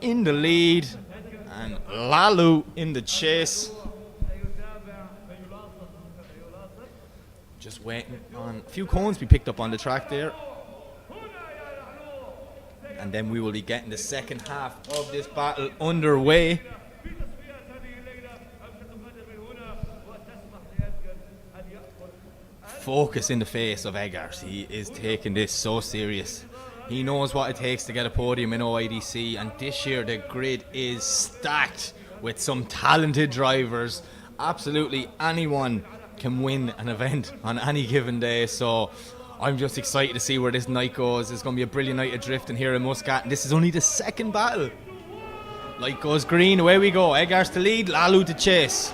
in the lead, and Lalu in the chase. Just waiting on a few cones to be picked up on the track there. And then we will be getting the second half of this battle underway. Focus in the face of Eggers. He is taking this so serious. He knows what it takes to get a podium in OIDC, and this year the grid is stacked with some talented drivers. Absolutely anyone can win an event on any given day, so I'm just excited to see where this night goes. It's going to be a brilliant night of drifting here in Muscat, and this is only the second battle. Light goes green, away we go. Eggers to lead, Lalu to chase.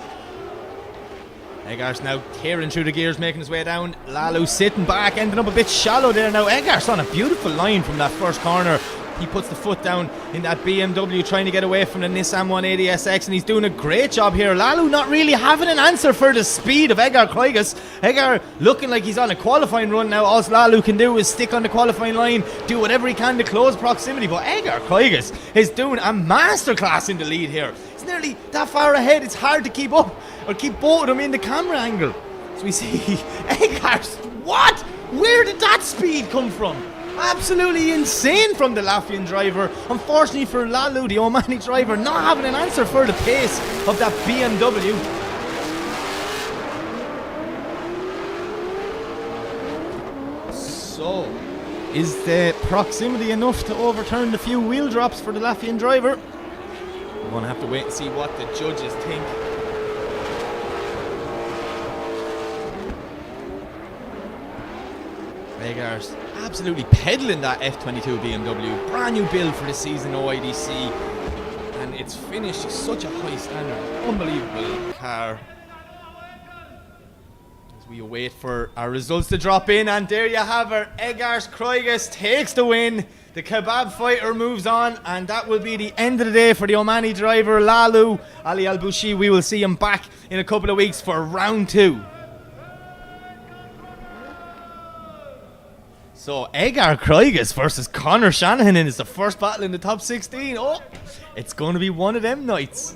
Eggers now tearing through the gears, making his way down. Lalu sitting back, ending up a bit shallow there now. Eggers on a beautiful line from that first corner. He puts the foot down in that BMW, trying to get away from the Nissan 180SX, and he's doing a great job here. Lalu not really having an answer for the speed of Egar Kroigas. Egar looking like he's on a qualifying run now. All Lalu can do is stick on the qualifying line, do whatever he can to close proximity, but Egar Kroigas is doing a masterclass in the lead here. It's nearly that far ahead, it's hard to keep up, or keep both of them in the camera angle. So we see Egar's, what? Where did that speed come from? Absolutely insane from the Latvian driver. Unfortunately for Lalu, the Omani driver, not having an answer for the pace of that BMW. So, is the proximity enough to overturn the few wheel drops for the Latvian driver? We're going to have to wait and see what the judges think. Eggers absolutely peddling that F22 BMW. Brand new build for the season OIDC. And it's finished to such a high standard. Unbelievable car. As we await for our results to drop in. And there you have her. Eggers Kroigas takes the win. The kebab fighter moves on. And that will be the end of the day for the Omani driver, Lalu Ali Al-Bushi. We will see him back in a couple of weeks for round 2. So, Egar Kroigas versus Conor Shanahan is the first battle in the top 16. Oh, it's going to be one of them nights.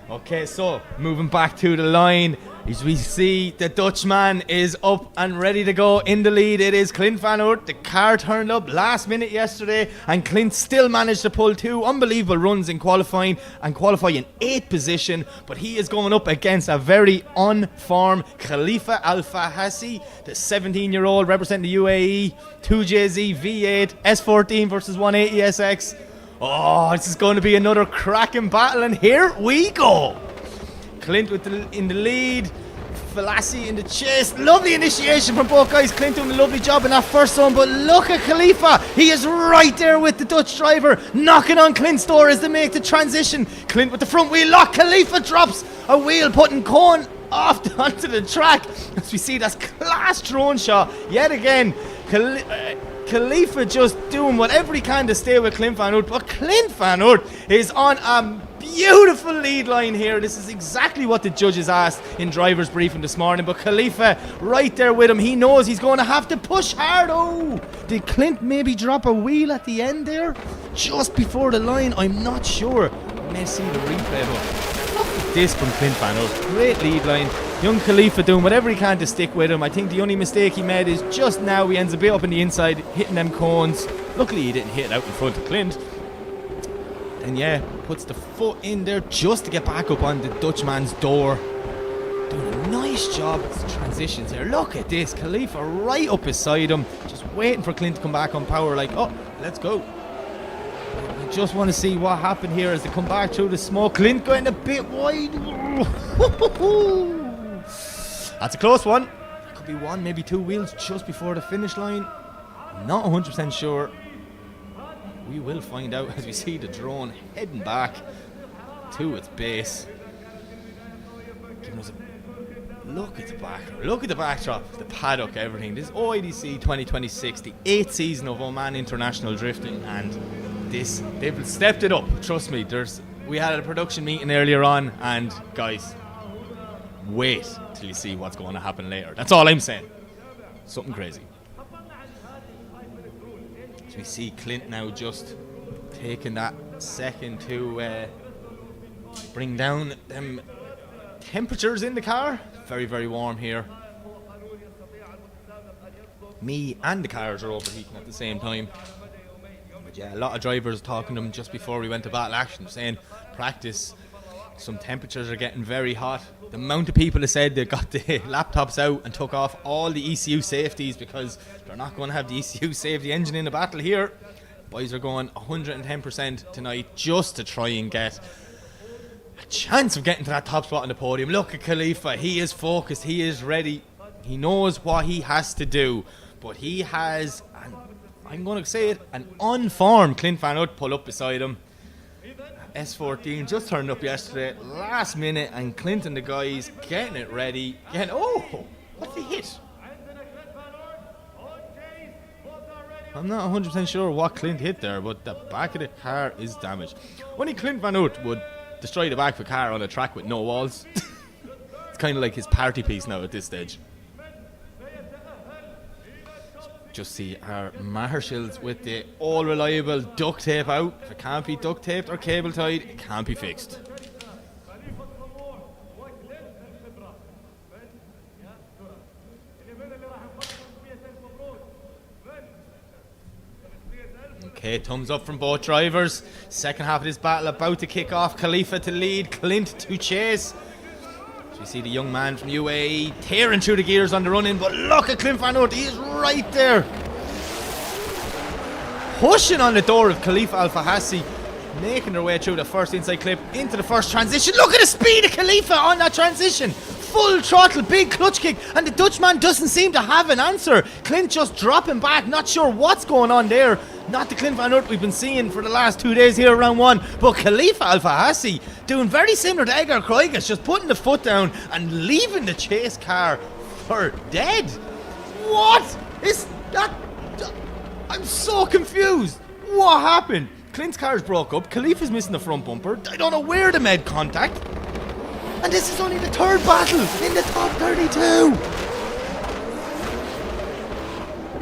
Okay, so, moving back to the line, as we see the Dutchman is up and ready to go in the lead. It is Clint Van Oort. The car turned up last minute yesterday, and Clint still managed to pull 2 unbelievable runs in qualifying and qualify in 8th position. But he is going up against a very on-form Khalifa Al Fahassi, the 17-year-old representing the UAE, 2JZ V8 S14 versus 180SX. Oh, this is going to be another cracking battle, and here we go. Clint in the lead, Falassi in the chase. Lovely initiation from both guys. Clint doing a lovely job in that first zone, but look at Khalifa. He is right there with the Dutch driver, knocking on Clint's door as they make the transition. Clint with the front wheel lock. Khalifa drops a wheel, putting Cohn off onto the track. As we see that class drone shot yet again. Khalifa just doing whatever he can to stay with Clint Van Oort, but Clint Van Oort is on a beautiful lead line here. This is exactly what the judges asked in driver's briefing this morning, but Khalifa right there with him. He knows he's going to have to push hard. Oh, did Clint maybe drop a wheel at the end there? Just before the line? I'm not sure. I may see the replay, but look at this from Clint Van Oort. Great lead line. Young Khalifa doing whatever he can to stick with him. I think the only mistake he made is just now he ends a bit up on the inside, hitting them cones. Luckily he didn't hit it out in front of Clint. And yeah, puts the foot in there just to get back up on the Dutchman's door. Doing a nice job with the transitions here. Look at this, Khalifa right up beside him, just waiting for Clint to come back on power like, oh, let's go. I just want to see what happened here as they come back through the smoke. Clint going a bit wide. That's a close one. Could be 1, maybe 2 wheels just before the finish line. Not 100% sure. We will find out as we see the drone heading back to its base. Giving us a look at the backdrop, the paddock, everything. This is OIDC 2026, the 8th season of Oman International Drifting, and they've stepped it up. Trust me. We had a production meeting earlier on, and guys, wait till you see what's going to happen later. That's all I'm saying. Something crazy. So we see Clint now just taking that second to bring down them temperatures in the car. Very, very warm here. Me and the cars are overheating at the same time. But yeah, a lot of drivers talking to them just before we went to battle action, saying practice, some temperatures are getting very hot. The amount of people have said they got the laptops out and took off all the ECU safeties because they're not going to have the ECU safety engine in the battle here. Boys are going 110% tonight just to try and get a chance of getting to that top spot on the podium. Look at Khalifa, he is focused, he is ready, he knows what he has to do, but he has, I'm going to say it, an unformed Clint Van Hout pull up beside him. S14 just turned up yesterday, last minute, and Clint and the guys getting it ready. Oh, what's the hit? I'm not 100% sure what Clint hit there, but the back of the car is damaged. Only Clint Van Hout would destroy the back of a car on a track with no walls. It's kind of like his party piece now at this stage. Just see our marshals with the all reliable duct tape out. If it can't be duct taped or cable tied, it can't be fixed. Okay, thumbs up from both drivers. Second half of this battle about to kick off. Khalifa to lead, Clint to chase. So you see the young man from UAE tearing through the gears on the run-in, but look at Clint Van Hout, he is right there. Pushing on the door of Khalifa Al Fahassi, making their way through the first inside clip into the first transition. Look at the speed of Khalifa on that transition. Full throttle, big clutch kick, and the Dutchman doesn't seem to have an answer. Clint just dropping back, not sure what's going on there. Not the Clint Van Hout we've been seeing for the last 2 days here around one, but Khalifa Al Fahassi doing very similar to Edgar Kreuges, just putting the foot down and leaving the chase car for dead. What is that? I'm so confused. What happened? Clint's car's broke up, Khalifa's missing the front bumper, I don't know where the made contact, and this is only the third battle in the top 32.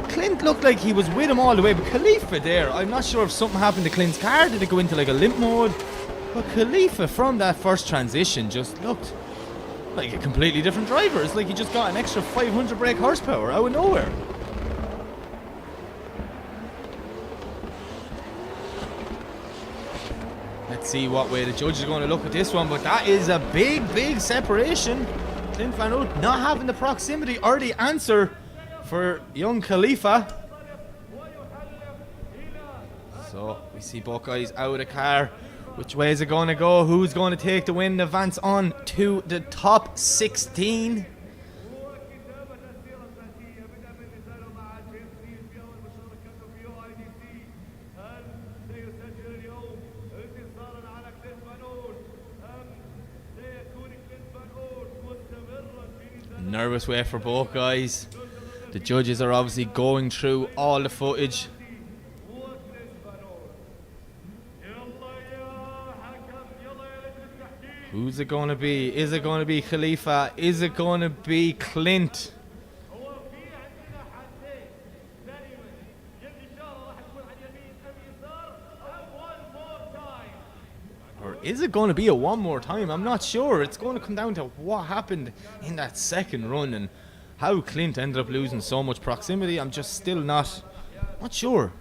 Clint looked like he was with him all the way, but Khalifa there, I'm not sure if something happened to Clint's car. Did it go into like a limp mode? But Khalifa from that first transition just looked like a completely different driver. It's like he just got an extra 500 brake horsepower out of nowhere. Let's see what way the judge is going to look at this one, but that is a big, big separation. Clint Van Hout not having the proximity or the answer for young Khalifa. So we see both guys out of the car. Which way is it going to go? Who's going to take the win? Advance on to the top 16. Nervous way for both guys. The judges are obviously going through all the footage. Who's it going to be? Is it going to be Khalifa? Is it going to be Clint? Or is it going to be a one more time? I'm not sure. It's going to come down to what happened in that second run and how Clint ended up losing so much proximity. I'm just still not sure.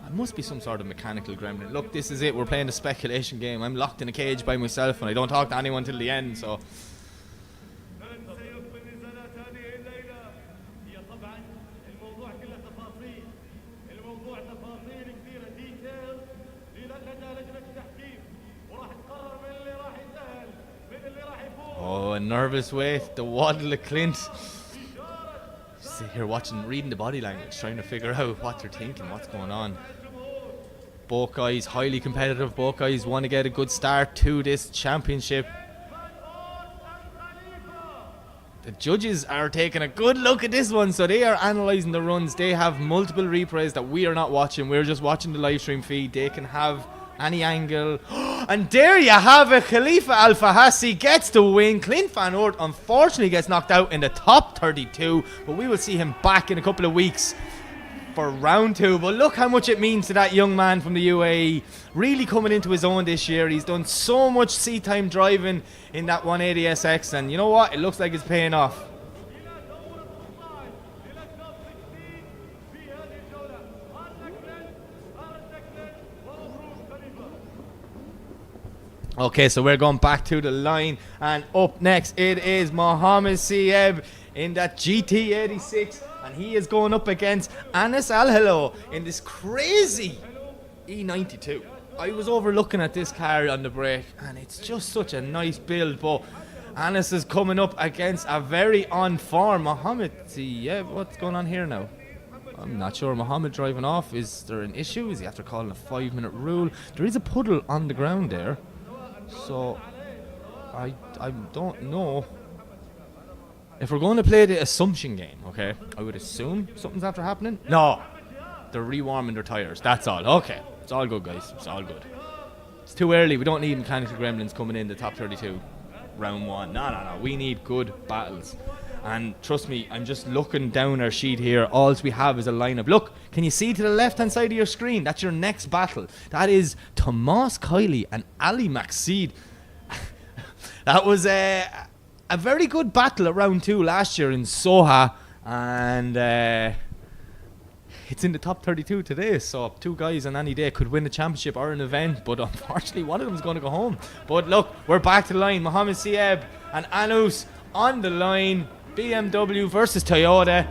It must be some sort of mechanical gremlin. Look, this is it. We're playing a speculation game. I'm locked in a cage by myself and I don't talk to anyone till the end, so... Oh, a nervous wait. The waddle of Clint. Sit here reading the body language, trying to figure out what they're thinking, what's going on. Both guys highly competitive. Both guys want to get a good start to this championship. The judges are taking a good look at this one, so they are analysing the runs. They have multiple replays that we are not watching. We're just watching the live stream feed. They can have any angle. And there you have it. Khalifa Al Fahassi gets the win. Clint Van Hout unfortunately gets knocked out in the top 32, but we will see him back in a couple of weeks for for round 2. But look how much it means to that young man from the UAE. Really coming into his own this year. He's done so much seat time driving in that 180SX, and you know what? It looks like it's paying off. Okay, so we're going back to the line, and up next it is Mohammed Sieb in that GT86, and he is going up against Anas Al-Halo in this crazy E92. I was overlooking at this car on the break, and it's just such a nice build, but Anas is coming up against a very on-form Mohammed Sieb. What's going on here now? I'm not sure. Mohammed driving off. Is there an issue? Is he after calling a 5-minute rule? There is a puddle on the ground there. So, I don't know. If we're going to play the assumption game, okay, I would assume something's after happening. No, they're rewarming their tyres. That's all. Okay, it's all good, guys. It's all good. It's too early. We don't need mechanical gremlins coming in the top 32, round 1. No. We need good battles. And trust me, I'm just looking down our sheet here. All we have is a lineup. Look, can you see to the left-hand side of your screen? That's your next battle. That is Tomas Kiley and Ali Maxid. That was a very good battle at round 2 last year in Soha. And it's in the top 32 today. So 2 guys on any day could win the championship or an event. But unfortunately, one of them is going to go home. But look, we're back to the line. Mohammed Sieb and Anus on the line. BMW versus Toyota.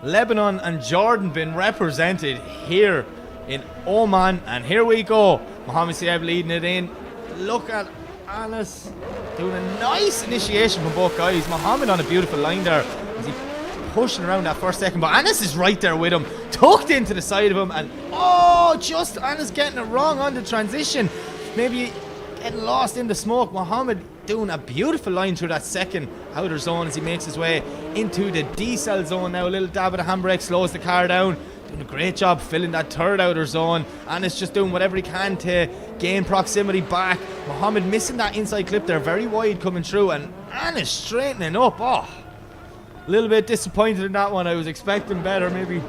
Lebanon and Jordan been represented here in Oman, and here we go. Mohammed Sieb leading it in. Look at Anas doing a nice initiation from both guys. Mohammed on a beautiful line there as he pushing around that first second, but Anas is right there with him, tucked into the side of him, and just Anas getting it wrong on the transition, maybe getting lost in the smoke. Mohammed doing a beautiful line through that second outer zone as he makes his way into the D-cell zone now. A little dab of the handbrake slows the car down. Doing a great job filling that third outer zone, and it's just doing whatever he can to gain proximity back. Mohammed missing that inside clip there, very wide coming through, and Anas straightening up. A little bit disappointed in that one. I was expecting better, maybe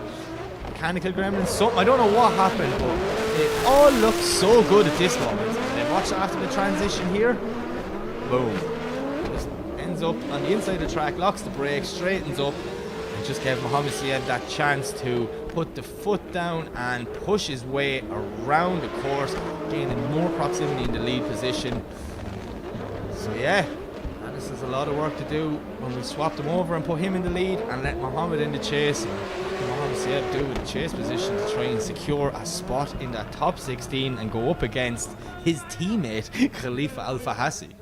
mechanical gremlins, something. I don't know what happened, but it all looks so good at this moment. And then watch after the transition here. Boom. Just ends up on the inside of the track, locks the brake, straightens up, and just gave Mohammed Sieb that chance to put the foot down and push his way around the course, gaining more proximity in the lead position. So yeah, this is a lot of work to do when we swapped him over and put him in the lead and let Mohammed in the chase. Mohammed Sieb do with the chase position to try and secure a spot in that top 16 and go up against his teammate Khalifa Al-Fahasi.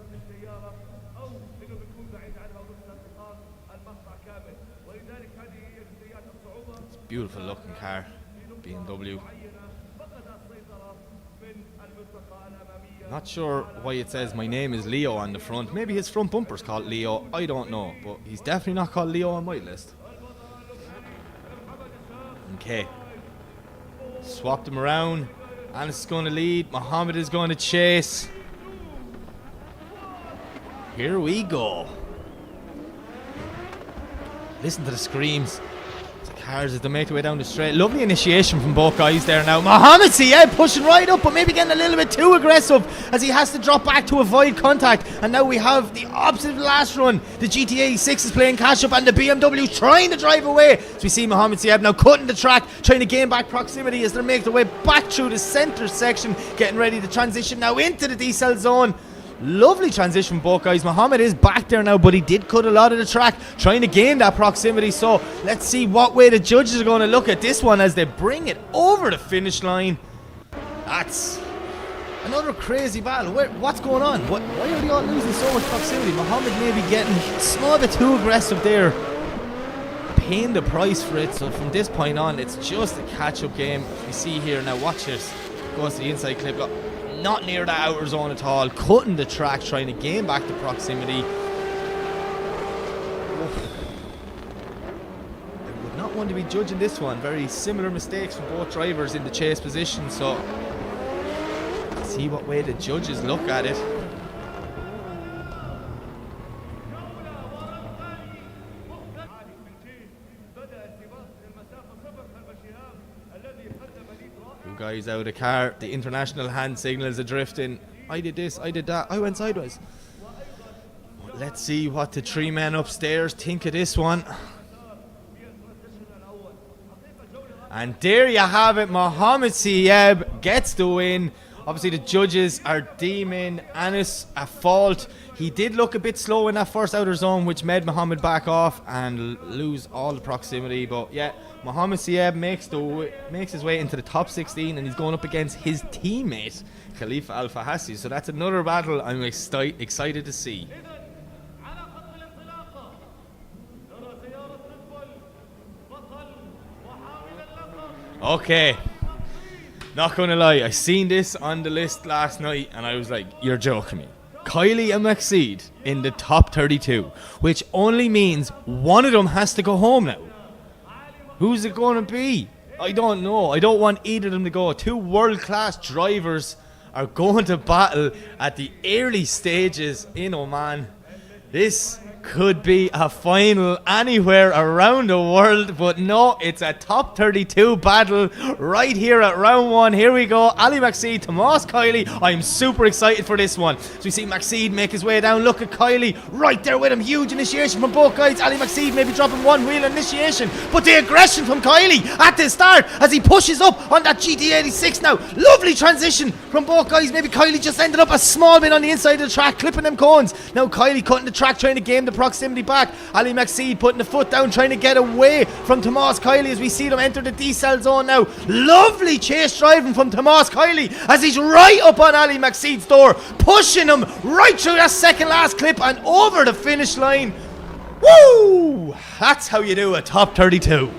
Beautiful looking car, BMW. Not sure why it says my name is Leo on the front. Maybe his front bumper's called Leo, I don't know, but he's definitely not called Leo on my list. Okay, swapped him around. Anas is going to lead, Mohammed is going to chase. Here we go. Listen to the screams. Cars as they make their way down the straight. Lovely initiation from both guys there now. Mohammed Sieb pushing right up, but maybe getting a little bit too aggressive as he has to drop back to avoid contact. And now we have the opposite of the last run. The GT86 is playing catch up, and the BMW trying to drive away. So we see Mohammed Sieb now cutting the track, trying to gain back proximity as they make their way back through the centre section, getting ready to transition now into the D-cell zone. Lovely transition from both guys. Mohammed is back there now, but he did cut a lot of the track, trying to gain that proximity. So let's see what way the judges are going to look at this one as they bring it over the finish line. That's another crazy battle. What's going on? Why are they all losing so much proximity? Mohammed may be getting a small bit too aggressive there, paying the price for it. So from this point on, it's just a catch-up game. We see here now, watch this. Goes to the inside clip. Not near that outer zone at all, cutting the track, trying to gain back the proximity. I would not want to be judging this one. Very similar mistakes from both drivers in the chase position, so let's see what way the judges look at it. guys out of the car. The international hand signals are drifting. I did this, I did that, I went sideways. Let's see what the 3 men upstairs think of this one. And there you have it. Mohamed Sieb gets the win. Obviously the judges are deeming Anis at fault. He did look a bit slow in that first outer zone, which made Mohamed back off and lose all the proximity. But yeah, Mohamed Sieb makes his way into the top 16, and he's going up against his teammate Khalifa Al Fahassi. So that's another battle I'm excited to see. Okay, not gonna lie, I seen this on the list last night and I was like, you're joking me. Kylie and Maxide in the top 32, which only means one of them has to go home now. Who's it gonna be? I don't know. I don't want either of them to go. 2 world-class drivers are going to battle at the early stages in Oman. This could be a final anywhere around the world, but no, it's a top 32 battle right here at round 1. Here we go. Ali Maxide, Tomas Kylie. I'm super excited for this one. So we see Maxide make his way down. Look at Kylie right there with him. Huge initiation from both guys. Ali Maxide maybe dropping one wheel initiation, but the aggression from Kylie at the start as he pushes up on that GT86 now. Lovely transition from both guys. Maybe Kylie just ended up a small bit on the inside of the track, clipping them cones. Now Kylie cutting the track, trying to game the proximity back. Ali Maxide putting the foot down, trying to get away from Tomas Kylie as we see them enter the decel zone now. Lovely chase driving from Tomas Kylie as he's right up on Ali Maxide's door, pushing him right through that second last clip and over the finish line. Woo! That's how you do a top 32.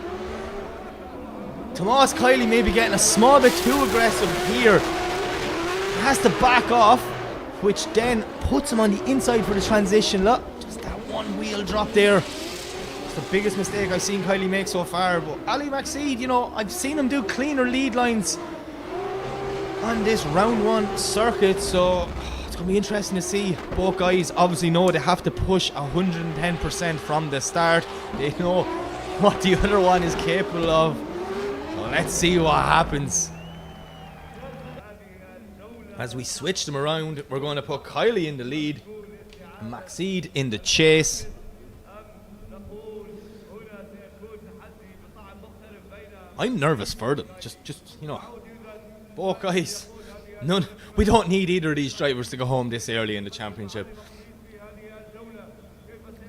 Tomas Kylie may be getting a small bit too aggressive here. He has to back off, which then puts him on the inside for the transition. Look, just that one wheel drop there. It's the biggest mistake I've seen Kylie make so far. But Ali Maxide, you know, I've seen him do cleaner lead lines on this round 1 circuit, so it's going to be interesting to see. Both guys obviously know they have to push 110% from the start. They know what the other one is capable of. So let's see what happens. As we switch them around, we're going to put Kylie in the lead, Maxide in the chase. I'm nervous for them. Just you know, both guys. We don't need either of these drivers to go home this early in the championship.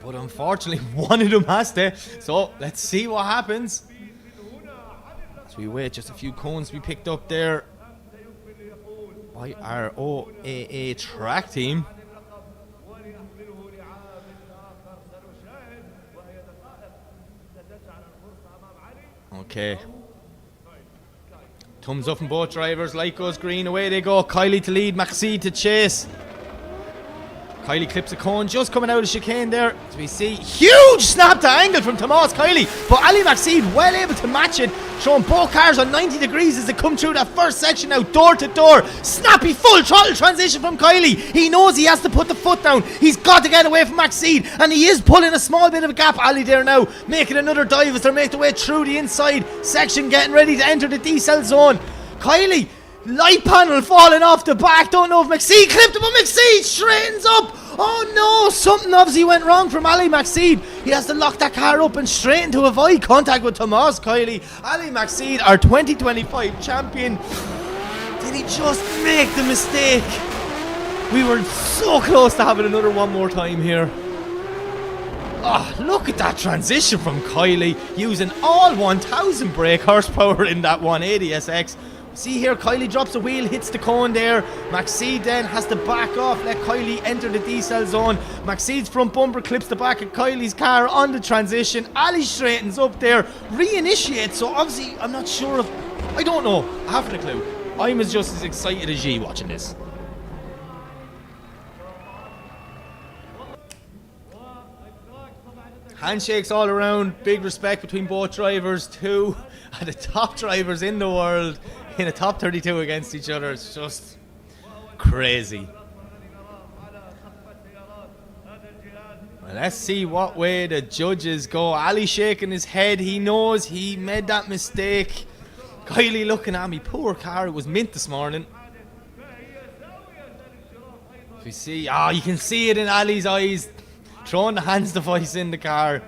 But unfortunately, one of them has to. So let's see what happens. As we wait, just a few cones to be picked up there by our OAA track team. Okay. Thumbs up from both drivers. Light goes green. Away they go. Kylie to lead. Maxide to chase. Kylie clips a cone, just coming out of chicane there. As we see, huge snap to angle from Tomas Kylie, but Ali Maxide well able to match it, showing both cars on 90 degrees as they come through that first section now, door to door. Snappy full throttle transition from Kylie. He knows he has to put the foot down. He's got to get away from Maxide, and he is pulling a small bit of a gap. Ali there now, making another dive as they make their way through the inside section, getting ready to enter the decel zone. Kylie, light panel falling off the back. Don't know if Maxide clipped him, but Maxide straightens up. Oh no, something obviously went wrong from Ali Maxide. He has to lock that car up and straighten to avoid contact with Tomas Kylie. Ali Maxide, our 2025 champion. Did he just make the mistake? We were so close to having another one more time here. Oh, look at that transition from Kylie, using all 1000 brake horsepower in that 180SX. See here, Kylie drops a wheel, hits the cone there. Maxide then has to back off, let Kylie enter the decel zone. Maxide's front bumper clips the back of Kylie's car on the transition. Ali straightens up there, reinitiates. So obviously, I'm not sure if... I don't know. I haven't a clue. I'm just as excited as you watching this. Handshakes all around. Big respect between both drivers. Two of the top drivers in the world in a top 32 against each other. It's just crazy. Well, let's see what way the judges go. Ali shaking his head. He knows he made that mistake. Kylie looking at me. Poor car. It was mint this morning. We see, you can see it in Ali's eyes. Throwing the hands device in the car.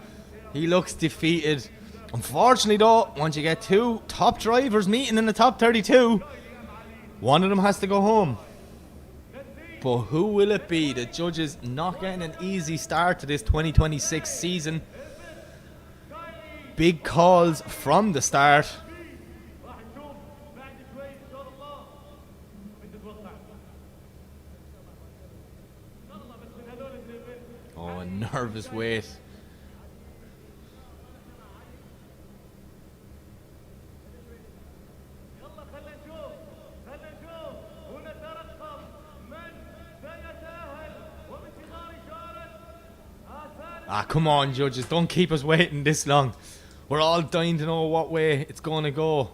He looks defeated. Unfortunately though, once you get two top drivers meeting in the top 32, one of them has to go home. But who will it be? The judges not getting an easy start to this 2026 season. Big calls from the start. Oh, a nervous wait. Come on, judges. Don't keep us waiting this long. We're all dying to know what way it's going to go.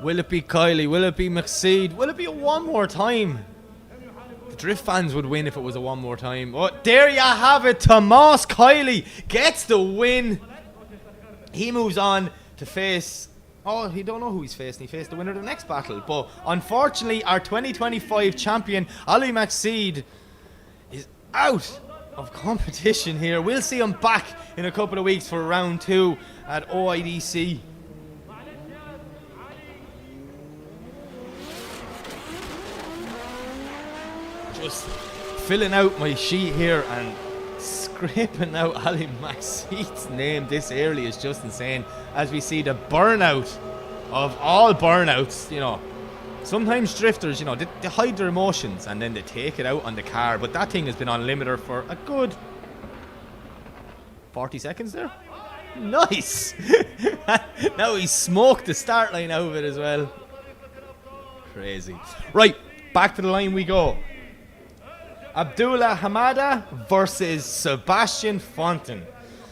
Will it be Kylie? Will it be McSeed? Will it be a one more time? The Drift fans would win if it was a one more time. Oh, there you have it. Tomas Kylie gets the win. He moves on to face... Oh, he don't know who he's facing. He faced the winner of the next battle. But unfortunately, our 2025 champion, Ali McSeed, is out of competition here. We'll see him back in a couple of weeks for round 2 at OIDC. Just filling out my sheet here and scraping out Ali McSeed's name this early is just insane. As we see the burnout of all burnouts, you know. Sometimes drifters, you know, they hide their emotions and then they take it out on the car. But that thing has been on limiter for a good 40 seconds there. Nice. Now he smoked the start line out of it as well. Crazy. Right, back to the line we go. Abdullah Hamada versus Sebastian Fonten.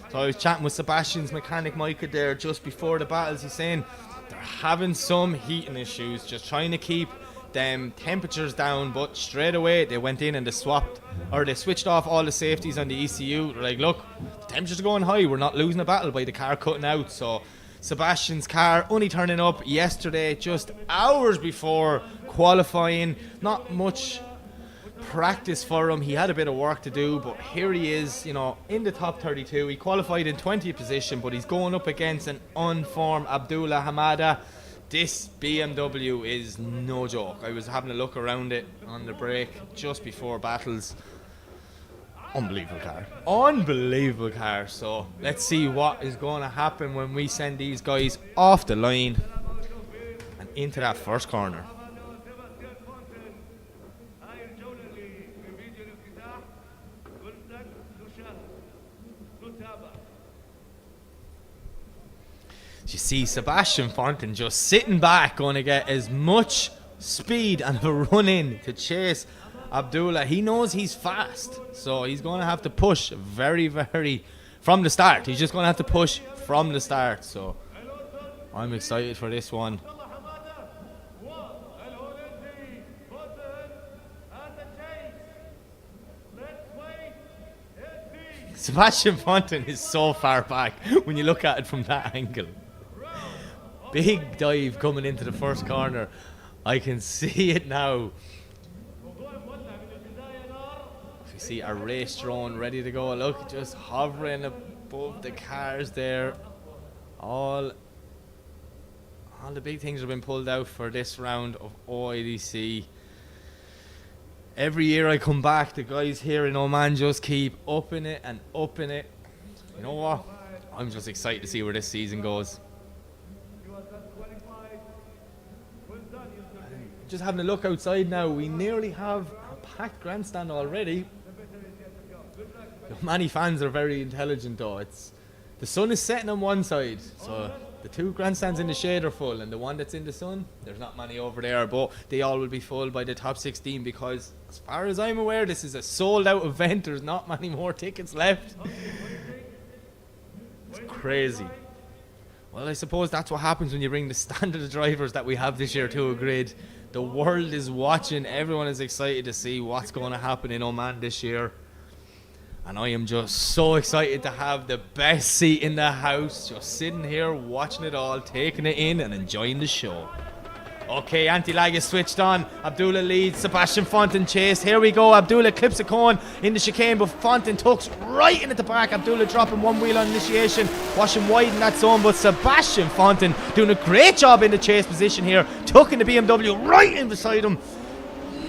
So I was chatting with Sebastian's mechanic Micah there just before the battles. He's saying they're having some heating issues, just trying to keep them temperatures down, but straight away they went in and they switched off all the safeties on the ECU. They're like, look, the temperatures are going high, we're not losing a battle by the car cutting out. So Sebastian's car only turning up yesterday, just hours before qualifying. Not much practice for him. He had a bit of work to do, but here he is, you know, in the top 32. He qualified in 20th position, but he's going up against an unformed Abdullah Hamada. This BMW is no joke. I was having a look around it on the break just before battles. Unbelievable car. Unbelievable car. So let's see what is going to happen when we send these guys off the line and into that first corner. You see Sebastian Fonten just sitting back, going to get as much speed and a run in to chase Abdullah. He knows he's fast, so he's going to have to push very, very from the start. He's just going to have to push from the start. So I'm excited for this one. Sebastian Fonten is so far back when you look at it from that angle. Big dive coming into the first corner. I can see it now. You see a race drone ready to go. Look, just hovering above the cars there. All the big things have been pulled out for this round of OIDC. Every year I come back, the guys here in Oman just keep upping it and upping it. You know what? I'm just excited to see where this season goes. Just having a look outside now, we nearly have a packed grandstand already. Many fans are very intelligent though. The sun is setting on one side, so the two grandstands in the shade are full, and the one that's in the sun, there's not many over there, but they all will be full by the top 16 because, as far as I'm aware, this is a sold out event. There's not many more tickets left. It's crazy. Well, I suppose that's what happens when you bring the standard of drivers that we have this year to a grid. The world is watching. Everyone is excited to see what's going to happen in Oman this year. And I am just so excited to have the best seat in the house, just sitting here watching it all, taking it in and enjoying the show. Okay, anti-lag is switched on. Abdullah leads, Sebastian Fontaine chased. Here we go, Abdullah clips a cone in the chicane, but Fontaine tucks right in at the back. Abdullah dropping one wheel on initiation, watching wide in that zone, but Sebastian Fontaine doing a great job in the chase position here, tucking the BMW right in beside him.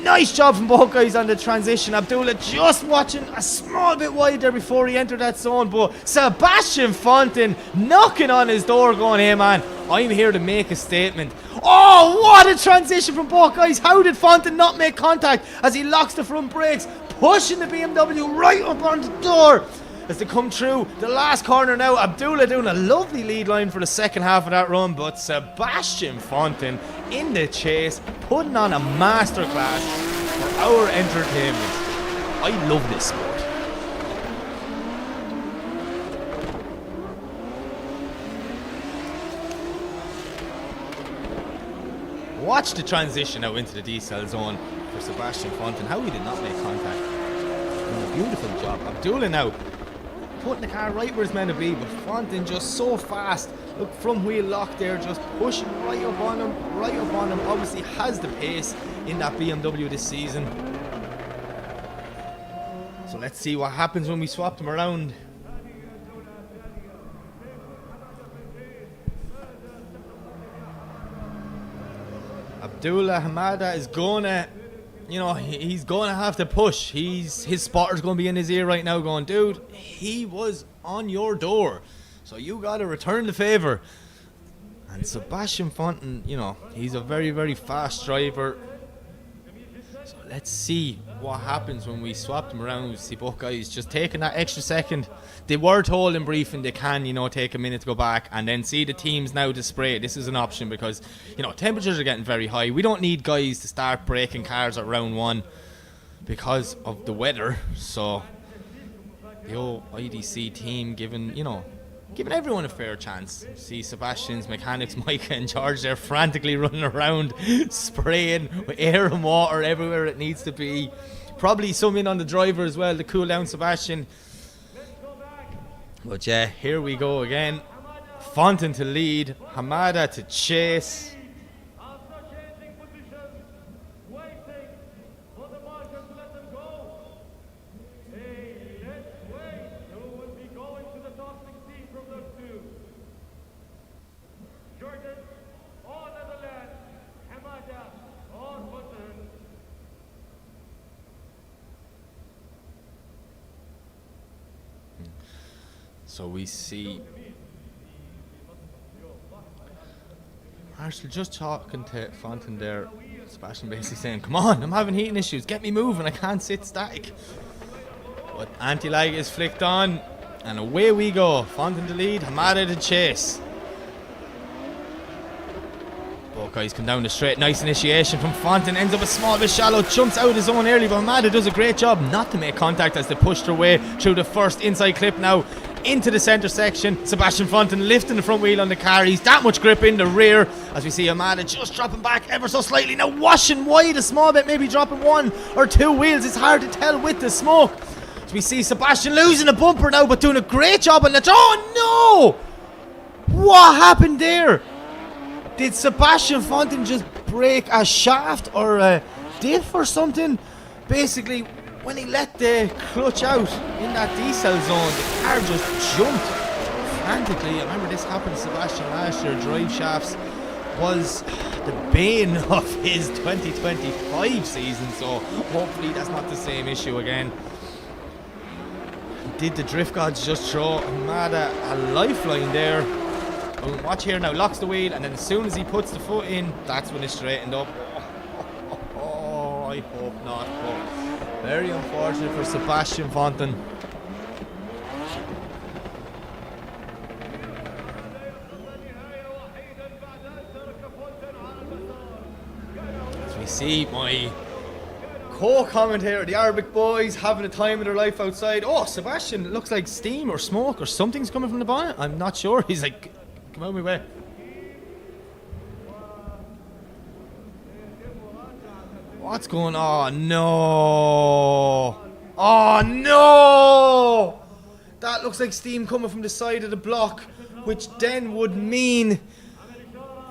Nice job from both guys on the transition. Abdullah just watching a small bit wide there before he entered that zone, but Sebastian Fontaine knocking on his door going, hey man, I'm here to make a statement. Oh, what a transition from both guys. How did Fontaine not make contact as he locks the front brakes, pushing the BMW right up on the door as they come through the last corner now. Abdullah doing a lovely lead line for the second half of that run, but Sebastian Fontaine in the chase, putting on a masterclass for our entertainment. I love this sport. Watch the transition out into the decel zone for Sebastian Fontaine. How he did not make contact. Doing a beautiful job. Abdullah now putting the car right where it's meant to be, but Fontaine just so fast. Look, front wheel lock there, just pushing right up on him, right up on him. Obviously has the pace in that BMW this season. So let's see what happens when we swap them around. Abdullah Hamada is gonna, you know, he's gonna have to push. His spotter's gonna be in his ear right now going, dude, he was on your door, so you gotta return the favor. And Sebastian Fontaine, you know, he's a very, very fast driver. So let's see what happens when we swap them around. We see both guys just taking that extra second. They were told in briefing they can, you know, take a minute to go back, and then see the teams now to spray. This is an option because, you know, temperatures are getting very high. We don't need guys to start breaking cars at round one because of the weather. So the old IDC team giving everyone a fair chance. See Sebastian's mechanics, Micah and George, they're frantically running around spraying with air and water everywhere it needs to be. Probably some in on the driver as well to cool down Sebastian. But yeah, here we go again. Fontaine to lead, Hamada to chase. So we see Marshall just talking to Fontaine there. Sebastian basically saying, come on, I'm having heating issues, get me moving, I can't sit static. But anti-lag is flicked on and away we go. Fontaine to lead, Hamada to chase. Both guys come down the straight. Nice initiation from Fontaine. Ends up a small bit shallow. Jumps out of his zone early, but Hamada does a great job not to make contact as they push their way through the first inside clip now into the centre section. Sebastian Fontaine lifting the front wheel on the car. He's that much grip in the rear as we see Hamada just dropping back ever so slightly. Now washing wide a small bit, maybe dropping one or two wheels. It's hard to tell with the smoke. As we see Sebastian losing a bumper now, but doing a great job on that. Oh no! What happened there? Did Sebastian Fontaine just break a shaft or a diff or something? Basically, when he let the clutch out in that decel zone, the car just jumped frantically. I remember this happened to Sebastian last year. Drive shafts was the bane of his 2025 season, so hopefully that's not the same issue again. Did the drift gods just throw Hamada a lifeline there? Watch here now, locks the wheel, and then as soon as he puts the foot in, that's when it's straightened up. Oh, I hope not, but very unfortunate for Sebastian Fontaine. As we see my co-commentator, the Arabic boys, having the time of their life outside. Oh, Sebastian, it looks like steam or smoke or something's coming from the bonnet. I'm not sure. He's like, come out of my way. What's going on? No. Oh no! That looks like steam coming from the side of the block, which then would mean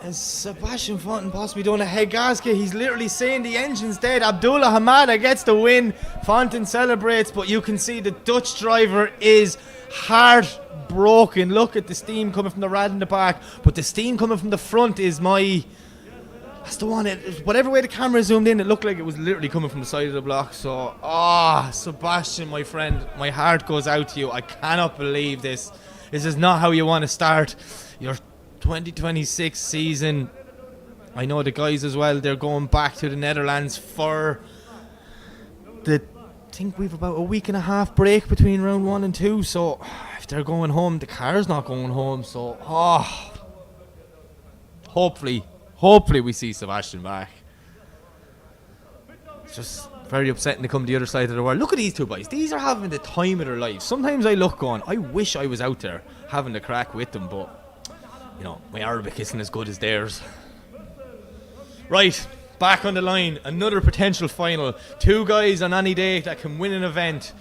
as Sebastian Fonten possibly doing a head gasket. He's literally saying the engine's dead. Abdullah Hamada gets the win. Fonten celebrates, but you can see the Dutch driver is heartbroken. Look at the steam coming from the rad in the back, but the steam coming from the front is that's the one. Whatever way the camera zoomed in, it looked like it was literally coming from the side of the block. So, Sebastian, my friend, my heart goes out to you. I cannot believe this. This is not how you want to start your 2026 season. I know the guys as well, they're going back to the Netherlands for I think we've about a week and a half break between round 1 and 2, so if they're going home, the car's not going home. So hopefully we see Sebastian back. It's just very upsetting to come to the other side of the world. Look at these two boys. These are having the time of their lives. Sometimes I look going, I wish I was out there having the crack with them, but you know, my Arabic isn't as good as theirs. Right, back on the line, another potential final. Two guys on any day that can win an event.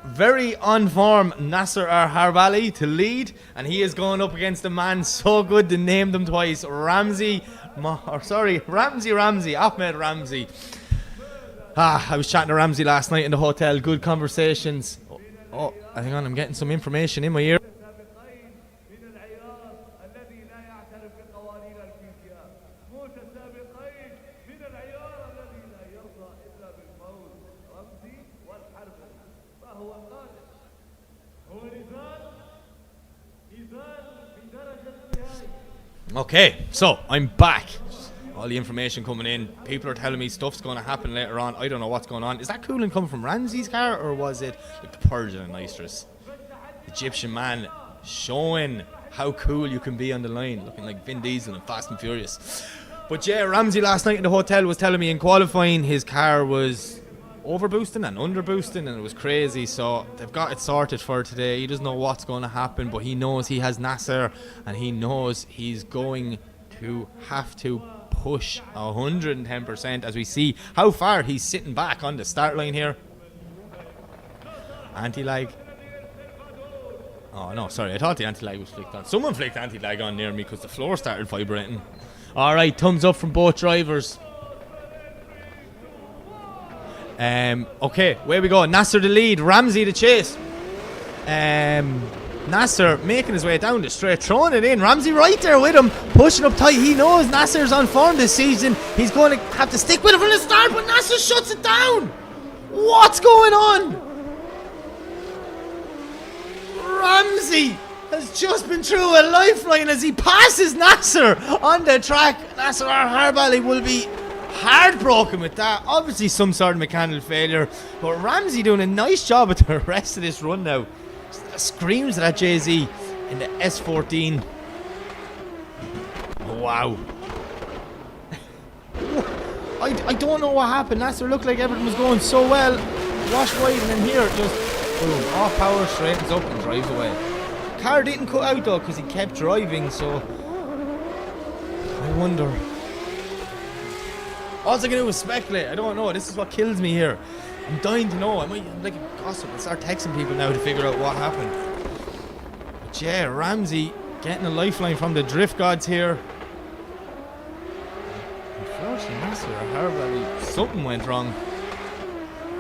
Very on form, Nasser Harbali to lead, and he is going up against a man so good to name them twice, Ahmed Ramsey. I was chatting to Ramsey last night in the hotel, good conversations. Oh, hang on, I'm getting some information in my ear. Okay, so I'm back. All the information coming in. People are telling me stuff's going to happen later on. I don't know what's going on. Is that coolant coming from Ramsey's car, or was it like the purge and nitrous? Egyptian man showing how cool you can be on the line, looking like Vin Diesel and Fast and Furious. But yeah, Ramsey last night in the hotel was telling me in qualifying his car was overboosting and underboosting, and it was crazy. So they've got it sorted for today. He doesn't know what's going to happen, but he knows he has Nasser, and he knows he's going to have to push 110% as we see how far he's sitting back on the start line here. Anti-lag. Oh no, sorry, I thought the anti-lag was flicked on. Someone flicked anti-lag on near me because the floor started vibrating. Alright, thumbs up from both drivers. Okay, where we go. Nasser the lead, Ramsey the chase. Nasser making his way down the straight, throwing it in. Ramsey right there with him, pushing up tight. He knows Nasser's on form this season. He's going to have to stick with it from the start, but Nasser shuts it down. What's going on? Ramsey has just been through a lifeline as he passes Nasser on the track. Nasser Harbali will be heartbroken with that. Obviously some sort of mechanical failure, but Ramsey doing a nice job at the rest of this run now. Screams at Jay-Z in the S14. Oh, wow. I don't know what happened. Nasser looked like everything was going so well. Wash wide, and then here just boom, off power, straightens up and drives away. Car didn't cut out though because he kept driving, so I wonder. All I can do is speculate. I don't know. This is what kills me here. I'm dying to know. I'm like a gossip and start texting people now to figure out what happened. But yeah, Ramsey getting a lifeline from the drift gods here. Unfortunately, Nasser Harbali, something went wrong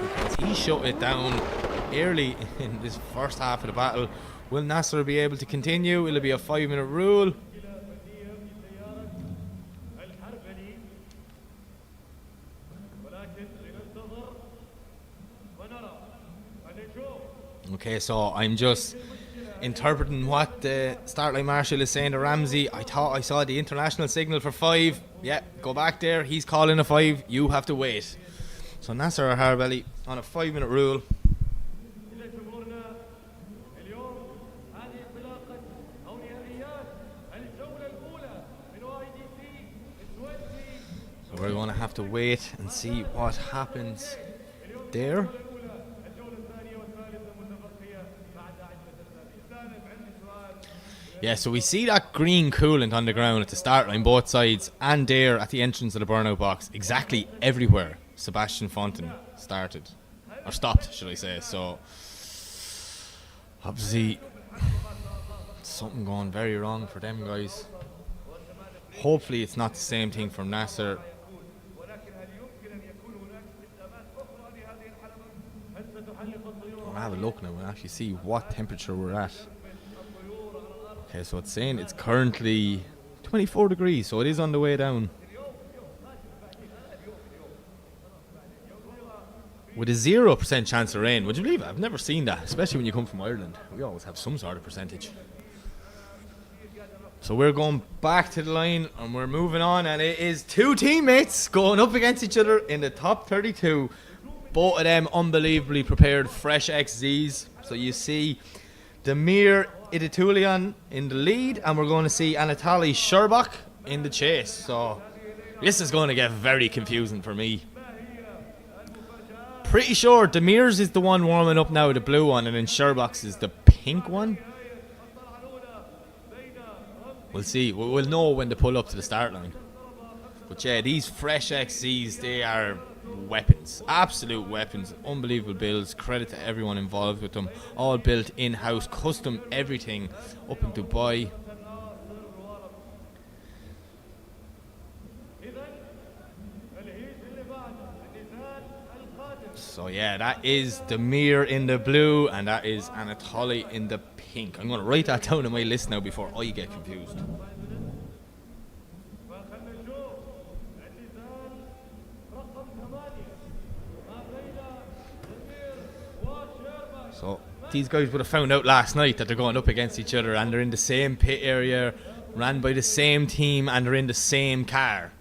because he shut it down early in this first half of the battle. Will Nasser be able to continue? Will it be a 5-minute rule? Okay, so I'm just interpreting what the start line marshal is saying to Ramsey. I thought I saw the international signal for 5. Yeah, go back there. He's calling a 5. You have to wait. So Nasser Harbali on a 5-minute rule. So we're going to have to wait and see what happens there. Yeah, so we see that green coolant on the ground at the start line, both sides, and there at the entrance of the burnout box, exactly everywhere Sebastian Fonten started. or stopped, should I say. So obviously something going very wrong for them guys. Hopefully it's not the same thing for Nasser. I'll have a look now and actually see what temperature we're at. Okay, so it's saying it's currently 24 degrees, so it is on the way down. With a 0% chance of rain. Would you believe it? I've never seen that, especially when you come from Ireland. We always have some sort of percentage. So we're going back to the line and we're moving on, and it is two teammates going up against each other in the top 32. Both of them unbelievably prepared, fresh XZs. So you see Damir Iditulian in the lead, and we're going to see Anatoly Sherbak in the chase. So this is going to get very confusing for me. Pretty sure Damir's is the one warming up now, the blue one, and then Sherbak's is the pink one. We'll see. We'll know when they pull up to the start line. But yeah, these fresh XZs, they are weapons. Absolute weapons. Unbelievable builds. Credit to everyone involved with them. All built in-house. Custom everything. Up in Dubai. So yeah, that is Damir in the blue, and that is Anatoly in the pink. I'm going to write that down on my list now before I get confused. So these guys would have found out last night that they're going up against each other, and they're in the same pit area, ran by the same team, and they're in the same car.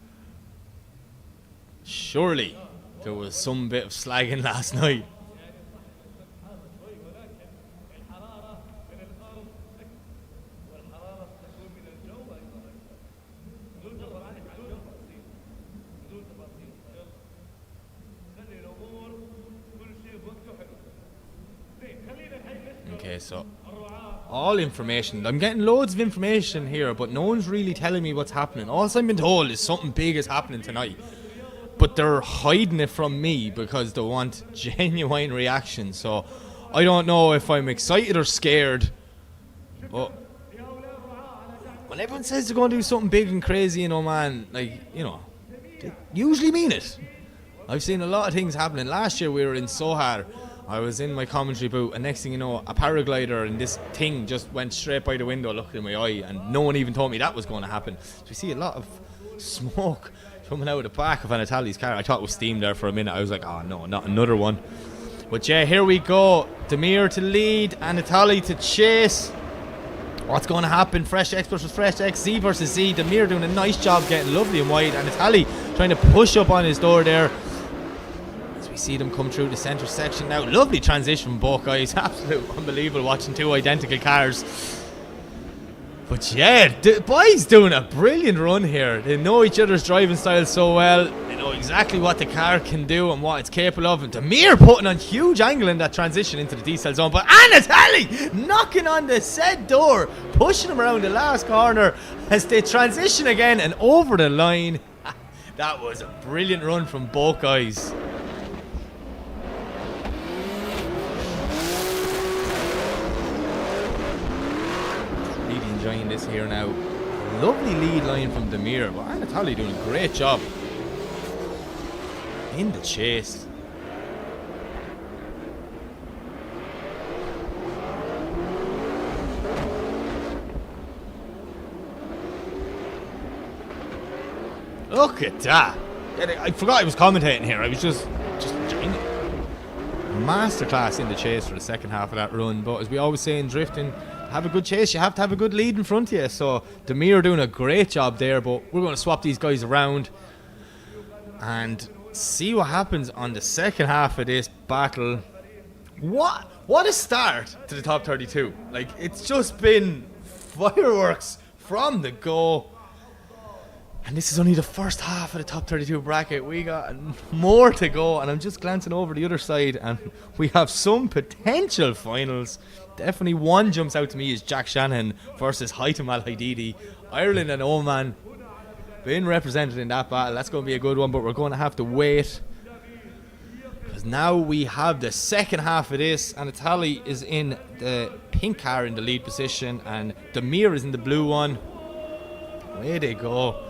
Surely there was some bit of slagging last night. Okay, so all information. I'm getting loads of information here, but no one's really telling me what's happening. All I've been told is something big is happening tonight. But they're hiding it from me because they want genuine reaction. So I don't know if I'm excited or scared. But when everyone says they're going to do something big and crazy in Oman, like, you know, they usually mean it. I've seen a lot of things happening. Last year we were in Sohar. I was in my commentary booth, and next thing you know, a paraglider and this thing just went straight by the window looking in my eye, and no one even told me that was going to happen. So we see a lot of smoke coming out of the back of Anatoly's car. I thought it was steam there for a minute. I was like, oh no, not another one. But yeah, here we go. Damir to lead, Anatoly to chase. What's going to happen? Fresh X versus Fresh X, Z versus Z. Damir doing a nice job getting lovely and wide. Anatoly trying to push up on his door there. As we see them come through the centre section now. Lovely transition from both guys. Absolute unbelievable watching two identical cars. But yeah, the boys doing a brilliant run here. They know each other's driving style so well. They know exactly what the car can do and what it's capable of. And Damir putting on huge angle in that transition into the decel zone. But Anatoly knocking on the said door, pushing him around the last corner as they transition again and over the line. That was a brilliant run from both guys. Enjoying this here now. Lovely lead line from Damir, but Anatoly doing a great job in the chase. Look at that. I forgot I was commentating here. I was just enjoying it. Masterclass in the chase for the second half of that run. But as we always say in drifting, have a good chase, you have to have a good lead in front of you. So Damir doing a great job there, but we're going to swap these guys around and see what happens on the second half of this battle. What a start to the top 32. Like, it's just been fireworks from the go. And this is only the first half of the top 32 bracket. We got more to go, and I'm just glancing over the other side, and we have some potential finals. Definitely one jumps out to me is Jack Shanahan versus Haitham Al-Haididi. Ireland and Oman being represented in that battle. That's going to be a good one, but we're going to have to wait. Because now we have the second half of this, and Italy is in the pink car in the lead position, and Demir is in the blue one. Way they go.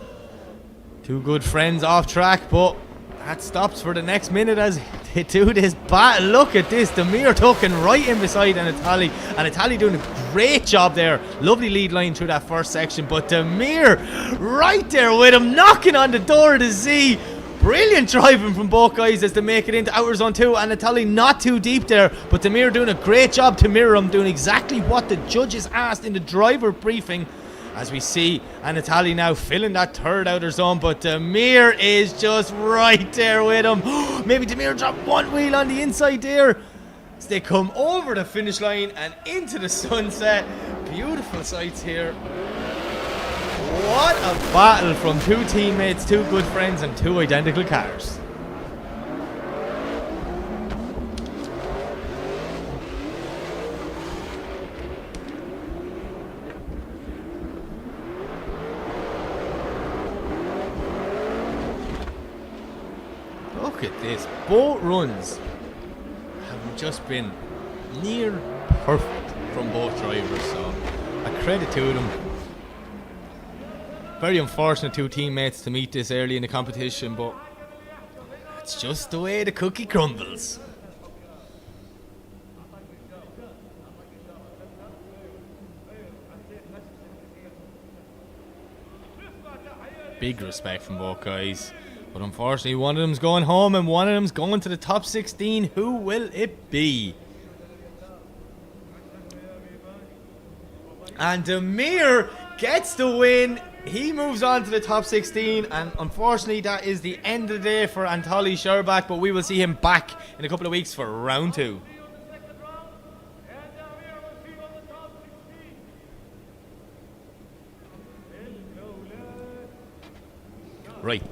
Two good friends off track, but that stops for the next minute as they do this battle. Look at this, Demir tucking right in beside and Italy doing a great job there. Lovely lead line through that first section, but Demir right there with him, knocking on the door of the Z. Brilliant driving from both guys as they make it into outer zone 2, and Italy not too deep there, but Demir doing a great job to mirror him, doing exactly what the judges asked in the driver briefing. As we see, and Italy now filling that third outer zone, but Demir is just right there with him. Maybe Demir dropped one wheel on the inside there as they come over the finish line and into the sunset. Beautiful sights here. What a battle from two teammates, two good friends, and two identical cars. Look at this. Both runs have just been near perfect from both drivers, so a credit to them. Very unfortunate two teammates to meet this early in the competition, but it's just the way the cookie crumbles. Big respect from both guys. But unfortunately, one of them's going home and one of them's going to the top 16. Who will it be? And Demir gets the win. He moves on to the top 16. And unfortunately, that is the end of the day for Anatoly Sherbak. But we will see him back in a couple of weeks for round 2. Right.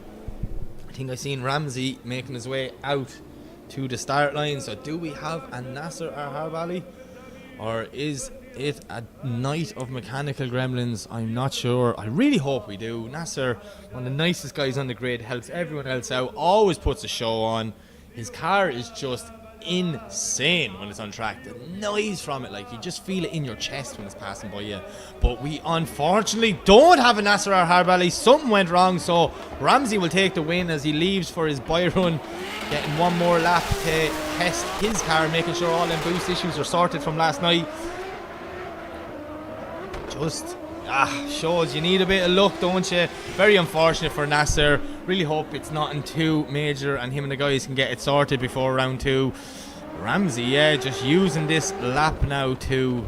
I think I've seen Ramsey making his way out to the start line. So do we have a Nasser Arharbali? Or is it a night of mechanical gremlins? I'm not sure. I really hope we do. Nasser, one of the nicest guys on the grid, helps everyone else out, always puts a show on. His car is just insane when it's on track. The noise from it, like you just feel it in your chest when it's passing by you. But we unfortunately don't have a Nasser Arharbali. Something went wrong, so Ramsey will take the win as he leaves for his buy run, getting one more lap to test his car, making sure all them boost issues are sorted from last night. Just shows you need a bit of luck, don't you? Very unfortunate for Nasser. Really hope it's nothing too major and him and the guys can get it sorted before round 2. Ramsey, yeah, just using this lap now to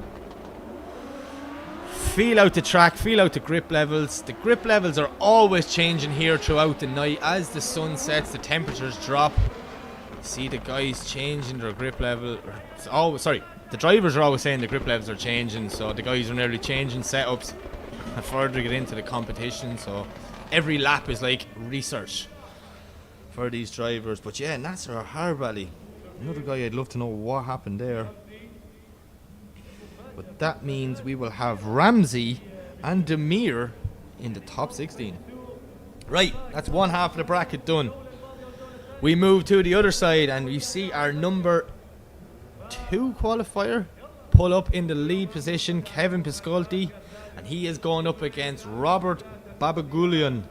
feel out the track, feel out the grip levels. The grip levels are always changing here throughout the night. As the sun sets, the temperatures drop. See the guys changing their grip level. The drivers are always saying the grip levels are changing, so the guys are nearly changing setups and further get into the competition. So every lap is like research for these drivers. But yeah, Nasser Arharbali, another guy I'd love to know what happened there. But that means we will have Ramsey and Demir in the top 16. Right, that's one half of the bracket done. We move to the other side and we see our number 2 qualifier pull up in the lead position, Kevin Piscolti, and he is going up against Robert Babagulian,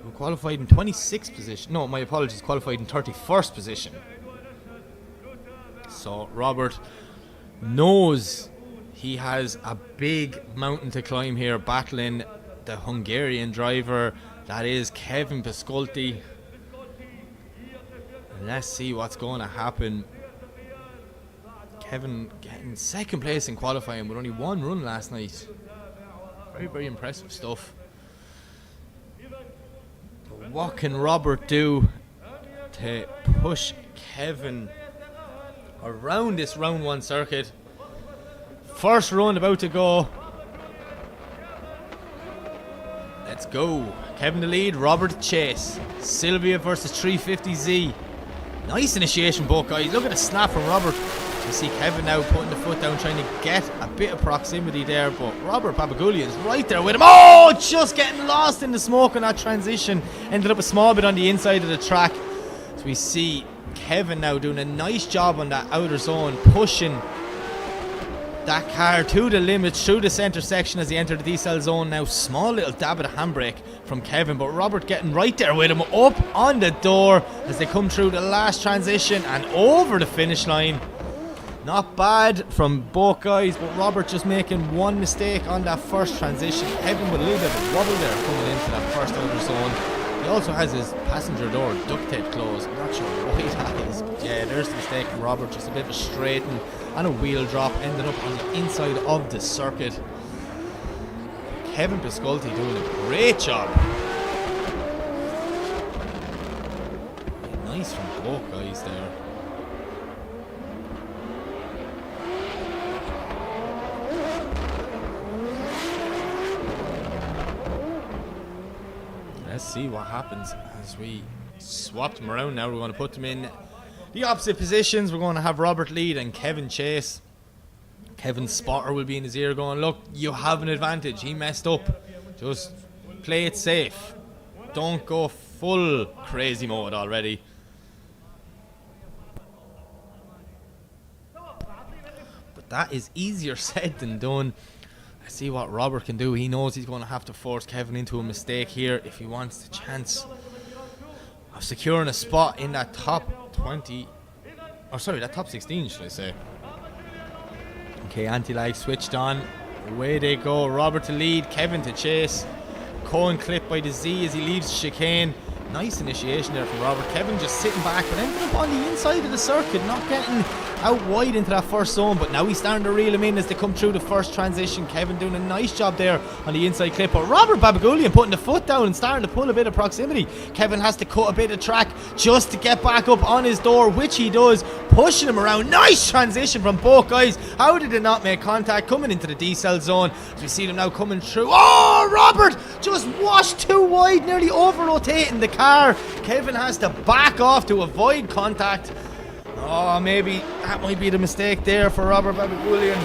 who qualified in 26th position. No, my apologies, qualified in 31st position. So Robert knows he has a big mountain to climb here, battling the Hungarian driver that is Kevin Piscolti. Let's see what's going to happen. Kevin getting second place in qualifying with only one run last night. Very, very impressive stuff. But what can Robert do to push Kevin around this round 1 circuit? First run about to go. Let's go. Kevin the lead, Robert the chase. Sylvia versus 350Z. Nice initiation, both guys. Look at the snap from Robert. You see Kevin now putting the foot down, trying to get a bit of proximity there, but Robert Babagulian's right there with him. Oh, just getting lost in the smoke on that transition. Ended up a small bit on the inside of the track. So we see Kevin now doing a nice job on that outer zone, pushing that car to the limits through the centre section as he entered the decel zone. Now small little dab of the handbrake from Kevin, but Robert getting right there with him, up on the door as they come through the last transition and over the finish line. Not bad from both guys, but Robert just making one mistake on that first transition. Kevin with a little bit of a wobble there coming into that first outer zone. He also has his passenger door duct tape closed. I'm not sure why that is, but yeah, there's the mistake from Robert. Just a bit of a straighten and a wheel drop, ended up on the inside of the circuit. Kevin Pisculti doing a great job. Nice from both guys there. Let's see what happens as we swap them around now. We're going to put them in the opposite positions. We're going to have Robert lead and Kevin chase. Kevin's spotter will be in his ear going, look, you have an advantage. He messed up. Just play it safe. Don't go full crazy mode already. But that is easier said than done. Let's see what Robert can do. He knows he's going to have to force Kevin into a mistake here if he wants the chance of securing a spot in that top 20. Oh, sorry, that top 16, should I say. Okay, anti-lag switched on. Away they go. Robert to lead, Kevin to chase. Cohen clipped by the Z as he leaves the chicane. Nice initiation there from Robert. Kevin just sitting back, but ended up on the inside of the circuit, not getting out wide into that first zone, but now he's starting to reel him in as they come through the first transition. Kevin doing a nice job there on the inside clip, but Robert Babagulian putting the foot down and starting to pull a bit of proximity. Kevin has to cut a bit of track just to get back up on his door, which he does, pushing him around. Nice transition from both guys. How did it not make contact coming into the decel zone as we see them now coming through? Oh, Robert just washed too wide, nearly over rotating the car. Kevin has to back off to avoid contact. Oh, maybe that might be the mistake there for Robert Babagulian.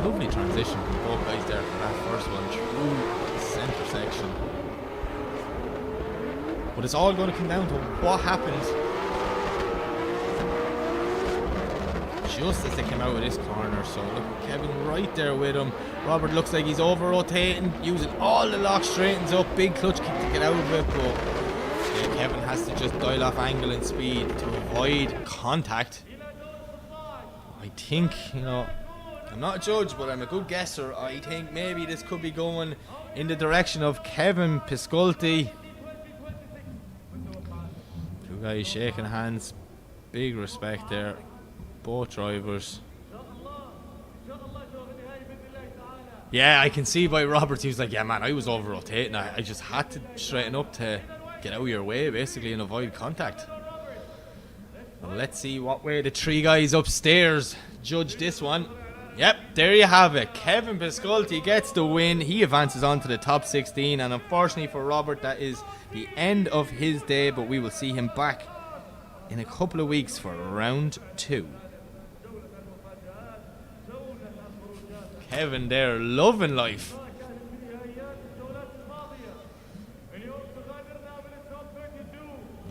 Lovely transition from both guys there for that first one through the centre section. But it's all going to come down to what happened just as they came out of this corner. So look, Kevin right there with him. Robert looks like he's over rotating, using all the lock straightens up, big clutch kick to get out of it, but yeah, Kevin has to just dial off angle and speed to avoid contact. I think, you know, I'm not a judge, but I'm a good guesser. I think maybe this could be going in the direction of Kevin Pisculti. Two guys shaking hands, big respect there, both drivers. Yeah, I can see by Roberts, he was like, yeah man, I was over rotating. I just had to straighten up to get out of your way basically and avoid contact. Well, let's see what way the three guys upstairs judge this one. Yep, there you have it. Kevin Pisculti gets the win. He advances on to the top 16, and unfortunately for Robert, that is the end of his day, but we will see him back in a couple of weeks for round 2. Kevin there, loving life.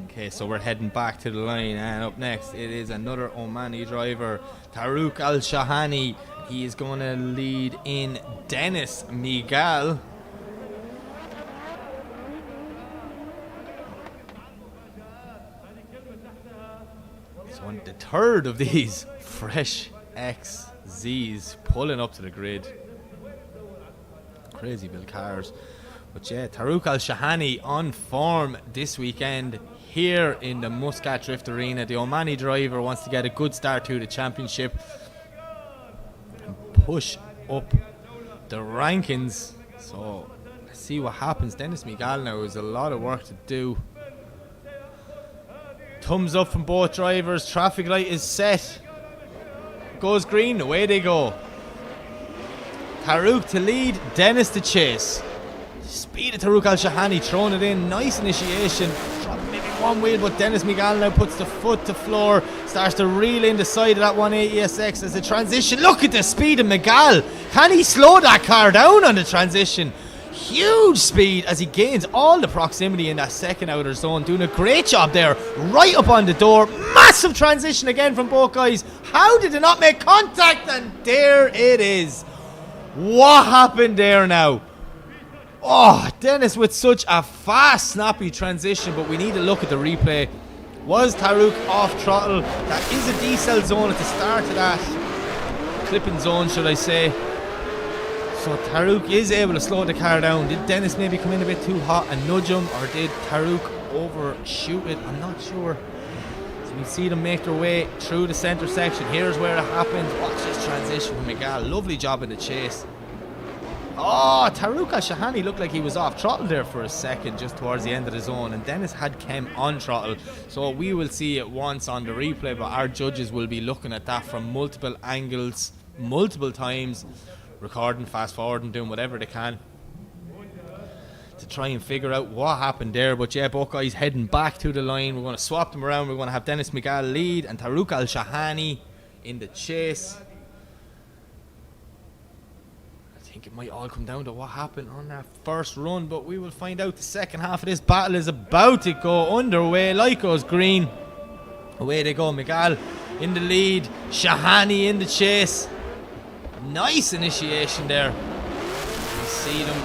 Okay, so we're heading back to the line, and up next it is another Omani driver, Tarouk Al Shahani. He is going to lead in Dennis Miguel. So on the third of these fresh XZs pulling up to the grid. Crazy build cars. But yeah, Tarouk Al Shahani on form this weekend here in the Muscat Drift Arena. The Omani driver wants to get a good start to the championship and push up the rankings. So let's see what happens. Dennis Miguel now has a lot of work to do. Thumbs up from both drivers. Traffic light is set. Goes green, away they go. Tarouk to lead, Dennis to chase. Speed of Tarouk Al Shahani, throwing it in. Nice initiation. Dropping maybe one wheel, but Dennis Miguel now puts the foot to floor. Starts to reel in the side of that 180SX as the transition. Look at the speed of Miguel. Can he slow that car down on the transition? Huge speed as he gains all the proximity in that second outer zone. Doing a great job there. Right up on the door. Massive transition again from both guys. How did they not make contact? And there it is. What happened there now? Oh, Dennis with such a fast, snappy transition, but we need to look at the replay. Was Taruk off throttle? That is a decel zone at the start of that clipping zone, should I say. So Taruk is able to slow the car down. Did Dennis maybe come in a bit too hot and nudge him, or did Taruk overshoot it? I'm not sure. So we see them make their way through the centre section. Here's where it happens. Watch this transition from Miguel. Lovely job in the chase. Oh, Taruk Al-Shahani looked like he was off throttle there for a second just towards the end of the zone, and Dennis had Kem on throttle. So we will see it once on the replay, but our judges will be looking at that from multiple angles, multiple times, recording, fast forwarding, doing whatever they can to try and figure out what happened there. But yeah, both guys heading back to the line. We're going to swap them around. We're going to have Dennis Miguel lead and Taruk Al-Shahani in the chase. I think it might all come down to what happened on that first run, but we will find out. The second half of this battle is about to go underway. Light goes green. Away they go. Miguel in the lead. Shahani in the chase. Nice initiation there. You see them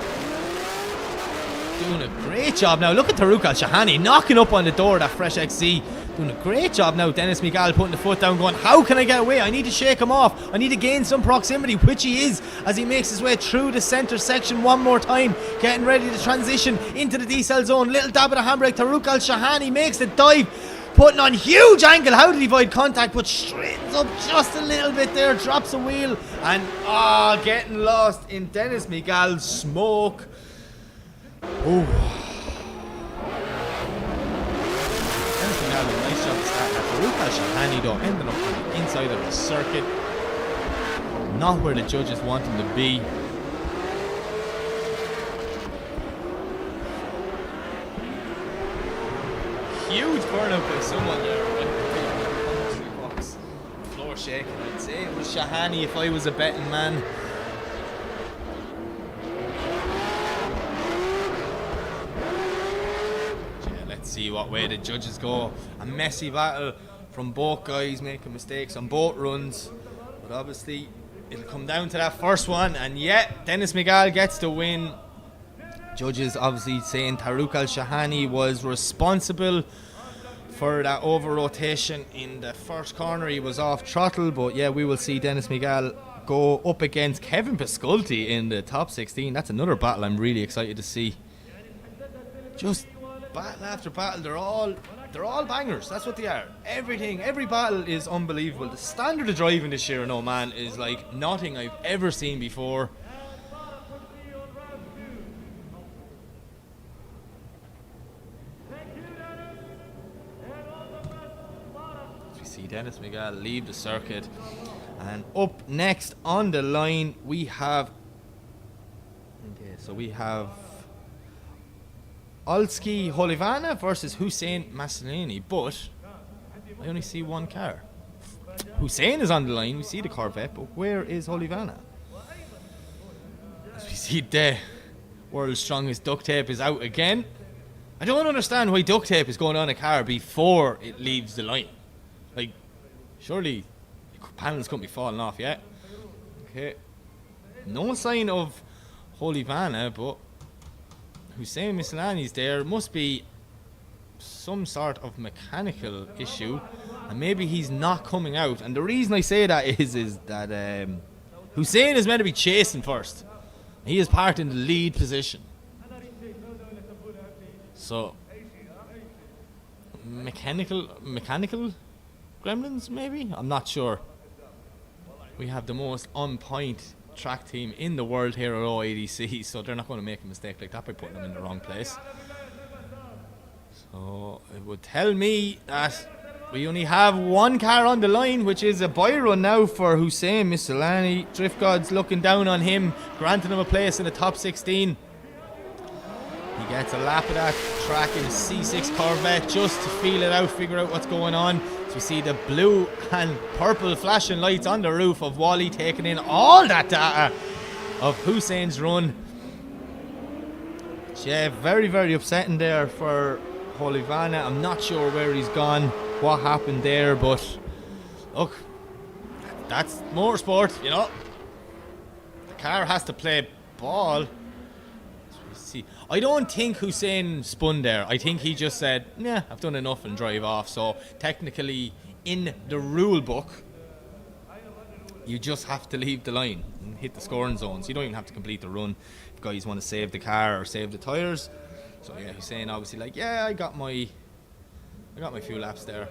doing a great job now. Look at Taruk Al-Shahani knocking up on the door of that Fresh XC. Doing a great job now. Dennis Miguel putting the foot down, going, how can I get away? I need to shake him off. I need to gain some proximity, which he is as he makes his way through the centre section one more time. Getting ready to transition into the decel zone. Little dab of the handbrake. Taruk Al-Shahani makes the dive. Putting on huge angle. How did he avoid contact? But straightens up just a little bit there. Drops a wheel. And getting lost in Dennis Miguel's smoke. Oh. Dennis Miguel did a nice job to start that. Taruk Al-Shahani though ended up on the inside of the circuit. Not where the judges want him to be. Huge burnout by someone there. Floor shaking. I'd say it was Shahani if I was a betting man. Yeah, let's see what way the judges go. A messy battle from both guys, making mistakes on both runs. But obviously, it'll come down to that first one. And yet, Dennis Miguel gets the win. Judges obviously saying Taruk Al-Shahani was responsible for that over rotation in the first corner. He was off throttle, but yeah, we will see Dennis Miguel go up against Kevin Pisculti in the top 16. That's another battle I'm really excited to see. Just battle after battle, they're all bangers. That's what they are. Every battle is unbelievable. The standard of driving this year in Oman is like nothing I've ever seen before. Dennis Miguel leave the circuit, and up next on the line we have Olski Holivana versus Hussein Maslany, but I only see one car. Hussein is on the line, we see the Corvette, but where is Holivana? As we see the world's strongest duct tape is out again. I don't understand why duct tape is going on a car before it leaves the line. Like, surely the panels couldn't be falling off yet. Okay. No sign of Holivana, but Hussein Maslany's there. Must be some sort of mechanical issue, and maybe he's not coming out. And the reason I say that is that Hussein is meant to be chasing first. He is parked in the lead position. So mechanical gremlins, maybe? I'm not sure. We have the most on-point track team in the world here at OADC, so they're not going to make a mistake like that by putting them in the wrong place. So it would tell me that we only have one car on the line, which is a buy run now for Hussein Maslany. Drift Gods looking down on him, granting him a place in the top 16. He gets a lap of that track in a C6 Corvette just to feel it out, figure out what's going on. So we see the blue and purple flashing lights on the roof of Wally taking in all that data of Hussein's run. Yeah, very, very upsetting there for Olivana. I'm not sure where he's gone, what happened there, but look, that's motorsport, you know. The car has to play ball. See, I don't think Hussein spun there. I think he just said, yeah, I've done enough and drive off. So technically, in the rule book, you just have to leave the line and hit the scoring zones. You don't even have to complete the run if guys want to save the car or save the tyres. So yeah, Hussein obviously like, yeah, I got my few laps there.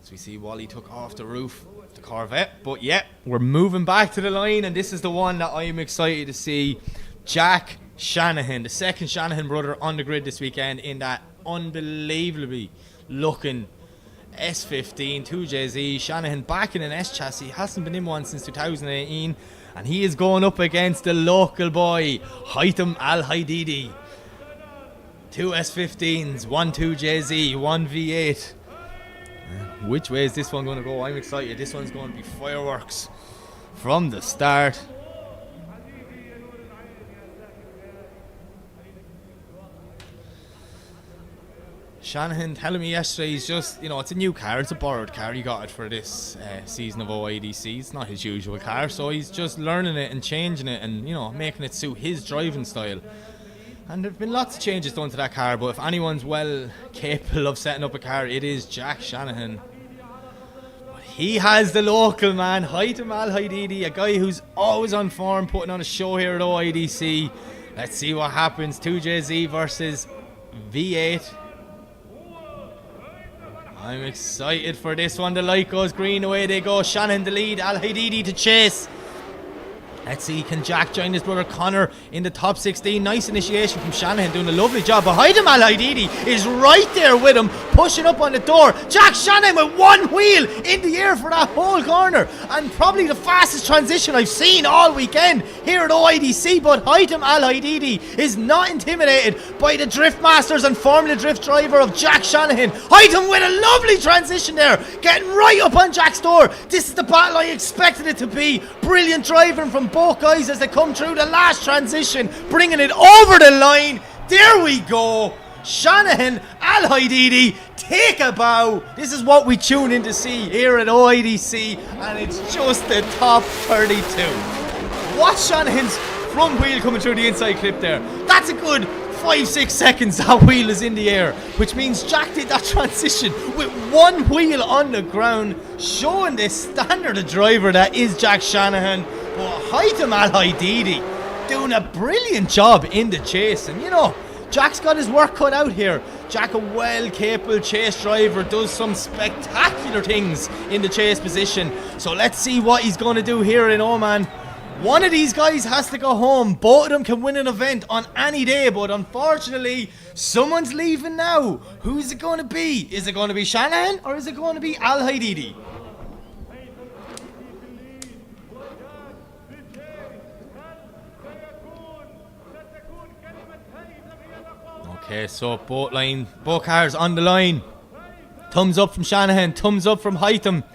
So we see Wally took off the roof of the Corvette. But yeah, we're moving back to the line, and this is the one that I'm excited to see. Jack Shanahan, the second Shanahan brother on the grid this weekend in that unbelievably looking S15 2JZ. Shanahan back in an S chassis, hasn't been in one since 2018, and he is going up against the local boy Haitham Al Haididi. Two S15s, one 2JZ, one V8. Which way is this one going to go? I'm excited. This one's going to be fireworks from the start. Shanahan telling me yesterday he's just, you know, it's a new car, it's a borrowed car. He got it for this season of OIDC. It's not his usual car, so he's just learning it and changing it and, you know, making it suit his driving style. And there have been lots of changes done to that car, but if anyone's well capable of setting up a car, it is Jack Shanahan. But he has the local man, Haitham Al Haididi, a guy who's always on form, putting on a show here at OIDC. Let's see what happens. 2JZ versus V8. I'm excited for this one. The light goes green, away they go. Shanahan the lead, Al Haididi to chase. Let's see, can Jack join his brother Connor in the top 16? Nice initiation from Shanahan, doing a lovely job. Behind him, Al Haididi is right there with him, pushing up on the door. Jack Shanahan with one wheel in the air for that whole corner, and probably the fastest transition I've seen all weekend here at OIDC. But Haitham Al Haididi is not intimidated by the drift masters and Formula Drift driver of Jack Shanahan. Haitham with a lovely transition there, getting right up on Jack's door. This is the battle I expected it to be. Brilliant driving from both guys as they come through the last transition, bringing it over the line. There we go. Shanahan, Al Haididi, take a bow. This is what we tune in to see here at OIDC, and it's just the top 32. Watch Shanahan's front wheel coming through the inside clip there. That's a good 5-6 seconds that wheel is in the air, which means Jack did that transition with one wheel on the ground, showing the standard of driver that is Jack Shanahan. But Haitham Al Haididi doing a brilliant job in the chase, and you know, Jack's got his work cut out here. Jack, a well capable chase driver, does some spectacular things in the chase position. So let's see what he's going to do here in Oman. One of these guys has to go home. Both of them can win an event on any day, but unfortunately, someone's leaving now. Who's it going to be? Is it going to be Shanahan or is it going to be Al Haididi? Okay, so both cars on the line. Thumbs up from Shanahan, thumbs up from Haitham.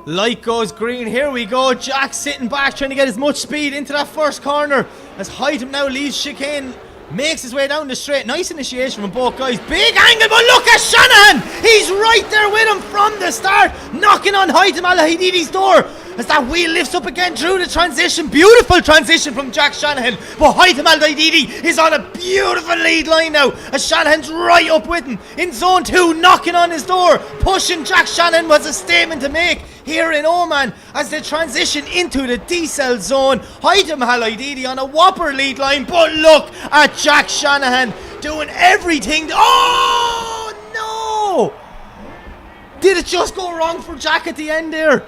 Light goes green, here we go. Jack sitting back, trying to get as much speed into that first corner as Haitham now leaves chicane, makes his way down the straight. Nice initiation from both guys. Big angle, but look at Shanahan! He's right there with him from the start, knocking on Haitham Al Haididi's door as that wheel lifts up again through the transition. Beautiful transition from Jack Shanahan, but Haitham Al Haididi is on a beautiful lead line now as Shanahan's right up with him in zone 2, knocking on his door. Pushing Jack Shanahan was a statement to make here in Oman as they transition into the D-cell zone. Haitham Al Haididi on a whopper lead line, but look at Jack Shanahan doing everything. Oh no! Did it just go wrong for Jack at the end there?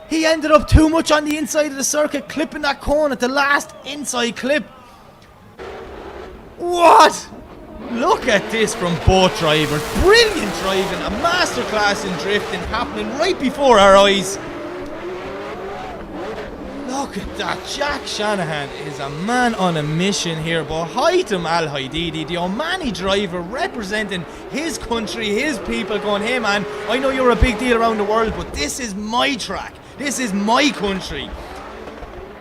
He ended up too much on the inside of the circuit, clipping that cone at the last inside clip. What? Look at this from both drivers. Brilliant driving, a masterclass in drifting happening right before our eyes. Look at that. Jack Shanahan is a man on a mission here. But Haitham Al Haididi, the Omani driver, representing his country, his people, going, hey man, I know you're a big deal around the world, but this is my track. This is my country.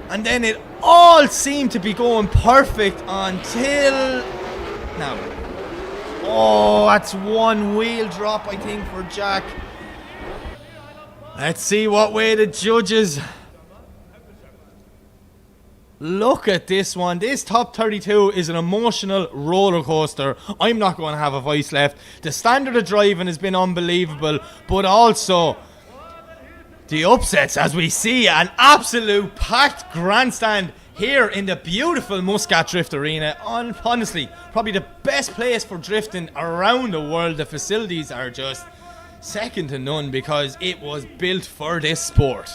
And then it all seemed to be going perfect until now. Oh, that's one wheel drop, I think, for Jack. Let's see what way the judges. Look at this one. This top 32 is an emotional roller coaster. I'm not going to have a voice left. The standard of driving has been unbelievable, but also the upsets, as we see an absolute packed grandstand here in the beautiful Muscat Drift Arena. Honestly, probably the best place for drifting around the world. The facilities are just second to none because it was built for this sport.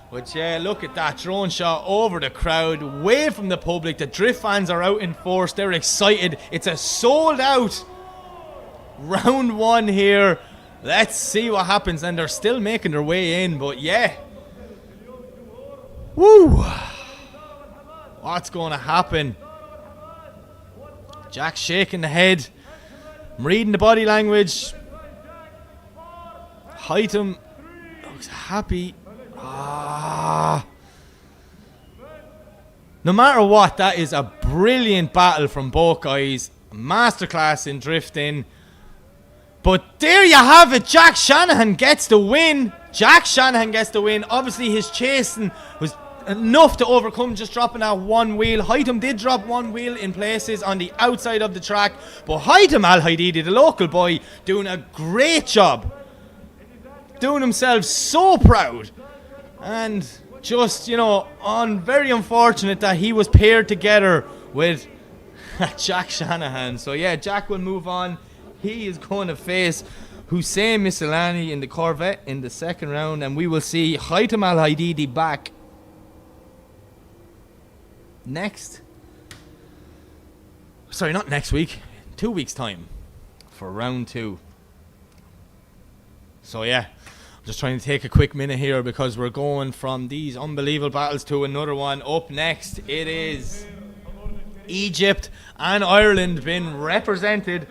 But yeah, look at that drone shot over the crowd, away from the public. The drift fans are out in force. They're excited. It's a sold out round one here. Let's see what happens. And they're still making their way in. But yeah. Woo. What's going to happen? Jack's shaking the head. I'm reading the body language. Hytham looks happy. No matter what, that is a brilliant battle from both guys. Masterclass in drifting. But there you have it. Jack Shanahan gets the win. Jack Shanahan gets the win. Obviously his chasing was enough to overcome just dropping that one wheel. Hytham did drop one wheel in places on the outside of the track. But Hytham Al-Hadidi, the local boy, doing a great job. Doing himself so proud. And just, you know, very unfortunate that he was paired together with Jack Shanahan. So yeah, Jack will move on. He is going to face Hussein Misalani in the Corvette in the second round. And we will see Hytham Al-Hadidi back next. Sorry, not next week. 2 weeks' time for round 2. So yeah. Just trying to take a quick minute here because we're going from these unbelievable battles to another one. Up next, it is Egypt and Ireland being represented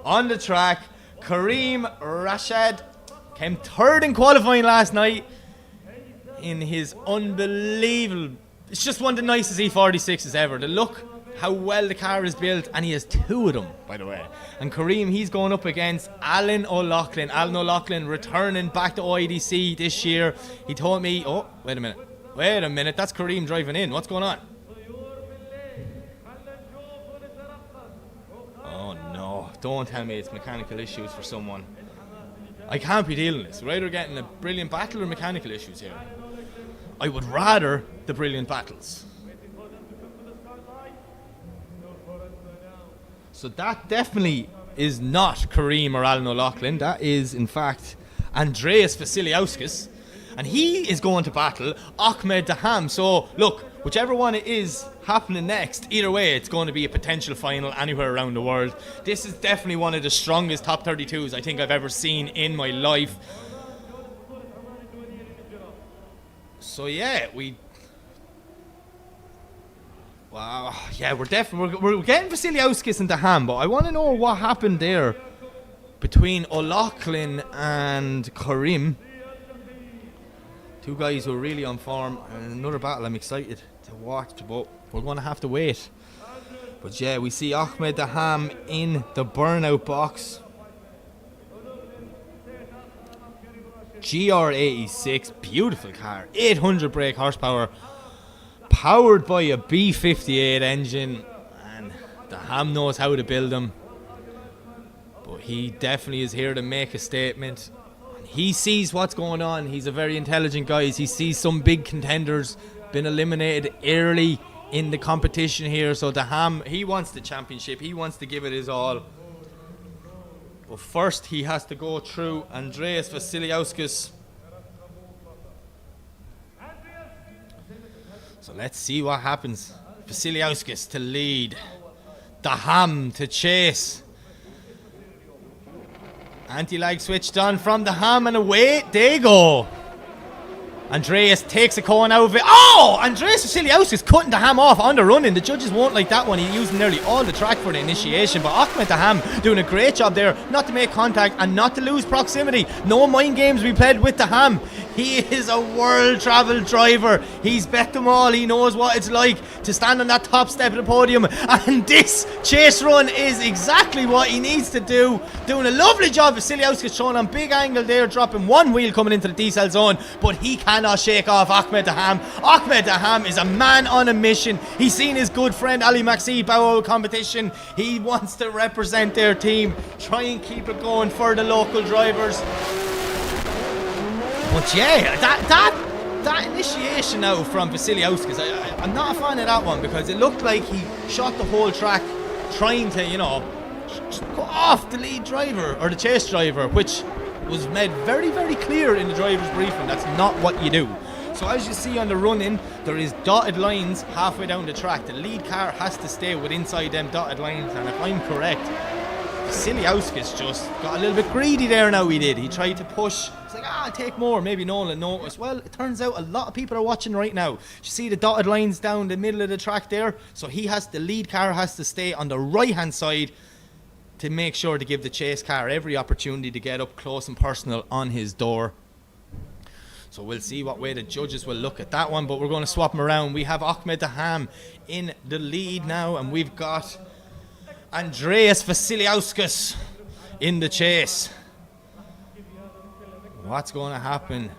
on the track. Kareem Rashad came third in qualifying last night in his unbelievable... It's just one of the nicest E46s ever. The look, how well the car is built, and he has 2 of them, by the way. And Kareem, he's going up against Alan O'Loughlin. Alan O'Loughlin returning back to IDC this year. He told me, oh, wait a minute, that's Kareem driving in. What's going on? Oh no, don't tell me it's mechanical issues for someone. I can't be dealing with this. We're either getting a brilliant battle or mechanical issues here. I would rather the brilliant battles. So that definitely is not Kareem or Alan O'Loughlin. That is, in fact, Andreas Vasiliauskas. And he is going to battle Ahmed Daham. So, look, whichever one it is happening next, either way, it's going to be a potential final anywhere around the world. This is definitely one of the strongest top 32s I think I've ever seen in my life. So, yeah, wow, yeah, we're getting Vasiliauskas and Daham, but I want to know what happened there between O'Loughlin and Kareem. 2 guys who are really on form. And another battle I'm excited to watch, but we're going to have to wait. But yeah, we see Ahmed Daham in the burnout box. GR86, beautiful car, 800 brake horsepower. Powered by a B58 engine, and Daham knows how to build them. But he definitely is here to make a statement. He sees what's going on. He's a very intelligent guy. He sees some big contenders been eliminated early in the competition here. So Daham, he wants the championship. He wants to give it his all. But first he has to go through Andreas Vasiliauskas. So let's see what happens. Vasiliauskas to lead. Daham to chase. Anti-lag switched on from Daham, and away they go. Andreas takes a cone out of it. Oh! Andreas Vasiliauskas cutting Daham off on the running. The judges won't like that one. He's using nearly all the track for the initiation. But Ahmed Daham doing a great job there not to make contact and not to lose proximity. No mind games we played with Daham. He is a world travel driver. He's bet them all. He knows what it's like to stand on that top step of the podium. And this chase run is exactly what he needs to do. Doing a lovely job. Vasiliauskas showing on big angle there, dropping one wheel coming into the decel zone. But he cannot shake off Ahmed Daham. Ahmed Daham is a man on a mission. He's seen his good friend Ali Maxi bow out competition. He wants to represent their team. Try and keep it going for the local drivers. But yeah, that initiation now from Vasiliauskas, I'm not a fan of that one, because it looked like he shot the whole track trying to, you know, go off the lead driver or the chase driver, which was made very, very clear in the driver's briefing. That's not what you do. So as you see on the run-in, there is dotted lines halfway down the track. The lead car has to stay inside them dotted lines, and if I'm correct, Vasiliauskas just got a little bit greedy there now. He tried to push. It's like, I'll take more. Maybe Nolan noticed. Well, it turns out a lot of people are watching right now. You see the dotted lines down the middle of the track there? So the lead car has to stay on the right-hand side to make sure to give the chase car every opportunity to get up close and personal on his door. So we'll see what way the judges will look at that one, but we're going to swap them around. We have Ahmed Daham in the lead now, and we've got Andreas Vasiliauskas in the chase. What's going to happen?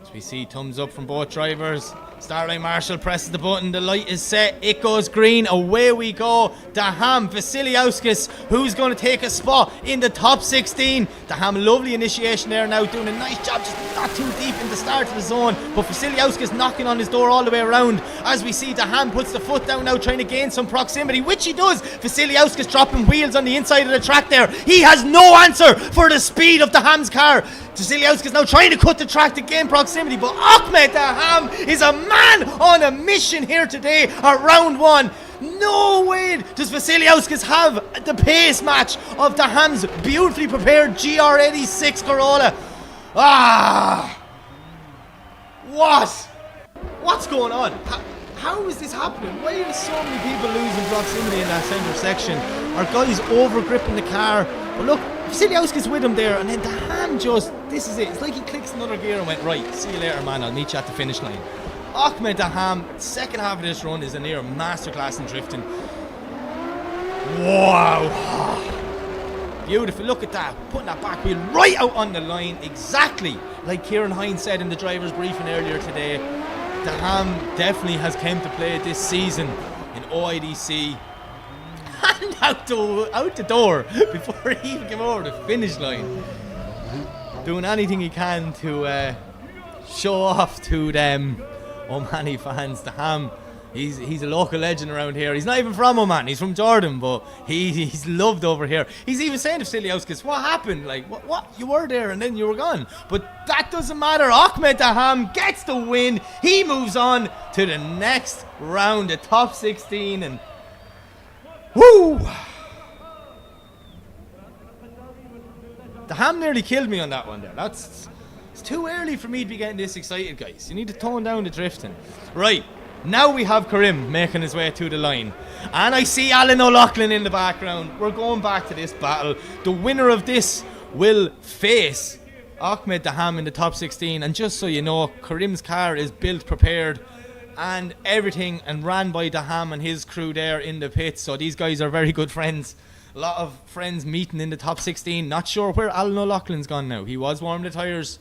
As we see thumbs up from both drivers. Starlight Marshall presses the button. The light is set. It goes green. Away we go. Daham, Vasiliauskas, who's going to take a spot in the top 16. Daham, lovely initiation there now, doing a nice job, just not too deep in the start of the zone. But Vasiliauskas knocking on his door all the way around. As we see Daham puts the foot down now, trying to gain some proximity, which he does. Vasiliauskas dropping wheels on the inside of the track there. He has no answer for the speed of Daham's car. Vasiliauskas now trying to cut the track to gain proximity, but Ahmed Daham is a man on a mission here today at round one. No way does Vasiliauskas have the pace match of Daham's beautifully prepared GR86 Corolla. What's going on? How is this happening? Why are so many people losing proximity in that centre section? Our guy's over gripping the car. But look, Vasiliauskas with him there, and then Daham this is it. It's like he clicks another gear and went, right, see you later, man, I'll meet you at the finish line. Ahmed Daham, second half of this run is a near masterclass in drifting. Wow. Beautiful, look at that, putting that back wheel right out on the line, exactly like Kieran Hines said in the driver's briefing earlier today. Daham definitely has come to play this season in OIDC. And out the door before he even came over the finish line. Doing anything he can to show off to them Omani fans. Daham, he's a local legend around here. He's not even from Oman, he's from Jordan, but he's loved over here. He's even saying to Vasiliauskas, what happened? Like, what? You were there and then you were gone. But that doesn't matter. Ahmed Daham gets the win. He moves on to the next round, the top 16, and woo! Daham nearly killed me on that one there. It's too early for me to be getting this excited, guys. You need to tone down the drifting. Right, now we have Karim making his way to the line. And I see Alan O'Loughlin in the background. We're going back to this battle. The winner of this will face Ahmed Daham in the top 16. And just so you know, Karim's car is built, prepared, and everything, and ran by Daham and his crew there in the pits. So these guys are very good friends. A lot of friends meeting in the top 16. Not sure where Alan O'Loughlin's gone now. He was warming the tyres,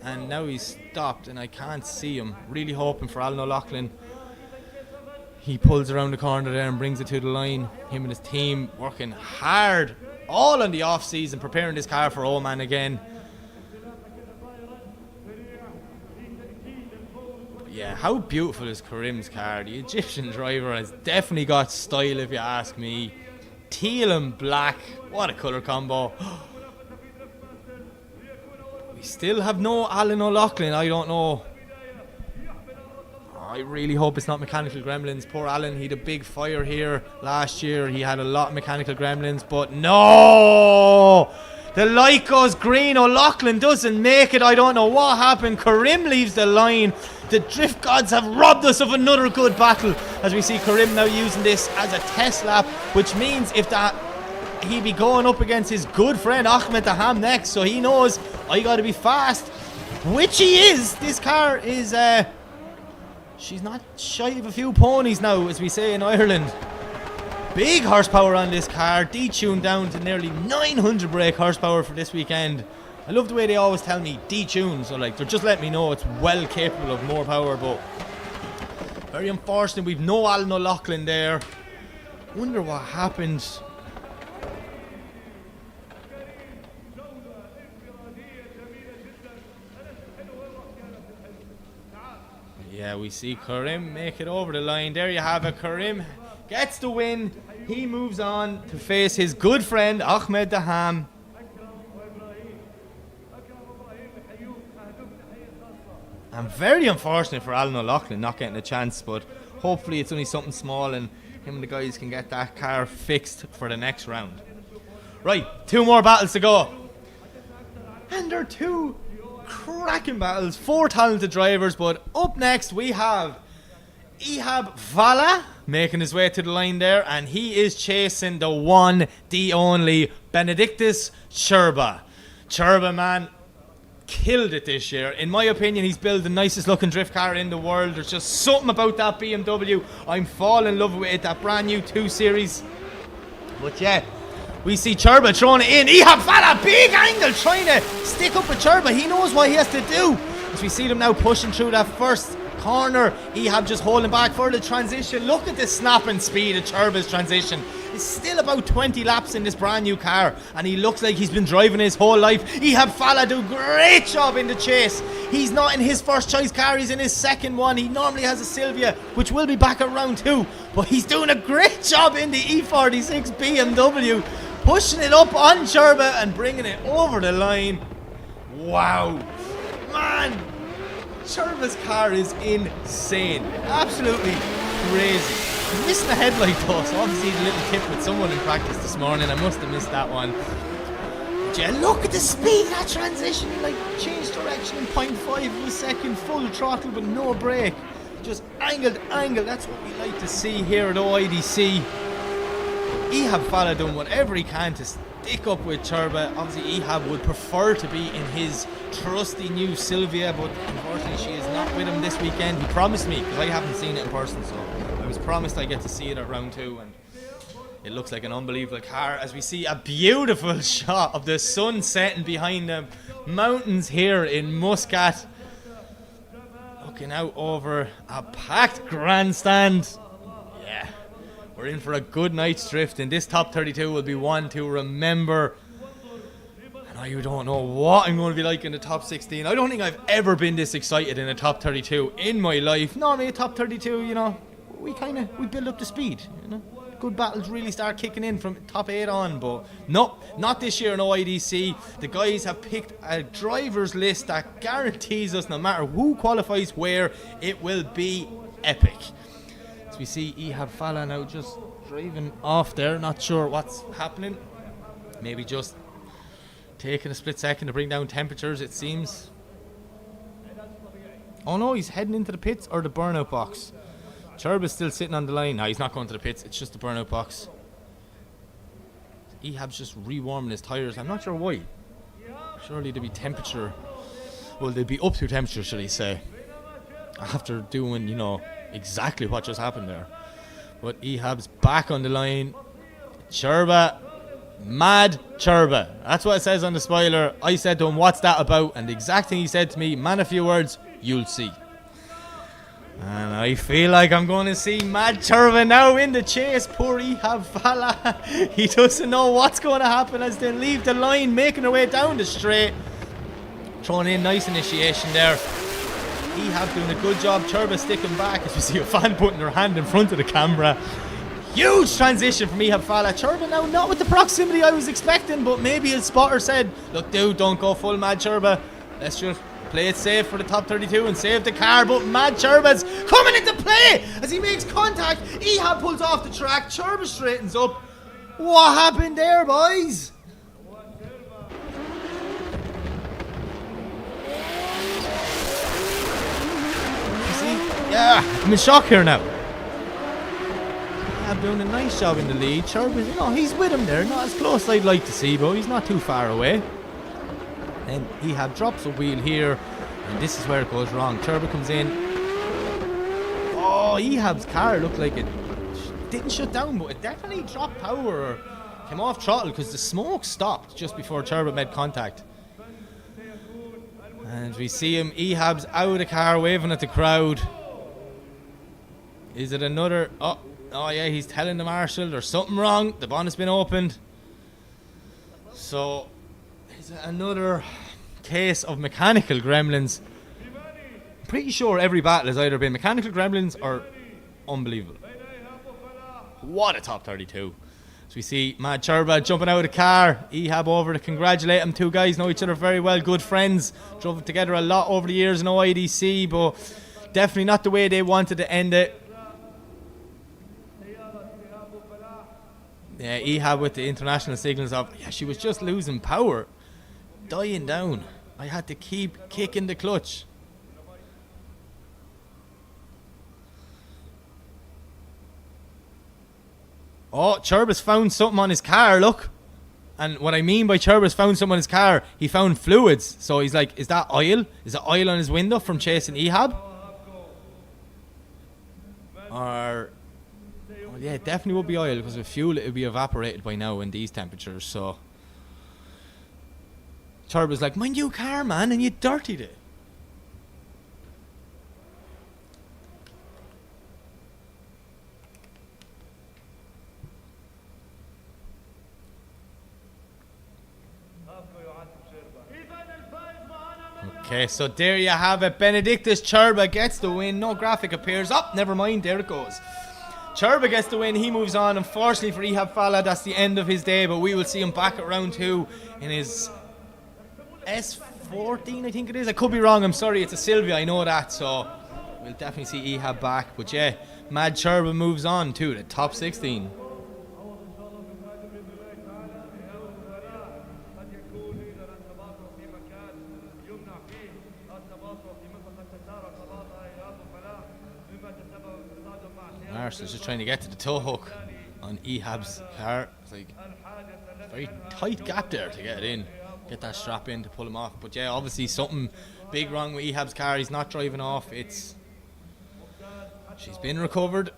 and now he's stopped and I can't see him. Really hoping for Alan O'Loughlin. He pulls around the corner there and brings it to the line. Him and his team working hard all in the off season, preparing this car for Oman again. Yeah, how beautiful is Karim's car? The Egyptian driver has definitely got style, if you ask me. Teal and black, what a colour combo. We still have no Alan O'Loughlin. I don't know. I really hope it's not mechanical gremlins. Poor Alan, he had a big fire here last year. He had a lot of mechanical gremlins, but no! The light goes green. O'Loughlin doesn't make it. I don't know what happened. Karim leaves the line. The drift gods have robbed us of another good battle, as we see Karim now using this as a test lap, which means if that he be going up against his good friend Ahmed Daham next, so he knows I got to be fast. which he is. This car is, she's not shy of a few ponies now, as we say in Ireland. Big horsepower on this car, detuned down to nearly 900 brake horsepower for this weekend. I love the way they always tell me detuned, so like they're just letting me know it's well capable of more power, but very unfortunate we've no Alan O'Loughlin there. Wonder what happened. Yeah, we see Karim make it over the line. There you have it. Karim gets the win. He moves on to face his good friend Ahmed Daham. And very unfortunate for Alan O'Loughlin not getting a chance, but hopefully it's only something small and him and the guys can get that car fixed for the next round. Right, 2 more battles to go. And they're 2 cracking battles, 4 talented drivers, but up next we have Ihab Vala making his way to the line there, and he is chasing the one, the only Benedictus Cherba. Cherba, man, killed it this year. In my opinion, he's built the nicest looking drift car in the world. There's just something about that BMW. I'm falling in love with it, that brand new 2 Series. But yeah, we see Cherba throwing it in. Ihab Vala, big angle, trying to stick up with Cherba. He knows what he has to do. As we see them now pushing through that first corner, Ihab just holding back for the transition. Look at the snapping speed of Cherba's transition. It's still about 20 laps in this brand new car, and he looks like he's been driving his whole life. Ihab Vala do a great job in the chase. He's not in his first choice car, he's in his second one. He normally has a Silvia, which will be back at round 2, but he's doing a great job in the E46 BMW, pushing it up on Cherba and bringing it over the line. Wow, man, Cherba's car is insane, absolutely crazy. He's missing the headlight though, so obviously he's a little tip with someone in practice this morning. I must have missed that one. But yeah, look at the speed of that transition. Like, changed direction in 0.5 of a second, full throttle but no brake. Just angled. That's what we like to see here at OIDC. Ihab Vala doing whatever he can to stick up with Cherba. Obviously Ihab would prefer to be in his trusty new Silvia, but unfortunately she is not with him this weekend. He promised me, because I haven't seen it in person, so I was promised I get to see it at round 2, and it looks like an unbelievable car as we see a beautiful shot of the sun setting behind the mountains here in Muscat. Looking out over a packed grandstand. Yeah, we're in for a good night's drift, and this top 32 will be one to remember. And I don't know what I'm going to be like in the top 16. I don't think I've ever been this excited in a top 32 in my life. Normally a top 32, you know, we build up the speed, you know. Good battles really start kicking in from top 8 on, but nope, not this year in OIDC. The guys have picked a driver's list that guarantees us no matter who qualifies where, it will be epic. As we see Ihab Vala now just driving off there, not sure what's happening. Maybe just taking a split second to bring down temperatures, it seems. Oh no, he's heading into the pits or the burnout box. Cherba's still sitting on the line. No, he's not going to the pits. It's just the burnout box. Ihab's just rewarming his tyres. I'm not sure why. Surely there'd be temperature. Well, they'd be up to temperature, should I say. After doing, you know, exactly what just happened there. But Ihab's back on the line. Cherba. Mad Cherba. That's what it says on the spoiler. I said to him, what's that about? And the exact thing he said to me, man, a few words, you'll see. And I feel like I'm going to see Mad Cherba now in the chase. Poor Ihab Vala. He doesn't know what's going to happen as they leave the line, making their way down the straight. Throwing in nice initiation there. Ihab doing a good job. Cherba sticking back as we see a fan putting her hand in front of the camera. Huge transition from Ihab Vala. Cherba now not with the proximity I was expecting, but maybe his spotter said, look dude, don't go full Mad Cherba. Let's just play it safe for the top 32 and save the car. But Mad Cherba's coming into play as he makes contact. Ihab pulls off the track. Cherba straightens up. What happened there, boys? You see? Yeah, I'm in shock here now. Ihab doing a nice job in the lead. Cherba's, you know, he's with him there. Not as close as I'd like to see, but he's not too far away. And Ihab drops a wheel here. And this is where it goes wrong. Turbo comes in. Oh, Ehab's car looked like it didn't shut down, but it definitely dropped power or came off throttle because the smoke stopped just before Turbo made contact. And we see him, Ehab's out of the car waving at the crowd. Is it another... Oh yeah, he's telling the marshal there's something wrong. The bonnet's been opened. So, is it another case of mechanical gremlins? I'm pretty sure every battle has either been mechanical gremlins or unbelievable. What a top 32. So we see Mad Churba jumping out of the car. Ehab over to congratulate him. Two guys know each other very well, good friends. Drove together a lot over the years in OIDC, but definitely not the way they wanted to end it. Yeah, Ehab with the international signals of, yeah, she was just losing power. Dying down. I had to keep kicking the clutch. Oh, Churba's found something on his car, look. And what I mean by Churba's found something on his car, he found fluids. So he's like, is that oil? Is it oil on his window from chasing Ehab? Or... well, yeah, it definitely would be oil, because with fuel it would be evaporated by now in these temperatures, so... Churba's like, my new car, man, and you dirtied it. Okay, so there you have it. Benedictus Churba gets the win. No graphic appears. Oh, never mind. There it goes. Churba gets the win. He moves on. Unfortunately for Ehab Fala, that's the end of his day. But we will see him back at round 2 in his S14, I think it is. I could be wrong. I'm sorry. It's a Sylvia. I know that. So we'll definitely see Ehab back. But yeah, Mad Churba moves on to the top 16. Marshall's just trying to get to the tow hook on Ehab's car. It's like a very tight gap there to get it in. Get that strap in to pull him off. But yeah, obviously something big wrong with Ehab's car. He's not driving off. She's been recovered.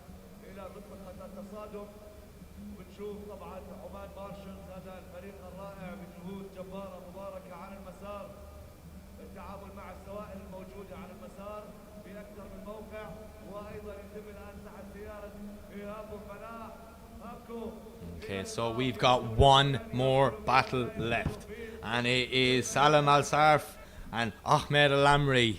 Okay, so we've got one more battle left, and it is Salam Al Sarf and Ahmed Al Amri.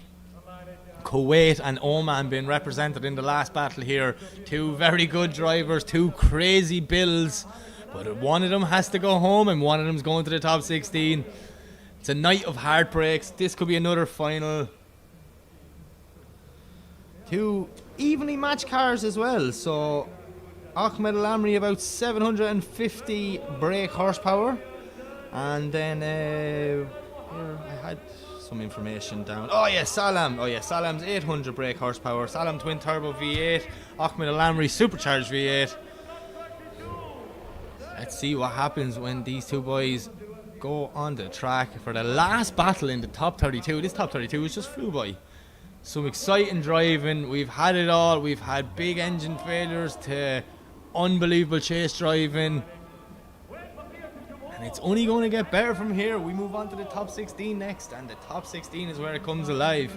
Kuwait and Oman being represented in the last battle here. Two very good drivers, two crazy builds, but one of them has to go home and one of them's going to the top 16. It's a night of heartbreaks. This could be another final. Two evenly matched cars as well, so Ahmed Al Amri about 750 brake horsepower, and then here I had some information down. Oh yeah, Salam's 800 brake horsepower. Salam twin turbo V8, Ahmed Al Amri supercharged V8. Let's see what happens when these two boys go on the track for the last battle in the top 32. This top 32 has just flew by. Some exciting driving. We've had it all. We've had big engine failures to unbelievable chase driving, and it's only going to get better from here. We move on to the top 16 next, and the top 16 is where it comes alive.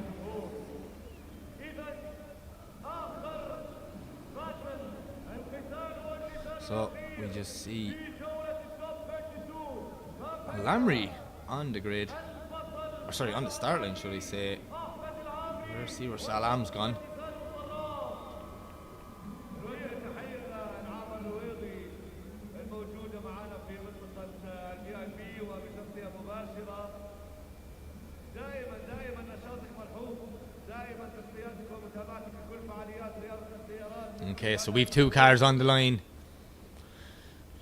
So we just see Al Amri on the grid, or sorry, on the start line, should I say. Let's see where Salam's gone. Okay, so we've two cars on the line.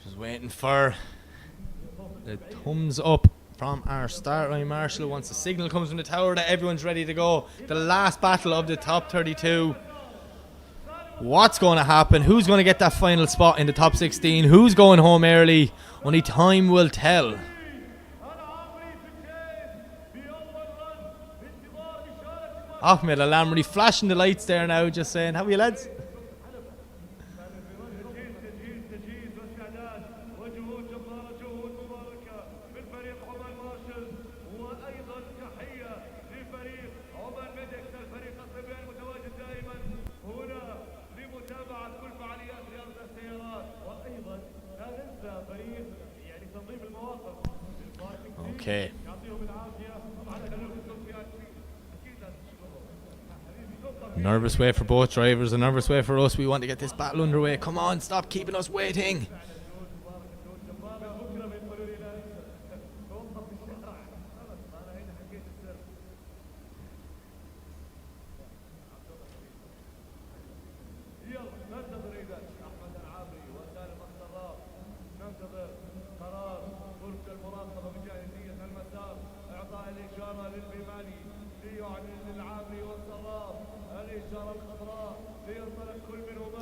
Just waiting for the thumbs up from our start line marshal. Once the signal comes from the tower that everyone's ready to go. The last battle of the top 32. What's going to happen? Who's going to get that final spot in the top 16? Who's going home early? Only time will tell. Ahmed Al-Amri flashing the lights there now, just saying, how are you lads? Okay. Nervous way for both drivers, a nervous way for us. We want to get this battle underway. Come on, stop keeping us waiting.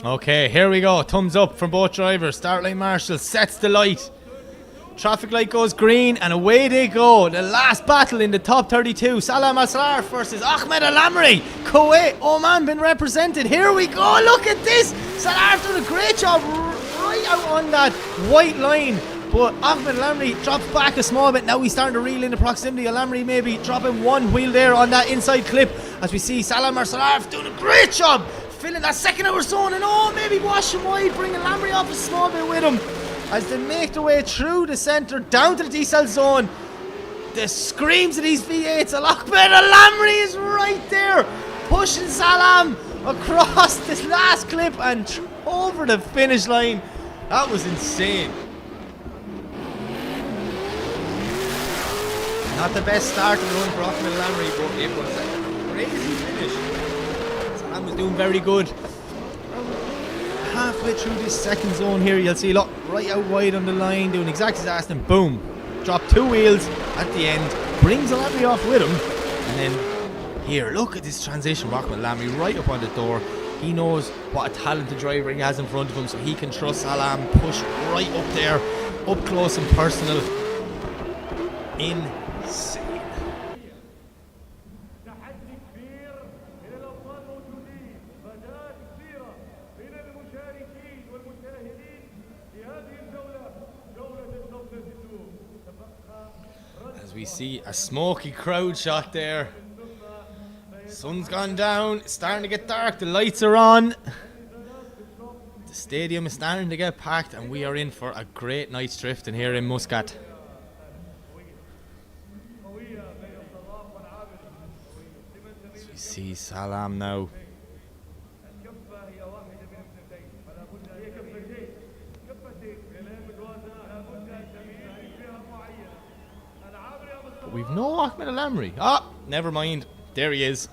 Okay, here we go. Thumbs up from both drivers. Start line marshal sets the light. Traffic light goes green and away they go. The last battle in the top 32. Salam Al-Sarraf versus Ahmed Al-Amri. Kuwait, Oman been represented. Here we go. Look at this. Sarraf done a great job right out on that white line. But Ahmed Al-Amri drops back a small bit. Now he's starting to reel into proximity. Al-Amri maybe dropping one wheel there on that inside clip. As we see Salam Al-Sarraf doing a great job filling that second hour zone, and maybe wash him wide, bringing Al-Amri off a small bit with him as they make their way through the centre down to the decel zone. The screams of these V8s. Ahmed Al-Amri is right there pushing Salam across this last clip and over the finish line. That was insane. Not the best start of the run for Ahmed Al-Amri, but it was a crazy finish. Salam was doing very good. Halfway through this second zone here, you'll see, look, right out wide on the line, doing exactly as asked, and boom, drop two wheels at the end, brings Al-Amri off with him, and then here, look at this transition, Ahmed Al-Amri right up on the door. He knows what a talented driver he has in front of him, so he can trust Salam, push right up there, up close and personal. Insane. As we see a smoky crowd shot there. Sun's gone down, it's starting to get dark, the lights are on. The stadium is starting to get packed, and we are in for a great night's drifting here in Muscat. As we see Salam now. But we've no Ahmed Al-Amri. Never mind. There he is.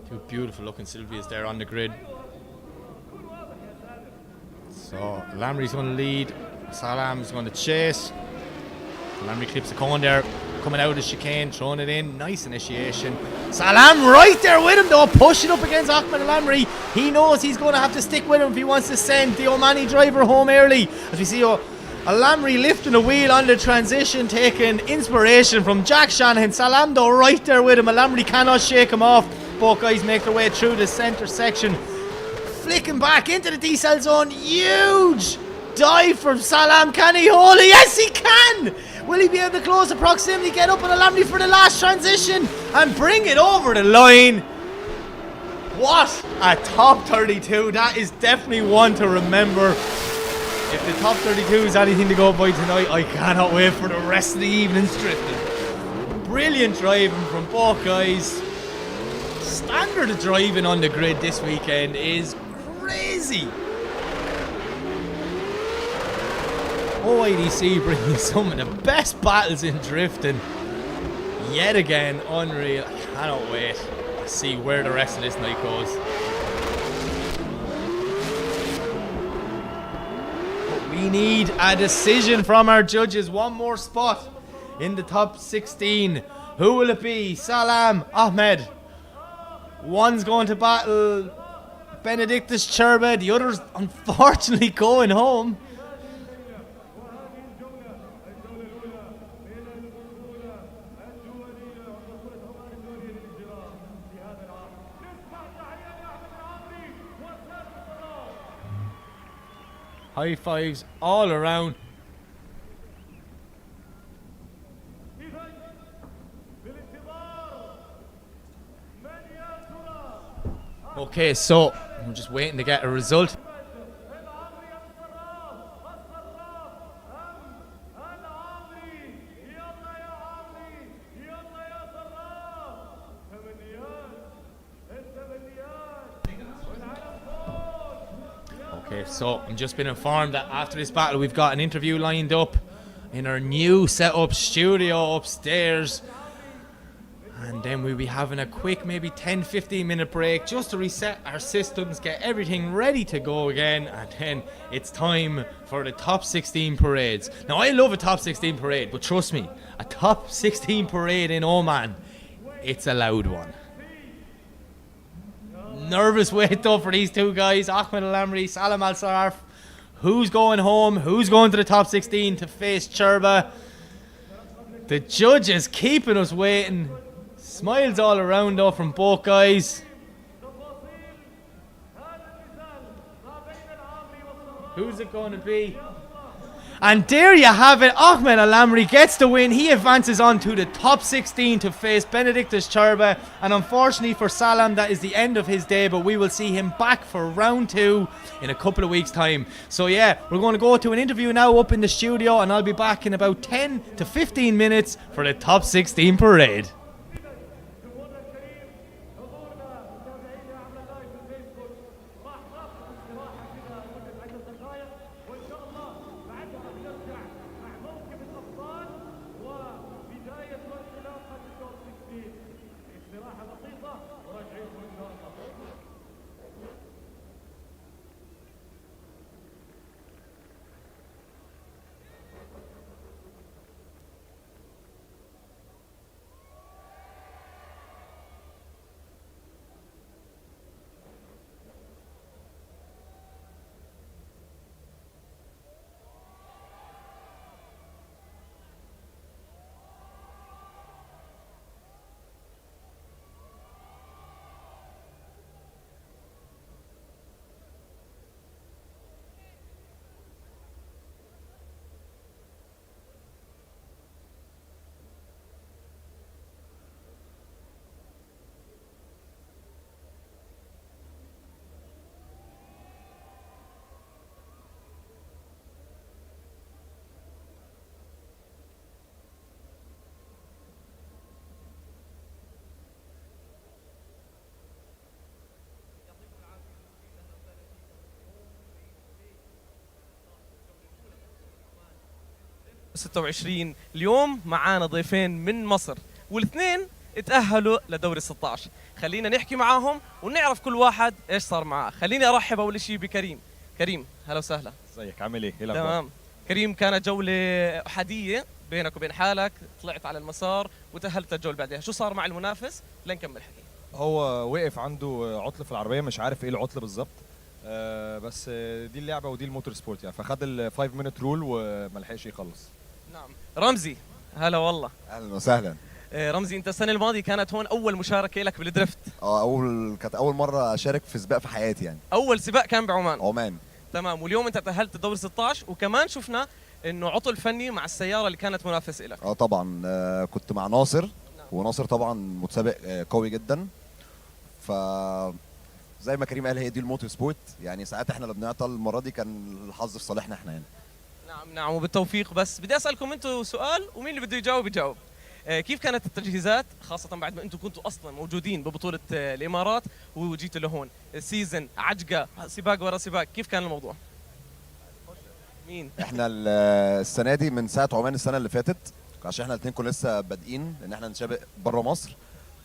Two beautiful looking Sylvias there on the grid. So Al-Amri's going to lead. Salam's going to chase. Al-Amri clips the cone there. Coming out of the chicane, throwing it in. Nice initiation. Salam right there with him though, pushing up against Ahmed Al-Amri. He knows he's going to have to stick with him if he wants to send the Omani driver home early. As we see Al-Amri lifting the wheel on the transition, taking inspiration from Jack Shanahan. Salam though right there with him. Al-Amri cannot shake him off. Both guys make their way through the centre section. Flicking back into the decel zone. Huge dive from Salam. Can he hold it? Yes, he can! Will he be able to close the proximity, get up on Al-Amri for the last transition and bring it over the line? What a top 32. That is definitely one to remember. If the top 32 is anything to go by tonight, I cannot wait for the rest of the evening's drifting. Brilliant driving from both guys. Standard of driving on the grid this weekend is crazy. OIDC bringing some of the best battles in drifting yet again. Unreal. I cannot wait to see where the rest of this night goes. But we need a decision from our judges. One more spot in the top 16. Who will it be? Salam, Ahmed. One's going to battle Benedictus Cherba. The other's unfortunately going home. High fives all around. Okay, so I'm just waiting to get a result. Okay, so I'm just been informed that after this battle we've got an interview lined up in our new set-up studio upstairs. And then we'll be having a quick maybe 10-15 minute break just to reset our systems, get everything ready to go again, and then it's time for the top 16 parades. Now I love a top 16 parade, but trust me, a top 16 parade in Oman, it's a loud one. Nervous wait though for these two guys, Ahmed Al-Amri, Salam Al-Sarf. Who's going home? Who's going to the top 16 to face Cherba? The judge is keeping us waiting. Smiles all around though from both guys. Who's it going to be? And there you have it. Ahmed Al-Amri gets the win. He advances on to the top 16 to face Benedictus Cherba. And unfortunately for Salam, that is the end of his day. But we will see him back for round 2 in a couple of weeks' time. So yeah, we're going to go to an interview now up in the studio. And I'll be back in about 10 to 15 minutes for the top 16 parade. ستة وعشرين اليوم معانا ضيفين من مصر والاثنين اتأهلوا لدوري 16. خلينا نحكي معاهم ونعرف كل واحد ايش صار معاه. خليني ارحب اول شيء بكريم. كريم هلا وسهلا. ازيك عامل ايه؟ ايه تمام. كريم كانت جولة أحادية بينك وبين حالك، طلعت على المسار وتأهلت الجولة بعدها، شو صار مع المنافس؟ لنكمل حكي. هو وقف عنده عطل في العربية، مش عارف ايه العطل بالظبط. بس دي اللعبة ودي الموتور سبورت يعني، فخد ال 5 minute رول وما لحقش يخلص. نعم. رمزي هلا والله. اهلا وسهلا. رمزي انت السنة الماضية كانت هون أول مشاركة لك بالدريفت. كانت أول مرة أشارك في سباق في حياتي يعني. أول سباق كان بعمان. عمان. تمام، واليوم انت تأهلت الدور 16 وكمان شفنا انه عطل فني مع السيارة اللي كانت منافسة لك. طبعا كنت مع ناصر، وناصر طبعا متسابق قوي جدا. ف زي ما كريم قال هي دي الموتور سبورت يعني، ساعات احنا اللي بنعطل، المرة دي كان الحظ في صالحنا احنا يعني. نعم وبالتوفيق. بس بدي اسالكم انتم سؤال ومين اللي بده يجاوب يجاوب. كيف كانت التجهيزات خاصة بعد ما انتم كنتوا اصلا موجودين ببطولة الامارات وجيتوا لهون؟ سيزن، عجقة، سباق ورا سباق، كيف كان الموضوع؟ مين؟ احنا السنة دي من ساعة عمان السنة اللي فاتت، عشان احنا الاثنين كنا لسه بادئين ان احنا نسابق بره مصر،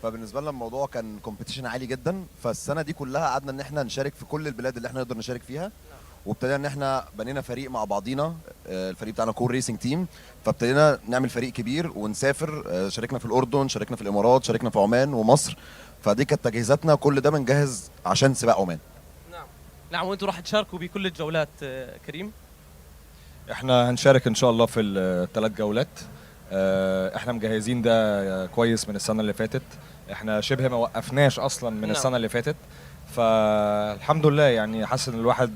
فبالنسبة لنا الموضوع كان كومبيتيشن عالي جدا. فالسنة دي كلها قعدنا ان احنا نشارك في كل البلاد اللي احنا نقدر نشارك فيها، وابتدينا ان احنا بنينا فريق مع بعضينا. الفريق بتاعنا كور ريسنج تيم، فابتدينا نعمل فريق كبير ونسافر. شاركنا في الاردن، شاركنا في الامارات، شاركنا في عمان ومصر. فدي كانت تجهيزاتنا، كل ده بنجهز عشان سباق عمان. نعم وانتم راح تشاركوا بكل الجولات. كريم احنا هنشارك ان شاء الله في ال3 جولات. احنا مجهزين ده كويس من السنة اللي فاتت، احنا شبه ما وقفناش اصلا من السنة اللي فاتت، فالحمد لله يعني حاسس ان الواحد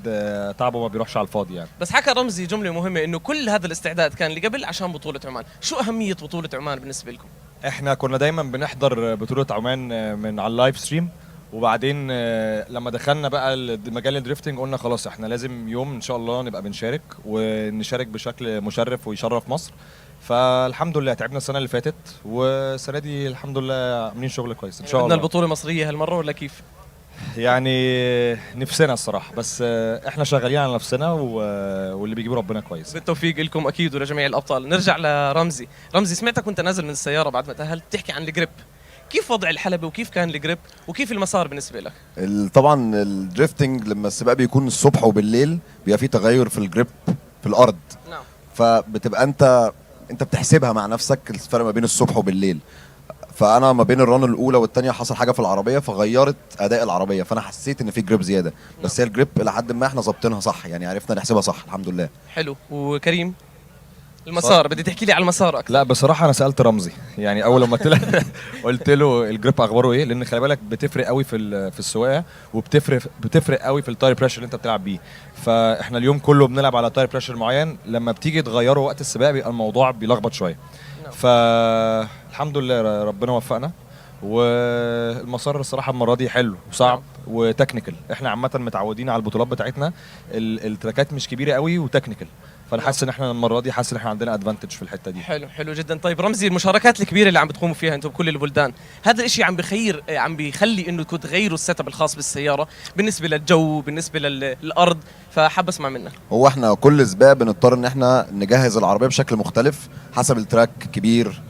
تعبه ما بيروحش على الفاضي يعني. بس حكى رمزي جمله مهمه انه كل هذا الاستعداد كان اللي قبل عشان بطوله عمان. شو اهميه بطوله عمان بالنسبه لكم؟ احنا كنا دايما بنحضر بطوله عمان من على اللايف ستريم، وبعدين لما دخلنا بقى مجال الدريفتنج قلنا خلاص احنا لازم يوم ان شاء الله نبقى بنشارك ونشارك بشكل مشرف ويشرف مصر. فالحمد لله تعبنا السنه اللي فاتت، والسنه دي الحمد لله عاملين شغل كويس ان شاء بدنا الله. البطوله مصريه هالمره ولا كيف؟ يعني نفسنا الصراحه، بس احنا شغالين على نفسنا واللي بيجيب ربنا كويس. بالتوفيق لكم اكيد ولجميع الابطال. نرجع لرمزي. رمزي، سمعتك وانت نازل من السياره بعد ما تاهلت تحكي عن الجريب. كيف وضع الحلبة وكيف كان الجريب وكيف المسار بالنسبة لك؟ طبعا الدريفتنج لما السباق بيكون الصبح وبالليل بيبقى فيه تغير في الجريب في الارض. نعم. فبتبقى انت بتحسبها مع نفسك الفرق ما بين الصبح وبالليل. فانا ما بين الران الاولى والثانيه حصل حاجه في العربيه فغيرت اداء العربيه، فانا حسيت ان في جريب زياده. بس هي الجريب الى حد ما احنا ظابطينها صح، يعني عرفنا نحسبها صح الحمد لله. حلو. وكريم، المسار بدي تحكي لي على المسار اكثر. لا بصراحه انا سالت رمزي يعني اول لما قلت له الجريب اخباره ايه، لان خلي بالك بتفرق قوي في السواقه، وبتفرق قوي في التاير بريشر اللي انت بتلعب بيه. فاحنا اليوم كله بنلعب على تاير بريشر معين، لما بتيجي تغيره وقت السباق بيبقى الموضوع بيلخبط شويه. فالحمد لله ربنا وفقنا، والمسار الصراحه المره دي حلو وصعب وتكنيكال. احنا عامه متعودين على البطولات بتاعتنا التراكات مش كبيره قوي وتكنيكال، فانا حاسس ان احنا المره دي ان احنا عندنا ادفانتج في الحته دي. حلو، حلو جدا. طيب رمزي، المشاركات الكبيره اللي عم بتقوموا فيها انتم بكل البلدان، هذا الشيء عم بيخلي انه تغيروا السيت اب الخاص بالسياره بالنسبه للجو بالنسبه للارض، فحاب اسمع منك. هو احنا كل سباق بنضطر ان احنا نجهز العربيه بشكل مختلف حسب التراك، كبير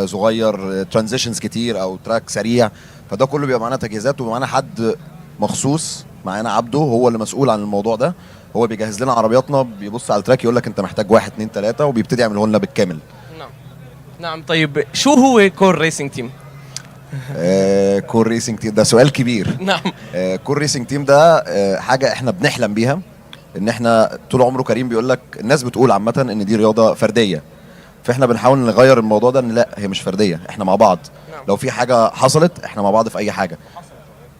صغير، ترانزيشنز كتير او تراك سريع، فده كله بيبقى معانا تجهيزات ومعانا حد مخصوص معانا عبده هو اللي مسؤول عن الموضوع ده. هو بيجهز لنا عربياتنا، بيبص على التراك يقول لك انت محتاج 1 2 3 وبيبتدي يعمله لنا بالكامل. نعم نعم. طيب شو هو كور ريسنج تيم؟ كور ريسنج تيم ده سؤال كبير. نعم. كور ريسنج تيم ده حاجه احنا بنحلم بيها، ان احنا طول عمره كريم بيقول لك الناس بتقول عامه ان دي رياضه فرديه، فاحنا بنحاول نغير الموضوع ده ان لا هي مش فرديه، احنا مع بعض. نعم. لو في حاجه حصلت احنا مع بعض في اي حاجه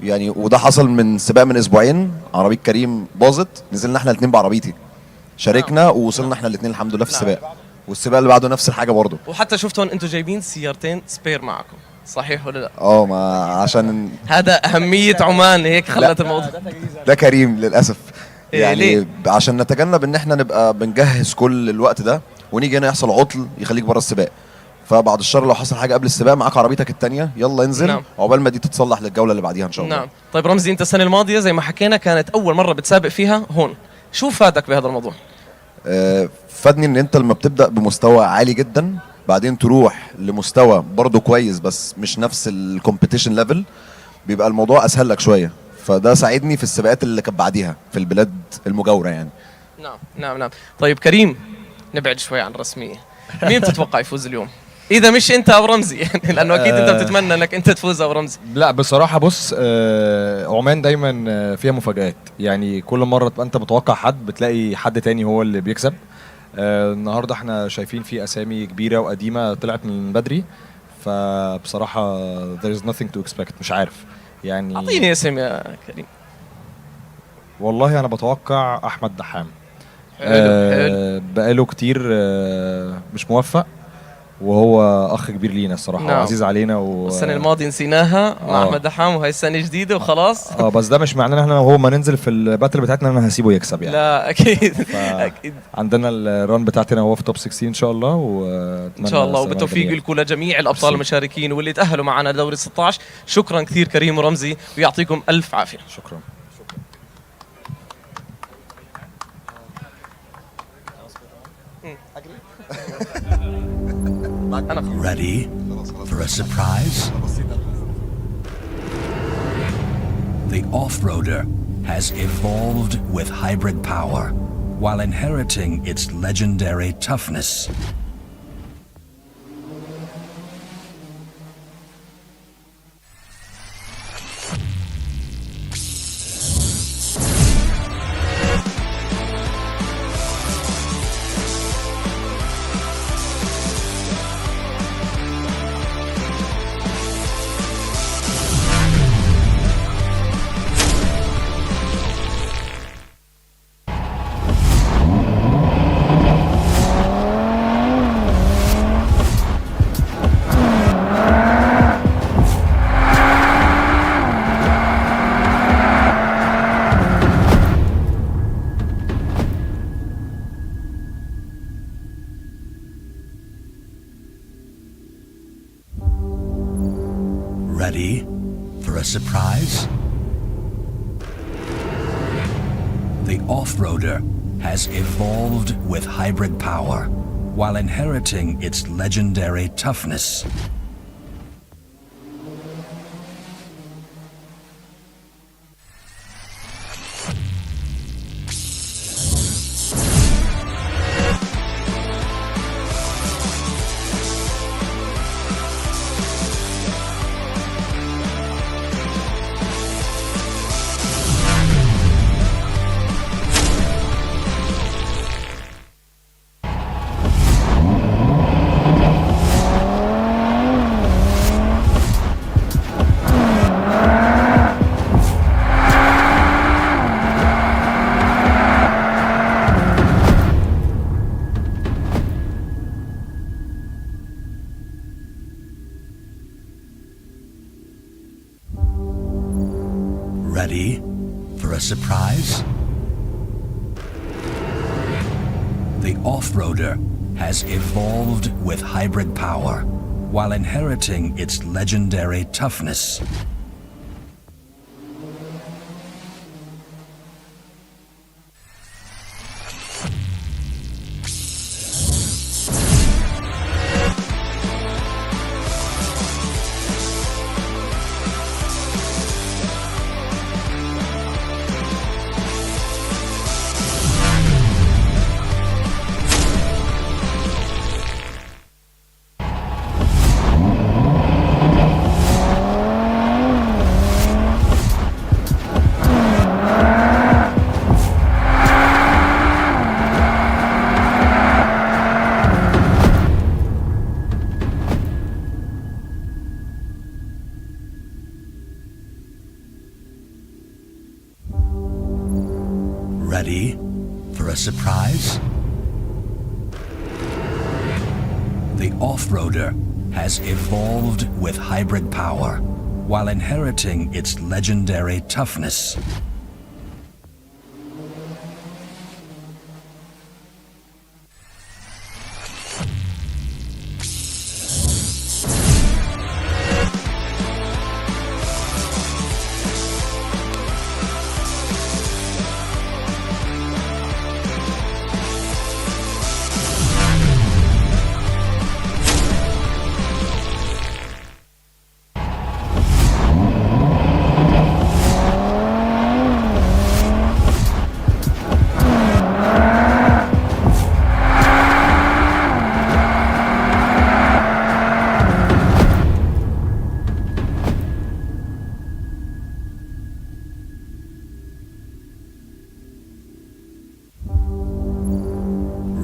يعني. وده حصل من سباق من اسبوعين، عربيه كريم باظت، نزلنا احنا الاثنين بعربيتي، شاركنا ووصلنا احنا الاثنين الحمد لله في السباق، والسباق اللي بعده نفس الحاجه برضه. وحتى شفتهم انتم جايبين سيارتين سبير معكم، صحيح ولا لا؟ ما عشان هذا اهميه عمان هيك خلت الموضوع. ده كريم للاسف يعني ليه؟ عشان نتجنب ان احنا نبقى بنجهز كل الوقت ده ونيجي هنا يحصل عطل يخليك بره السباق. فبعد الشر لو حصل حاجه قبل السباق معاك عربيتك الثانيه يلا انزل. نعم. عقبال ما دي تتصلح للجوله اللي بعديها ان شاء الله. نعم. طيب رمزي، انت السنه الماضيه زي ما حكينا كانت اول مره بتسابق فيها هون، شو فادك بهذا الموضوع؟ فادني ان انت لما بتبدا بمستوى عالي جدا بعدين تروح لمستوى برضه كويس بس مش نفس الكومبيتيشن ليفل، بيبقى الموضوع اسهل لك شويه. فده ساعدني في السباقات اللي كانت بعديها في البلاد المجاوره يعني. نعم نعم نعم. طيب كريم، نبعد شوي عن الرسميه، مين بتتوقع يفوز اليوم؟ اذا مش انت او رمزي يعني لانه اكيد انت بتتمنى انك انت تفوز او رمزي. لا بصراحه بص، عمان دايما فيها مفاجآت، يعني كل مره تبقى انت متوقع حد بتلاقي حد تاني هو اللي بيكسب. النهارده احنا شايفين في اسامي كبيره وقديمه طلعت من بدري، فبصراحه there is nothing to expect. مش عارف يعني. اعطيني اسم يا كريم. والله انا بتوقع احمد دحام. حلو. بقاله كتير مش موفق، وهو اخ كبير لينا الصراحه. نعم. وعزيز علينا السنه الماضيه نسيناها مع احمد دحام، وهي السنه جديده وخلاص. بس ده مش معناه ان احنا وهو ما ننزل في الباتل بتاعتنا انا هسيبه يكسب يعني. لا اكيد اكيد. عندنا الران بتاعتنا هو في توب 16 ان شاء الله، ان شاء الله وبالتوفيق لكم لجميع الابطال المشاركين واللي تاهلوا معنا لدوري 16. شكرا كثير كريم ورمزي ويعطيكم الف عافيه. شكرا. Ready for a surprise? The off-roader has evolved with hybrid power while inheriting its legendary toughness. Ready for a surprise? The off-roader has evolved with hybrid power while inheriting its legendary toughness. Ready for a surprise? The off-roader has evolved with hybrid power while inheriting its legendary toughness. Ready for a surprise? The off-roader has evolved with hybrid power while inheriting its legendary toughness.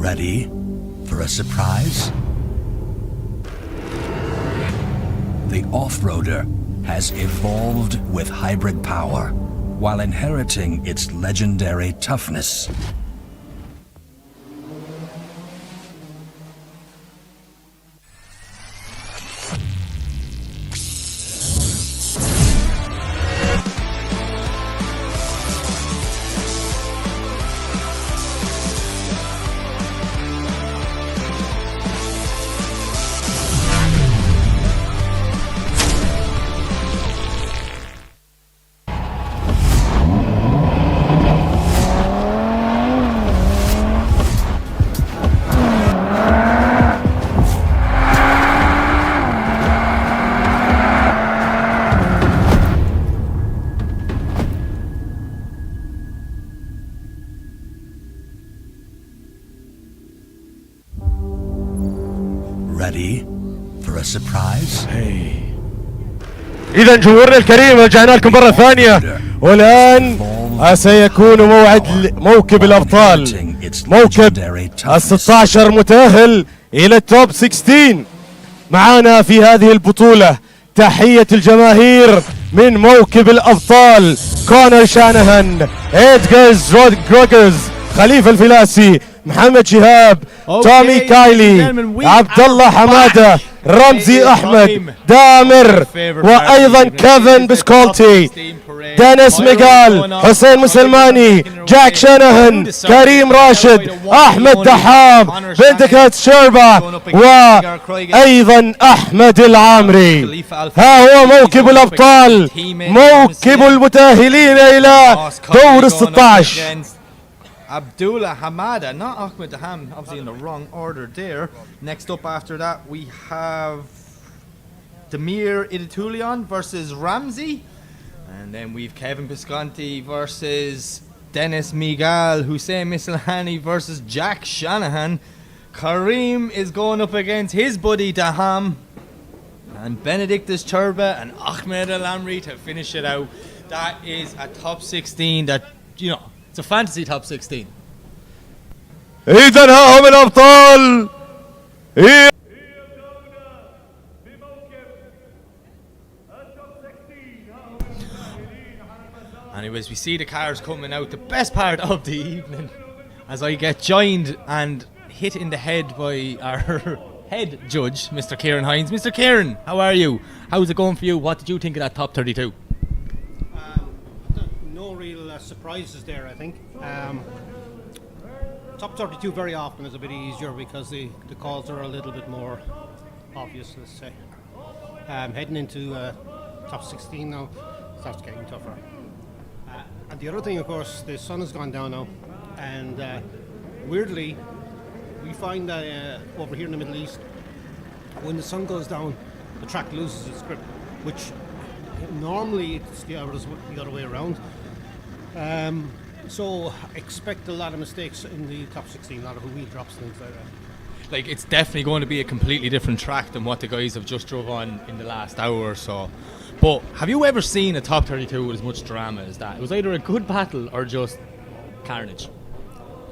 Ready for a surprise? The off-roader has evolved with hybrid power while inheriting its legendary toughness. Ready for a surprise? إذا جمهورنا الكريم رجعنا لكم مرة ثانية، والآن سيكون موعد موكب الأبطال، موكب ال16 متأهل إلى التوب 16. معانا في هذه البطولة تحية الجماهير من موكب الأبطال كونر شانهان، إدغارز رودغرز، خليفة الفلاسي، محمد شهاب، تومي كايلي، عبد الله حمادة، رمزي أحمد، دامر، وأيضا كيفن بسكولتي. دينيس ميغال، حسين مسلماني، جاك شانهن، كريم راشد، أحمد دحام، فينديكات شيربا، وأيضا أحمد العامري. ها هو موكب الأبطال، موكب المتأهلين إلى دور 16. Abdullah Hamada, not Ahmed Daham, obviously in the wrong order there. Next up after that, we have Demir Iditulian versus Ramsey. And then we've Kevin Pisconti versus Dennis Miguel, Hussein Mislahani versus Jack Shanahan. Kareem is going up against his buddy Daham. And Benedictus Churba and Ahmed Al Amri to finish it out. That is a top 16 that, you know, it's a fantasy top 16. إذا ها هم الأبطال. Anyways, we see the cars coming out. The best part of the evening, as I get joined and hit in the head by our head judge, Mr. Kieran Hines. Mr. Kieran, how are you? How's it going for you? What did you think of that top 32? No real surprises there, I think. Top 32 very often is a bit easier because the calls are a little bit more obvious, let's say. Heading into top 16 now, starts getting tougher. And the other thing, of course, the sun has gone down now, and weirdly, we find that over here in the Middle East, when the sun goes down, the track loses its grip, which normally it's the other way around. So expect a lot of mistakes in the top 16, a lot of wheel drops, things like that. Like, it's definitely going to be a completely different track than what the guys have just drove on in the last hour or so. But have you ever seen a top 32 with as much drama as that? It was either a good battle or just carnage.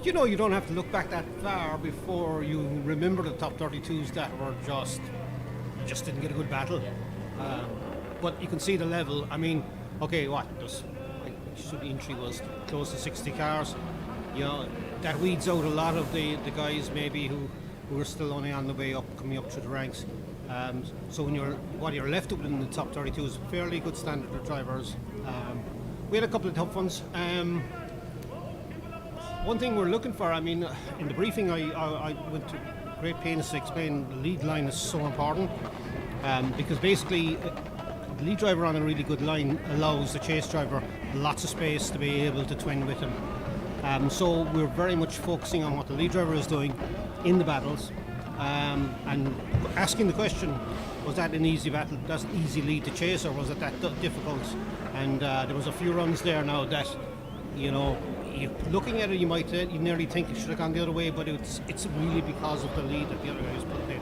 You know, you don't have to look back that far before you remember the top 32s that were just didn't get a good battle. But you can see the level. I mean, okay, the entry was close to 60 cars. You know, that weeds out a lot of the guys maybe who are still only on the way up, coming up through the ranks. So what you're left with in the top 32 is a fairly good standard of drivers. We had a couple of tough ones. One thing we're looking for, I mean, in the briefing I went to great pains to explain the lead line is so important, because basically the lead driver on a really good line allows the chase driver lots of space to be able to twin with him. So we're very much focusing on what the lead driver is doing in the battles, and asking the question, was that an easy battle, does easy lead to chase, or was it that difficult? And there was a few runs there now that, you know, looking at it, you nearly think it should have gone the other way, but it's really because of the lead that the other guys put in.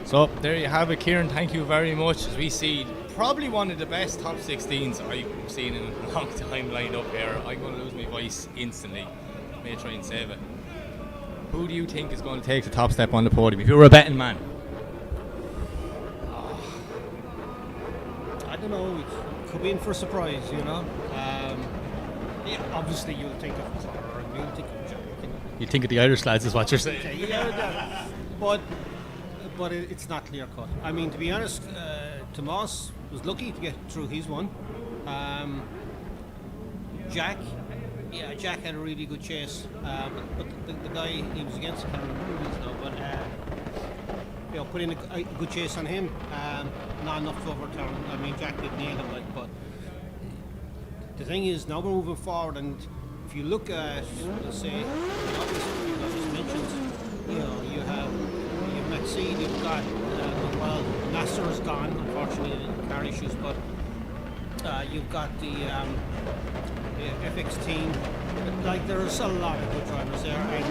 So there you have it, Kieran. Thank you very much. As we see, probably one of the best top 16s I've seen in a long time lined up here. I'm going to lose my voice instantly. May try and save it. Who do you think is going to take the top step on the podium if you were a betting man? I don't know. It could be in for a surprise, you know. Yeah, obviously, you'll think of Connor and you'll think of Jack. You think of the Irish lads, is what you're saying. Yeah, but it's not clear cut. I mean, to be honest, Tomas was lucky to get through his one. Jack had a really good chase, but the guy he was against, I can't remember who he is now, but you know, put in a good chase on him, not enough to overturn. I mean, Jack did nail him, like, but the thing is, now we're moving forward, and if you look at, let's say, the obvious people I just mentioned, you know, you have Maxine, you've got, well, Nasser's gone, unfortunately, in car issues, but you've got the FX team. Like, there's a lot of good drivers there, and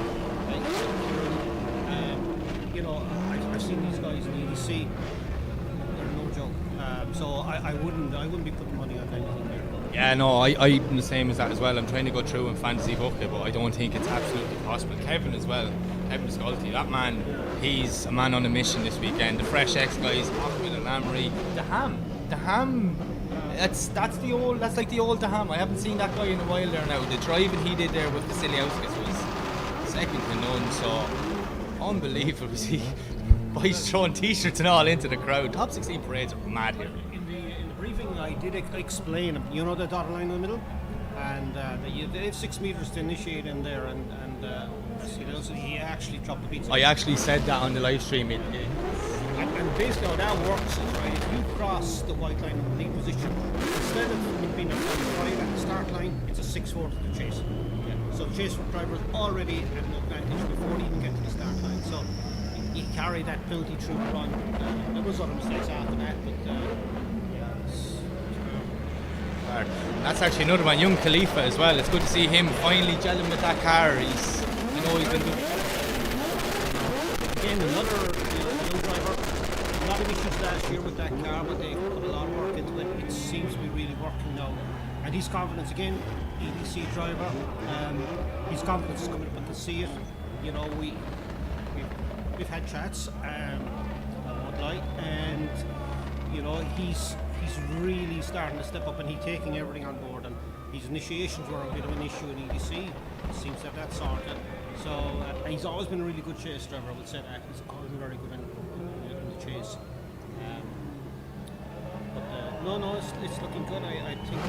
you know, I've seen these guys in the EDC. They're no joke. So I wouldn't be putting money on anything there. Yeah, no, I'm the same as that as well. I'm trying to go through and fantasy book it, but I don't think it's absolutely possible. Kevin as well, Kevin Sculty, that man, he's a man on a mission this weekend. The Fresh X guys, Ahmed and Lamry, the ham. That's like the old Daham. I haven't seen that guy in a while there now. The driving he did there with Vasiliauskas was second to none. So unbelievable. We see boys throwing t-shirts and all into the crowd. Top 16 parades are mad here. In the briefing, I did explain, you know, the dotted line in the middle, and they have 6 meters to initiate in there, and you know, so he actually dropped the pizza. I actually said that on the live stream. And basically how that works is, right, if you cross the white line in the lead position, instead of being a 5 at the start line, it's a 6-4 to the chase. So the chase driver is already at an advantage before he even get to the start line. So he carried that penalty through the run. There was other mistakes after that, but That's actually another one, young Khalifa as well. It's good to see him finally gelling with that car. I know he's been doing. Again, another young driver. A lot of issues last year with that car, but they put a lot of work into it. It seems to be really working now. And his confidence again, EDC driver. His confidence is coming up. I can see it. You know, we've had chats. I won't lie, and you know he's really starting to step up, and he's taking everything on board. And his initiations were a bit of an issue in EDC. He seems to have that sorted. So he's always been a really good chase driver. I would say that he's always been very good in the chase. No, it's looking good. I think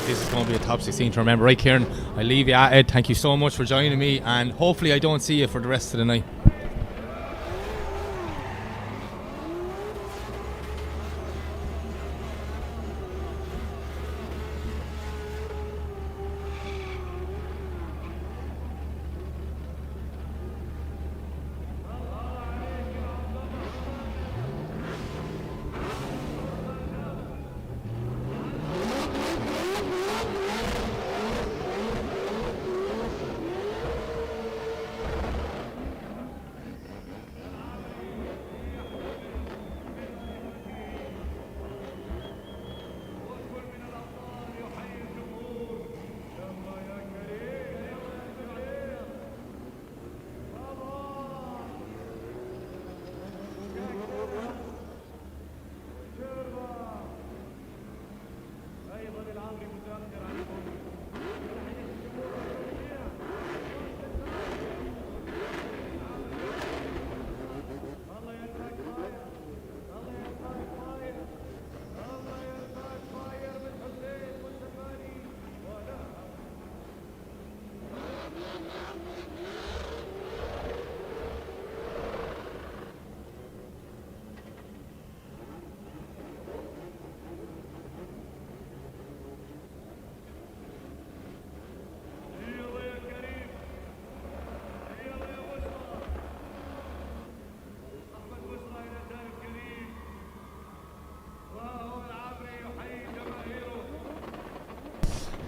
This is going to be a top 16 to remember. Right, Kieran, I leave you at it. Thank you so much for joining me, and hopefully I don't see you for the rest of the night.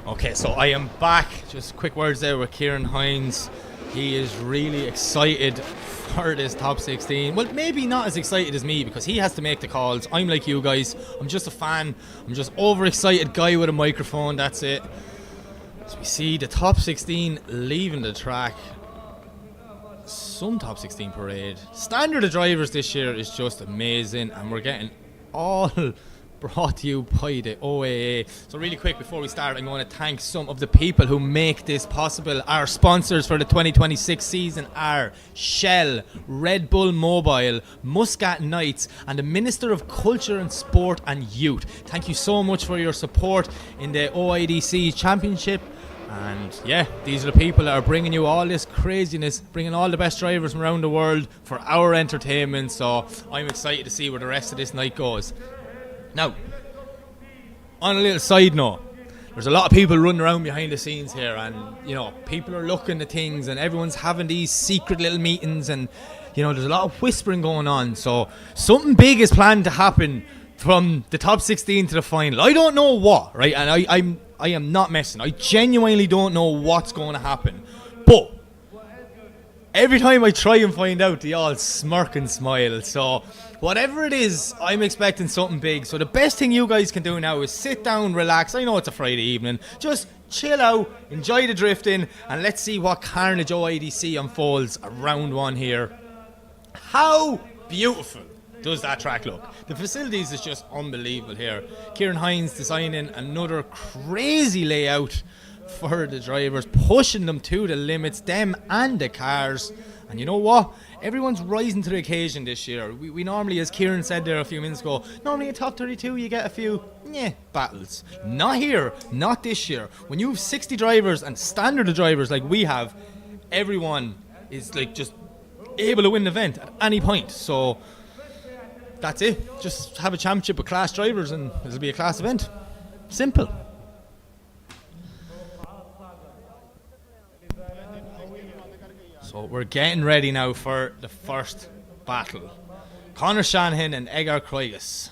Okay, so I am back. Just quick words there with Kieran Hines. He is really excited for this top 16. Well, maybe not as excited as me because he has to make the calls. I'm like you guys. I'm just a fan. I'm just overexcited guy with a microphone. That's it. So we see the top 16 leaving the track. Some top 16 parade. Standard of drivers this year is just amazing, and we're getting all brought to you by the OAA. So really quick before we start, I'm going to thank some of the people who make this possible. Our sponsors for the 2026 season are Shell, Red Bull Mobile, Muscat Knights, and the Minister of Culture and Sport and Youth. Thank you so much for your support in the OIDC Championship. And yeah, these are the people that are bringing you all this craziness, bringing all the best drivers from around the world for our entertainment. So I'm excited to see where the rest of this night goes. Now, on a little side note, there's a lot of people running around behind the scenes here, and you know, people are looking at things, and everyone's having these secret little meetings, and you know, there's a lot of whispering going on. So something big is planned to happen from the top 16 to the final. I don't know what, right? And I am not messing. I genuinely don't know what's going to happen. But every time I try and find out, they all smirk and smile. So whatever it is, I'm expecting something big. So the best thing you guys can do now is sit down, relax. I know it's a Friday evening. Just chill out, enjoy the drifting, and let's see what carnage OIDC unfolds around one here. How beautiful does that track look? The facilities is just unbelievable here. Kieran Hines designing another crazy layout for the drivers, pushing them to the limits, them and the cars. And you know what? Everyone's rising to the occasion this year. We normally, as Kieran said there a few minutes ago, normally in top 32 you get a few battles. Not here, not this year. When you have 60 drivers and standard of drivers like we have, everyone is like just able to win the event at any point. So that's it. Just have a championship with class drivers and it'll be a class event. Simple. So we're getting ready now for the first battle. Conor Shanahan and Edgar Kreuges.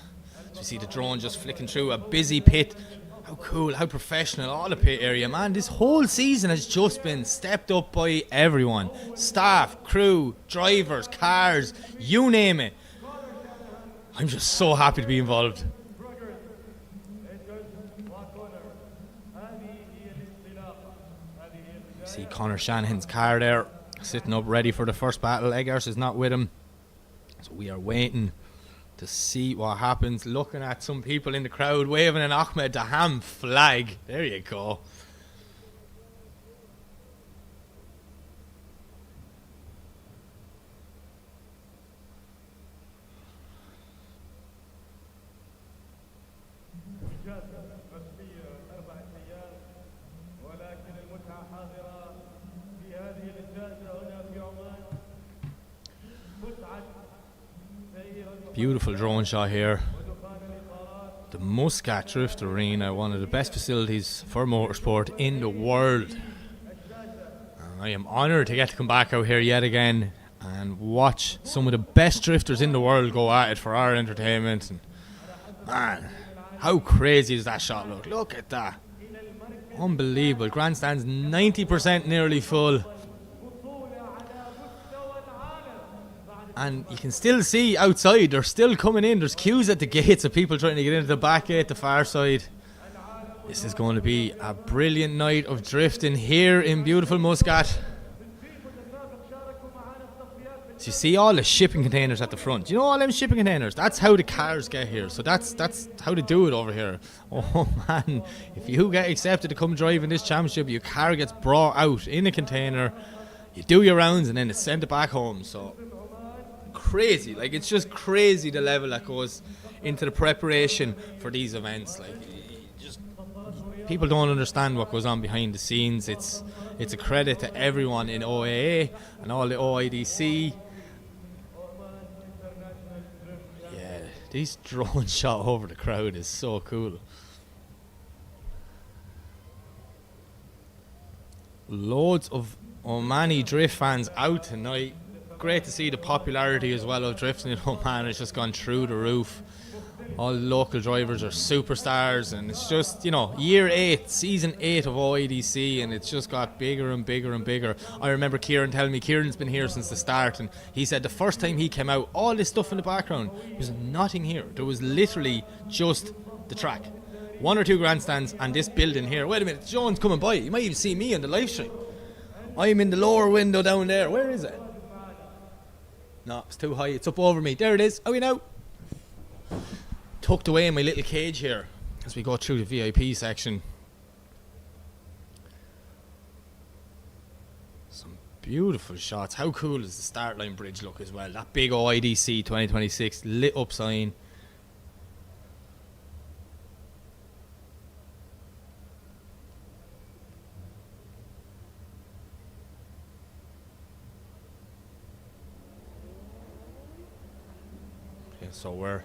So you see the drone just flicking through a busy pit. How cool, how professional, all the pit area, man. This whole season has just been stepped up by everyone. Staff, crew, drivers, cars, you name it. I'm just so happy to be involved. You see Conor Shanahan's car there, sitting up ready for the first battle. Eggers is not with him, so we are waiting to see what happens. Looking at some people in the crowd waving an Ahmed Daham flag. There you go. Beautiful drone shot here. The Muscat Drift Arena, one of the best facilities for motorsport in the world. I am honoured to get to come back out here yet again and watch some of the best drifters in the world go at it for our entertainment. And man, how crazy does that shot look? Look at that. Unbelievable. Grandstand's 90% nearly full. And you can still see outside, they're still coming in. There's queues at the gates of people trying to get into the back gate, the far side. This is going to be a brilliant night of drifting here in beautiful Muscat. So you see all the shipping containers at the front. You know all them shipping containers? That's how the cars get here. So that's how they do it over here. Oh man, if you get accepted to come drive in this championship, your car gets brought out in a container. You do your rounds and then it's sent it back home. So crazy, like it's just crazy the level that goes into the preparation for these events. Like, just people don't understand what goes on behind the scenes. It's a credit to everyone in OAA and all the OIDC. Yeah, these drone shot over the crowd is so cool. Loads of Omani drift fans out tonight. Great to see the popularity as well of drifting in Oman. It's just gone through the roof. All the local drivers are superstars, and it's just, you know, year 8, season 8 of OIDC, and it's just got bigger and bigger and bigger. I remember Kieran telling me, Kieran's been here since the start, and he said the first time he came out, all this stuff in the background, there was nothing here. There was literally just the track. 1 or 2 grandstands and this building here. Wait a minute, John's coming by. You might even see me on the live stream. I'm in the lower window down there. Where is it? No, it's too high. It's up over me. There it is. Are we now? Tucked away in my little cage here as we go through the VIP section. Some beautiful shots. How cool does the start line bridge look as well? That big OIDC 2026 lit up sign. Okay, so we're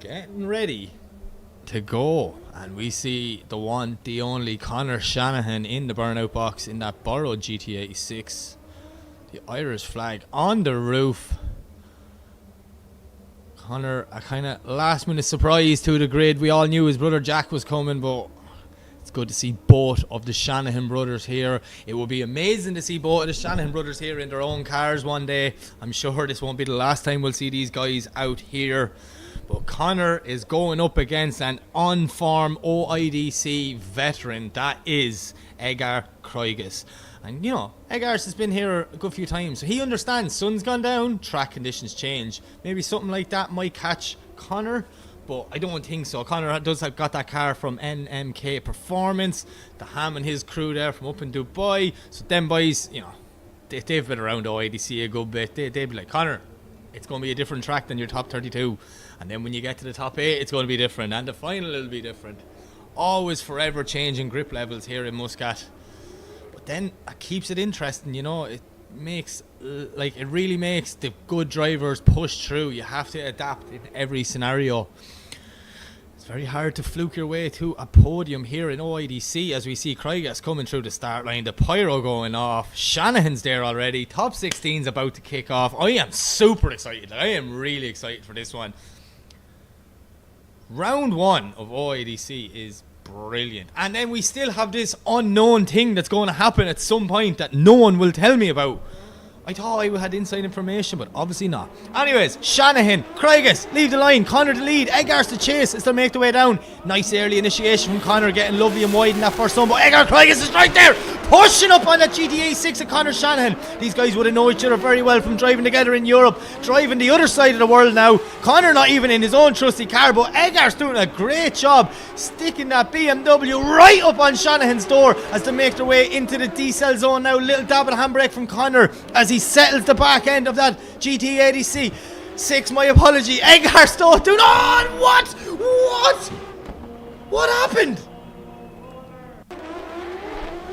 getting ready to go, and we see the one, the only Conor Shanahan in the burnout box in that borrowed GT86. The Irish flag on the roof. Conor, a kind of last minute surprise to the grid. We all knew his brother Jack was coming, but it's good to see both of the Shanahan brothers here. It will be amazing to see both of the Shanahan brothers here in their own cars one day. I'm sure this won't be the last time we'll see these guys out here. But Conor is going up against an on-form OIDC veteran. That is Edgar Kreuges. And, you know, Eggers has been here a good few times, so he understands. Sun's gone down, track conditions change. Maybe something like that might catch Conor. but I don't think so. Connor does have got that car from NMK Performance, the Ham and his crew there from up in Dubai. So them boys, you know, they've been around OIDC a good bit. They'd be like, Connor, it's going to be a different track than your top 32. And then when you get to the top 8, it's going to be different. And the final will be different. Always forever changing grip levels here in Muscat. But then it keeps it interesting, you know. It makes, like, it really makes the good drivers push through. You have to adapt in every scenario. It's very hard to fluke your way to a podium here in OIDC as we see Craigas coming through the start line, the pyro going off, Shanahan's there already, top 16's about to kick off. I am super excited. I am really excited for this one. Round 1 of OIDC is brilliant, and then we still have this unknown thing that's going to happen at some point that no one will tell me about. I thought I had inside information, but obviously not. Anyways, Shanahan, Craigas, leave the line, Connor the lead, Eggars to chase as they make their way down. Nice early initiation from Connor, getting lovely and wide in that first one, but Eggar Craigas is right there, pushing up on that GTA 6 of Connor Shanahan. These guys would have known each other very well from driving together in Europe, driving the other side of the world now. Connor not even in his own trusty car, but Eggar's doing a great job sticking that BMW right up on Shanahan's door as they make their way into the D-cell zone now. Little dab of handbrake from Connor as he settles the back end of that GT80 6. My apology. Eggar still doing on. What happened?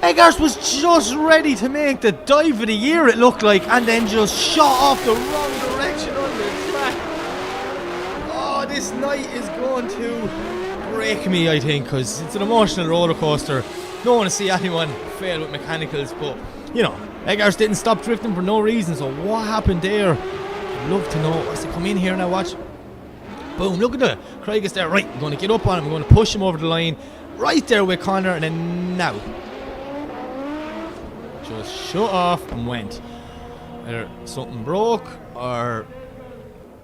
Eggars was just ready to make the dive of the year, it looked like, and then just shot off the wrong direction on the track. Oh, this night is going to break me, I think, because it's an emotional roller coaster. Don't want to see anyone fail with mechanicals, but, you know, Eggars didn't stop drifting for no reason, so what happened there? I'd love to know. As they come in here now, watch. Boom, look at the Craigas there. Right, I'm going to get up on him, I'm going to push him over the line. Right there with Connor, and then now. Just shut off and went. Either something broke or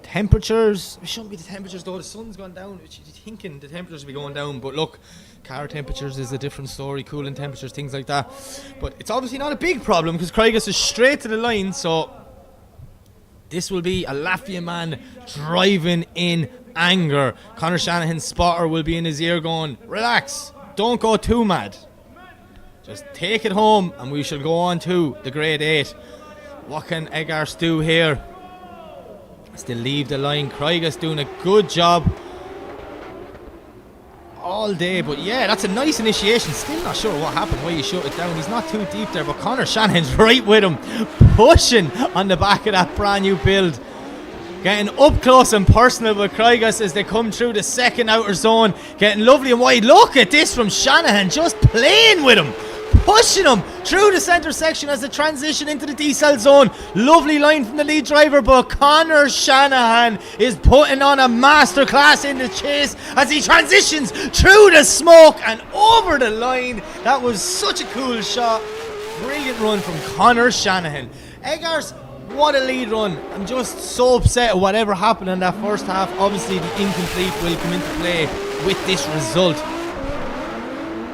temperatures. It shouldn't be the temperatures though. The sun's gone down. You're thinking the temperatures will be going down, but look, car temperatures is a different story. Cooling temperatures, things like that. But it's obviously not a big problem because Craigas is straight to the line. So this will be a Latvian man driving in anger. Connor Shanahan's spotter will be in his ear going, relax, don't go too mad. Just take it home and we shall go on to the grade 8. What can Eggars do here? Still leave the line. Craigas doing a good job all day, but yeah, that's a nice initiation. Still not sure what happened, why he shut it down. He's not too deep there, but Connor Shanahan's right with him, pushing on the back of that brand new build. Getting up close and personal with Craigas as they come through the second outer zone. Getting lovely and wide. Look at this from Shanahan, just playing with him. Pushing him through the centre section as they transition into the D-cell zone. Lovely line from the lead driver, but Connor Shanahan is putting on a masterclass in the chase as he transitions through the smoke and over the line. That was such a cool shot. Brilliant run from Connor Shanahan. Eggars, what a lead run. I'm just so upset at whatever happened in that first half. Obviously the incomplete will come into play with this result.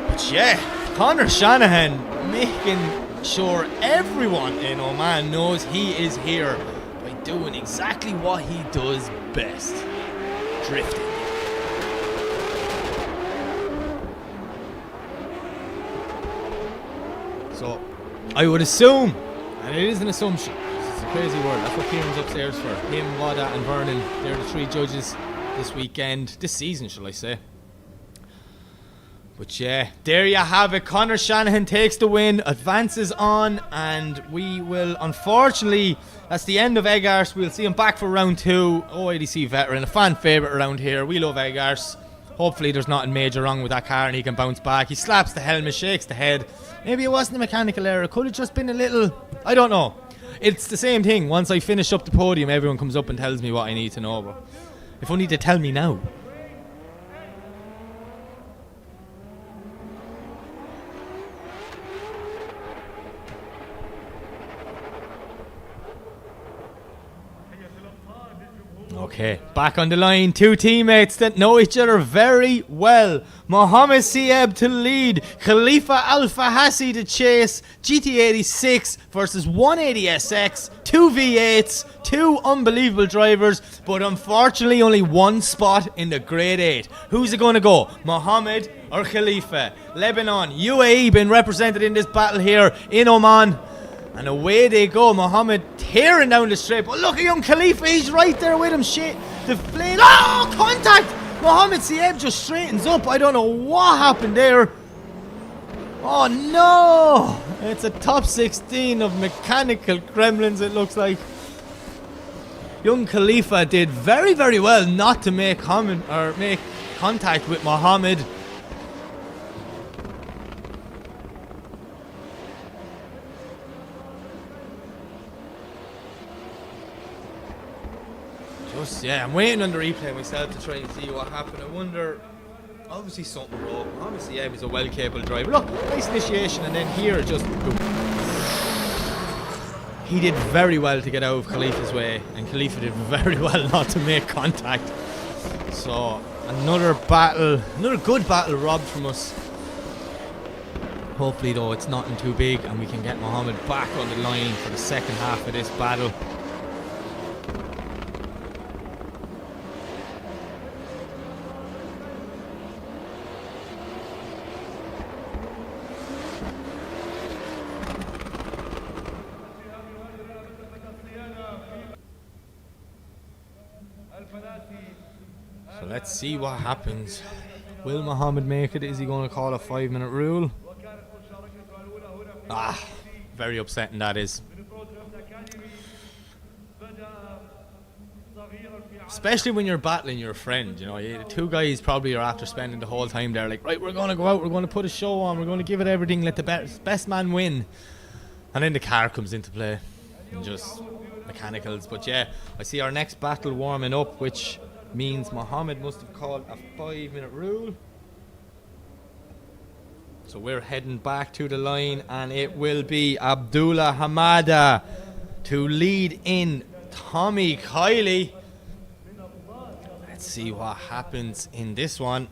But yeah, Connor Shanahan making sure everyone in Oman knows he is here by doing exactly what he does best, drifting. So I would assume, and it is an assumption, it's a crazy word, that's what Kieran's upstairs for. Him, Wada and Vernon, they're the 3 judges this weekend, this season shall I say. But yeah, there you have it. Connor Shanahan takes the win, advances on, and we will, unfortunately, that's the end of Eggars. We'll see him back for round 2. OIDC veteran, a fan favourite around here. We love Eggars. Hopefully there's nothing major wrong with that car and he can bounce back. He slaps the helmet, shakes the head. Maybe it wasn't a mechanical error. Could have just been a little, I don't know. It's the same thing. Once I finish up the podium, everyone comes up and tells me what I need to know. But if only they tell me now. Okay, back on the line, two teammates that know each other very well. Mohammed Sieb to lead, Khalifa Alpha Hassi to chase, GT86 versus 180SX, two V8s, two unbelievable drivers, but unfortunately only one spot in the Grade 8. Who's it going to go, Mohammed or Khalifa? Lebanon, UAE been represented in this battle here in Oman. And away they go, Mohammed tearing down the straight. But look at young Khalifa, he's right there with him. Shit, the flame. Oh, contact! Mohammed Sieb just straightens up. I don't know what happened there. Oh no! It's a top 16 of mechanical gremlins, it looks like. Young Khalifa did very, very well not to make contact with Mohammed. Yeah, I'm waiting on the replay myself to try and see what happened. I wonder, obviously something wrong. Obviously, yeah, he's a well-capable driver. Look, nice initiation, and then here, just boom. He did very well to get out of Khalifa's way, and Khalifa did very well not to make contact. So, another battle, another good battle robbed from us. Hopefully, though, it's nothing too big, and we can get Mohammed back on the line for the second half of this battle. So let's see what happens. Will Mohammed make it? Is he going to call a 5-minute rule? Very upsetting that is. Especially when you're battling your friend, you know. The two guys probably are after spending the whole time there like, right, we're going to go out, we're going to put a show on, we're going to give it everything, let the best man win. And then the car comes into play. And just mechanicals. But yeah, I see our next battle warming up, which means Mohammed must have called a 5-minute rule. So we're heading back to the line, and it will be Abdullah Hamada to lead in Tommy Kiley. Let's see what happens in this one.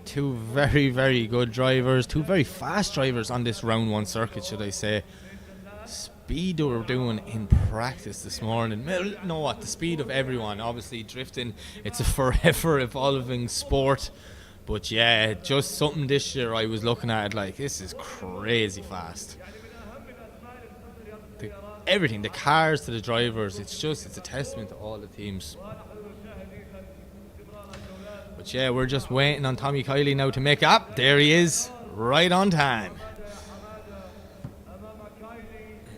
Two very, very good drivers, two very fast drivers on this round one circuit, should I say. Speed they were doing in practice this morning. You know what, the speed of everyone. Obviously drifting, it's a forever evolving sport, but yeah, just something this year I was looking at it like, this is crazy fast. Everything, the cars to the drivers, it's a testament to all the teams. But yeah, we're just waiting on Tommy Kiley now to make up. There he is, right on time.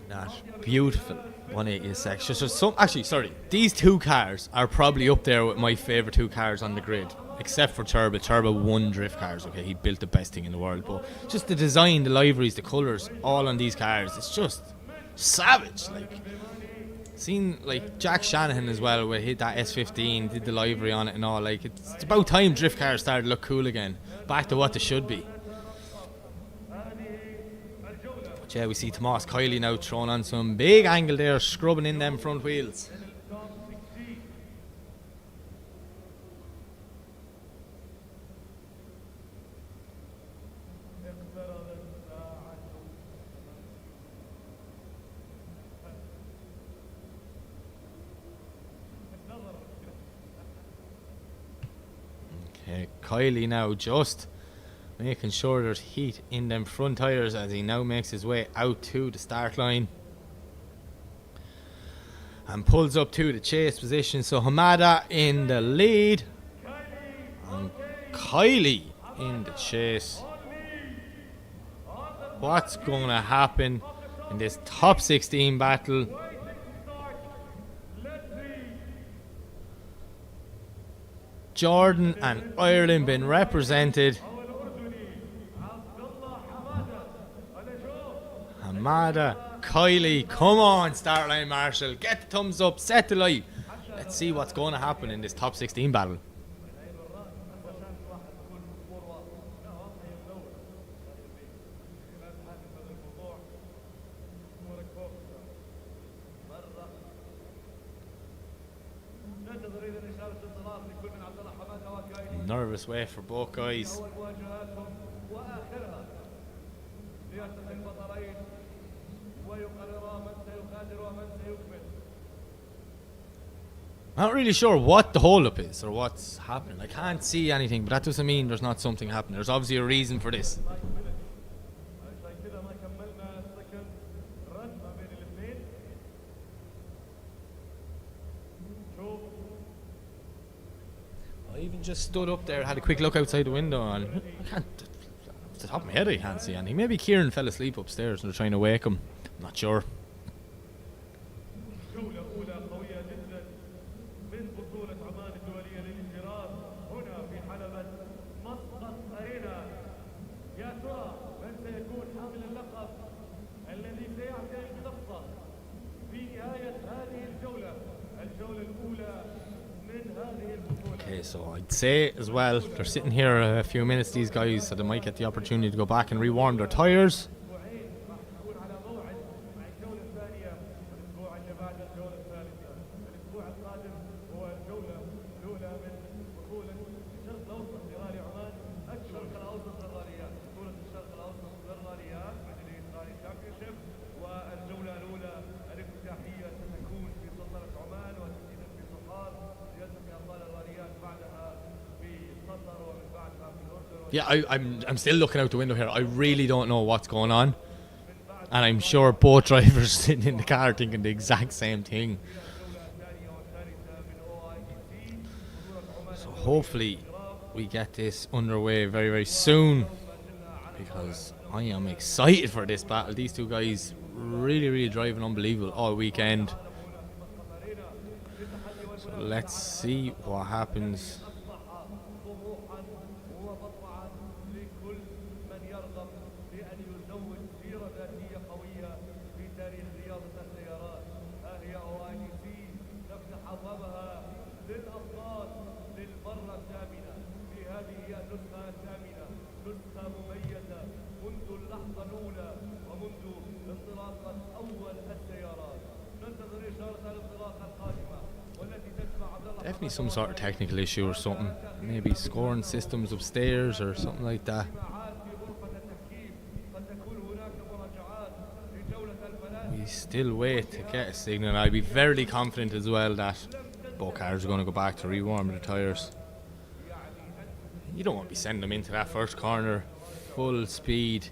That beautiful 180SX. Just some, actually, sorry, these two cars are probably up there with my favourite two cars on the grid, except for Turbo. Turbo won drift cars. Okay, he built the best thing in the world, but just the design, the liveries, the colours, all on these cars, it's just savage. Like, seen like Jack Shanahan as well, where he hit that S15, did the livery on it and all. Like, it's about time drift cars started to look cool again, back to what they should be. Yeah, we see Tomas Kiley now throwing on some big angle there, scrubbing in them front wheels. Okay, Kiley now just making sure there's heat in them front tyres as he now makes his way out to the start line and pulls up to the chase position. So Hamada in the lead and Kiley in the chase. What's going to happen in this top 16 battle? Jordan and Ireland been represented. Hamada, Kiley, come on, start line Marshall, get the thumbs up, set the light. Let's see what's going to happen in this top 16 battle. nervous way for both guys. I'm not really sure what the hold-up is or what's happening. I can't see anything, but that doesn't mean there's not something happening. There's obviously a reason for this. I even just stood up there, had a quick look outside the window, and I can't, off the top of my head, I can't see anything. Maybe Kieran fell asleep upstairs and they're trying to wake him. I'm not sure. Okay, so I'd say as well, they're sitting here a few minutes, these guys, so they might get the opportunity to go back and rewarm their tyres. Yeah, I'm still looking out the window here. I really don't know what's going on. And I'm sure both drivers sitting in the car thinking the exact same thing. So hopefully we get this underway very, very soon, because I am excited for this battle. These two guys really, really driving unbelievable all weekend. So let's see what happens. Definitely some sort of technical issue or something. Maybe scoring systems upstairs or something like that. We still wait to get a signal. I'd be fairly confident as well that both cars are going to go back to rewarm their tyres. You don't want to be sending them into that first corner full speed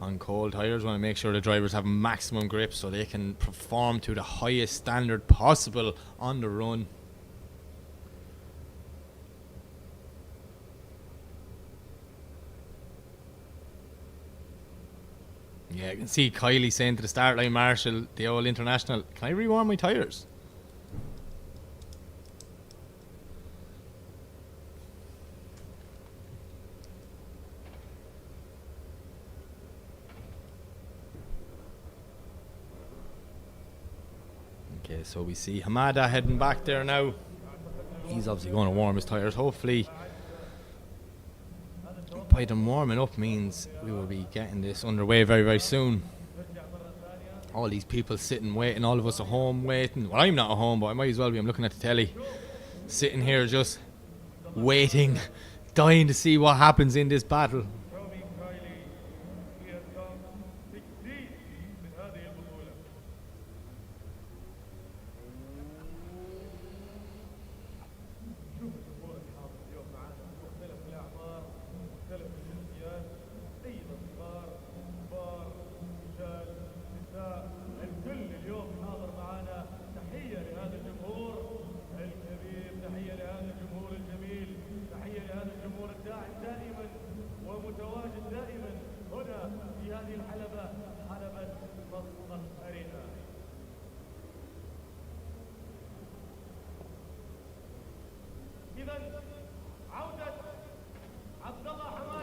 on cold tyres. You want to make sure the drivers have maximum grip so they can perform to the highest standard possible on the run. Yeah, I can see Kylie saying to the start line marshal, the old international, can I rewarm my tyres? Okay, so we see Hamada heading back there now. He's obviously going to warm his tyres. Hopefully, by them warming up means we will be getting this underway very, very soon. All these people sitting waiting, all of us at home waiting. Well, I'm not at home, but I might as well be. I'm looking at the telly, sitting here just waiting, dying to see what happens in this battle.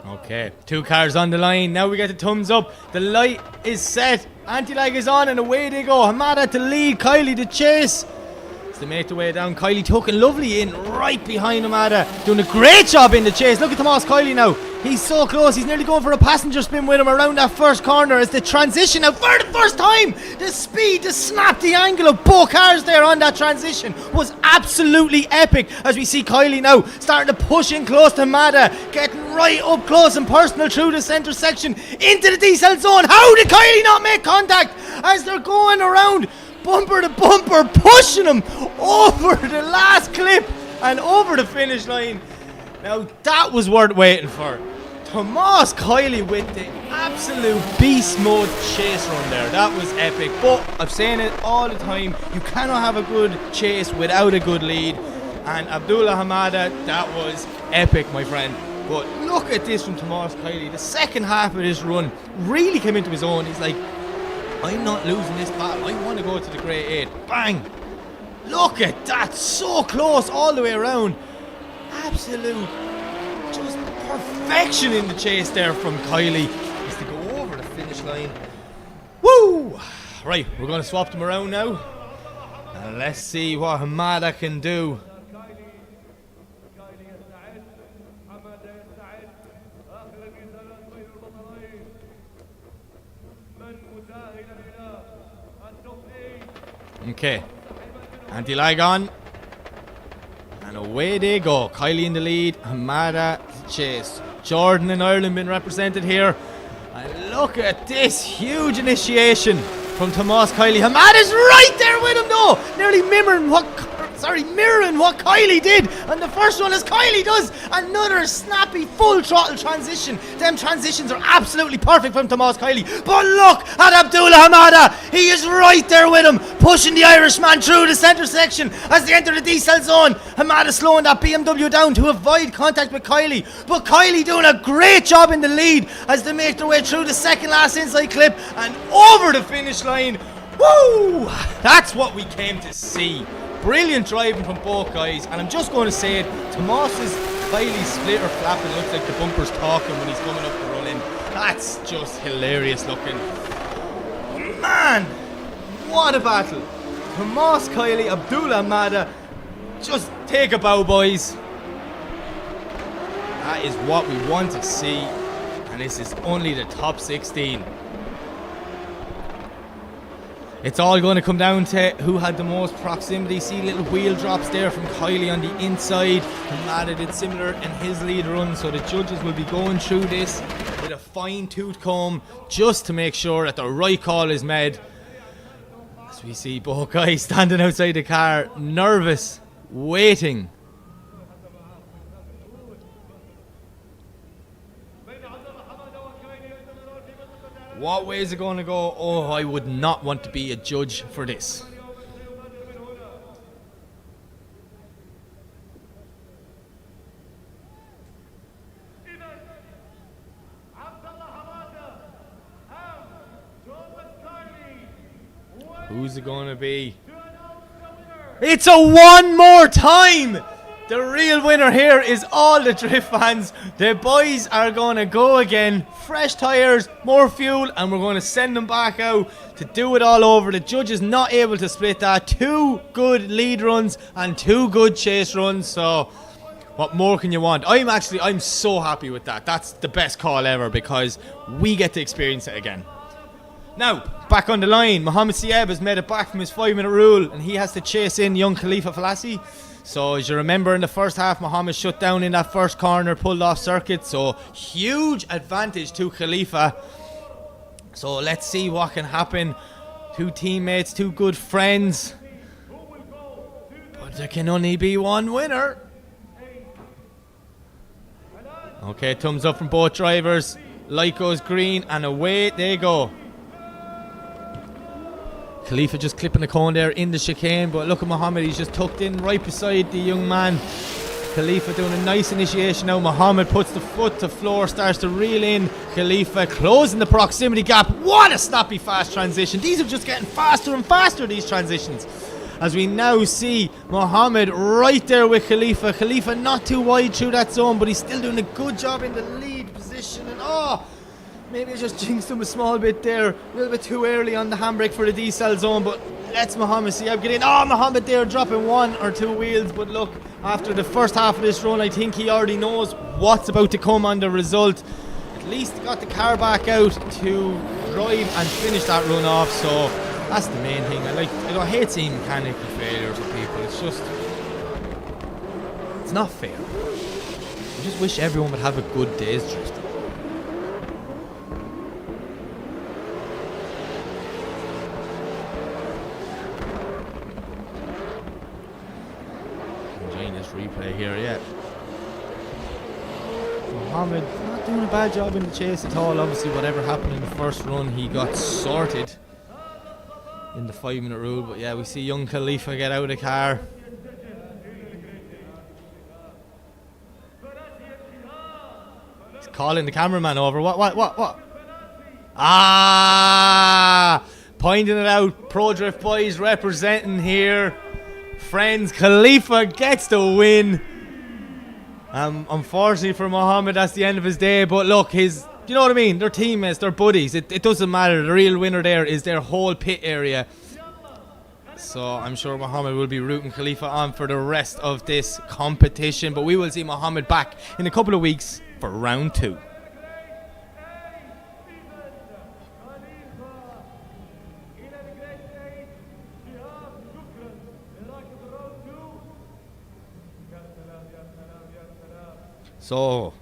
Okay, two cars on the line. Now we get the thumbs up. The light is set. Anti-lag is on and away they go. Hamada to lead, Kylie to chase. As they make their way down, Kylie tucking lovely in right behind Hamada. Doing a great job in the chase. Look at Tomas Kylie now. He's so close. He's nearly going for a passenger spin with him around that first corner as the transition out for the first time. The speed, the snap, the angle of both cars there on that transition was absolutely epic. As we see Kylie now starting to push in close to Mada, getting right up close and personal through the centre section into the diesel zone. How did Kylie not make contact as they're going around bumper to bumper, pushing him over the last clip and over the finish line? Now that was worth waiting for. Tomas Kylie with the absolute beast mode chase run there. That was epic. But I'm saying it all the time, you cannot have a good chase without a good lead. And Abdullah Hamada, that was epic, my friend. But look at this from Tomas Kylie. The second half of this run really came into his own. He's like, I'm not losing this battle. I want to go to the Great 8. Bang! Look at that. So close all the way around. Absolute just perfection in the chase there from Kylie. Just to go over the finish line. Woo! Right, we're going to swap them around now. And let's see what Hamada can do. Okay, anti-lag on. And away they go. Kylie in the lead, Hamada chase. Jordan in Ireland been represented here. And look at this huge initiation from Tomas Kylie. Hamada's right there with him though. Nearly mirroring what Kylie did. And the first one as Kylie does another snappy full throttle transition. Them transitions are absolutely perfect from Tomas Kylie. But look at Abdullah Hamada. He is right there with him, pushing the Irishman through the centre section as they enter the diesel zone. Hamada slowing that BMW down to avoid contact with Kylie. But Kylie doing a great job in the lead as they make their way through the second last inside clip and over the finish line. Woo! That's what we came to see. Brilliant driving from both guys, and I'm just going to say it, Tomas's Kylie splitter flapping looks like the bumper's talking when he's coming up the run in. That's just hilarious looking. Man, what a battle. Tomas Kylie, Abdullah Hamada, just take a bow, boys. That is what we want to see, and this is only the top 16. It's all going to come down to who had the most proximity. See little wheel drops there from Kylie on the inside. Hamada did similar in his lead run, so the judges will be going through this with a fine-tooth comb just to make sure that the right call is made. As we see both guys standing outside the car, nervous, waiting. What way is it going to go? Oh, I would not want to be a judge for this. Who's it going to be? It's a one more time! The real winner here is all the drift fans. The boys are going to go again. Fresh tyres, more fuel, and we're going to send them back out to do it all over. The judges not able to split that. 2 good lead runs and 2 good chase runs. So what more can you want? I'm so happy with that. That's the best call ever because we get to experience it again. Now, back on the line, Mohammed Sieb has made it back from his 5-minute rule and he has to chase in young Khalifa Falassi. So as you remember in the first half, Mohammed shut down in that first corner, pulled off circuit. So huge advantage to Khalifa. So let's see what can happen. 2 teammates, 2 good friends. But there can only be one winner. Okay, thumbs up from both drivers. Light goes green and away they go. Khalifa just clipping the cone there in the chicane, but look at Mohammed, he's just tucked in right beside the young man. Khalifa doing a nice initiation now. Mohammed puts the foot to floor, starts to reel in. Khalifa closing the proximity gap. What a snappy fast transition. These are just getting faster and faster, these transitions. As we now see Mohammed right there with Khalifa. Khalifa not too wide through that zone, but he's still doing a good job in the lead position. And maybe I just jinxed him a small bit there. A little bit too early on the handbrake for the D-cell zone, but let's Mohammed see. I'm getting Mohammed there dropping 1 or 2 wheels, but look, after the first half of this run, I think he already knows what's about to come on the result. At least got the car back out to drive and finish that run off, so that's the main thing. I hate seeing mechanical failures of people. It's not fair. I just wish everyone would have a good day's drifting. Enjoying this replay here, yeah. Mohammed not doing a bad job in the chase at all. Obviously, whatever happened in the first run, he got sorted in the 5-minute rule. But yeah, we see young Khalifa get out of the car. He's calling the cameraman over. What? Ah! Pointing it out. Pro Drift Boys representing here. Friends, Khalifa gets the win. Unfortunately for Mohammed, that's the end of his day. But look, you know what I mean? They're teammates, they're buddies. It doesn't matter. The real winner there is their whole pit area. So I'm sure Mohammed will be rooting Khalifa on for the rest of this competition. But we will see Mohammed back in a couple of weeks for round 2. So,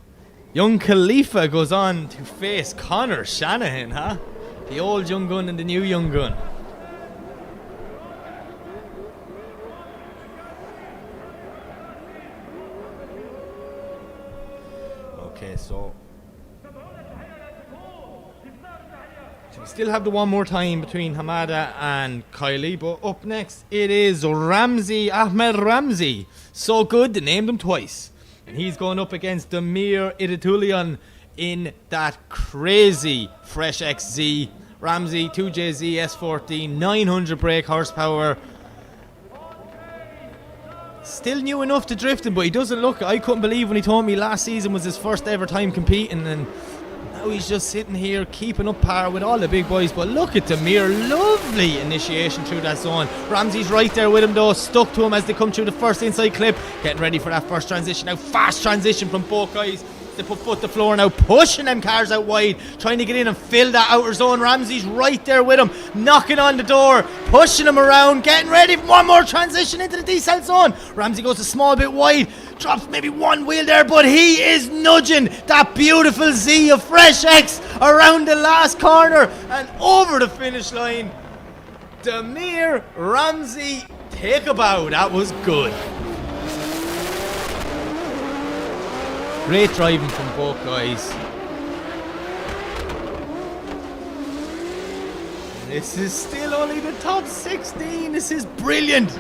young Khalifa goes on to face Connor Shanahan, huh? The old young gun and the new young gun. Okay, so we still have the one more time between Hamada and Kylie, but up next it is Ahmed Ramzi. So good, they named him twice. And he's going up against Damir Idatulian in that crazy Fresh XZ. Ramsey 2JZ S14, 900 brake horsepower. Still new enough to drifting, but he doesn't look. I couldn't believe when he told me last season was his first ever time competing, and now he's just sitting here keeping up par with all the big boys. But look at Damir, lovely initiation through that zone. Ramsey's right there with him though, stuck to him as they come through the first inside clip, getting ready for that first transition. Now fast transition from both guys. They put foot to floor now, pushing them cars out wide, trying to get in and fill that outer zone. Ramsey's right there with him, knocking on the door, pushing him around, getting ready for one more transition into the decel zone. Ramsey goes a small bit wide, drops maybe one wheel there, but he is nudging that beautiful Z of Fresh X around the last corner and over the finish line. Damir Ramsey, take a bow. That was good. Great driving from both guys. This is still only the top 16. This is brilliant.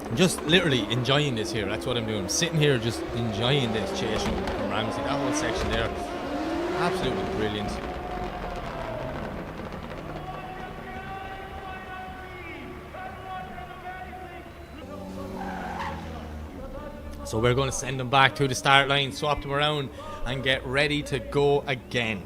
I'm just literally enjoying this here. That's what I'm doing. I'm sitting here just enjoying this chase from Ramsey. That whole section there, absolutely brilliant. So we're going to send them back to the start line, swap them around and get ready to go again.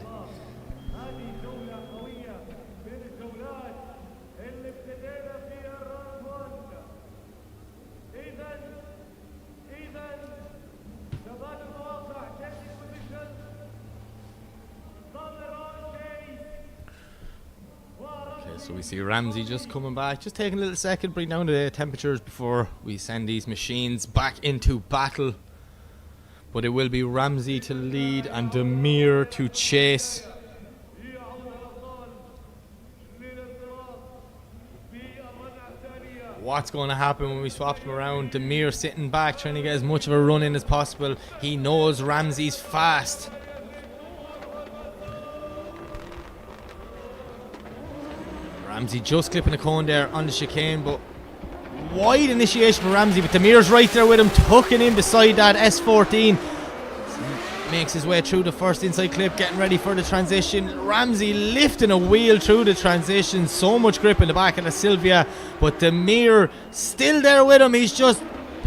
So we see Ramsey just coming back, just taking a little second, bring down the temperatures before we send these machines back into battle. But it will be Ramsey to lead and Damir to chase. What's going to happen when we swap them around? Damir sitting back, trying to get as much of a run in as possible. He knows Ramsey's fast. Ramsey just clipping a cone there on the chicane, but wide initiation for Ramsey, but Damir's right there with him, tucking in beside that S14. Makes his way through the first inside clip, getting ready for the transition. Ramsey lifting a wheel through the transition, so much grip in the back of the Sylvia, but Damir still there with him. He's just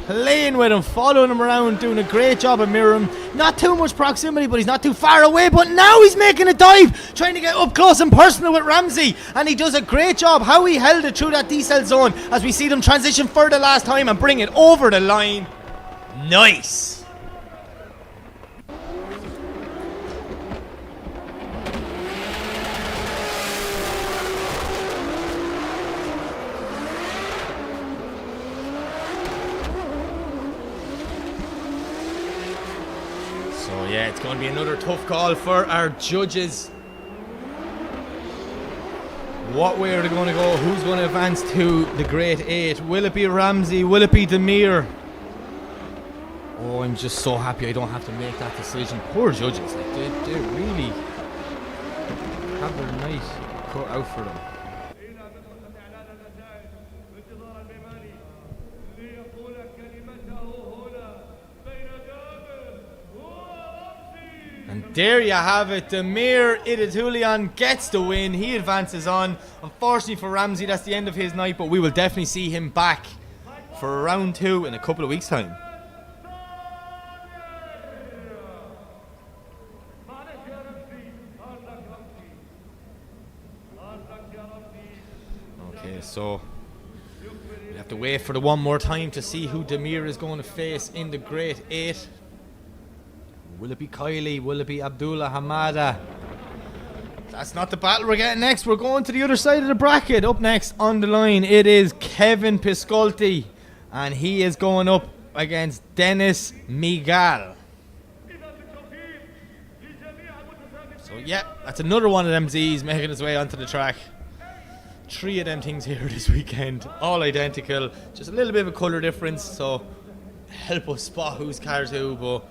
playing with him, following him around, doing a great job of mirroring him. Not too much proximity, but he's not too far away. But now he's making a dive, trying to get up close and personal with Ramsey. And he does a great job how he held it through that decel zone as we see them transition further last time and bring it over the line. Nice. Yeah, it's going to be another tough call for our judges. What way are they going to go? Who's going to advance to the Great 8? Will it be Ramsey? Will it be Demir? Oh, I'm just so happy I don't have to make that decision. Poor judges. Like, they really have their night cut out for them. And there you have it. Demir Idatulian gets the win. He advances on. Unfortunately for Ramsey, that's the end of his night, but we will definitely see him back for round 2 in a couple of weeks' time. Okay, so we have to wait for the one more time to see who Demir is going to face in the Great 8. Will it be Kylie? Will it be Abdullah Hamada? That's not the battle we're getting next. We're going to the other side of the bracket. Up next on the line, it is Kevin Piscolti. And he is going up against Dennis Miguel. So, yeah, that's another one of them Z's making his way onto the track. 3 of them things here this weekend. All identical. Just a little bit of a colour difference. So, help us spot whose car's who, but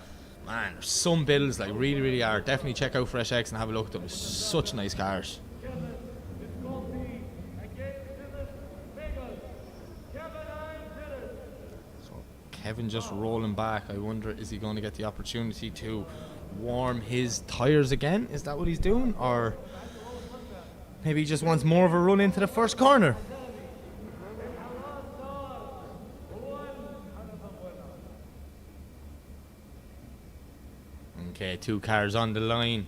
man, there's some builds like really are. Definitely check out Fresh X and have a look at them. There's such nice cars. So Kevin just rolling back. I wonder, is he going to get the opportunity to warm his tyres again? Is that what he's doing? Or maybe he just wants more of a run into the first corner? Okay, 2 cars on the line.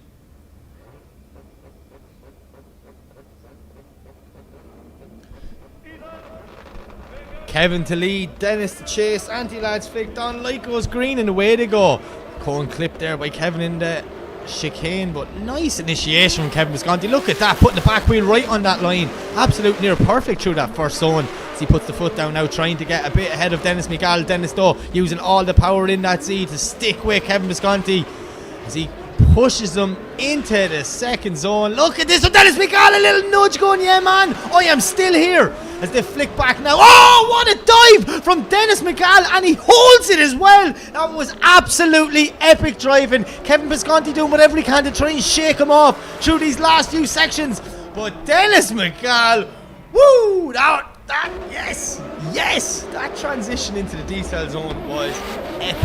Kevin to lead, Dennis to chase, anti-lads flicked on, light goes green and away they go. Cone clipped there by Kevin in the chicane, but nice initiation from Kevin Visconti. Look at that, putting the back wheel right on that line. Absolute near perfect through that first zone. As he puts the foot down now, trying to get a bit ahead of Dennis Miguel. Dennis though, using all the power in that Z to stick with Kevin Visconti as he pushes them into the second zone. Look at this one, Dennis Miguel, a little nudge going, yeah man, I am still here. As they flick back now. Oh, what a dive from Dennis Miguel, and he holds it as well. That was absolutely epic driving. Kevin Visconti doing whatever he can to try and shake him off through these last few sections. But Dennis Miguel, woo, that yes, that transition into the decel zone was epic.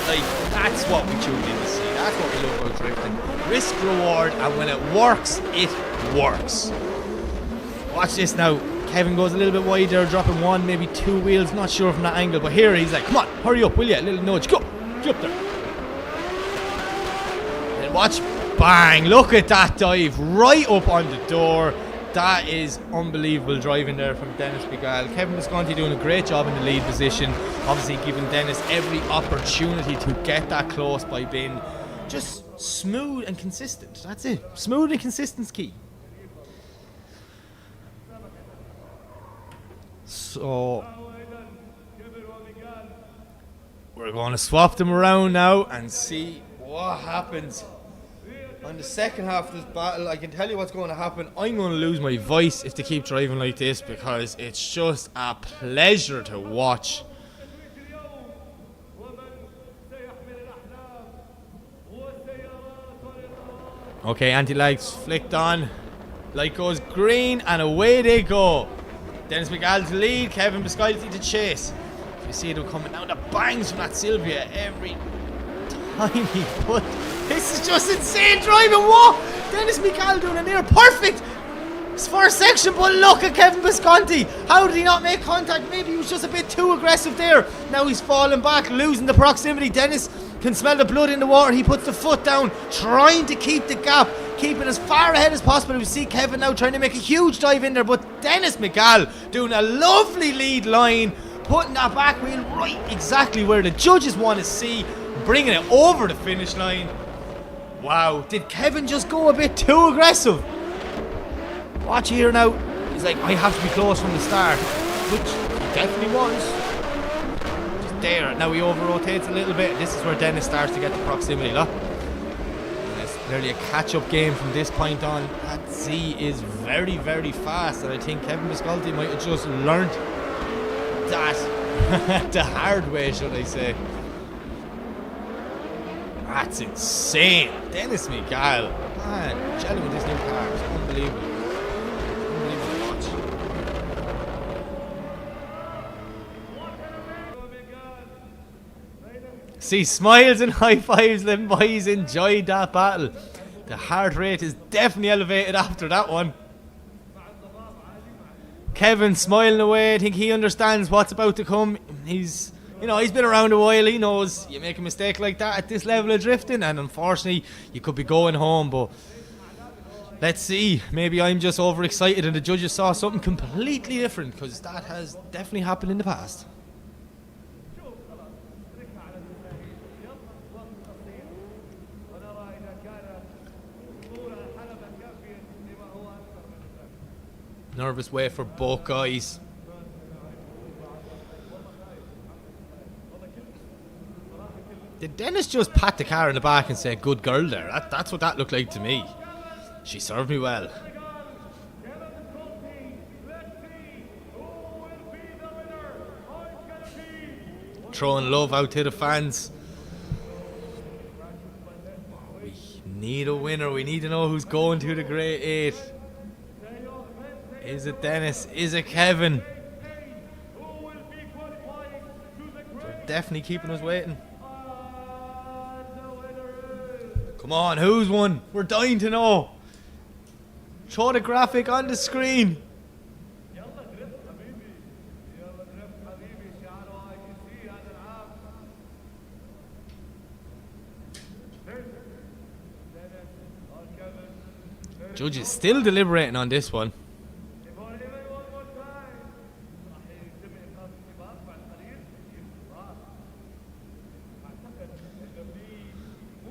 Like, that's what we tuned in to see. That's what we love about drifting. Risk reward, and when it works, it works. Watch this now. Kevin goes a little bit wide there, dropping 1, maybe 2 wheels, not sure from that angle, but here he's like, come on, hurry up, will you? A little nudge, go, get up there. And watch, bang, look at that dive, right up on the door. That is unbelievable driving there from Dennis Miguel. Kevin Visconti doing a great job in the lead position, obviously giving Dennis every opportunity to get that close by being just smooth and consistent. That's it, smooth and consistent's key. So we're going to swap them around now and see what happens on the second half of this battle. I can tell you what's going to happen. I'm going to lose my voice if they keep driving like this, because it's just a pleasure to watch. Okay, anti-lags flicked on, light goes green, and away they go. Dennis Miguel to lead, Kevin Visconti to chase. You see them coming down, the bangs from that Sylvia every time he put. This is just insane driving. What? Dennis Miguel doing a near perfect His first section, but look at Kevin Visconti. How did he not make contact? Maybe he was just a bit too aggressive there. Now he's falling back, losing the proximity. Dennis can smell the blood in the water. He puts the foot down, trying to keep the gap, keeping as far ahead as possible. We see Kevin now trying to make a huge dive in there, but Dennis McGall doing a lovely lead line, putting that back wheel right exactly where the judges want to see, bringing it over the finish line. Wow, did Kevin just go a bit too aggressive? Watch here now. He's like, I have to be close from the start, which he definitely was. Just there. Now he over-rotates a little bit. This is where Dennis starts to get the proximity, look. And it's nearly a catch-up game from this point on. That Z is very, very fast, and I think Kevin Visconti might have just learnt that the hard way, should I say. That's insane. Dennis McGall. Man, jelly with this new car. It's unbelievable. See smiles and high fives, them boys enjoyed that battle. The heart rate is definitely elevated after that one. Kevin smiling away. I think he understands what's about to come. He's been around a while. He knows you make a mistake like that at this level of drifting, and unfortunately you could be going home. But let's see, maybe I'm just overexcited and the judges saw something completely different, because that has definitely happened in the past. Nervous way for both guys. Did Dennis just pat the car in the back and say, good girl there? That's what that looked like to me. She served me well. Throwing love out to the fans. We need a winner. We need to know who's going to the Great 8. Is it Dennis? Is it Kevin? They're definitely keeping us waiting. Come on, who's won? We're dying to know. Show the graphic on the screen. Judges still deliberating on this one.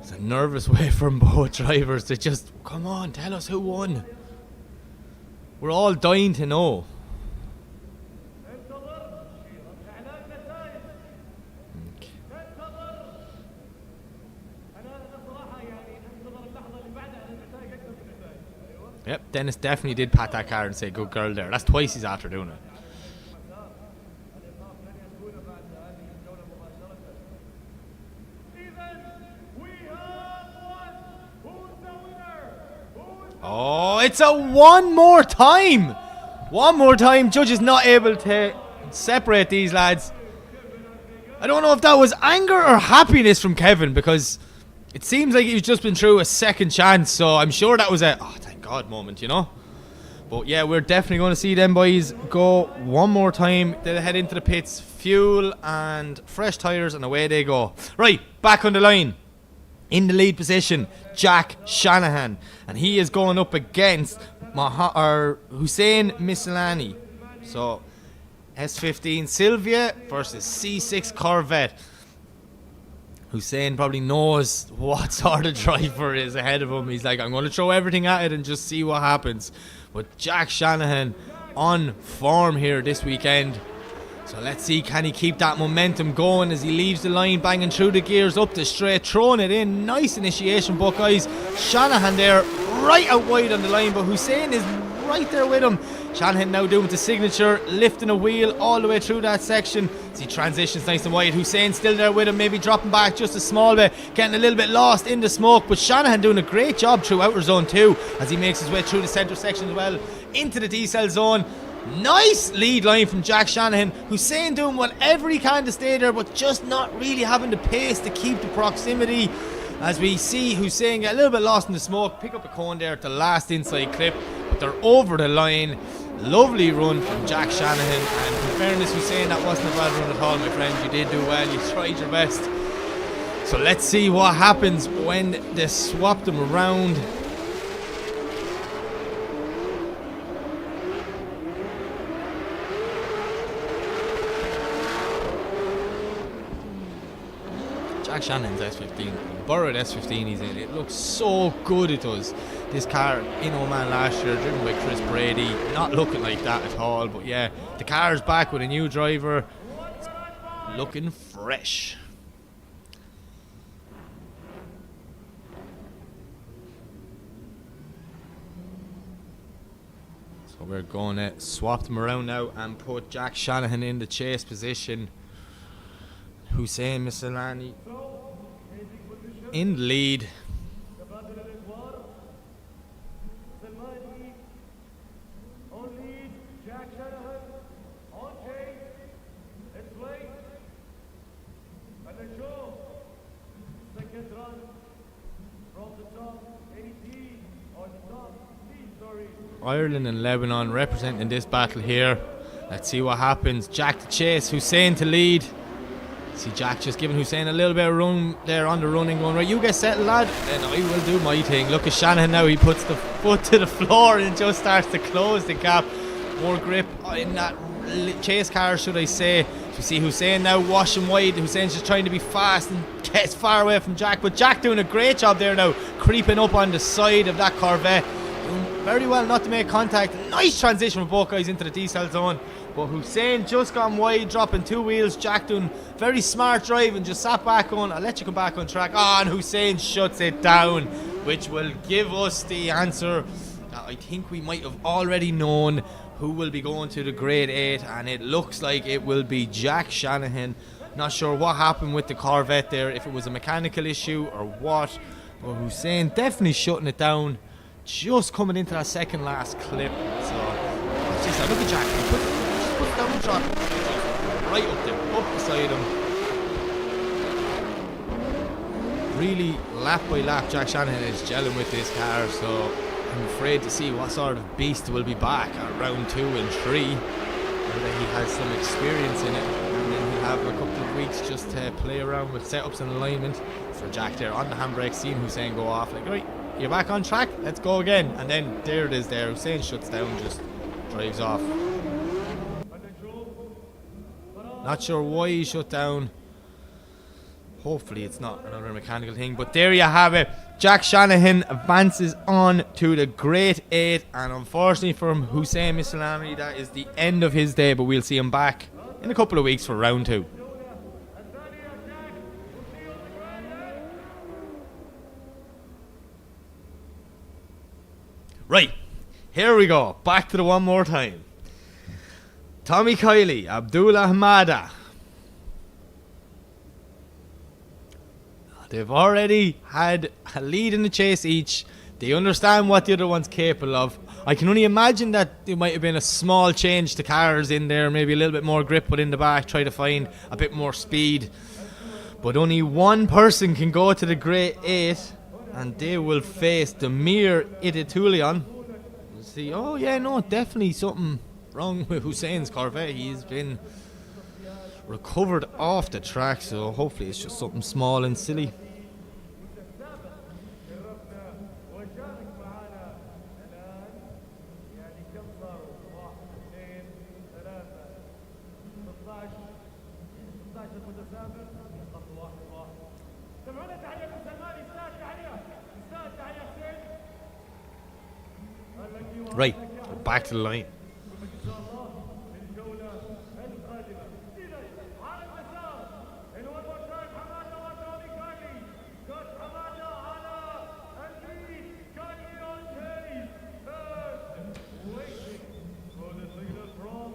It's a nervous way from both drivers to just, come on, tell us who won. We're all dying to know. Okay. Yep, Dennis definitely did pat that car and say good girl there. That's twice he's after doing it. Oh, it's a one more time. One more time. Judges not able to separate these lads. I don't know if that was anger or happiness from Kevin, because it seems like he's just been through a second chance. So I'm sure that was a, oh, thank God moment, you know. But yeah, we're definitely going to see them boys go one more time. They'll head into the pits, fuel and fresh tyres, and away they go. Right, back on the line. In the lead position, Jack Shanahan, and he is going up against Hussein Mislani. So S15 Sylvia versus C6 Corvette. Hussein probably knows what sort of driver is ahead of him. He's like, I'm going to throw everything at it and just see what happens. But Jack Shanahan on form here this weekend. So let's see, can he keep that momentum going as he leaves the line, banging through the gears up the straight, throwing it in. Nice initiation, Buckeyes. Shanahan there, right out wide on the line, but Hussein is right there with him. Shanahan now doing the signature, lifting a wheel all the way through that section as he transitions nice and wide. Hussein still there with him, maybe dropping back just a small bit, getting a little bit lost in the smoke, but Shanahan doing a great job through outer zone 2 as he makes his way through the centre section as well, into the decel zone. Nice lead line from Jack Shanahan. Hussein doing whatever he can to stay there, but just not really having the pace to keep the proximity. As we see Hussein get a little bit lost in the smoke, pick up a cone there at the last inside clip. but they're over the line. Lovely run from Jack Shanahan, and in fairness, Hussein, that wasn't a bad run at all, my friend. You did do well, you tried your best. So let's see what happens when they swap them around. Jack Shannon's S15, borrowed S15 he's in. It looks so good, it does. This car in Oman last year, driven by Chris Brady, not looking like that at all. But yeah, the car's back with a new driver, it's looking fresh. So we're going to swap them around now and put Jack Shanahan in the chase position. Hussein Misalani in the lead. Ireland and Lebanon representing this battle here. Let's see what happens. Jack to chase, Hussein to lead. See Jack just giving Hussein a little bit of room there on the running, going, right, you get settled, lad, then I will do my thing. Look at Shanahan now, he puts the foot to the floor and just starts to close the gap. More grip in that chase car, should I say. You see Hussein now washing wide. Hussein's just trying to be fast and gets far away from Jack, but Jack doing a great job there now, creeping up on the side of that Corvette. Doing very well not to make contact. Nice transition from both guys into the decel zone. But Hussein just gone wide, dropping two wheels. Jack doing very smart driving, just sat back on. I'll let you come back on track. And Hussein shuts it down, which will give us the answer that I think we might have already known, who will be going to the grade 8, and it looks like it will be Jack Shanahan. Not sure what happened with the Corvette there, if it was a mechanical issue or what, but Hussein definitely shutting it down, just coming into that second last clip. So just look at Jack, he put down the drop right up there, up beside him. Really, lap by lap, Jack Shanahan is gelling with this car, so I'm afraid to see what sort of beast will be back at round 2 and 3. Whether he has some experience in it, and then he'll have a couple of weeks just to play around with setups and alignment. So Jack there on the handbrake, seeing Hussein go off, like, right, you're back on track, let's go again. And then there it is there, Hussein shuts down, just drives off. Not sure why he shut down. Hopefully it's not another mechanical thing, but there you have it. Jack Shanahan advances on to the Great 8, and unfortunately for Hussein Misalami, that is the end of his day, but we'll see him back in a couple of weeks for round 2. Right, here we go, back to the one more time. Tommy Kiley, Abdullah Hamada. They've already had a lead in the chase each. They understand what the other one's capable of. I can only imagine that there might have been a small change to cars in there, maybe a little bit more grip put in the back, try to find a bit more speed. But only one person can go to the Great 8, and they will face Demir Iditulian. See, oh yeah, no, definitely something wrong with Hussein's Corvette. He's been recovered off the track, so hopefully it's just something small and silly. Right, back to the line.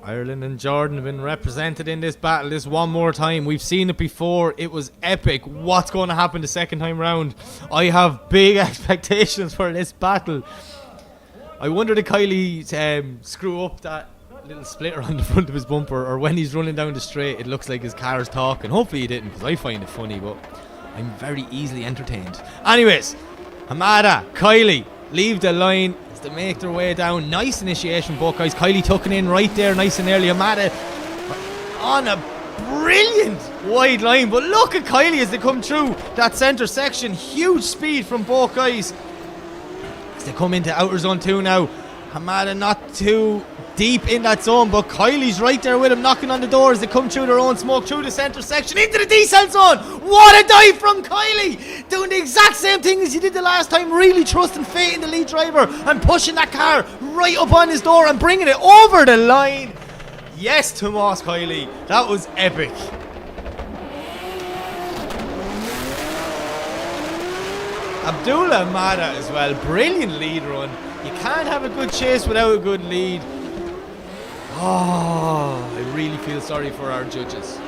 Ireland and Jordan have been represented in this battle this one more time. We've seen it before. It was epic. What's going to happen the second time round? I have big expectations for this battle. I wonder did Kiley screw up that little splitter on the front of his bumper, or when he's running down the straight it looks like his car's talking. Hopefully he didn't, because I find it funny, but I'm very easily entertained. Anyways, Hamada, Kiley leave the line. Is to make their way down. Nice initiation, Buckeyes. Kylie tucking in right there, nice and early. Hamada on a brilliant wide line, but look at Kylie as they come through that centre section. Huge speed from Buckeyes as they come into outer zone 2 now. Hamada not too deep in that zone, but Kylie's right there with him, knocking on the door as they come through their own smoke, through the centre section, into the decel zone. What a dive from Kylie! Doing the exact same thing as he did the last time, really trusting fate in the lead driver and pushing that car right up on his door and bringing it over the line. Yes, Tomas Kylie, that was epic. Abdullah Hamada as well, brilliant lead run. You can't have a good chase without a good lead. Oh, I really feel sorry for our judges.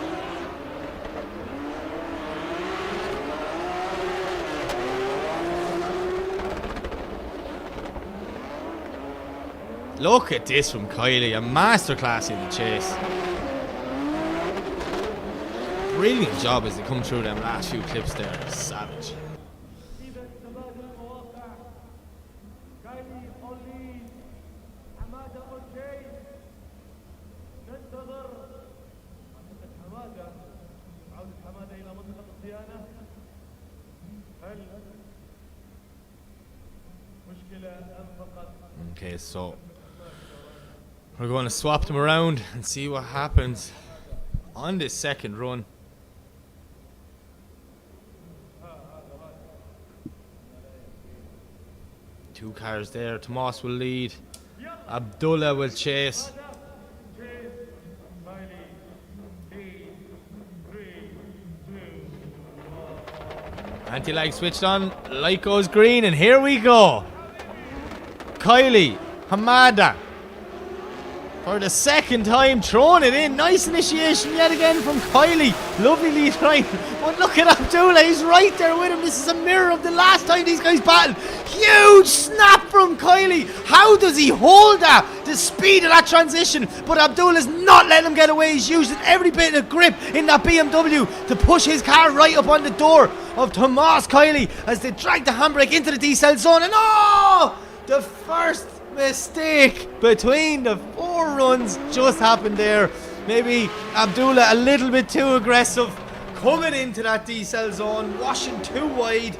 Look at this from Kylie, a masterclass in the chase. Brilliant job as they come through them last few clips there. Savage. Okay, so we're going to swap them around and see what happens on this second run. Two cars there. Tomas will lead. Abdullah will chase. Anti-lag switched on. Light goes green, and here we go. Kylie Hamada for the second time throwing it in. Nice initiation yet again from Kylie. Lovely lead line. But look at Abdullah, he's right there with him. This is a mirror of the last time these guys battled. Huge snap from Kylie. How does he hold that? The speed of that transition. But Abdullah's not letting him get away. He's using every bit of grip in that BMW to push his car right up on the door of Tomas Kylie as they drag the handbrake into the decel zone. And oh! The first mistake between the 4 runs just happened there. Maybe Abdullah a little bit too aggressive, coming into that decel zone, washing too wide.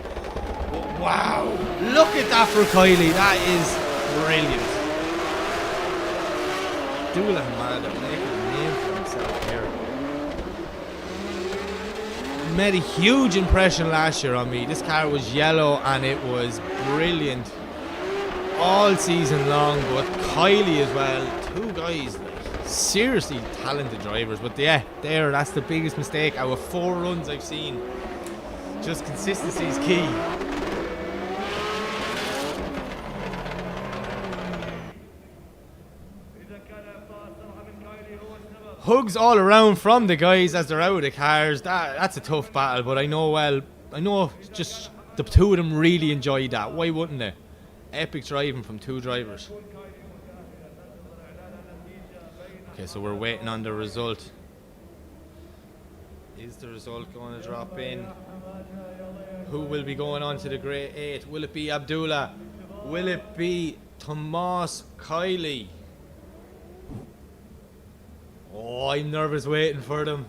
But wow, look at that for Kylie. That is brilliant. Abdullah Hamada making a name for himself here. Made a huge impression last year on me. This car was yellow and it was brilliant all season long, but Kylie as well. Two guys, like, seriously talented drivers. But yeah, that's the biggest mistake out of 4 runs I've seen. Just consistency is key. Hugs all around from the guys as they're out of the cars. That's a tough battle, but I know just the two of them really enjoyed that. Why wouldn't they? Epic driving from 2 drivers. Okay, so we're waiting on the result. Is the result going to drop in? Who will be going on to the Grade 8? Will it be Abdullah? Will it be Tomas Kylie? Oh, I'm nervous waiting for them.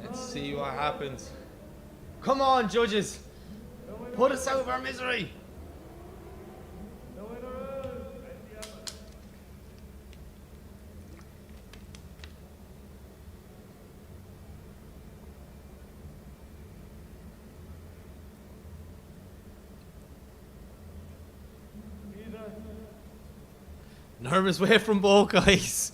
Let's see what happens. Come on, judges. Put us out of our misery. Nervous way from both guys.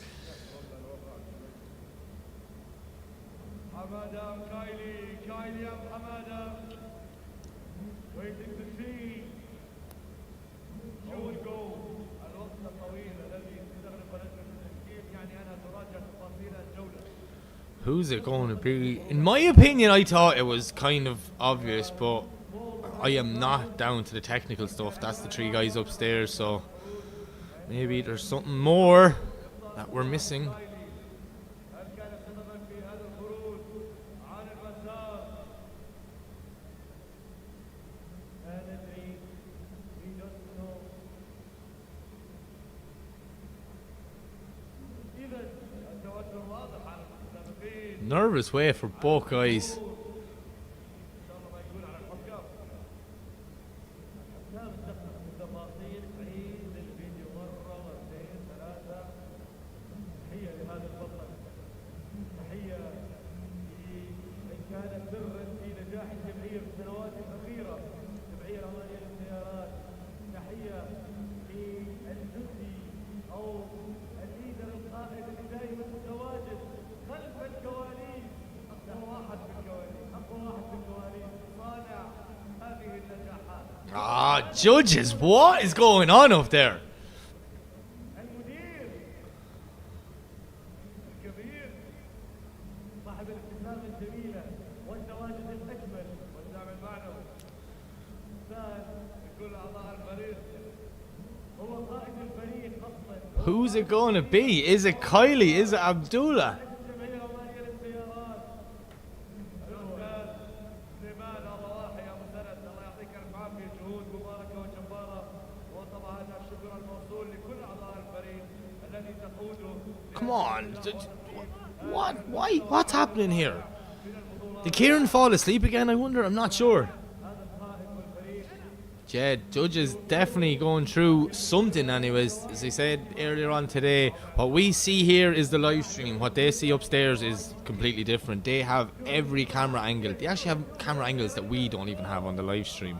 Who's it going to be? In my opinion, I thought it was kind of obvious, but I am not down to the technical stuff. That's the 3 guys upstairs, so maybe there's something more that we're missing. Nervous way for both guys. Ah, judges, what is going on up there? Who's it going to be? Is it Kylie? Is it Abdullah? Come on. What? Why? What's happening here? Did Kieran fall asleep again? I wonder. I'm not sure. Jed, judges definitely going through something anyways. As I said earlier on today, what we see here is the live stream. What they see upstairs is completely different. They have every camera angle. They actually have camera angles that we don't even have on the live stream.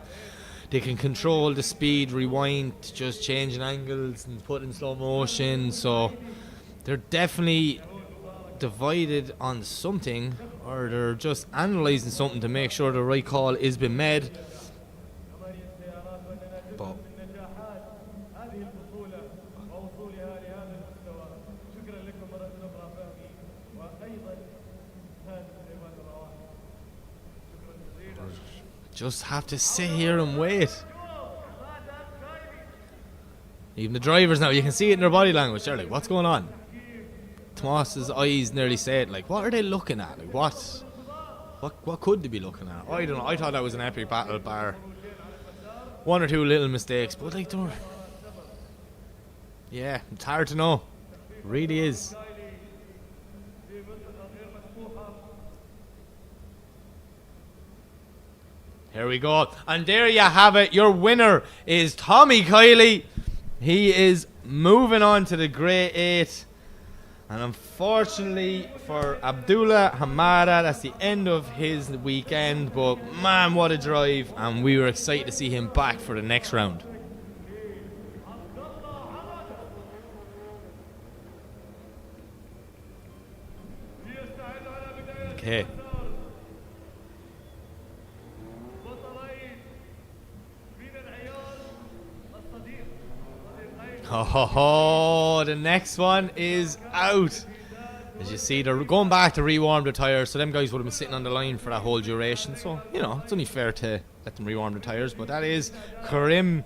They can control the speed, rewind, just changing angles and put in slow motion. So they're definitely divided on something, or they're just analysing something to make sure the right call is being made. But just have to sit here and wait. Even the drivers now, you can see it in their body language. They're like, what's going on? Tomas's eyes nearly said, like, what are they looking at? Like, what could they be looking at? I don't know. I thought that was an epic battle, bar one or two little mistakes, but like, yeah, it's hard to know. It really is. Here we go. And there you have it. Your winner is Tommy Kiley. He is moving on to the grade 8. And unfortunately for Abdullah Hamada, that's the end of his weekend. But man, what a drive. And we were excited to see him back for the next round. Okay. Oh, the next one is out. As you see, they're going back to rewarm the tyres, so them guys would have been sitting on the line for that whole duration. So, you know, it's only fair to let them rewarm the tyres. But that is Karim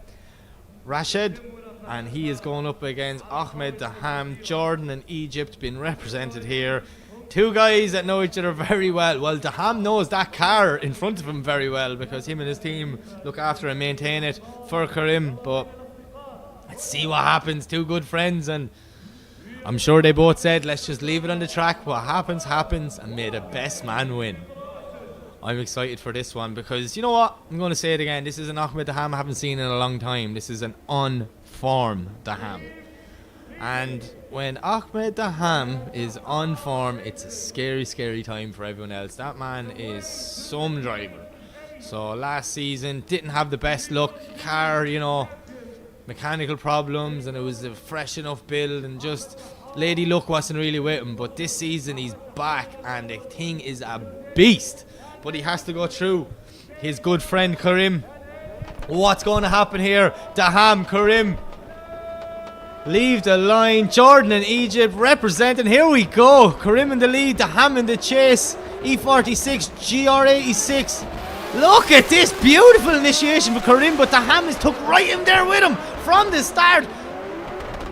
Rashid, and he is going up against Ahmed Daham. Jordan and Egypt being represented here. Two guys that know each other very well. Well, Daham knows that car in front of him very well because him and his team look after and maintain it for Karim. But let's see what happens. Two good friends, and I'm sure they both said, let's just leave it on the track. What happens, happens, and may the best man win. I'm excited for this one because, you know what? I'm going to say it again. This is an Ahmed Daham I haven't seen in a long time. This is an on-form Daham. And when Ahmed Daham is on form, it's a scary, scary time for everyone else. That man is some driver. So last season, didn't have the best luck. Car, you know, mechanical problems, and it was a fresh enough build, and just Lady Luck wasn't really with him. But this season he's back, and the thing is a beast. But he has to go through his good friend Karim. What's going to happen here? Daham, Karim leave the line. Jordan and Egypt representing. Here we go. Karim in the lead, Daham in the chase. E46, GR86. Look at this beautiful initiation for Karim, but Daham is took right in there with him from the start,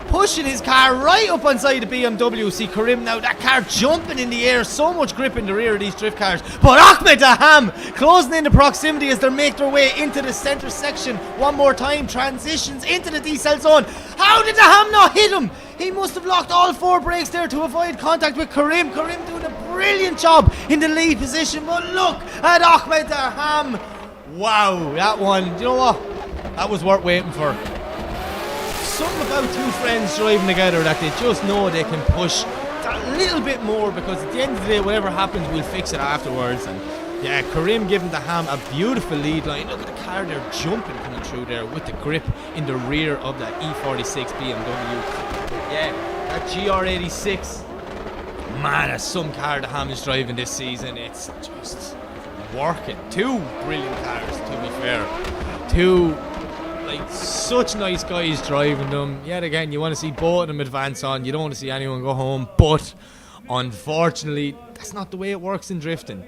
pushing his car right up inside the BMW. See Karim now, that car jumping in the air, so much grip in the rear of these drift cars. But Ahmed Daham closing in the proximity as they make their way into the centre section. One more time, transitions into the decel zone. How did Daham not hit him? He must have locked all four brakes there to avoid contact with Karim. Karim doing a brilliant job in the lead position. But look at Ahmed Daham. Wow, that one, you know what? That was worth waiting for. Something about two friends driving together that they just know they can push that little bit more, because at the end of the day, whatever happens, we'll fix it afterwards. And yeah, Karim giving Daham a beautiful lead line. Look at the car there jumping coming through there with the grip in the rear of that E46 BMW. Yeah, that GR86. Man, that's some car Daham is driving this season. It's just working. Two brilliant cars, to be fair. Two, like, such nice guys driving them. Yet again, you want to see both of them advance on. You don't want to see anyone go home. But unfortunately, that's not the way it works in drifting.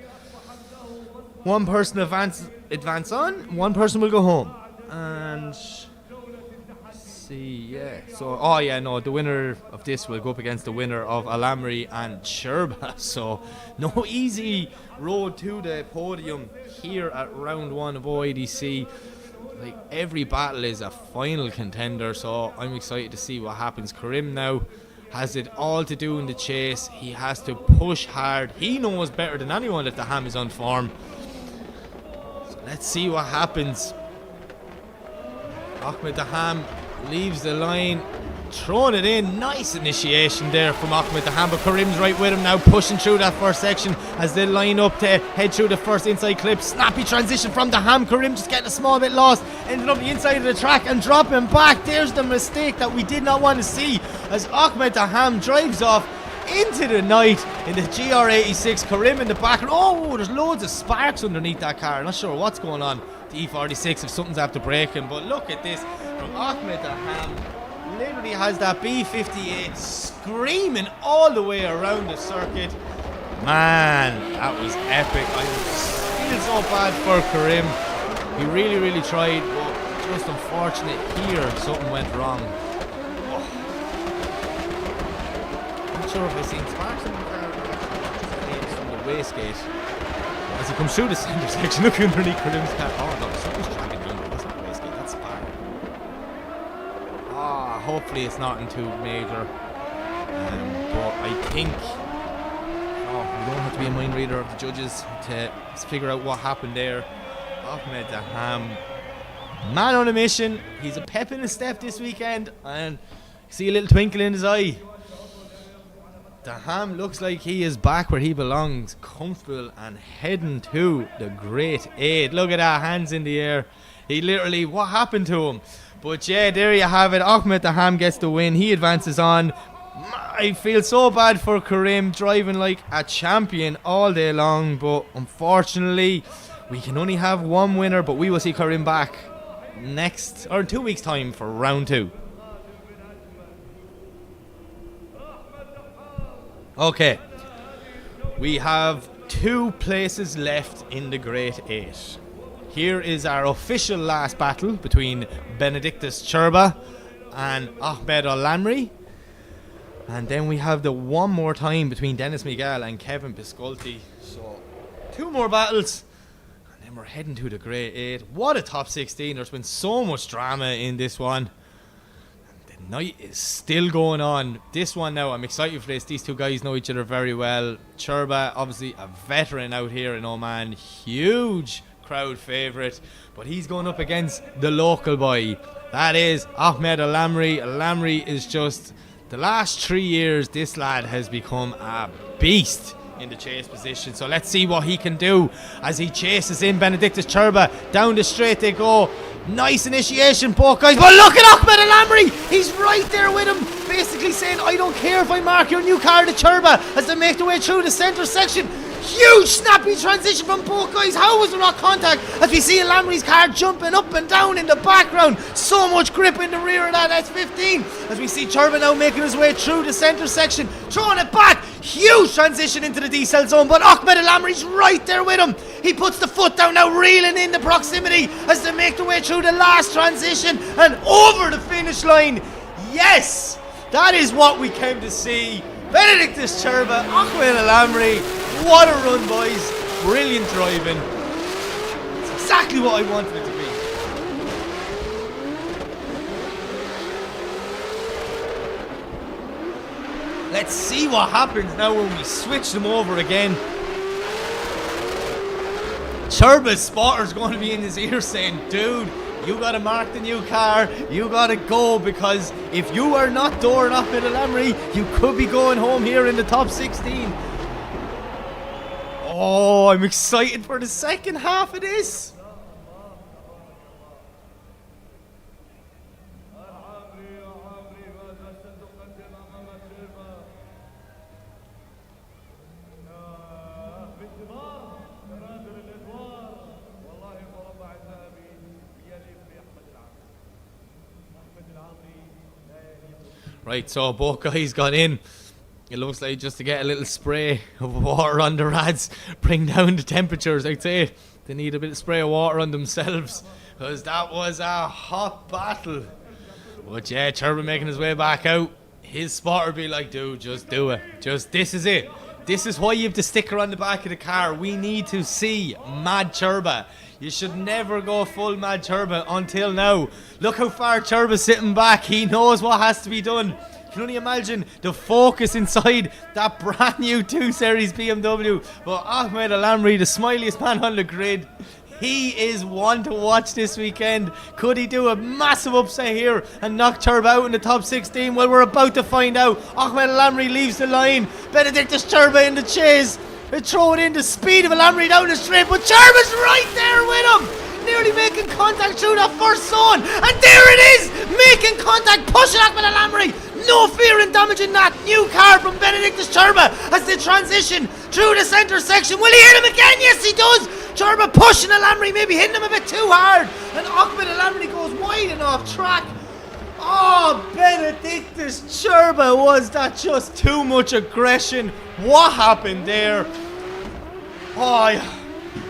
One person advance on, one person will go home. And see, yeah. So, oh yeah, no, the winner of this will go up against the winner of Alamri and Sherba. So, no easy road to the podium here at round one of OADC. Like, every battle is a final contender, so I'm excited to see what happens. Karim now has it all to do in the chase. He has to push hard. He knows better than anyone that Daham is on form. So let's see what happens. Ahmed Daham leaves the line, throwing it in. Nice initiation there from Ahmed Daham, but Karim's right with him now, pushing through that first section as they line up to head through the first inside clip. Snappy transition from Daham. Karim just getting a small bit lost, ended up the inside of the track and dropping back. There's the mistake that we did not want to see as Ahmed Daham drives off into the night in the GR86. Karim in the back. Oh, there's loads of sparks underneath that car. Not sure what's going on. The E46, if something's after breaking, but look at this from Ahmed Daham. Literally has that B58 screaming all the way around the circuit. Man, that was epic. I feel so bad for Karim. He really tried, but just unfortunate here something went wrong. Oh. Not sure if I've seen sparks in the car. Just from the wastegate. As he comes through the centre section, look underneath Karim's car. Oh no, something's dragging down there. That's not wastegate, that's spark. Hopefully it's nothing too major. But I think we don't have to be a mind reader of the judges to figure out what happened there. Ahmed Daham, man on a mission. He's a pep in his step this weekend, and see a little twinkle in his eye. Daham looks like he is back where he belongs, comfortable and heading to the Great 8. Look at that, hands in the air. He literally, what happened to him? But yeah, there you have it. Ahmed Daham gets the win. He advances on. I feel so bad for Karim, driving like a champion all day long. But unfortunately, we can only have one winner. But we will see Karim back next, or in 2 weeks' time, for round 2. Okay. We have 2 places left in the Great 8. Here is our official last battle between Benedictus Cherba and Ahmed Al-Lamri. And then we have the one more time between Dennis Miguel and Kevin Piscolti. So 2 more battles, and then we're heading to the Great 8. What a top 16. There's been so much drama in this one. And the night is still going on. This one now, I'm excited for this. These 2 guys know each other very well. Cherba, obviously a veteran out here in Oman. Huge crowd favourite, but he's going up against the local boy. That is Ahmed Al-Lamri. Al-Lamri is just, the last 3 years, this lad has become a beast in the chase position. So let's see what he can do as he chases in Benedictus Cherba. Down the straight they go. Nice initiation, both guys. But look at Ahmed Al-Lamri. He's right there with him, basically saying, I don't care if I mark your new car to Cherba, as they make their way through the centre section. Huge snappy transition from both guys. How was there not contact as we see Lamri's car jumping up and down in the background? So much grip in the rear of that S15 as we see Cherba now making his way through the centre section, throwing it back. Huge transition into the decel zone, but Ahmed Al-Lamri's right there with him. He puts the foot down now, reeling in the proximity as they make their way through the last transition and over the finish line. Yes, that is what we came to see. Benedictus Cherba, Ahmed Al-Lamri. What a run, boys. Brilliant driving. It's exactly what I wanted it to be. Let's see what happens now when we switch them over again. Churba's spotter's going to be in his ear saying, dude, you gotta mark the new car, you gotta go, because if you are not dooring off Ahmed Al-Amri, you could be going home here in the top 16. Oh, I'm excited for the second half of this. Right, so both guys got in. It looks like just to get a little spray of water on the rads, bring down the temperatures. I'd say they need a bit of spray of water on themselves, because that was a hot battle. But yeah, Churba making his way back out. His spotter be like, dude, just do it. Just, this is it. This is why you have the sticker on the back of the car. We need to see Mad Churba. You should never go full Mad Churba until now. Look how far Churba's sitting back. He knows what has to be done. You can only imagine the focus inside that brand new 2 Series BMW. But Ahmed Al-Amri, the smiliest man on the grid, he is one to watch this weekend. Could he do a massive upset here and knock Churba out in the top 16? Well, we're about to find out. Ahmed Al-Amri leaves the line. Benedictus Churba in the chase. They throw it in, the speed of Al-Amri down the straight, but Churba's right there with him, nearly making contact through that first zone, and there it is, making contact, pushing Ahmed Al-Amri. No fear in damaging that new car from Benedictus Churba as they transition through the centre section. Will he hit him again? Yes, he does. Churba pushing Al-Amri, maybe hitting him a bit too hard, and Ahmed Al-Amri goes wide and off track. Oh, Benedictus Churba, was that just too much aggression? What happened there? Oh,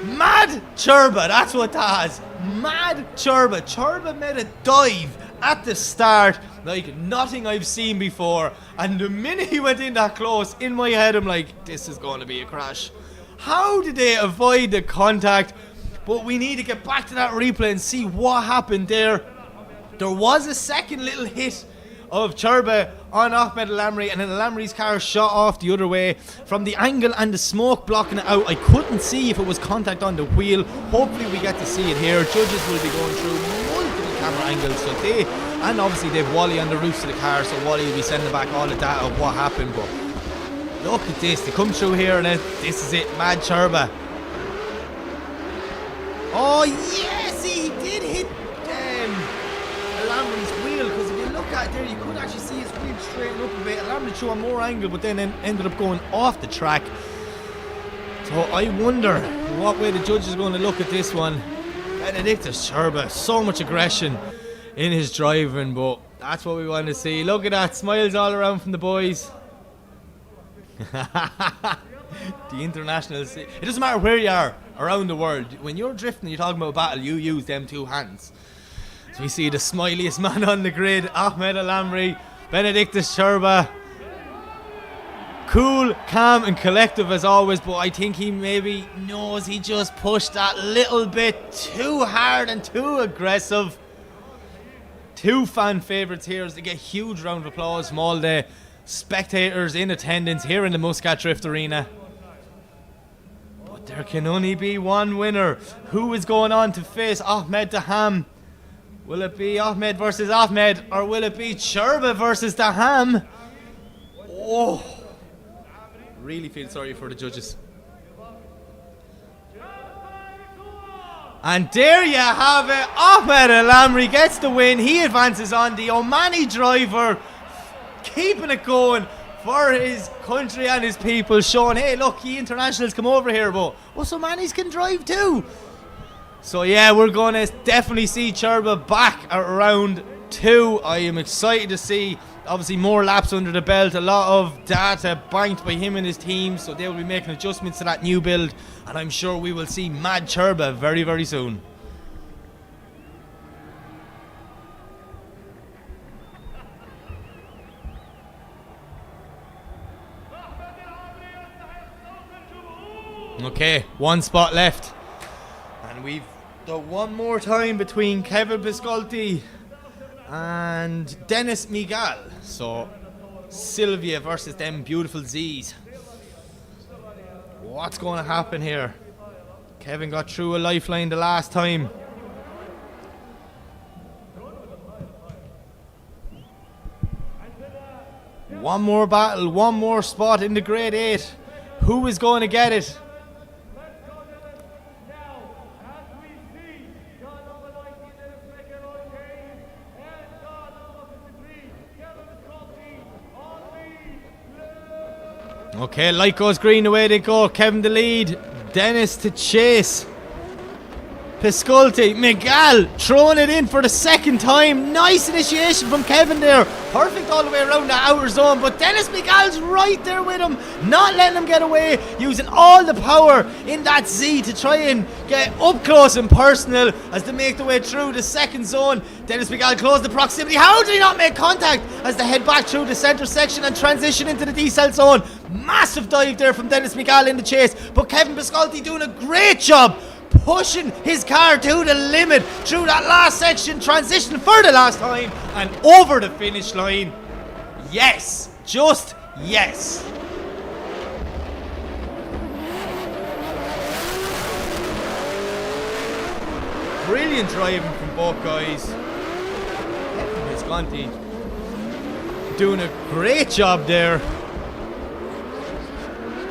Mad Churba, that's what that is. Mad Churba. Churba made a dive at the start like nothing I've seen before, and the minute he went in that close, in my head I'm like, this is going to be a crash. How did they avoid the contact? But we need to get back to that replay and see what happened there. There was a second little hit of Churba on Ahmed Al-Amri, and then Al-Amri's car shot off the other way. From the angle and the smoke blocking it out, I couldn't see if it was contact on the wheel. Hopefully we get to see it here. Judges will be going through multiple camera angles, so and obviously they've Wally on the roofs of the car, so Wally will be sending back all the data of what happened. But look at this, they come through here and then this is it, Mad Churba. Oh yes, he did hit Al-Amri's wheel, because if you look at it there, you could actually see his wheel straighten up a bit. Al-Amri threw a more angle, but then ended up going off the track. So I wonder what way the judge is going to look at this one. Benedictus Churba, so much aggression in his driving, but that's what we want to see. Look at that, smiles all around from the boys. The international, it doesn't matter where you are around the world. When you're drifting, you're talking about a battle, you use them 2 hands. So we see the smiliest man on the grid, Ahmed Al-Amri, Benedictus Churba. Cool, calm and collective as always, but I think he maybe knows he just pushed that little bit too hard and too aggressive. 2 fan favourites here as they get a huge round of applause from all the spectators in attendance here in the Muscat Drift Arena. But there can only be one winner. Who is going on to face Ahmed Daham? Will it be Ahmed versus Ahmed, or will it be Churba versus Daham? Oh, really feel sorry for the judges. And there you have it. Ahmed Al-Amri gets the win. He advances on. The Omani driver keeping it going for his country and his people, showing, hey, look, ye internationals come over here, but us Omanis can drive too. So yeah, we're going to definitely see Churba back at round 2. I am excited to see, obviously, more laps under the belt. A lot of data banked by him and his team, so they will be making adjustments to that new build, and I'm sure we will see Mad Churba very, very soon. Okay, 1 spot left, and we've done one more time between Kevin Biscolti and Dennis Miguel. So Sylvia versus them beautiful Z's. What's going to happen here? Kevin got through a lifeline the last time. One more battle, one more spot in the grade 8. Who is going to get it? Okay, light goes green, away they go. Kevin the lead, Dennis to chase. Pisculti, Miguel throwing it in for the second time. Nice initiation from Kevin there. Perfect all the way around the outer zone, but Dennis Miguel's right there with him, not letting him get away, using all the power in that Z to try and get up close and personal as they make their way through the second zone. Dennis Miguel closed the proximity. How did he not make contact as they head back through the centre section and transition into the decel zone? Massive dive there from Dennis Miguel in the chase, but Kevin Pisculti doing a great job pushing his car to the limit through that last section, transition for the last time and over the finish line. Yes, just yes. Brilliant driving from both guys. Visconti doing a great job there.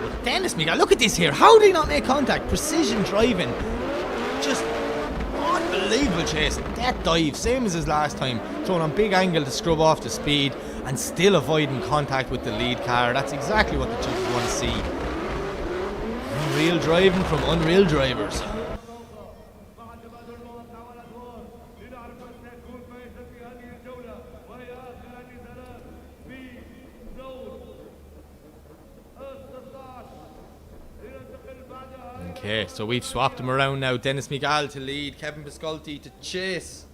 But Dennis Miguel, look at this here. How did he not make contact? Precision driving. Just unbelievable chase. That dive, same as his last time. Throwing on big angle to scrub off the speed and still avoiding contact with the lead car. That's exactly what the judges want to see. Unreal driving from unreal drivers. Okay, so we've swapped them around now. Dennis Miguel to lead, Kevin Pisculti to chase.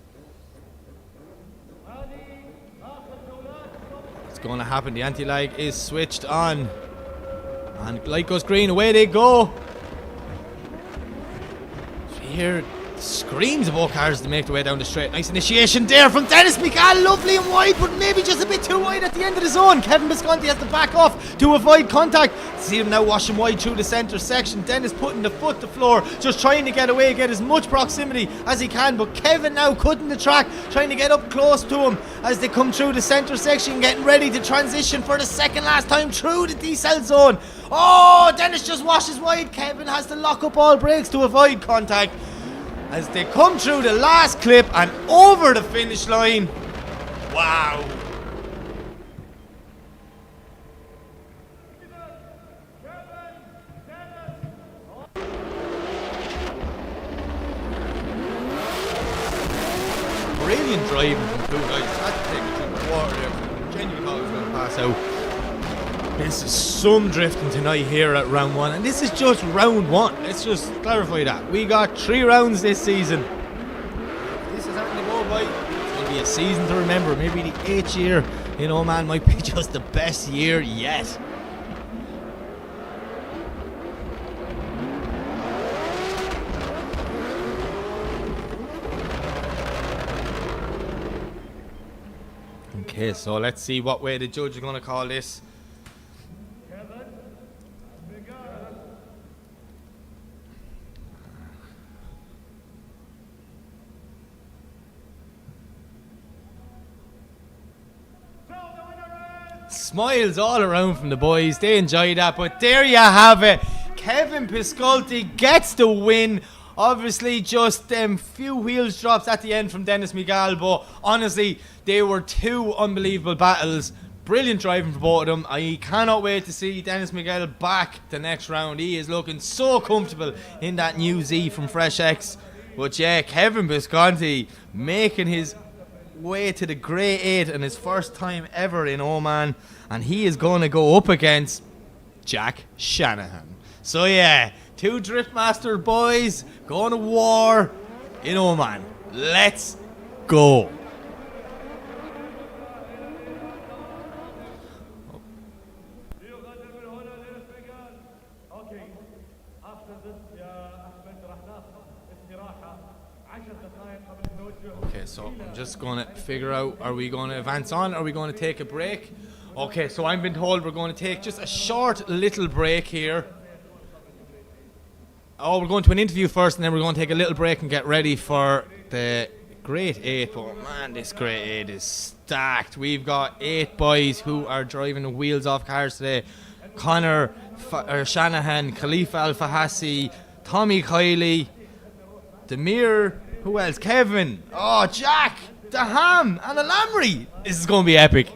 What's going to happen? The anti-lag is switched on. And light goes green, away they go. So here, screams of all cars to make their way down the straight. Nice initiation there from Dennis Miguel, lovely and wide, but maybe just a bit too wide at the end of the zone. Kevin Visconti has to back off to avoid contact. See him now washing wide through the centre section. Dennis putting the foot to floor, just trying to get away, get as much proximity as he can, but Kevin now cutting the track, trying to get up close to him as they come through the centre section, getting ready to transition for the second last time through the decel zone. Oh, Dennis just washes wide. Kevin has to lock up all brakes to avoid contact as they come through the last clip and over the finish line. Wow. Brilliant driving from two guys. Had to take it through the water there. Genuinely thought it was going to pass out. This is some drifting tonight here at round 1, and this is just round 1. Let's just clarify that. We got 3 rounds this season. This is happening to go by. It's going to be a season to remember. Maybe the 8th year in Oman might be just the best year yet. Okay, so let's see what way the judge is going to call this. Smiles all around from the boys. They enjoy that. But there you have it. Kevin Pisculti gets the win. Obviously, just few wheels drops at the end from Dennis Miguel. But honestly, they were 2 unbelievable battles. Brilliant driving for both of them. I cannot wait to see Dennis Miguel back the next round. He is looking so comfortable in that new Z from Fresh X. But yeah, Kevin Pisculti making his way to the grade 8 and his first time ever in Oman, and he is going to go up against Jack Shanahan. So yeah, 2 Driftmaster boys going to war in Oman. Let's go. Okay, so I'm just going to figure out, are we going to advance on? Are we going to take a break? Okay, so I'm been told we're going to take just a short little break here. Oh, we're going to an interview first, and then we're going to take a little break and get ready for the Great 8. Oh man, this Great 8 is stacked. We've got 8 boys who are driving the wheels off cars today. Connor Shanahan, Khalifa Al-Fahassi, Tommy Kiley, Demir, who else? Kevin, Jack, Daham, and Alamri. This is going to be epic.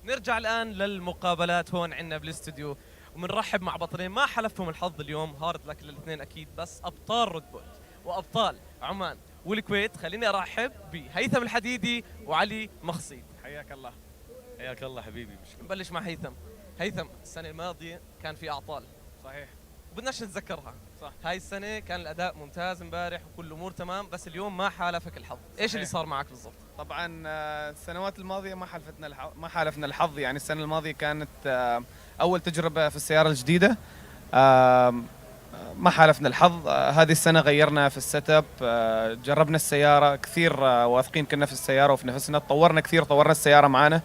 نرجع الآن للمقابلات هون عندنا بالاستوديو، وبنرحب مع بطلين ما حلفهم الحظ اليوم، هارد لك للاثنين أكيد، بس أبطال رود بول وأبطال عمان والكويت. خليني أرحب بهيثم الحديدي وعلي مخصي. حياك الله. حياك الله حبيبي. نبلش مع هيثم. هيثم، السنة الماضية كان في أعطال صحيح، وبدناش نتذكرها. صح. هاي السنة كان الأداء ممتاز امبارح وكل الأمور تمام، بس اليوم ما حالفك الحظ. إيش اللي صار معك بالضبط؟ طبعا السنوات الماضيه ما حالفنا الحظ. يعني السنه الماضيه كانت اول تجربه في السياره الجديده، ما حالفنا الحظ. هذه السنه غيرنا في السيت اب، جربنا السياره كثير، واثقين كنا في السياره وفي نفسنا، تطورنا كثير، طورنا السياره معنا.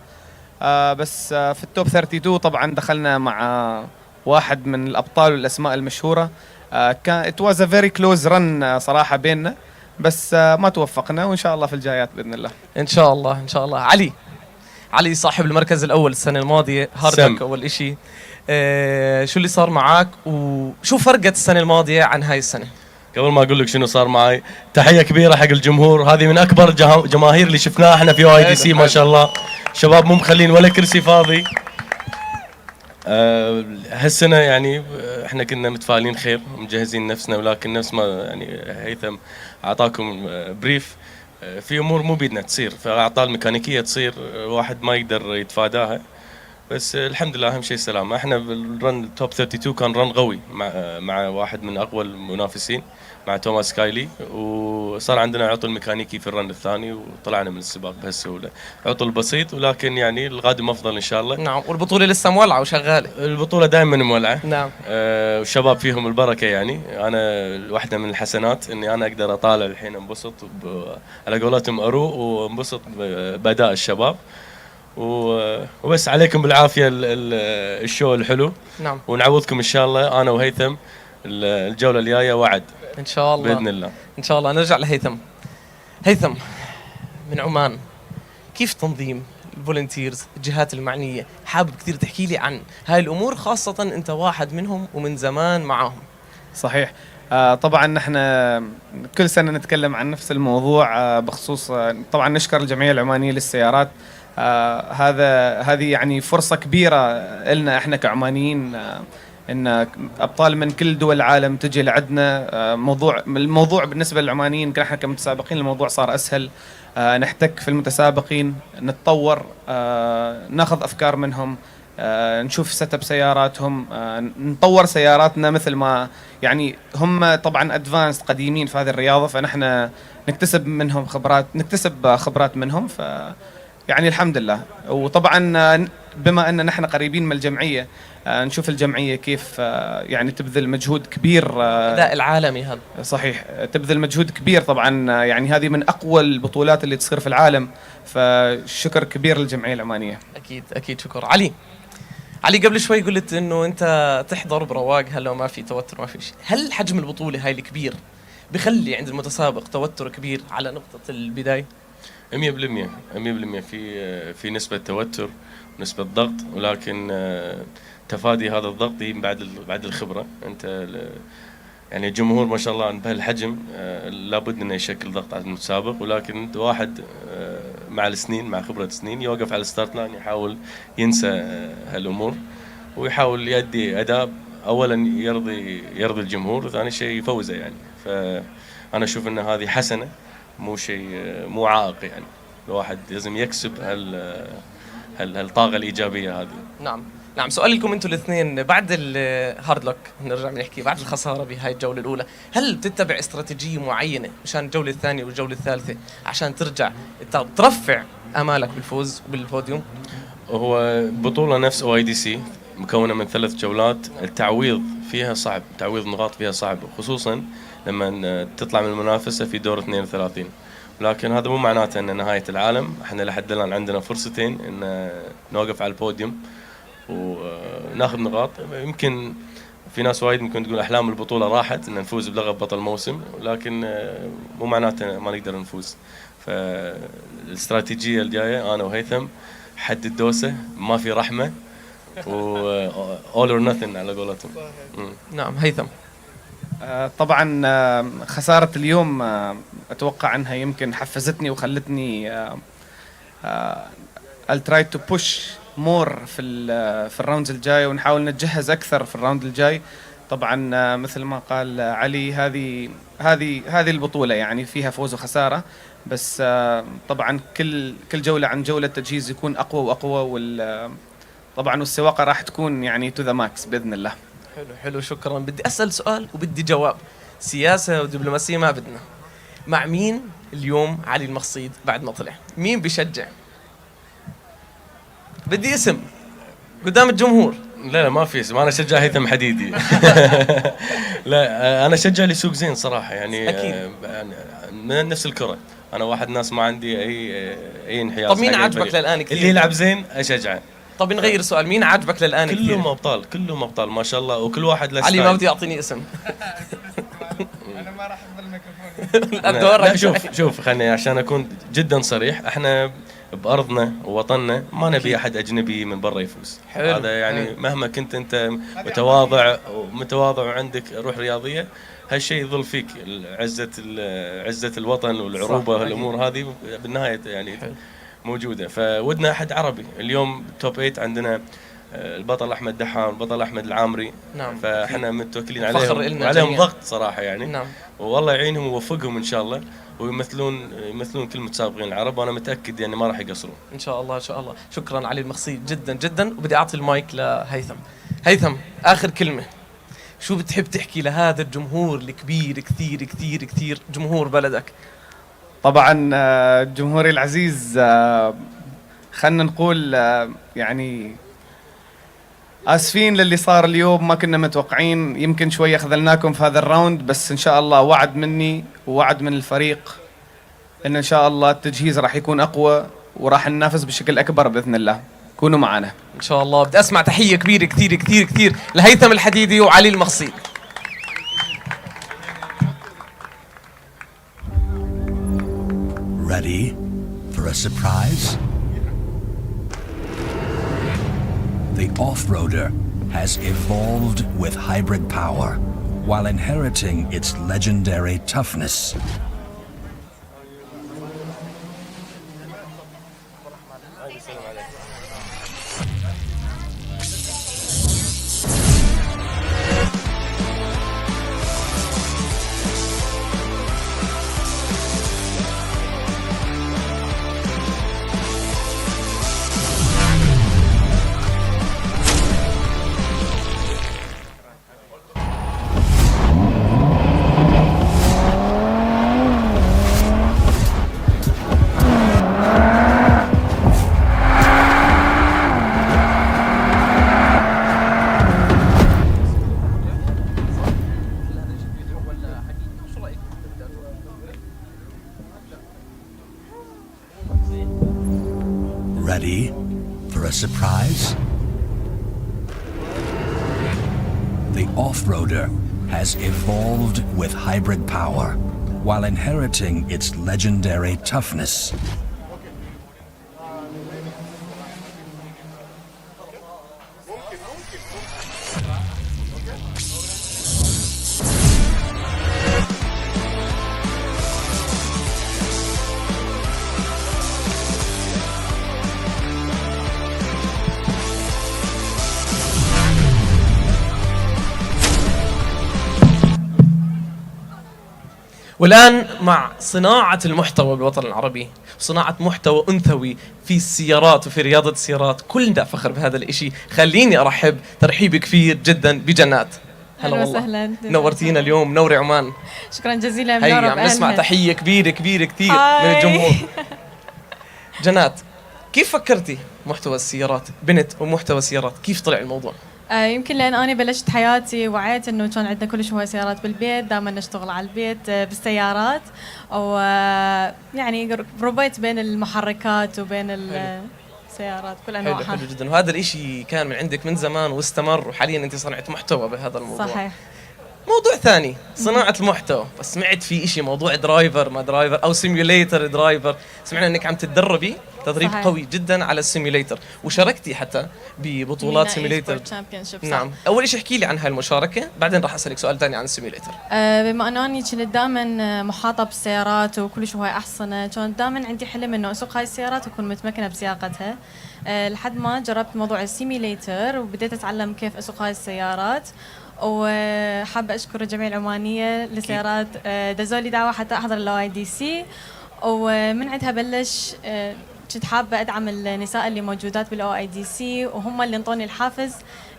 بس في التوب 32 طبعا دخلنا مع واحد من الابطال والاسماء المشهوره. كان ات واز ا فيري كلوز رن صراحه بيننا، بس ما توفقنا، وان شاء الله في الجايات باذن الله. ان شاء الله ان شاء الله. علي صاحب المركز الاول السنه الماضيه، هاردك اول اشي. شو اللي صار معك وشو فرقت السنه الماضيه عن هاي السنه؟ قبل ما اقول لك شنو صار معي، تحيه كبيره حق الجمهور. هذه من اكبر جماهير اللي شفناها احنا في واي دي سي، ما شاء الله. شباب مو مخلين ولا كرسي فاضي. هالسنه يعني احنا كنا متفائلين خير، مجهزين نفسنا، ولكن نفس ما يعني هيثم اعطاكم بريف، في امور مو بيدنا تصير، فاعطال الميكانيكيه تصير واحد ما يقدر يتفاداها. بس الحمد لله اهم شيء السلامه. احنا بالرن التوب 32 كان رن قوي مع واحد من اقوى المنافسين، مع توماس كايلي، وصار عندنا عطل ميكانيكي في الرن الثاني وطلعنا من السباق بهالسهوله. عطل بسيط، ولكن يعني القادم افضل ان شاء الله. نعم، والبطوله لسه مولعه وشغاله. البطوله دائما مولعه. نعم. والشباب فيهم البركه. يعني انا واحده من الحسنات اني انا اقدر اطالع الحين، انبسط على قولتهم اروق، وانبسط باداء الشباب. وبس عليكم بالعافيه الشو الحلو. نعم. ونعوضكم ان شاء الله انا وهيثم الجوله الجايه، وعد ان شاء الله باذن الله. ان شاء الله. نرجع لهيثم. هيثم من عمان، كيف تنظيم الفولنتيرز، الجهات المعنيه؟ حابب كثير تحكي لي عن هاي الامور، خاصه انت واحد منهم ومن زمان معاهم. صحيح. طبعا نحن كل سنه نتكلم عن نفس الموضوع، بخصوص طبعا نشكر الجمعيه العمانيه للسيارات. هذه يعني فرصه كبيره لنا احنا كعمانيين، ان ابطال من كل دول العالم تجي لعندنا. الموضوع بالنسبه للعمانيين احنا كمتسابقين الموضوع صار اسهل. نحتك في المتسابقين، نتطور، ناخذ افكار منهم، نشوف سيت اب سياراتهم، نطور سياراتنا مثل ما يعني هم طبعا ادفانس قديمين في هذه الرياضه، فنحن نكتسب منهم خبرات، منهم. ف يعني الحمد لله. وطبعا بما ان نحن قريبين من الجمعيه، نشوف الجمعيه كيف يعني تبذل مجهود كبير. الاداء العالمي هذا صحيح، تبذل مجهود كبير طبعا. يعني هذه من اقوى البطولات اللي تصير في العالم، فشكر كبير للجمعيه العمانيه. اكيد اكيد شكر. علي قبل شوي قلت انه انت تحضر برواق، هلا ما في توتر، ما في شيء. هل حجم البطوله هاي الكبير بخلي عند المتسابق توتر كبير على نقطه البدايه؟ 100% في نسبة توتر ونسبة ضغط، ولكن تفادي هذا الضغط بعد الخبرة. انت يعني الجمهور ما شاء الله بهالحجم لابد انه يشكل ضغط على المتسابق، ولكن انت واحد مع السنين، مع خبرة سنين، يوقف على الستارت لاين، يحاول ينسى هالامور، ويحاول يؤدي اداء اولا يرضي الجمهور، وثاني شيء يفوزه. يعني فانا اشوف ان هذه حسنه، مو شيء، مو عائق يعني. الواحد لازم يكسب هالطاقة الإيجابية هذه. نعم، سؤال لكم انتم الاثنين. بعد الهارد لوك نرجع نحكي، بعد الخساره بهاي الجوله الاولى، هل بتتبع استراتيجيه معينه مشان الجوله الثانيه والجوله الثالثه عشان ترجع ترفع امالك بالفوز وبالبوديوم؟ هو بطولة نفس OIDC مكونة من 3 جولات، التعويض فيها صعب، تعويض نقاط فيها صعب، خصوصا لما تطلع من المنافسة في دور 32. لكن هذا مو معناته ان نهاية العالم. احنا لحد الان عندنا فرصتين ان نوقف على البوديوم وناخذ نقاط. يمكن في ناس وايد ممكن تقول احلام البطولة راحت ان نفوز بلقب بطل موسم، لكن مو معناته ما نقدر نفوز. فالاستراتيجية الجاية انا وهيثم حد الدوسة، ما في رحمة، و all or nothing على قولتهم. نعم هيثم. طبعا خسارة اليوم أتوقع أنها يمكن حفزتني وخلتني I'll try to push more في الراوند الجاي، ونحاول نتجهز أكثر في الراوند الجاي. طبعا مثل ما قال علي، هذه البطولة يعني فيها فوز وخسارة، بس طبعا كل جولة عن جولة التجهيز يكون أقوى وأقوى، طبعا والسواقة راح تكون يعني to the max بإذن الله. حلو شكرا. بدي أسأل سؤال وبدي جواب، سياسة ودبلوماسية ما بدنا. مع مين اليوم علي المقصيد بعد ما طلع؟ مين بيشجع؟ بدي اسم قدام الجمهور. لا ما في اسم، انا اشجع هيثم حديدي. لا انا اشجع اللي يسوق زين صراحه، يعني اكيد من نفس الكره. انا واحد ناس ما عندي اي انحياز. طب مين عجبك للان كثير؟ اللي يلعب زين اشجعه. طب نغير السؤال، مين عجبك للان كثير؟ كلهم ابطال ما شاء الله، وكل واحد له علي ما بدي يعطيني اسم. انا ما راح اخذ الميكروفون. لا شوف خليني عشان اكون جدا صريح، احنا بارضنا ووطننا ما نبي احد اجنبي من برا يفوز. هذا يعني مهما كنت انت متواضع وعندك روح رياضيه، هالشيء يظل فيك. عزه الوطن والعروبه والامور هذه بالنهايه يعني موجوده. فودنا احد عربي. اليوم توب 8 عندنا البطل احمد دحام، البطل احمد العامري. نعم. فاحنا متوكلين عليهم ضغط صراحه يعني. نعم. والله يعينهم ويوفقهم ان شاء الله، ويمثلون كل متسابقين العرب، وانا متاكد يعني ما راح يقصرون ان شاء الله ان شاء الله. شكرا علي المقصيد جدا جدا. وبدي اعطي المايك لهيثم. هيثم اخر كلمه، شو بتحب تحكي لهذا الجمهور الكبير كثير كثير كثير، جمهور بلدك؟ طبعا جمهوري العزيز، خلنا نقول يعني آسفين للي صار اليوم، ما كنا متوقعين، يمكن شوية خذلناكم في هذا الراوند، بس إن شاء الله وعد مني ووعد من الفريق إن شاء الله التجهيز راح يكون أقوى وراح ننافس بشكل أكبر بإذن الله. كونوا معنا إن شاء الله. بدي أسمع تحية كبيرة كثير كثير كثير لهيثم الحديدي وعلي المقصيد. Ready for a surprise? The off-roader has evolved with hybrid power while inheriting its legendary toughness. Ready for a surprise? The off-roader has evolved with hybrid power while inheriting its legendary toughness. والآن مع صناعة المحتوى بالوطن العربي، صناعة محتوى أنثوي في السيارات وفي رياضة السيارات، كلنا فخر بهذا الإشي. خليني أرحب ترحيب كبير جدا بجنات. هلا اهلا والله، وسهلا. نورتينا اليوم، منوري عمان. شكرا جزيلا. هيا منورة عم نسمع بأهلها. تحية كبيرة كبيرة كثير من هاي. الجمهور. جنات، كيف فكرتي محتوى السيارات؟ بنت ومحتوى سيارات، كيف طلع الموضوع؟ يمكن لان انا بلشت حياتي وعيت انه كان عندنا كل شوي سيارات بالبيت، دائما نشتغل على البيت بالسيارات، او يعني ربيت بين المحركات وبين السيارات كل حلو انواعها. حلو جدا، وهذا الاشي كان من عندك من زمان واستمر، وحاليا انت صنعت محتوى بهذا الموضوع. صحيح. موضوع ثاني، صناعة المحتوى، بس سمعت في إشي موضوع درايفر ما درايفر أو سيميوليتر درايفر، سمعنا إنك عم تتدربي تدريب صحيح. قوي جدا على السيميوليتر، وشاركتي حتى ببطولات سيميوليتر. نعم، أول إشي احكي لي عن هاي المشاركة، بعدين راح أسألك سؤال ثاني عن السيميوليتر. بما انه اني كنت دائما محاطه بالسيارات وكل شوي احصنه، كان دائما عندي حلم انه اسوق هاي السيارات واكون متمكنه بسياقتها، لحد ما جربت موضوع السيميوليتر وبديت اتعلم كيف اسوق هاي السيارات. وحابة أشكر الجمعية العمانية للسيارات، دزولي دعوة حتى أحضر الOIDC، ومن عندها بلش كنت حابة أدعم النساء اللي موجودات بالOIDC، وهم اللي انطوني الحافز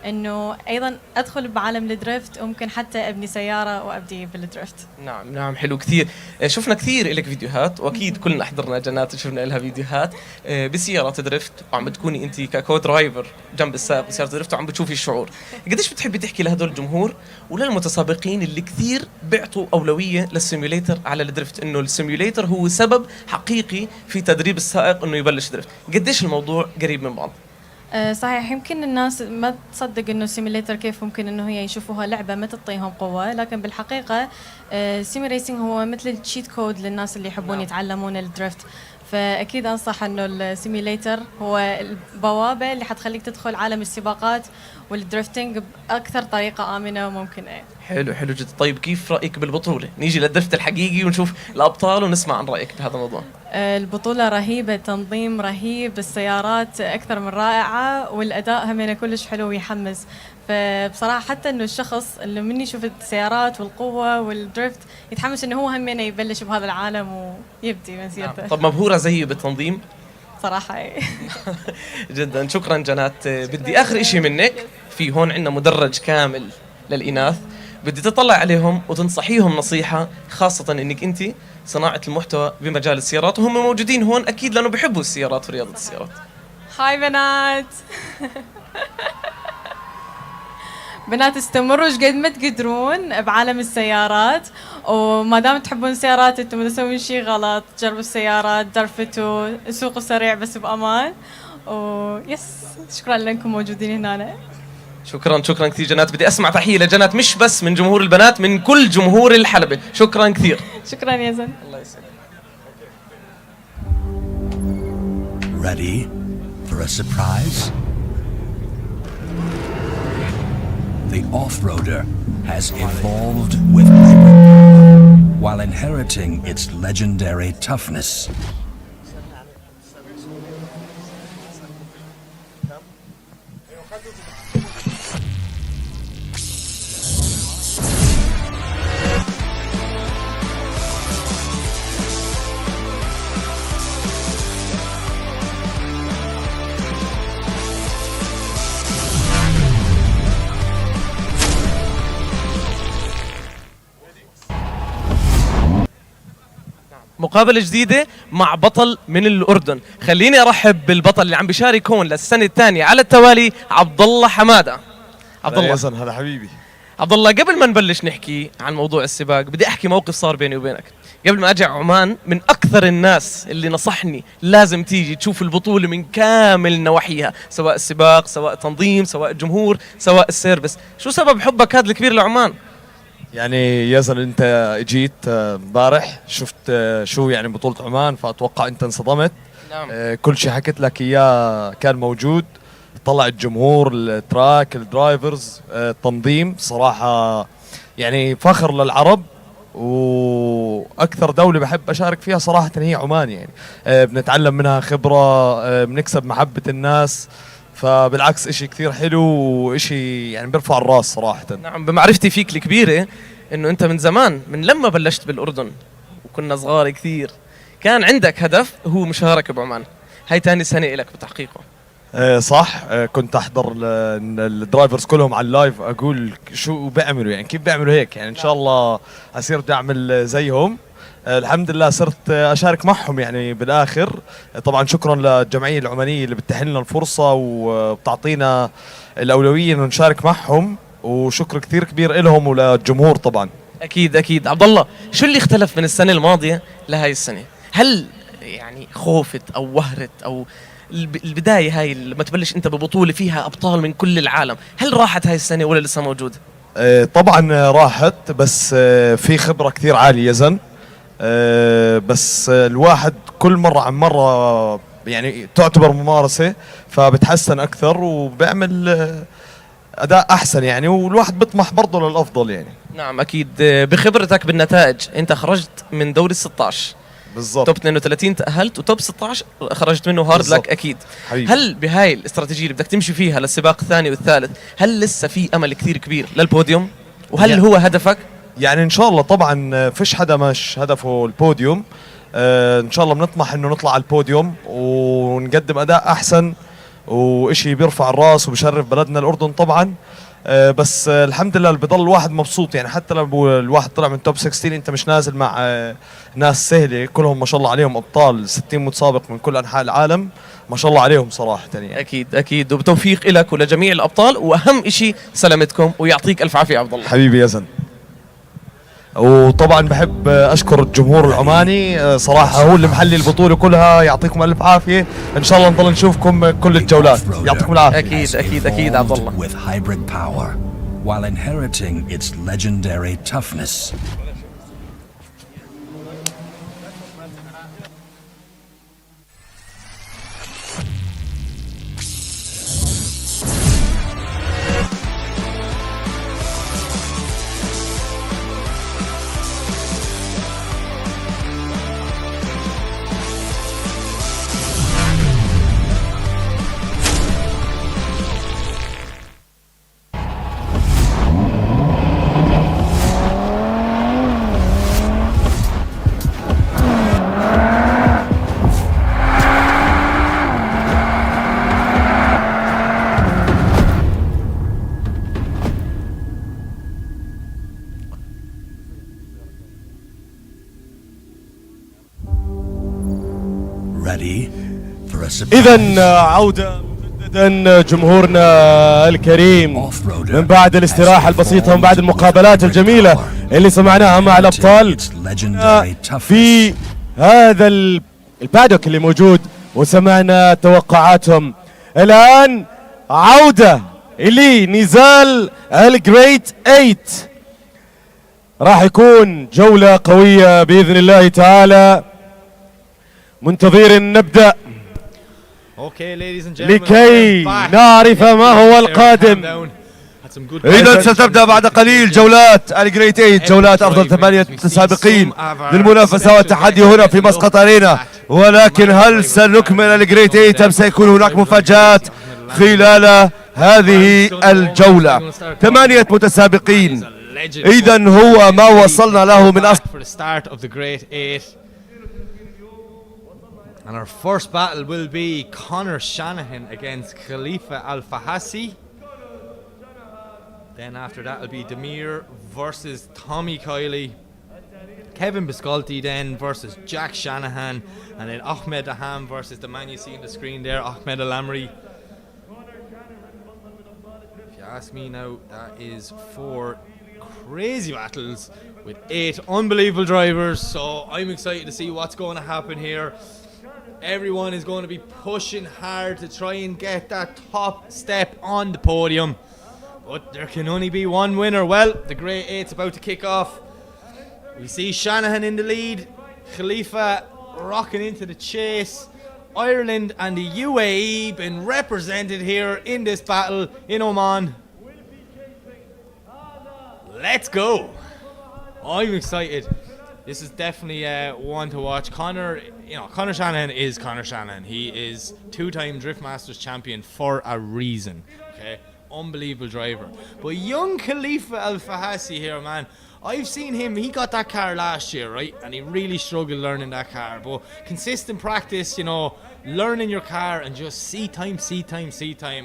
إنه أيضا أدخل بعالم الدريفت، وممكن حتى أبني سيارة وأبدي بالدريفت. نعم نعم، حلو كثير. شفنا كثير لك فيديوهات، واكيد كلنا حضرنا جنات وشفنا لها فيديوهات بسيارات دريفت، وعم بتكوني انت ككو درايفر جنب السائق بسياره دريفت وعم بتشوفي الشعور. قديش بتحبي تحكي لهدول الجمهور وللمتسابقين اللي كثير بيعطوا اولويه للسيميوليتر على الدريفت، انه السيميوليتر هو سبب حقيقي في تدريب السائق انه يبلش دريفت؟ قديش الموضوع قريب من بعض؟ صحيح، يمكن الناس ما تصدق انه السيميليتر كيف ممكن انه هي يشوفوها لعبه ما تعطيهم قوه، لكن بالحقيقه سيمي ريسينج هو مثل التشيت كود للناس اللي يحبون يتعلمون الدريفت. فاكيد انصح انه السيميليتر هو البوابه اللي حتخليك تدخل عالم السباقات والدريفتنج باكثر طريقه امنه ممكنه. حلو حلو جدا. طيب كيف رايك بالبطوله؟ نيجي للدرفت الحقيقي ونشوف الابطال ونسمع عن رايك بهذا الموضوع. البطولة رهيبة، تنظيم رهيب، السيارات أكثر من رائعة، والأداء همينة كلش حلو ويحمس. فبصراحة حتى إنه الشخص اللي مني يشوف السيارات والقوة والدريفت يتحمس إنه هو همينة يبلش بهذا العالم ويبدي مسيرته. طب مبهورة زيي بالتنظيم؟ صراحة إيه. جدا شكرا جنات. بدي آخر إشي منك، في هون عندنا مدرج كامل للإناث، بدي تطلع عليهم وتنصحيهم نصيحة، خاصة إنك أنت صناعة المحتوى بمجال السيارات وهم موجودين هون أكيد لأنه بيحبوا السيارات ورياضة السيارات. هاي بنات. بنات استمروا ايش قد ما تقدرون بعالم السيارات، وما دام تحبون السيارات انتم ما تسوون شيء غلط، جربوا السيارات، درفتوا، سوقوا سريع بس بامان. ويس، شكرا لانكم موجودين هنا. شكرا شكرا كثير جنات. بدي اسمع تحيه لجنات مش بس من جمهور البنات، من كل جمهور الحلبة. شكرا كثير. شكرا يا زن. الله يسلمك. Ready for a surprise? The off-roader has evolved with hybrid while inheriting its legendary toughness. مقابلة جديدة مع بطل من الأردن. خليني أرحب بالبطل اللي عم بيشارك هون للسنة الثانية على التوالي، عبد الله حمادة. عبد الله، هلا حبيبي. عبد الله، قبل ما نبلش نحكي عن موضوع السباق بدي أحكي موقف صار بيني وبينك. قبل ما أجي عمان من أكثر الناس اللي نصحني لازم تيجي تشوف البطولة من كامل نواحيها، سواء السباق، سواء تنظيم، سواء الجمهور، سواء السيرفس. شو سبب حبك هذا الكبير لعمان؟ يعني يزن انت جيت امبارح شفت شو يعني بطولة عمان، فاتوقع انت انصدمت. نعم. كل شيء حكيت لك اياه كان موجود، طلع الجمهور، التراك، الدرايفرز، التنظيم، صراحة يعني فخر للعرب. واكثر دولة بحب اشارك فيها صراحة هي عمان، يعني بنتعلم منها خبرة، بنكسب محبة الناس، فبالعكس اشي كثير حلو واشي يعني بيرفع الراس صراحة. نعم، بمعرفتي فيك الكبيرة انه انت من زمان، من لما بلشت بالاردن وكنا صغار كثير كان عندك هدف هو مشاركة بعمان. هاي تاني سنة لك بتحقيقه. صح. كنت احضر الدرايفرز كلهم على اللايف، اقول شو بيعملوا يعني، كيف بيعملوا هيك يعني. ان شاء الله اصير بدي اعمل زيهم. الحمد لله صرت اشارك معهم يعني بالاخر. طبعا شكرا للجمعيه العمانيه اللي بتتيح لنا الفرصه وبتعطينا الاولويه انه نشارك معهم، وشكر كثير كبير لهم وللجمهور طبعا. اكيد اكيد. عبد الله، شو اللي اختلف من السنة الماضية لهاي السنة؟ هل يعني خوفت او وهرت او البداية هاي لما تبلش انت ببطولة فيها ابطال من كل العالم، هل راحت هاي السنة ولا لسه موجودة؟ طبعا راحت، بس في خبره كثير عاليه يزن. بس الواحد كل مرة عن مرة يعني تعتبر ممارسة، فبتحسن أكثر وبيعمل أداء أحسن يعني، والواحد بيطمح برضه للأفضل يعني. نعم أكيد. بخبرتك بالنتائج أنت خرجت من دوري 16 بالضبط، توب 32 تأهلت، وتوب 16 خرجت منه هارد لك أكيد حبيبي. هل بهاي الاستراتيجية اللي بدك تمشي فيها للسباق الثاني والثالث، هل لسه في أمل كثير كبير للبوديوم؟ وهل يعني هو هدفك؟ يعني إن شاء الله طبعا فيش حدا مش هدفه البوديوم. إن شاء الله بنطمح إنه نطلع على البوديوم ونقدم أداء أحسن، وإشي بيرفع الراس وبشرف بلدنا الأردن طبعا. بس الحمد لله بضل الواحد مبسوط يعني. حتى لو الواحد طلع من توب 16 انت مش نازل مع ناس سهله، كلهم ما شاء الله عليهم ابطال، 60 متسابق من كل انحاء العالم، ما شاء الله عليهم صراحه يعني. أكيد أكيد، وبتوفيق لك ولجميع الأبطال، وأهم إشي سلامتكم، ويعطيك ألف عافية عبد الله. حبيبي يزن. وطبعا بحب اشكر الجمهور العماني، صراحه هو اللي محلي البطوله كلها، يعطيكم الف عافيه. ان شاء الله نضل نشوفكم كل الجولات، يعطيكم العافيه. أكيد أكيد أكيد عبد الله. With hybrid power, while inheriting its legendary toughness. إذا عودة مجددا جمهورنا الكريم من بعد الاستراحة البسيطة، من بعد المقابلات الجميلة اللي سمعناها مع الأبطال في هذا البادوك اللي موجود، وسمعنا توقعاتهم. الآن عودة لنزال الجريت 8. راح يكون جولة قوية بإذن الله تعالى. منتظرين نبدأ لكي نعرف ما هو القادم. إذا ستبدأ بعد قليل جولات الجريت 8، جولات أفضل 8 متسابقين للمنافسة والتحدي هنا في مسقط أرينا. ولكن هل سنكمل الجريت 8 أم سيكون هناك مفاجآت خلال هذه الجولة؟ 8 متسابقين، إذا هو ما وصلنا له من أصل. And our first battle will be Conor Shanahan against Khalifa Al Fahassi. Then after that will be Demir versus Tommy Kiley. Kevin Biscolti then versus Jack Shanahan. And then Ahmed Aham versus the man you see on the screen there, Ahmed Alamri. If you ask me now, that is 4 crazy battles with 8 unbelievable drivers. So I'm excited to see what's going to happen here. Everyone is going to be pushing hard to try and get that top step on the podium. But there can only be one winner. Well, the Grey 8's about to kick off. We see Shanahan in the lead. Khalifa rocking into the chase. Ireland and the UAE been represented here in this battle in Oman. Let's go. I'm excited. This is definitely one to watch. Conor Shanahan is Conor Shanahan. He is 2-time Drift Masters champion for a reason. Okay, unbelievable driver. But young Khalifa Al Fahassi here, man, I've seen him, he got that car last year, right? And he really struggled learning that car. But consistent practice, you know, learning your car and just see time.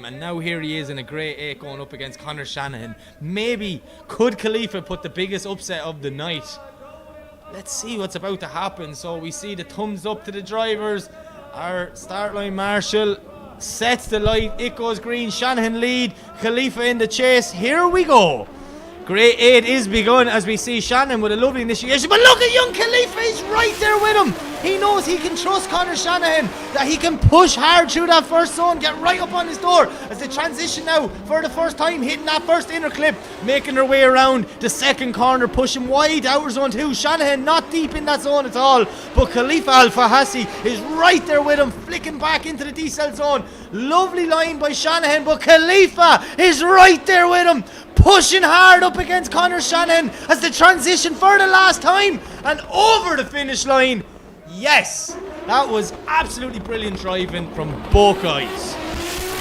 And now here he is in a grade 8 going up against Conor Shanahan. Maybe, could Khalifa put the biggest upset of the night? Let's see what's about to happen. So we see the thumbs up to the drivers. Our start line marshal sets the light. It goes green. Shanahan lead. Khalifa in the chase. Here we go. Grade 8 is begun as we see Shannon with a lovely initiation. But look at young Khalifa, he's right there with him. He knows he can trust Conor Shanahan, that he can push hard through that first zone, get right up on his door as they transition now for the first time, hitting that first inner clip, making their way around the second corner, pushing wide outer zone 2. Shanahan not deep in that zone at all, but Khalifa Al Fahassi is right there with him, flicking back into the decel zone. Lovely line by Shanahan, but Khalifa is right there with him, pushing hard up against Conor Shanahan as they transition for the last time and over the finish line. Yes, that was absolutely brilliant driving from both guys.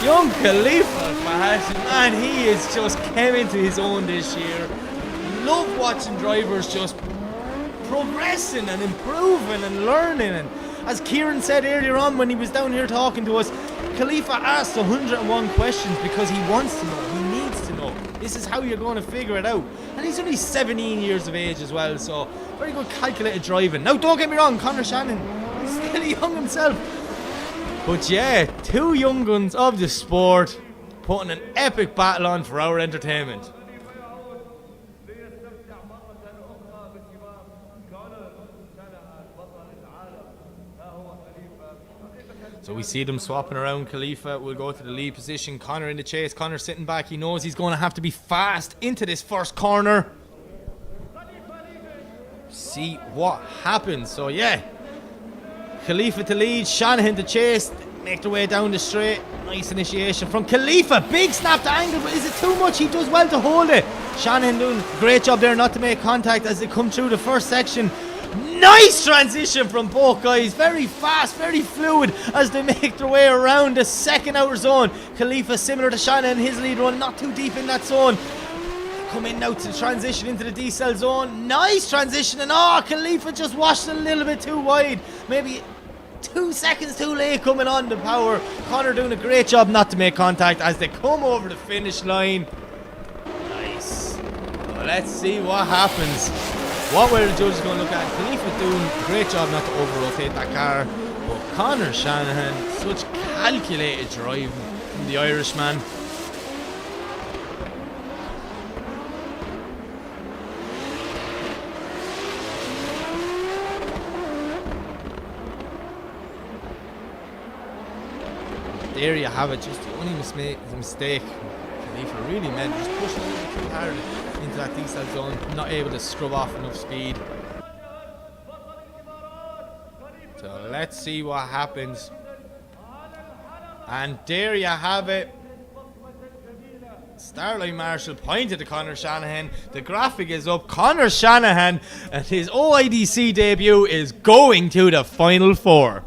Young Khalifa Fahassi, man, he has just came into his own this year. Love watching drivers just progressing and improving and learning. And as Kieran said earlier on when he was down here talking to us, Khalifa asked 101 questions because he wants to know, he needs to know. This is how you're going to figure it out. And he's only 17 years of age as well, so very good calculated driving. Now don't get me wrong, Conor Shannon is still young himself. But yeah, two young guns of the sport putting an epic battle on for our entertainment. So we see them swapping around. Khalifa will go to the lead position. Conor in the chase. Conor sitting back. He knows he's going to have to be fast into this first corner. See what happens. So yeah, Khalifa to lead. Shanahan to chase. Make their way down the straight. Nice initiation from Khalifa. Big snap to angle, but is it too much? He does well to hold it. Shanahan doing a great job there not to make contact as they come through the first section. Nice transition from both guys. Very fast, very fluid as they make their way around the second outer zone. Khalifa similar to Shannon in his lead run, not too deep in that zone. Come in now to the transition into the decel zone. Nice transition, and Khalifa just washed a little bit too wide. Maybe 2 seconds too late coming on the power. Conor doing a great job not to make contact as they come over the finish line. Nice. Well, let's see what happens. What way the judges going to look at? Khalifa doing a great job not to over-rotate that car. But Conor Shanahan, such calculated driving from the Irishman. There you have it, just the only mistake Khalifa really made, just pushing a little too hard into that decel zone, not able to scrub off enough speed. So let's see what happens. And there you have it. Starline Marshall pointed to Conor Shanahan. The graphic is up. Conor Shanahan and his OIDC debut is going to the Final Four.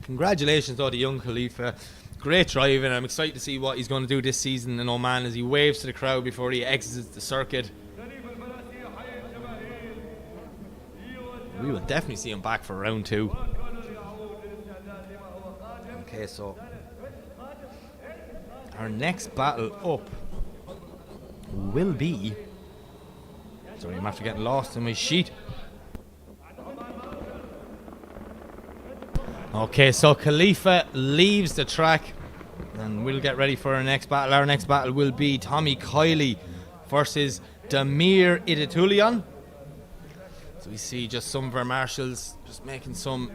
Congratulations to the young Khalifa. Great driving. I'm excited to see what he's going to do this season in Oman as he waves to the crowd before he exits the circuit. We will definitely see him back for round 2. Okay, so our next battle up will be... Sorry, I'm after getting lost in my sheet. Okay, so Khalifa leaves the track and we'll get ready for our next battle. Our next battle will be Tommy Kiley versus Damir Iditulian. So we see just some of our marshals just making some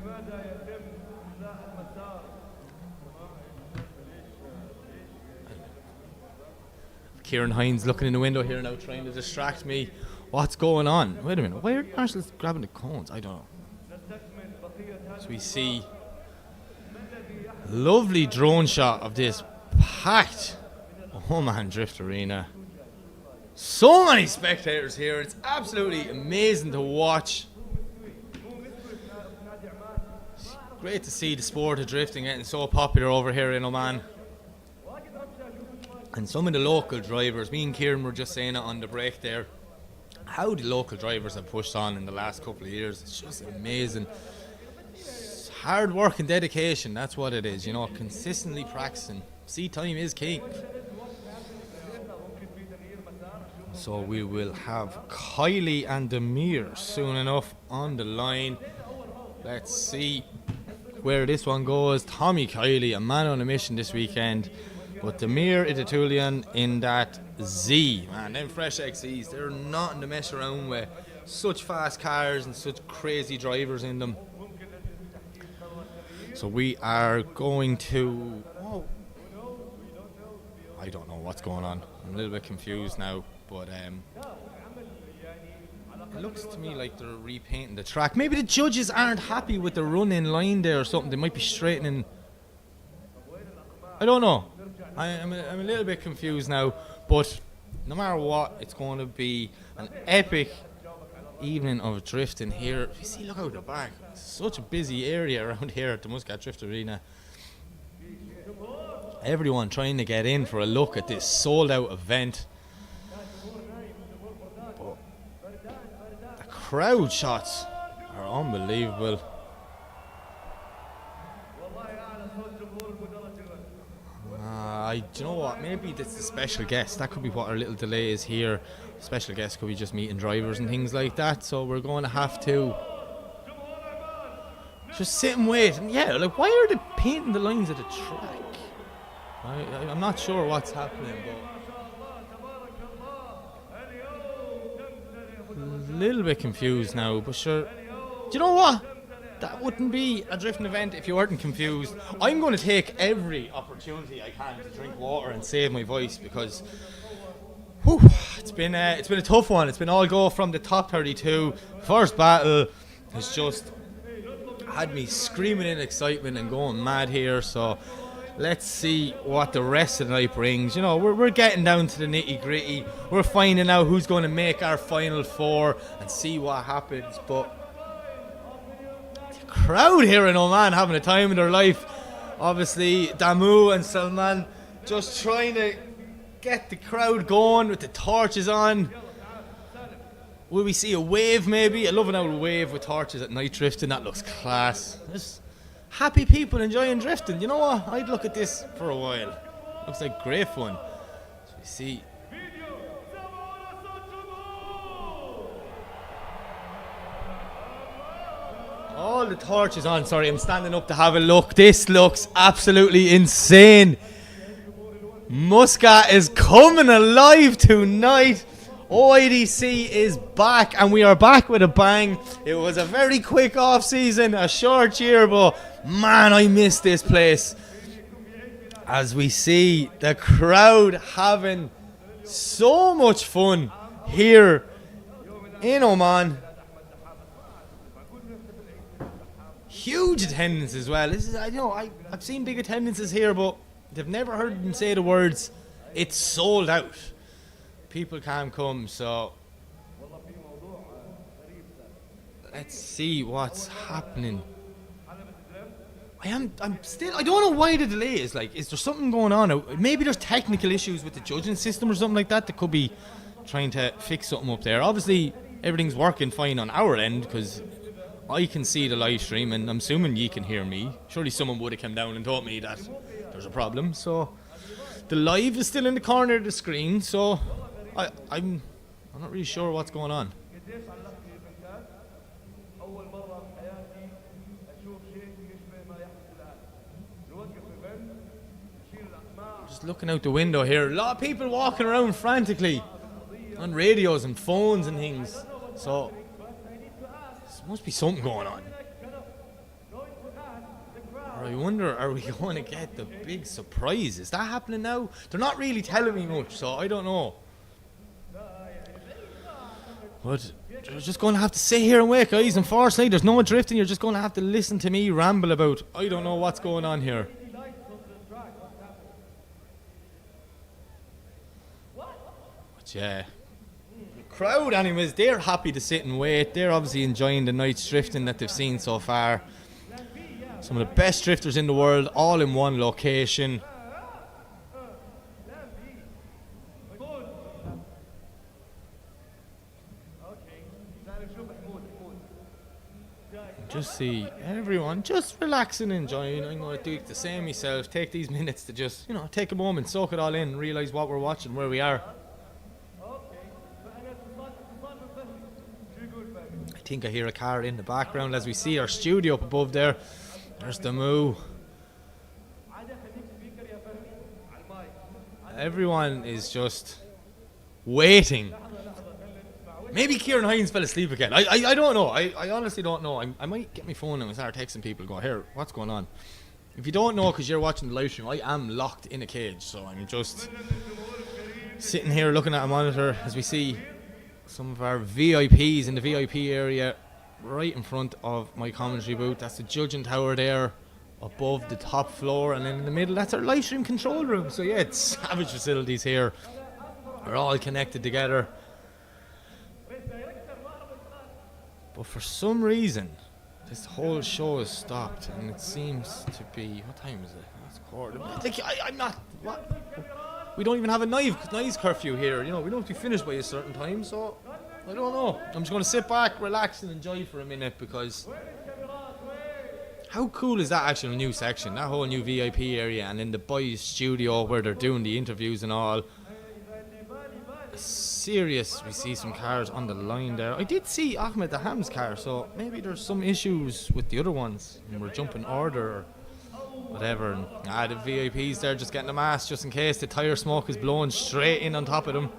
Kieran Hines looking in the window here now trying to distract me. What's going on? Wait a minute, why are the marshals grabbing the cones? I don't know. So we see lovely drone shot of this packed Oman Drift Arena. So many spectators here. It's absolutely amazing to watch. It's great to see the sport of drifting getting so popular over here in Oman. And some of the local drivers, me and Kieran were just saying it on the break there, how the local drivers have pushed on in the last couple of years. It's just amazing. It's hard work and dedication, that's what it is, you know, consistently practicing. Seat time is king. So we will have Kylie and Demir soon enough on the line. Let's see where this one goes. Tommy Kylie, a man on a mission this weekend. But Demir Itatulian in that Z. Man, them fresh XZs, they're nothing to mess around with. Such fast cars and such crazy drivers in them. So we are going to... Oh, I don't know what's going on. I'm a little bit confused now. But it looks to me like they're repainting the track. Maybe the judges aren't happy with the run-in line there or something. They might be straightening. I don't know. I'm a little bit confused now. But no matter what, it's going to be an epic evening of drifting here. You see, look out the back. It's such a busy area around here at the Muscat Drift Arena. Everyone trying to get in for a look at this sold-out event. Crowd shots are unbelievable. Do you know what? Maybe that's the special guest. That could be what our little delay is here. Special guest could be just meeting drivers and things like that. So we're going to have to just sit and wait. And yeah, like, why are they painting the lines of the track? I'm not sure what's happening, but a little bit confused now, but sure. Do you know what? That wouldn't be a drifting event if you weren't confused. I'm going to take every opportunity I can to drink water and save my voice because it's been a tough one. It's been all go from the top 32. First battle has just had me screaming in excitement and going mad here. So let's see what the rest of the night brings. You know, we're getting down to the nitty gritty. We're finding out who's going to make our final four and see what happens. But the crowd here in Oman having a time of their life. Obviously, Damu and Salman just trying to get the crowd going with the torches on. Will we see a wave maybe? I love an old wave with torches at night drifting. That looks class. There's happy people enjoying drifting. You know what? I'd look at this for a while. Looks like great fun. So we see. All the torches on. Sorry, I'm standing up to have a look. This looks absolutely insane. Muscat is coming alive tonight. OIDC is back, and we are back with a bang. It was a very quick off season, a short year, but man, I miss this place. As we see the crowd having so much fun here in Oman. Huge attendance as well. This is, I've seen big attendances here, but they've never heard them say the words, "It's sold out." People can't come, so let's see what's happening. I don't know why the delay is. Like, is there something going on? Maybe there's technical issues with the judging system or something like that that could be trying to fix something up there. Obviously, everything's working fine on our end because I can see the live stream, and I'm assuming you can hear me. Surely someone would have come down and told me that there's a problem. So the live is still in the corner of the screen, so I'm not really sure what's going on. Just looking out the window here, a lot of people walking around frantically on radios and phones and things. So there must be something going on. Or I wonder, are we going to get the big surprise? Is that happening now? They're not really telling me much, so I don't know. But you're just going to have to sit here and wait, guys. Unfortunately, there's no drifting. You're just going to have to listen to me ramble about. I don't know what's going on here. But yeah. Crowd, anyways, they're happy to sit and wait. They're obviously enjoying the night's drifting that they've seen so far. Some of the best drifters in the world, all in one location. just see everyone just relaxing, enjoying. I'm going to do the same myself. Take these minutes to just, take a moment, soak it all in, realise what we're watching, where we are. I think I hear a car in the background as we see our studio up above there. There's the moo. Everyone is just waiting. Maybe Kieran Hines fell asleep again. I don't know. I honestly don't know. I might get my phone and start texting people. Go, here, what's going on? If you don't know because you're watching the live stream, I am locked in a cage. So I'm just sitting here looking at a monitor as we see some of our VIPs in the VIP area right in front of my commentary booth. That's the judging tower there above the top floor, and then in the middle that's our live stream control room. So yeah, it's savage facilities here. We're all connected together. But for some reason this whole show has stopped, and it seems to be, what time is it? It's quarter. Like, I'm not, what? We don't even have a noise curfew here, we don't have to be finished by a certain time, so I don't know. I'm just going to sit back, relax and enjoy for a minute, because how cool is that actual new section, that whole new VIP area, and in the boys studio where they're doing the interviews and all. Serious, we see some cars on the line there. I did see Ahmed Daham's car, so maybe there's some issues with the other ones and we're jumping order or whatever. And, the VIPs there just getting a mask just in case the tyre smoke is blowing straight in on top of them.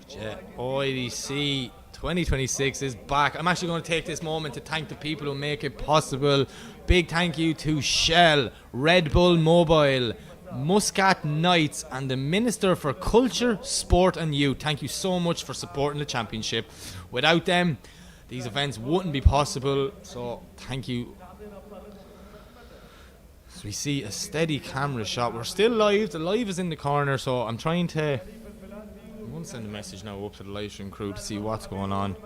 Yeah, IDC 2026 is back. I'm actually going to take this moment to thank the people who make it possible. Big thank you to Shell, Red Bull Mobile, Muscat Knights, and the Minister for Culture, Sport and Youth. Thank you so much for supporting the championship. Without them, these events wouldn't be possible, so thank you. So we see a steady camera shot. We're still live. The live is in the corner, so I'm going to send a message now up to the live stream crew to see what's going on.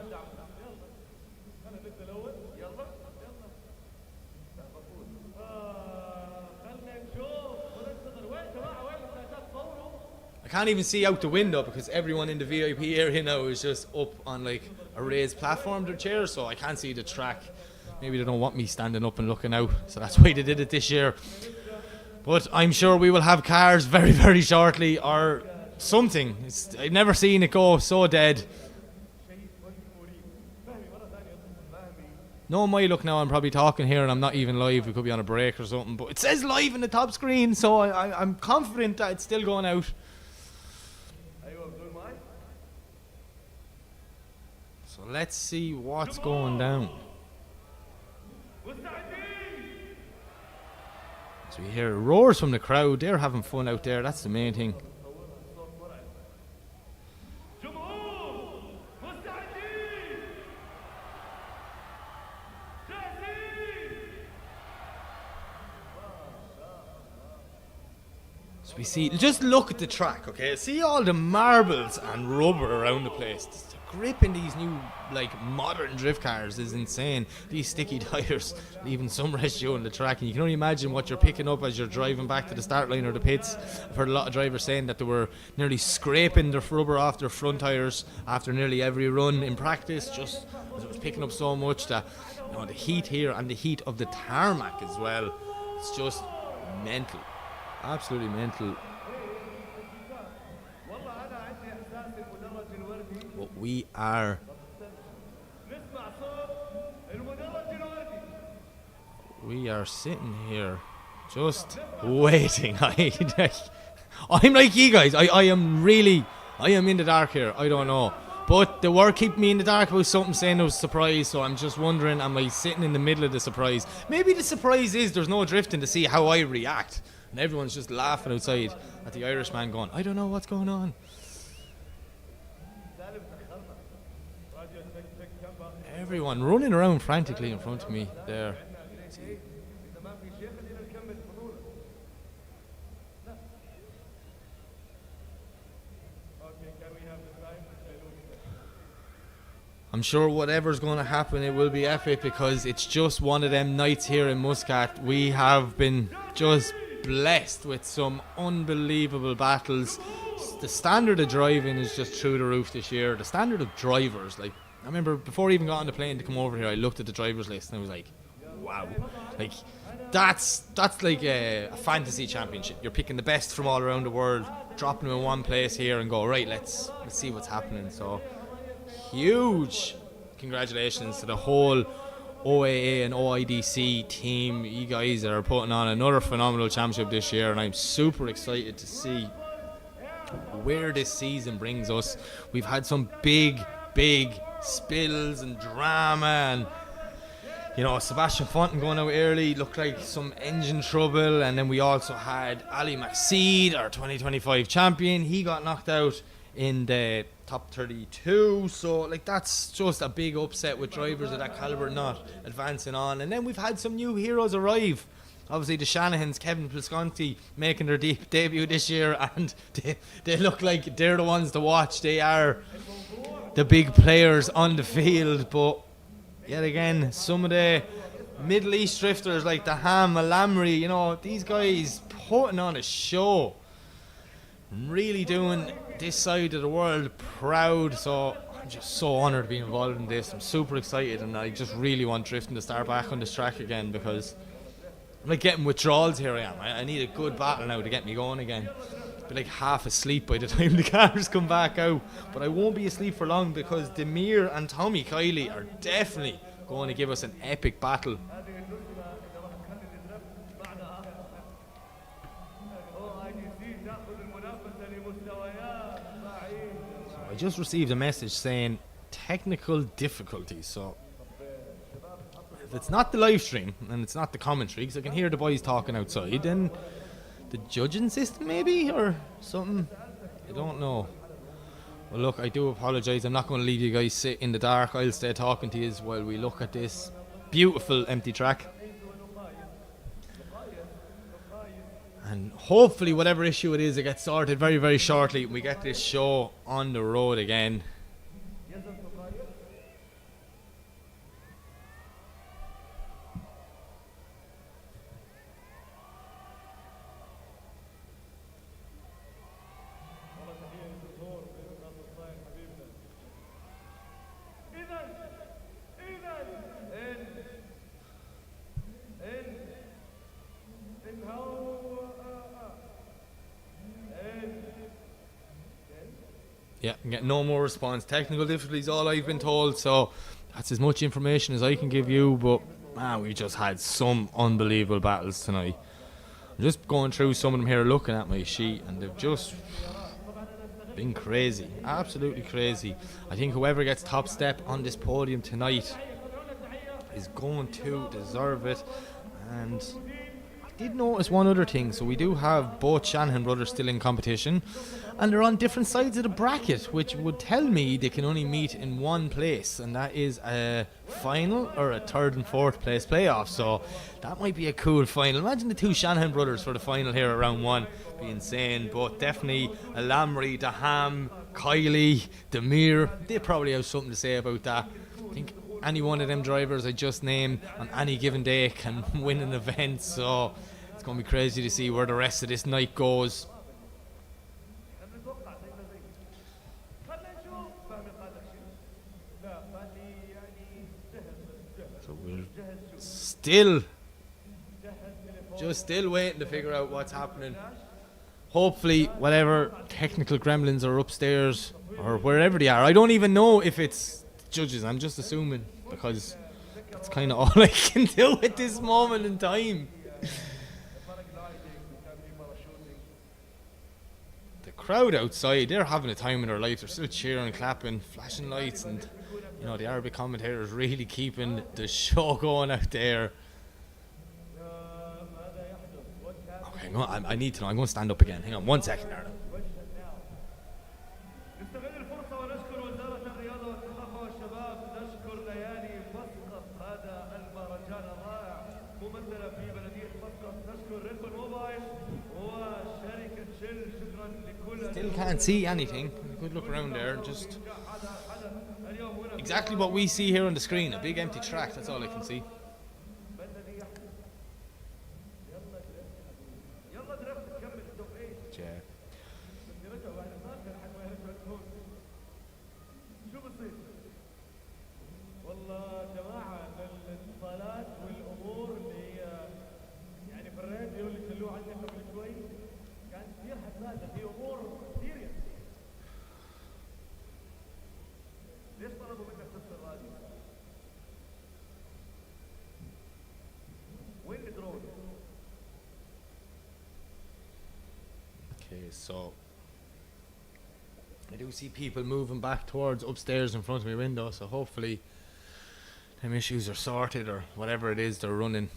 I can't even see out the window because everyone in the VIP area now is just up on like a raised platform, their chairs, so I can't see the track. Maybe they don't want me standing up and looking out, so that's why they did it this year. But I'm sure we will have cars very, very shortly, or something. I've never seen it go so dead. No, my look now, I'm probably talking here and I'm not even live. We could be on a break or something, but it says live in the top screen, so I'm confident that it's still going out. So let's see what's going down. So we hear roars from the crowd. They're having fun out there. That's the main thing. So we see, just look at the track, okay? See all the marbles and rubber around the place. The grip in these new, modern drift cars is insane. These sticky tires leaving some residue on the track, and you can only imagine what you're picking up as you're driving back to the start line or the pits. I've heard a lot of drivers saying that they were nearly scraping the rubber off their front tires after nearly every run in practice, just as it was picking up so much that the heat here and the heat of the tarmac as well. It's just mental. Absolutely mental. But we are sitting here just waiting. I'm like you guys. I am in the dark here. I don't know. But they were keeping me in the dark about something, saying it was a surprise, so I'm just wondering, am I sitting in the middle of the surprise? Maybe the surprise is there's no drifting to see how I react. And everyone's just laughing outside at the Irishman going, I don't know what's going on. Everyone running around frantically in front of me there. I'm sure whatever's going to happen, it will be epic, because it's just one of them nights here in Muscat. We have been just blessed with some unbelievable battles, the standard of driving is just through the roof this year. The standard of drivers, like, I remember before I even got on the plane to come over here, I looked at the drivers list and I was like, wow, like that's like a fantasy championship. You're picking the best from all around the world, dropping them in one place here and go, right, let's see what's happening. So huge congratulations to the whole OAA and OIDC team. You guys are putting on another phenomenal championship this year, and I'm super excited to see where this season brings us. We've had some big spills and drama, and you know, Sebastian Fonten going out early looked like some engine trouble, and then we also had Ali McSeed, our 2025 champion. He got knocked out in the top 32, so like that's just a big upset with drivers of that caliber not advancing on. And then we've had some new heroes arrive. Obviously the Shanahans, Kevin Plisconti making their debut this year, and they look like they're the ones to watch. They are the big players on the field, but yet again, some of the Middle East drifters like the Ham, Alamri, you know, these guys putting on a show, really doing this side of the world proud. So I'm just so honoured to be involved in this. I'm super excited, and I just really want drifting to start back on this track again, because I'm like getting withdrawals here. I need a good battle now to get me going again. I'll be like half asleep by the time the cars come back out, but I won't be asleep for long, because Demir and Tommy Kiley are definitely going to give us an epic battle. So I just received a message saying technical difficulties, so if it's not the live stream and it's not the commentary, because I can hear the boys talking outside, then the judging system maybe, or something, I don't know. Well look, I do apologise. I'm not going to leave you guys sit in the dark. I'll stay talking to you while we look at this beautiful empty track, and hopefully whatever issue it is, it gets sorted very, very shortly. We get this show on the road again. Yeah, get no more response. Technical difficulties, all I've been told, so that's as much information as I can give you. But man, we just had some unbelievable battles tonight. I'm just going through some of them here, looking at my sheet, and they've just been crazy, absolutely crazy. I think whoever gets top step on this podium tonight is going to deserve it. And I did notice one other thing. So we do have both Shanahan brothers still in competition, and they're on different sides of the bracket, which would tell me they can only meet in one place, and that is a final or a third and fourth place playoff. So that might be a cool final. Imagine the two Shanahan brothers for the final here at round one. Be insane. But definitely Alamri, Daham, Kiley, Demir, they probably have something to say about that. I think any one of them drivers I just named on any given day can win an event, so it's going to be crazy to see where the rest of this night goes. So we're still waiting to figure out what's happening. Hopefully whatever technical gremlins are upstairs or wherever they are, I don't even know if it's judges, I'm just assuming, because that's kind of all I can do at this moment in time. The crowd outside, they're having a time in their life. They're still cheering, clapping, flashing lights, and you know, the Arabic commentators really keeping the show going out there. Okay, I need to know. I'm going to stand up again. Hang on 1 second, Aaron. Still can't see anything. Good look around there. Just exactly what we see here on the screen. A big empty track. That's all I can see. is. So I do see people moving back towards upstairs in front of my window, so hopefully them issues are sorted or whatever it is they're running.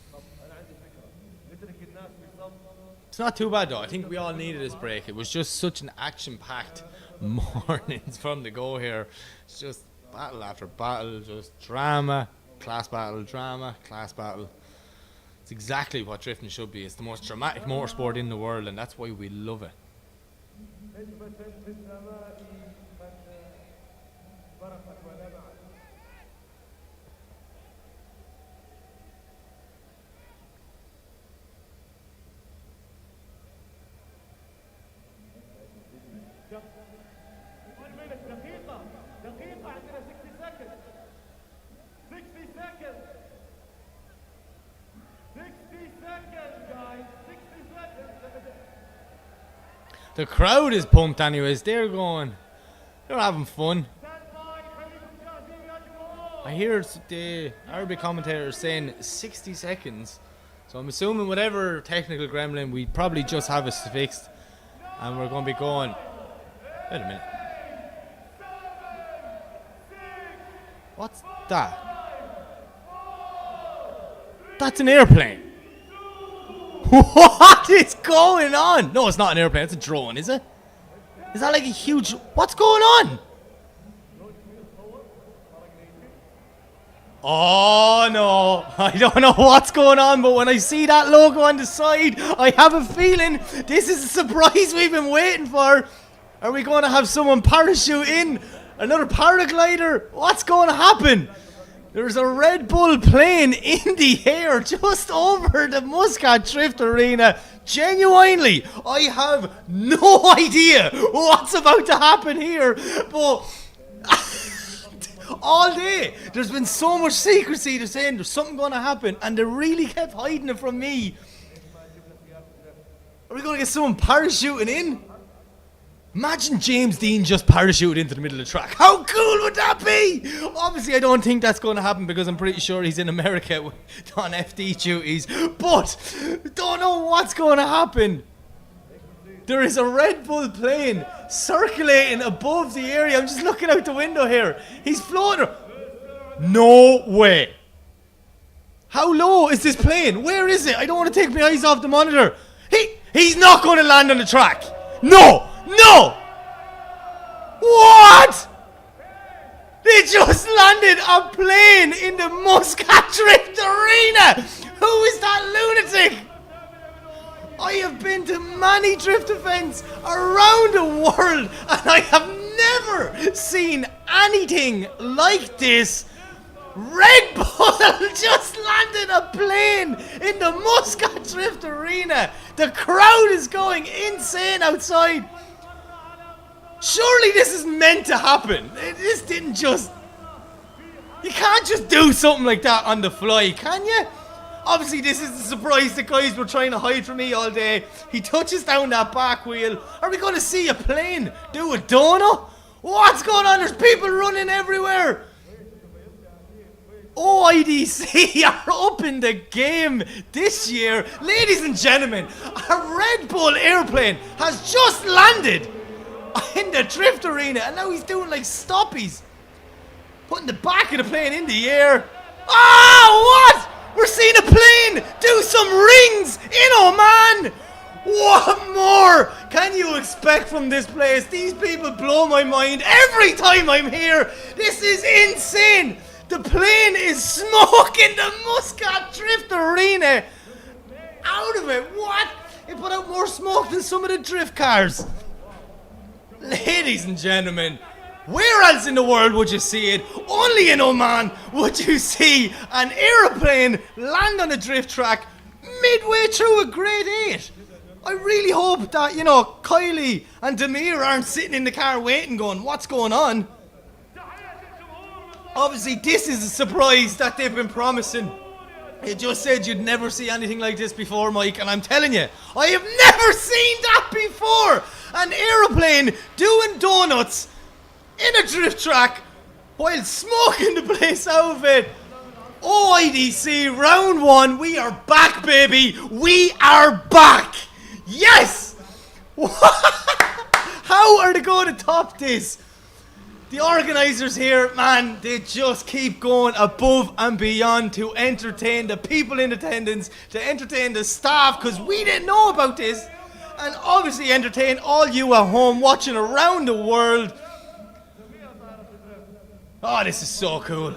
It's not too bad though. I think we all needed this break. It was just such an action-packed morning from the go here. It's just battle after battle, just drama, class battle, drama, class battle. It's exactly what drifting should be. It's the most dramatic motorsport in the world, and that's why we love it. The crowd is pumped anyways. They're having fun. I hear the Arabic commentator saying 60 seconds. So I'm assuming whatever technical gremlin, we probably just have it fixed. And we're going to be going... Wait a minute. What's that? That's an airplane. What is going on? No, it's not an airplane. It's a drone, is it? Is that like a huge... What's going on? Oh, no. I don't know what's going on, but when I see that logo on the side, I have a feeling this is a surprise we've been waiting for. Are we going to have someone parachute in? Another paraglider? What's going to happen? There's a Red Bull plane in the air just over the Muscat Drift Arena. Genuinely, I have no idea what's about to happen here. But all day, there's been so much secrecy. They're saying there's something going to happen, and they really kept hiding it from me. Are we going to get someone parachuting in? Imagine James Dean just parachuted into the middle of the track. How cool would that be? Obviously, I don't think that's going to happen because I'm pretty sure he's in America on FD duties. But, don't know what's going to happen. There is a Red Bull plane circulating above the area. I'm just looking out the window here. He's floating. No way. How low is this plane? Where is it? I don't want to take my eyes off the monitor. He's not going to land on the track. No. No! What? They just landed a plane in the Muscat Drift Arena! Who is that lunatic? I have been to many drift events around the world and I have never seen anything like this. Red Bull just landed a plane in the Muscat Drift Arena. The crowd is going insane outside. Surely this is meant to happen. This didn't just... You can't just do something like that on the fly, can you? Obviously, this is the surprise the guys were trying to hide from me all day. He touches down that back wheel. Are we going to see a plane do a donut? What's going on? There's people running everywhere. OIDC are up in the game this year. Ladies and gentlemen, a Red Bull airplane has just landed in the drift arena and now he's doing like stoppies, putting the back of the plane in the air. Oh, what? We're seeing a plane do some rings in Oman. What more can you expect from this place? These people blow my mind every time I'm here. This is insane. The plane is smoking the Muscat Drift Arena out of it. What? It put out more smoke than some of the drift cars. Ladies and gentlemen, where else in the world would you see it? Only in Oman would you see an aeroplane land on a drift track midway through a grade 8. I really hope that, you know, Kylie and Demir aren't sitting in the car waiting going, what's going on? Obviously, this is a surprise that they've been promising. You just said you'd never see anything like this before, Mike, and I'm telling you, I have never seen that before! An aeroplane doing donuts in a drift track while smoking the place out of it. OIDC round 1, we are back, baby! We are back! Yes! How are they going to top this? The organisers here, man, they just keep going above and beyond to entertain the people in attendance, to entertain the staff, because we didn't know about this, and obviously entertain all you at home watching around the world. Oh, this is so cool.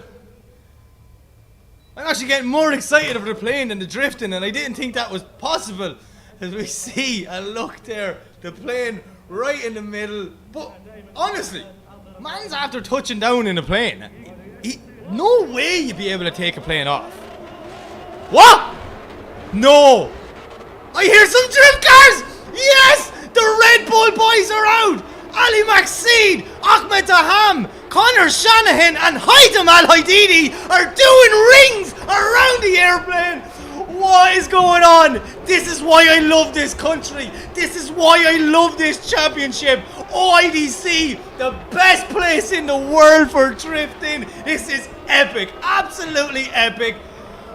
I'm actually getting more excited over the plane than the drifting, and I didn't think that was possible. As we see a look there, the plane right in the middle. But honestly, man's after touching down in a plane. No way you'd be able to take a plane off. What? No. I hear some drift cars. Yes, the Red Bull boys are out. Ali Maxine, Ahmed Daham, Connor Shanahan and Haitham Al Haididi are doing rings around the airplane. What is going on? This is why I love this country. This is why I love this championship. OIDC, the best place in the world for drifting. This is epic, absolutely epic.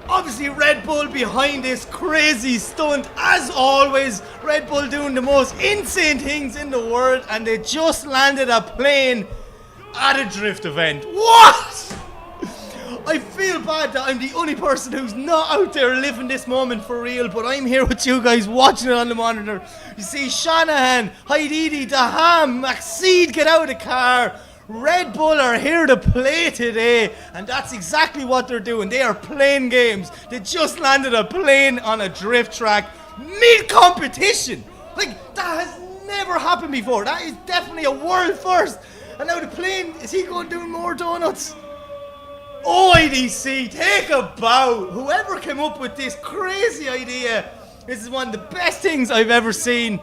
Obviously Red Bull behind this crazy stunt, as always. Red Bull doing the most insane things in the world, and they just landed a plane at a drift event. What? I feel bad that I'm the only person who's not out there living this moment for real, but I'm here with you guys watching it on the monitor. You see Shanahan, Haididi, Daham, Maxid get out of the car. Red Bull are here to play today, and that's exactly what they're doing. They are playing games. They just landed a plane on a drift track mid-competition. Like, that has never happened before. That is definitely a world first. And now the plane, is he going to do more donuts? OIDC, take a bow. Whoever came up with this crazy idea, this is one of the best things I've ever seen.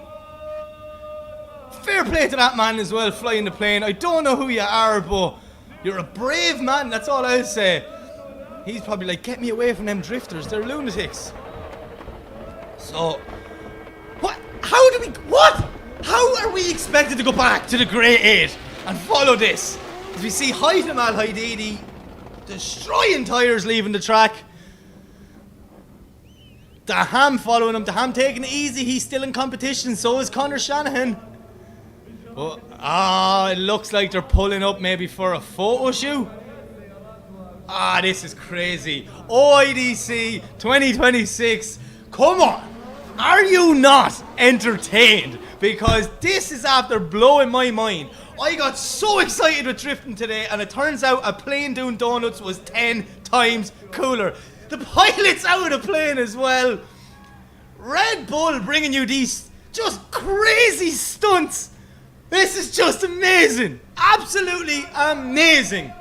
Fair play to that man as well, flying the plane. I don't know who you are, but you're a brave man, that's all I'll say. He's probably like, get me away from them drifters, they're lunatics. So, what? How are we expected to go back to the Grey 8 and follow this? As we see Haitham Al Haididi destroying tyres leaving the track. Daham following him, Daham taking it easy, he's still in competition, so is Connor Shanahan. It looks like they're pulling up maybe for a photo shoot. This is crazy. OIDC 2026. Come on. Are you not entertained? Because this is after blowing my mind. I got so excited with drifting today, and it turns out a plane doing donuts was 10 times cooler. The pilot's out of the plane as well. Red Bull bringing you these just crazy stunts. This is just amazing. Absolutely amazing.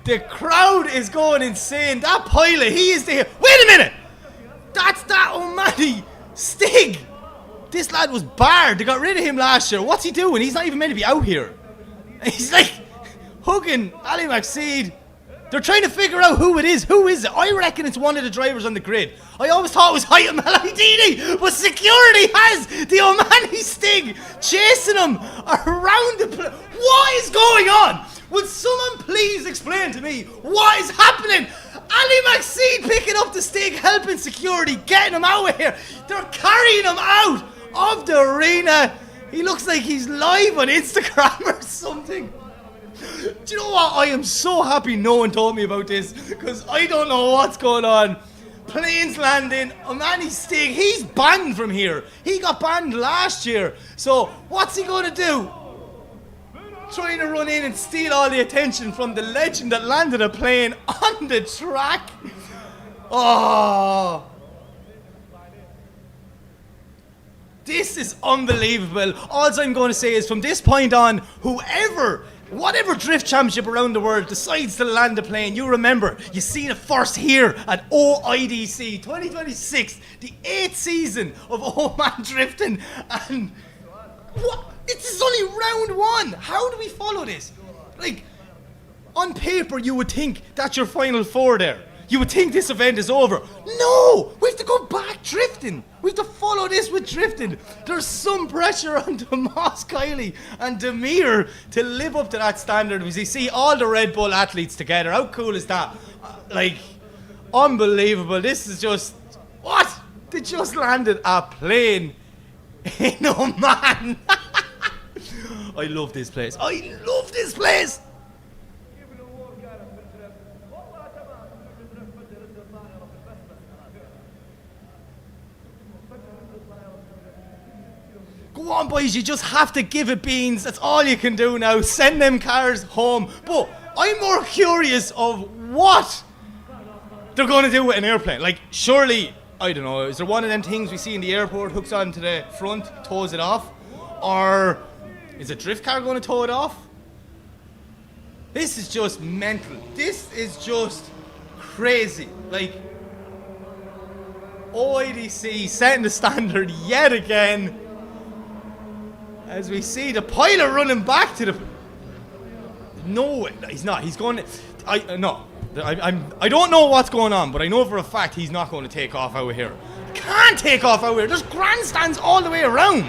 The crowd is going insane. That pilot, he is there. Wait a minute. That's that Omani Stig. This lad was barred. They got rid of him last year. What's he doing? He's not even meant to be out here. He's like hugging Ali Maxid. They're trying to figure out who it is. Who is it? I reckon it's one of the drivers on the grid. I always thought it was Haitham Al Haididi, but security has the Omani Stig chasing him around the place. What is going on? Would someone please explain to me what is happening? Ali Maxid picking up the Stig, helping security, getting him out of here. They're carrying him out of the arena. He looks like he's live on Instagram or something. Do you know what? I am so happy no one told me about this, because I don't know what's going on. Planes landing, Omani Stig, he's banned from here. He got banned last year. So what's he going to do? Trying to run in and steal all the attention from the legend that landed a plane on the track. Oh. This is unbelievable. All I'm going to say is from this point on, whatever drift championship around the world decides to land a plane, you remember, you seen it first here at OIDC 2026, the 8th season of Oman drifting. And what? This is only round 1. How do we follow this? Like, on paper you would think that's your final 4 there. You would think this event is over. No! We have to go back drifting. We have to follow this with drifting. There's some pressure on Tomas Kiley and Demir to live up to that standard. As you see all the Red Bull athletes together. How cool is that? Like, unbelievable. This is just... What? They just landed a plane in Oman. I love this place. I love this place. Go on, boys, you just have to give it beans. That's all you can do now. Send them cars home. But I'm more curious of what they're going to do with an airplane. Like, surely, I don't know, is there one of them things we see in the airport, hooks onto the front, tows it off? Or is a drift car going to tow it off? This is just mental. This is just crazy. Like, OIDC setting the standard yet again. As we see the pilot running back to the... No, he's not. He's going... I don't know what's going on, but I know for a fact he's not going to take off out here. Can't take off out here. There's grandstands all the way around.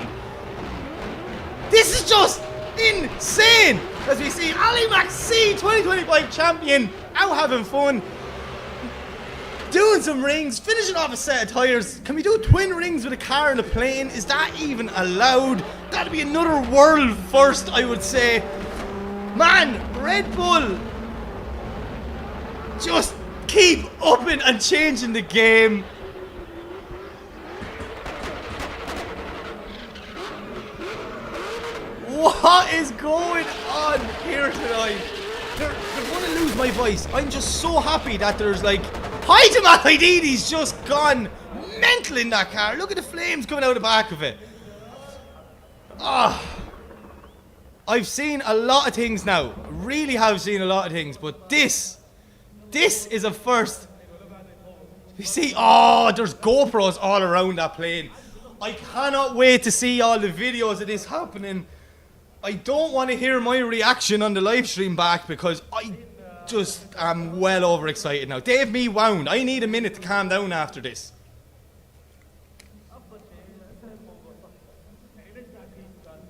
This is just insane. As we see Ali Maxi, 2025 champion, out having fun. Doing some rings, finishing off a set of tyres. Can we do twin rings with a car and a plane? Is that even allowed? That'd be another world first, I would say. Man, Red Bull just keep upping and changing the game. What is going on here tonight? They're going to lose my voice. I'm just so happy that there's like... Hi to Matt Haidini's just gone mental in that car. Look at the flames coming out the back of it. I've seen a lot of things now. Really have seen a lot of things. But this is a first. You see, there's GoPros all around that plane. I cannot wait to see all the videos of this happening. I don't want to hear my reaction on the live stream back because I just am well overexcited now. Dave me wound. I need a minute to calm down after this.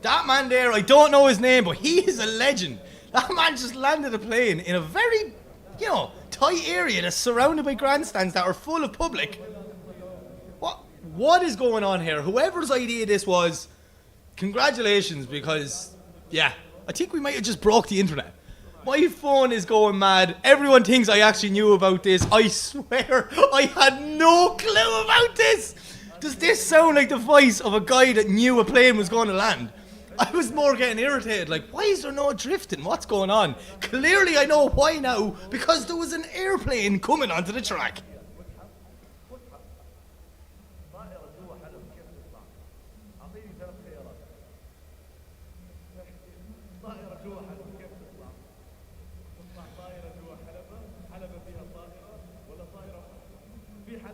That man there, I don't know his name, but he is a legend. That man just landed a plane in a very, tight area that's surrounded by grandstands that are full of public. What is going on here? Whoever's idea this was, congratulations, because, I think we might have just broke the internet. My phone is going mad. Everyone thinks I actually knew about this. I swear, I had no clue about this. Does this sound like the voice of a guy that knew a plane was going to land? I was more getting irritated, like, why is there no drifting? What's going on? Clearly I know why now, because there was an airplane coming onto the track.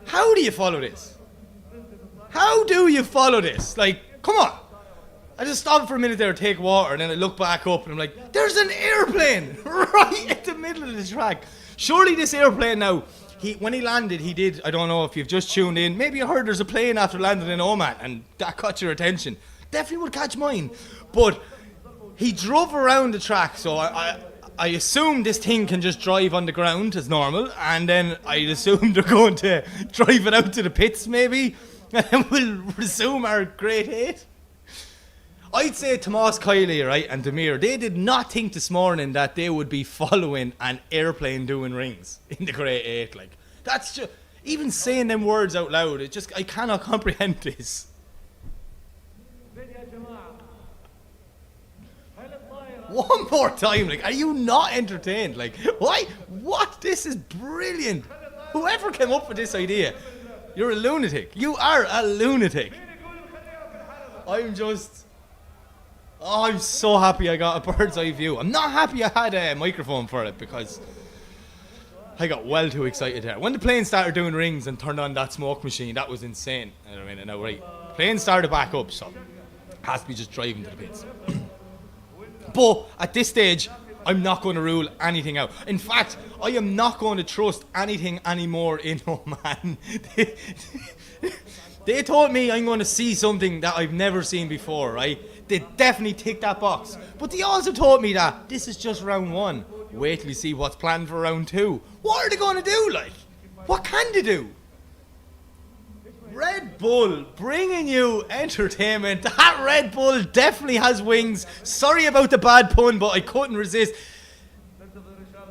How do you follow this? How do you follow this? Like, come on. I just stopped for a minute there to take water, and then I look back up and I'm like, there's an airplane right at the middle of the track. Surely this airplane now, when he landed, he did, I don't know if you've just tuned in, maybe you heard there's a plane after landing in Oman and that caught your attention. Definitely would catch mine. But he drove around the track, so I assume this thing can just drive on the ground as normal, and then I'd assume they're going to drive it out to the pits maybe, and we'll resume our Great 8. I'd say Tomas Kiley, right, and Demir, they did not think this morning that they would be following an airplane doing rings in the Great 8. Like, that's just, even saying them words out loud, I cannot comprehend this. One more time, like, are you not entertained? Like, why? What? This is brilliant. Whoever came up with this idea, you're a lunatic. You are a lunatic. I'm so happy I got a bird's eye view. I'm not happy I had a microphone for it because I got well too excited there. When the plane started doing rings and turned on that smoke machine, that was insane. I know, right? Plane started back up, so has to be just driving to the pits. But at this stage, I'm not going to rule anything out. In fact, I am not going to trust anything anymore in Oman. They told me I'm going to see something that I've never seen before, right? They definitely tick that box. But they also told me that this is just round 1. Wait till you see what's planned for round 2. What are they going to do, like? What can they do? Red Bull bringing you entertainment. That Red Bull definitely has wings. Sorry about the bad pun, but I couldn't resist.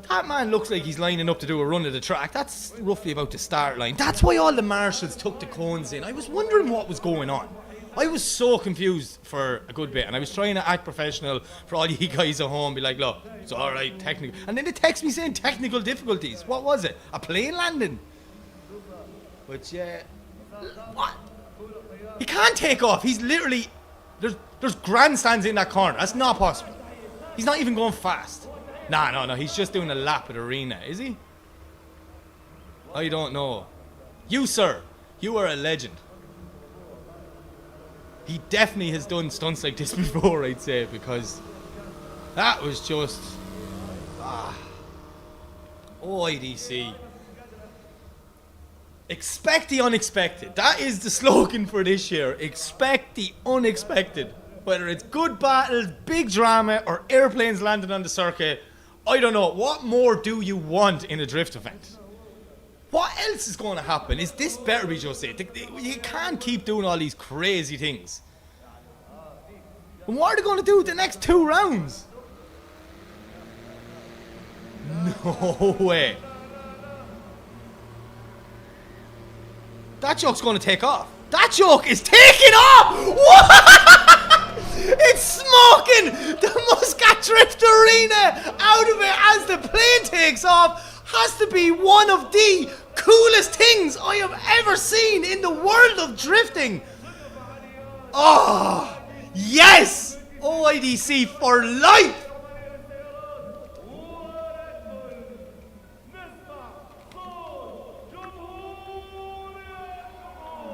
That man looks like he's lining up to do a run of the track. That's roughly about the start line. That's why all the marshals took the cones in. I was wondering what was going on. I was so confused for a good bit, and I was trying to act professional for all you guys at home, be like, look, it's alright, technical. And then they text me saying technical difficulties. What was it? A plane landing? But yeah, what? He can't take off. He's literally, there's grandstands in that corner. That's not possible. He's not even going fast. No, he's just doing a lap at arena, is he? I don't know. You, sir, you are a legend. He definitely has done stunts like this before, I'd say, because that was just... OIDC. Expect the unexpected. That is the slogan for this year. Expect the unexpected. Whether it's good battles, big drama, or airplanes landing on the circuit, I don't know. What more do you want in a drift event? What else is going to happen? Is this better be just it? You can't keep doing all these crazy things. And what are they going to do the next 2 rounds? No way. That joke's going to take off. That joke is taking off! What? It's smoking the Muscat Drift Arena out of it as the plane takes off. Has to be one of the coolest things I have ever seen in the world of drifting. Oh, yes! OIDC for life!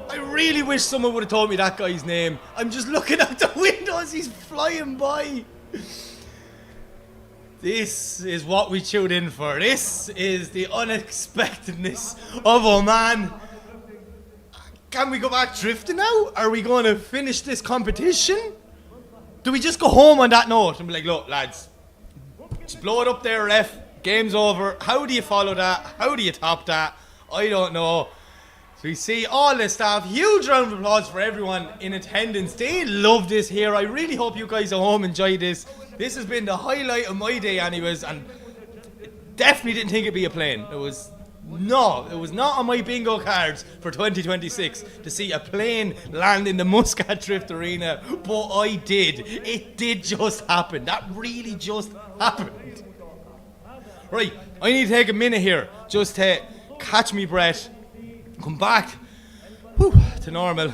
I really wish someone would have told me that guy's name. I'm just looking out the window as he's flying by. This is what we tuned in for. This is the unexpectedness of Oman. Can we go back drifting now? Are we going to finish this competition? Do we just go home on that note and be like, look, lads, just blow it up there, ref. Game's over. How do you follow that? How do you top that? I don't know. So we see all the staff. Huge round of applause for everyone in attendance. They love this here. I really hope you guys at home enjoy this. This has been the highlight of my day anyways, and definitely didn't think it'd be a plane. It was not on my bingo cards for 2026 to see a plane land in the Muscat Drift Arena, but I did. It did just happen. That really just happened. Right, I need to take a minute here just to catch me breath, come back to normal,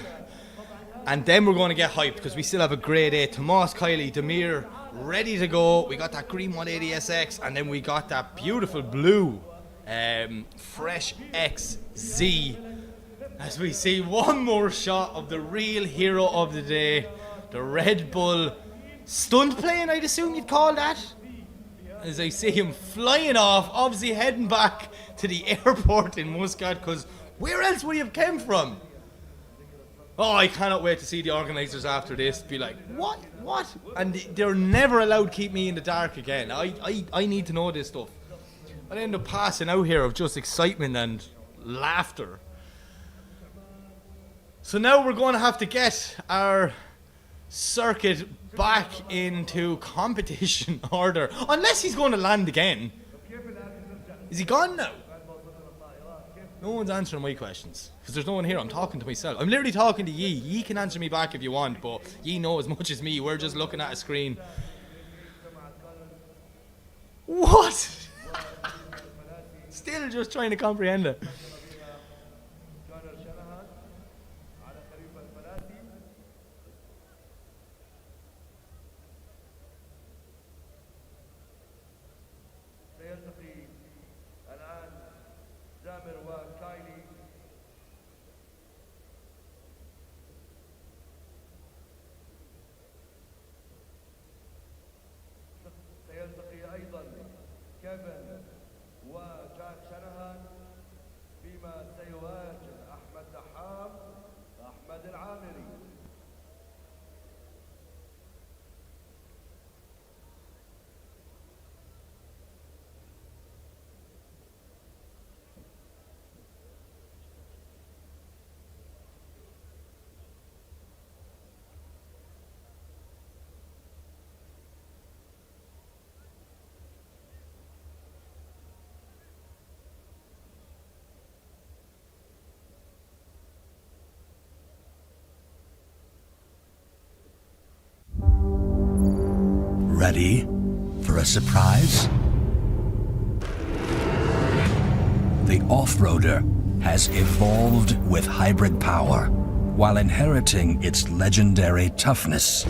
and then we're going to get hyped because we still have a grade 8. Tomas, Kylie, Demir, ready to go. We got that green 180SX, and then we got that beautiful blue Fresh XZ. As we see one more shot of the real hero of the day, the Red Bull stunt plane, I'd assume you'd call that. As I see him flying off, obviously heading back to the airport in Muscat, because where else would he have come from? Oh, I cannot wait to see the organisers after this be like, what? And they're never allowed to keep me in the dark again. I need to know this stuff. I'll end up passing out here of just excitement and laughter. So now we're going to have to get our circuit back into competition order. Unless he's going to land again. Is he gone now? No one's answering my questions. Because there's no one here. I'm talking to myself. I'm literally talking to Yi. Yi can answer me back if you want, but Yi know as much as me. We're just looking at a screen. What? Still just trying to comprehend it. Ready for a surprise? The off-roader has evolved with hybrid power while inheriting its legendary toughness.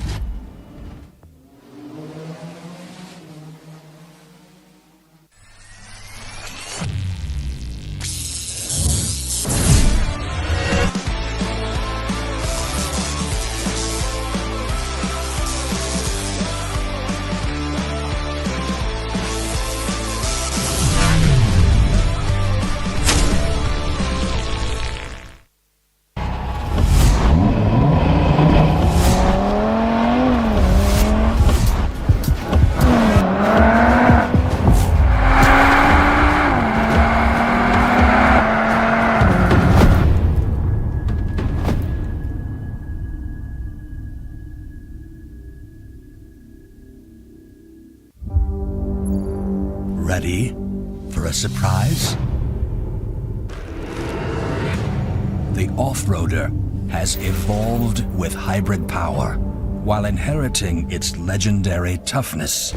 Ready for a surprise? The off-roader has evolved with hybrid power while inheriting its legendary toughness.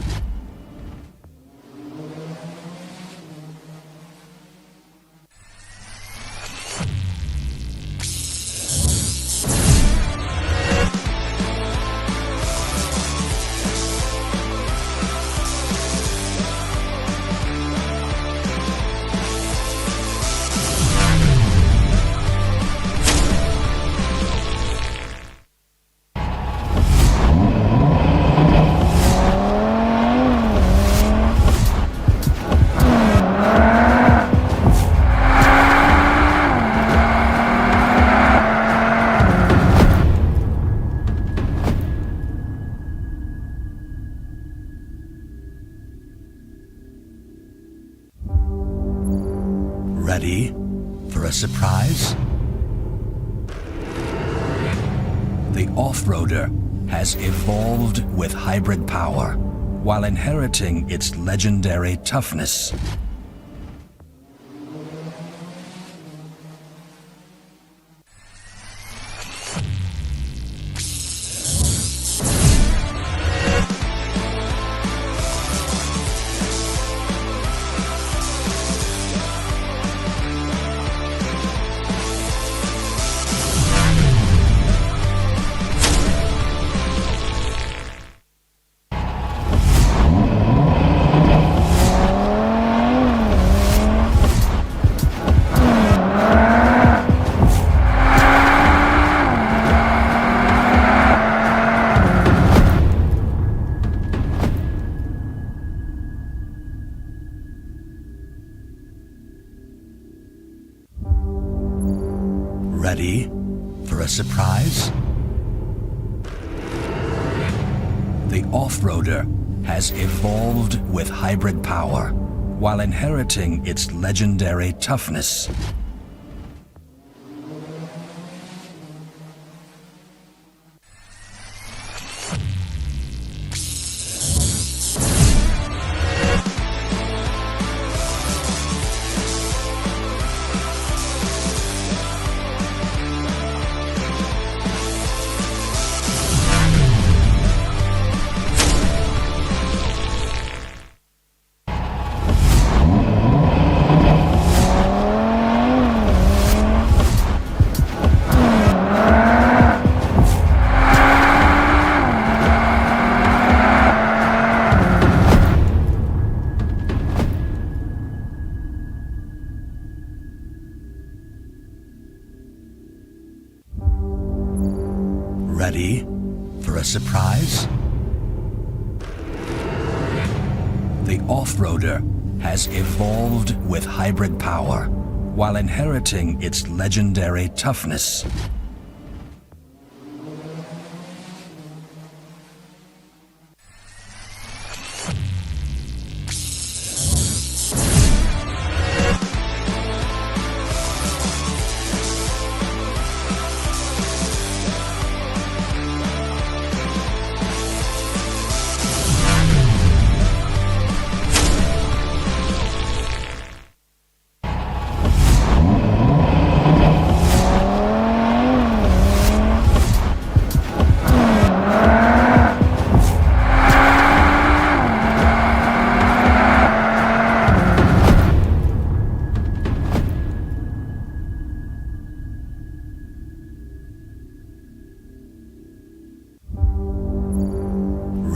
Ready for a surprise? The off-roader has evolved with hybrid power while inheriting its legendary toughness. Ready for a surprise? The off-roader has evolved with hybrid power while inheriting its legendary toughness. Ready for a surprise? The off-roader has evolved with hybrid power while inheriting its legendary toughness.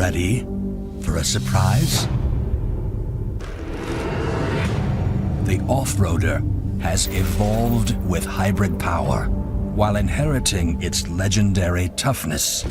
Ready for a surprise? The off-roader has evolved with hybrid power while inheriting its legendary toughness.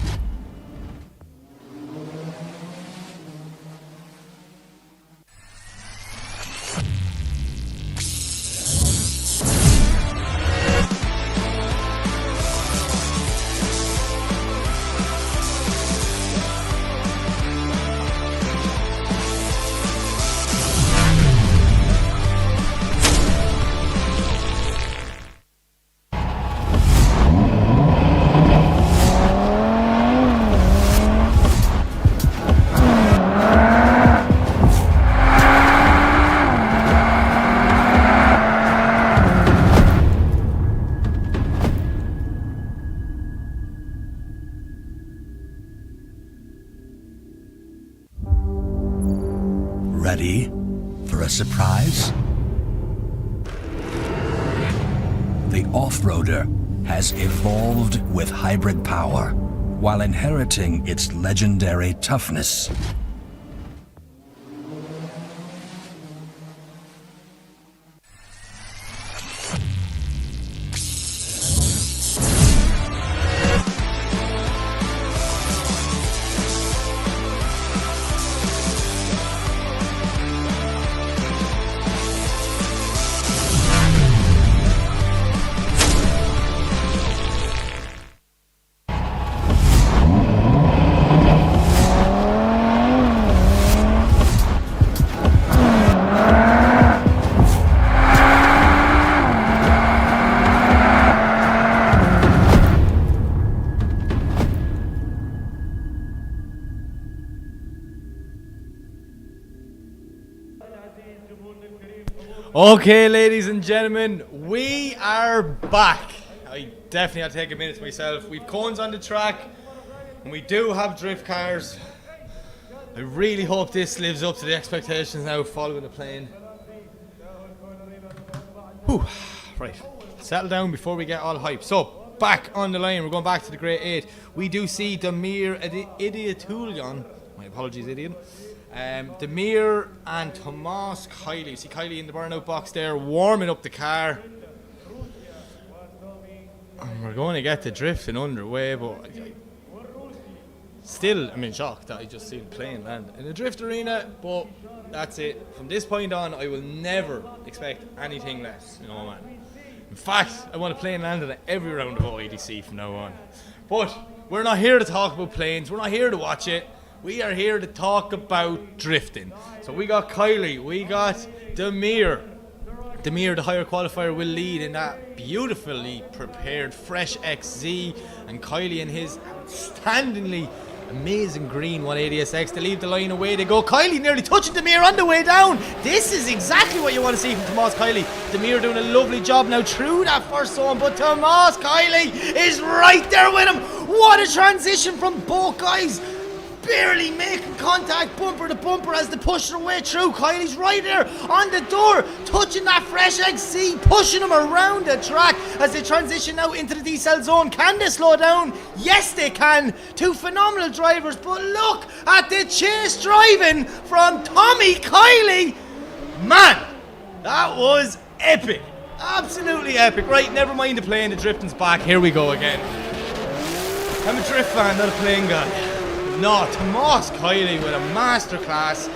Ready for a surprise? The off-roader has evolved with hybrid power while inheriting its legendary toughness. Okay, ladies and gentlemen, we are back. I definitely had to take a minute to myself. We've cones on the track, and we do have drift cars. I really hope this lives up to the expectations now following the plane. Whew. Right, settle down before we get all hyped. So, back on the line, we're going back to the Grade 8. We do see Damir Idiatulian. My apologies, idiot. Damir and Tomas Kiley. You see Kiley in the burnout box there, warming up the car. And we're going to get the drifting underway, but still, I'm in shock that I just seen the plane land in a drift arena. But that's it. From this point on, I will never expect anything less in Oman. In fact, I want a plane landed at every round of OEDC from now on. But we're not here to talk about planes. We're not here to watch it. We are here to talk about drifting. So we got Kiley, we got Damir. Damir, the higher qualifier, will lead in that beautifully prepared fresh XZ, and Kiley in his outstandingly amazing green 180SX to leave the line away they go. Kiley nearly touching Damir on the way down. This is exactly what you want to see from Tomas Kiley. Damir doing a lovely job now through that first zone, but Tomas Kiley is right there with him. What a transition from both guys. Barely making contact bumper to bumper as they push their way through. Kiley's right there on the door, touching that fresh XC, pushing him around the track as they transition now into the decel zone. Can they slow down? Yes, they can. Two phenomenal drivers, but look at the chase driving from Tommy Kiley. Man, that was epic. Absolutely epic. Right, never mind the plane, the drifting's back. Here we go again. I'm a drift fan, not a plane guy. No, Tomas Kiley with a masterclass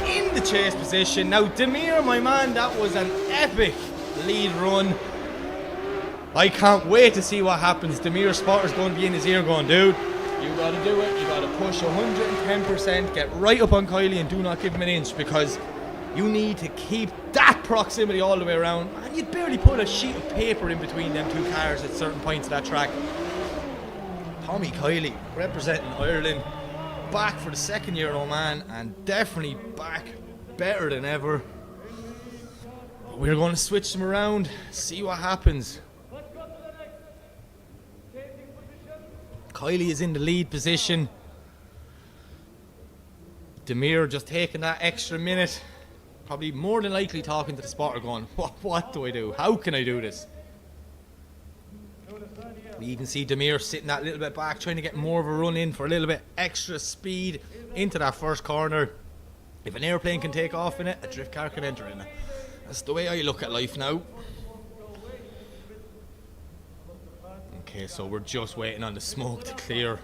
in the chase position. Now, Damir, my man, that was an epic lead run. I can't wait to see what happens. Damir's spotter's going to be in his ear going, dude, you got to do it. You got to push 110%, get right up on Kiley and do not give him an inch, because you need to keep that proximity all the way around. And you'd barely put a sheet of paper in between them two cars at certain points of that track. Tommy Kiley representing Ireland, back for the second year in Oman, and definitely back better than ever. We're going to switch them around, see what happens. Kiley is in the lead position. Damir just taking that extra minute, probably more than likely talking to the spotter going, what do I do? How can I do this? We even see Demir sitting that little bit back, trying to get more of a run in for a little bit extra speed into that first corner. If an airplane can take off in it, a drift car can enter in it. That's the way I look at life now. Okay, so we're just waiting on the smoke to clear.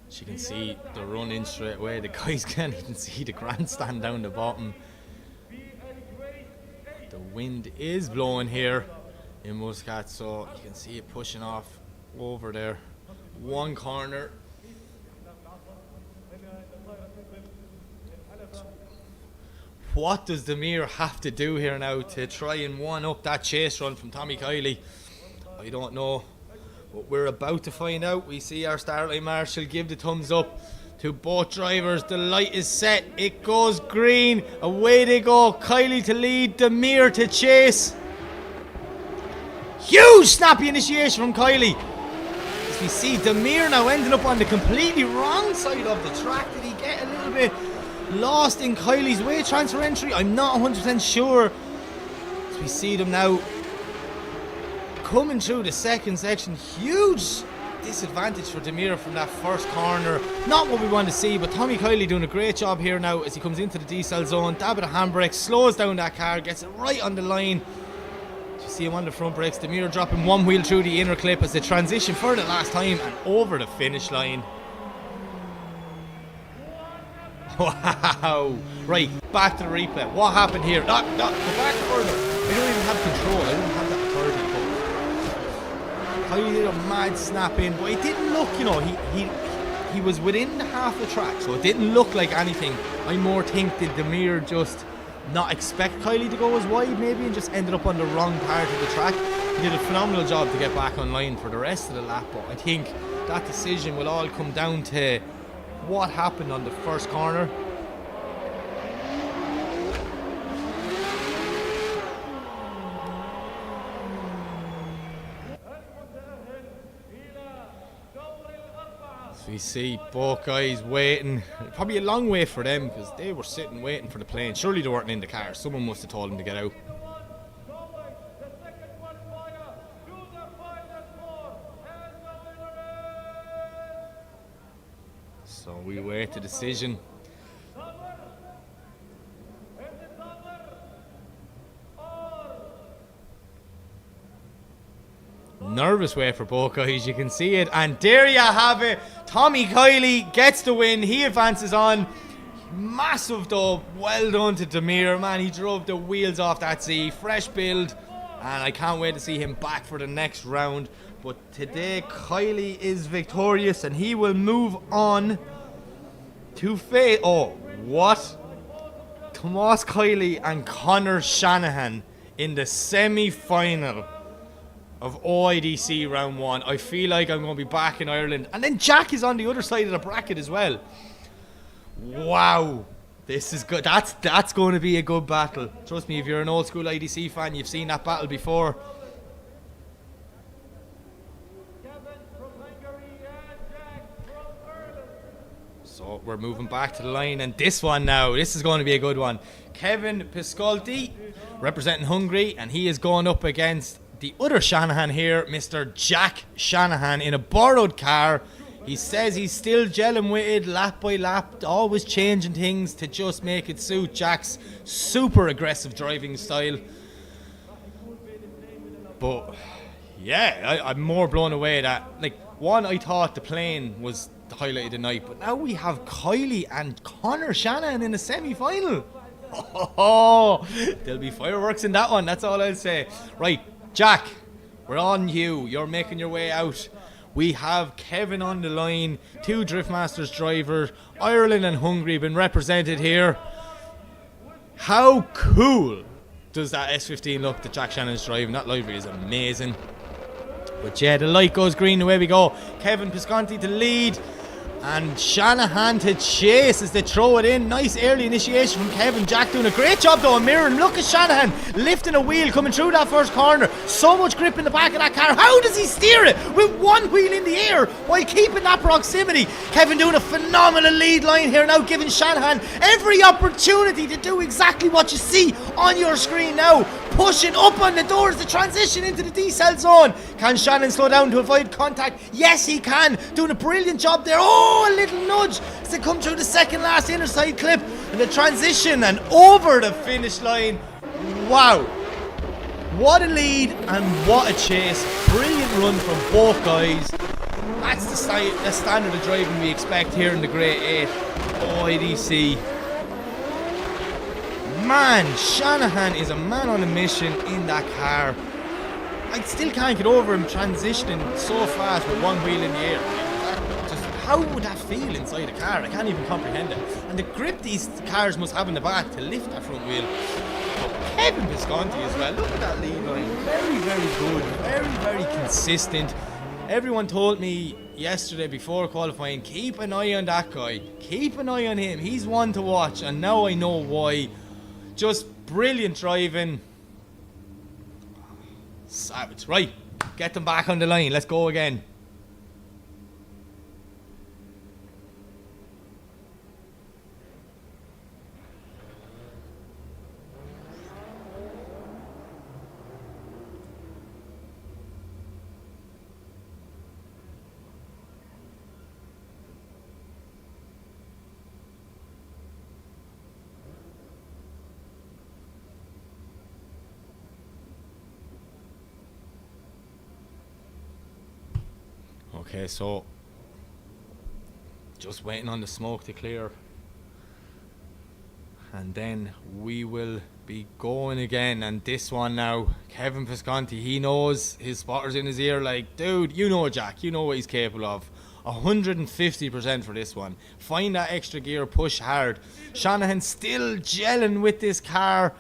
As you can see, the run in straight away. The guys can't even see the grandstand down the bottom. The wind is blowing here in Muscat, so you can see it pushing off over there. One corner. What does Demir have to do here now to try and one up that chase run from Tommy Kiley? I don't know, but we're about to find out. We see our starlight marshal give the thumbs up to both drivers. The light is set, it goes green, away they go. Kiley to lead, Demir to chase. Huge snappy initiation from Kiley. As we see Demir now ending up on the completely wrong side of the track. Did he get a little bit lost in Kiley's way transfer entry? I'm not 100% sure. As we see them now coming through the second section. Huge disadvantage for Demir from that first corner. Not what we want to see, but Tommy Kiley doing a great job here now as he comes into the decel zone. Dab of the handbrake, slows down that car, gets it right on the line. You see him on the front brakes. Demir dropping one wheel through the inner clip as they transition for the last time and over the finish line. Wow. Right, back to the replay. What happened here? Go back further. I don't even have control. I don't have that authority. Kiley did a mad snap in, but it didn't look, you know, he was within half the track, so it didn't look like anything. I more think did Demir just not expect Kiley to go as wide maybe and just ended up on the wrong part of the track. He did a phenomenal job to get back online for the rest of the lap, but I think that decision will all come down to what happened on the first corner. So we see both guys waiting. Probably a long way for them because they were sitting waiting for the plane. Surely they weren't in the car. Someone must have told them to get out. So we wait the decision. Nervous way for both guys, you can see it. And there you have it. Tommy Kiley gets the win. He advances on. Massive though. Well done to Demir. Man, he drove the wheels off that sea. Fresh build. And I can't wait to see him back for the next round. But today, Kiley is victorious and he will move on to face. Oh, what? Tomas Kiley and Conor Shanahan in the semi-final of OIDC round 1. I feel like I'm going to be back in Ireland. And then Jack is on the other side of the bracket as well. Wow. This is good. That's going to be a good battle. Trust me, if you're an old school IDC fan, you've seen that battle before. So we're moving back to the line, and this one now, this is going to be a good one. Kevin Piscolti representing Hungary, and he is going up against the other Shanahan here, Mr. Jack Shanahan, in a borrowed car. He says he's still gelling with it lap by lap, always changing things to just make it suit Jack's super aggressive driving style. But yeah, I'm more blown away that, like, one, I thought the plane was the highlight of the night, but now we have Kiley and Conor Shanahan in the semi-final. Oh, there'll be fireworks in that one, that's all I'll say. Right, Jack, we're on you. You're making your way out. We have Kevin on the line, 2 Driftmasters drivers, Ireland and Hungary been represented here. How cool does that S15 look that Jack Shannon's driving? That livery is amazing. But yeah, the light goes green, away we go. Kevin Pisconti to lead, and Shanahan to chase as they throw it in. Nice early initiation from Kevin. Jack doing a great job though, mirroring. Look at Shanahan lifting a wheel coming through that first corner. So much grip in the back of that car. How does he steer it with one wheel in the air while keeping that proximity? Kevin doing a phenomenal lead line here now, giving Shanahan every opportunity to do exactly what you see on your screen now. pushing up on the doors, the transition into the decel zone. Can Shannon slow down to avoid contact? Yes, he can. Doing a brilliant job there. Oh, a little nudge as they come through the second last inner side clip. And the transition and over the finish line. Wow. What a lead and what a chase. Brilliant run from both guys. That's the standard of driving we expect here in the Grade 8. Oh, IDC. Man, Shanahan is a man on a mission in that car. I still can't get over him transitioning so fast with one wheel in the air. How would that feel inside a car? I can't even comprehend it. And the grip these cars must have in the back to lift that front wheel. But Kevin Visconti as well. Look at that lead line. Very, very good. Very, very consistent. Everyone told me yesterday before qualifying, keep an eye on that guy. Keep an eye on him. He's one to watch. And now I know why. Just brilliant driving. Savage. Right. Get them back on the line. Let's go again. Okay, so just waiting on the smoke to clear, and then we will be going again. And this one now, Kevin Visconti, he knows his spotter's in his ear like, dude, you know Jack, you know what he's capable of. 150% for this one. Find that extra gear, push hard. Shanahan still gelling with this car.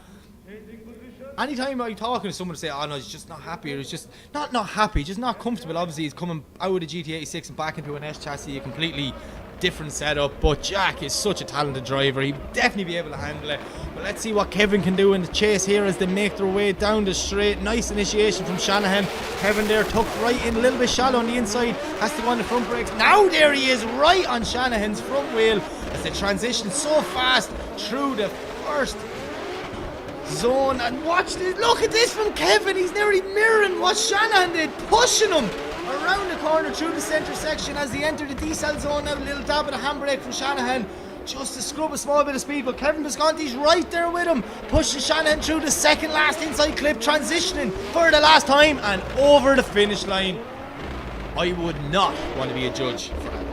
Anytime I'm talking to someone to say, oh no, he's just not happy, or he's just not happy, just not comfortable. Obviously, he's coming out of the GT86 and back into an S chassis, a completely different setup. But Jack is such a talented driver, he'd definitely be able to handle it. But let's see what Kevin can do in the chase here as they make their way down the straight. Nice initiation from Shanahan. Kevin there tucked right in, a little bit shallow on the inside, has to go on the front brakes. Now there he is, right on Shanahan's front wheel as they transition so fast through the first zone. And watch this, look at this from Kevin, he's nearly mirroring what Shanahan did, pushing him around the corner through the centre section as they enter the decel zone. Now a little dab of the handbrake from Shanahan just to scrub a small bit of speed, but Kevin Visconti's right there with him, pushing Shanahan through the second last inside clip, transitioning for the last time and over the finish line. I would not want to be a judge for that.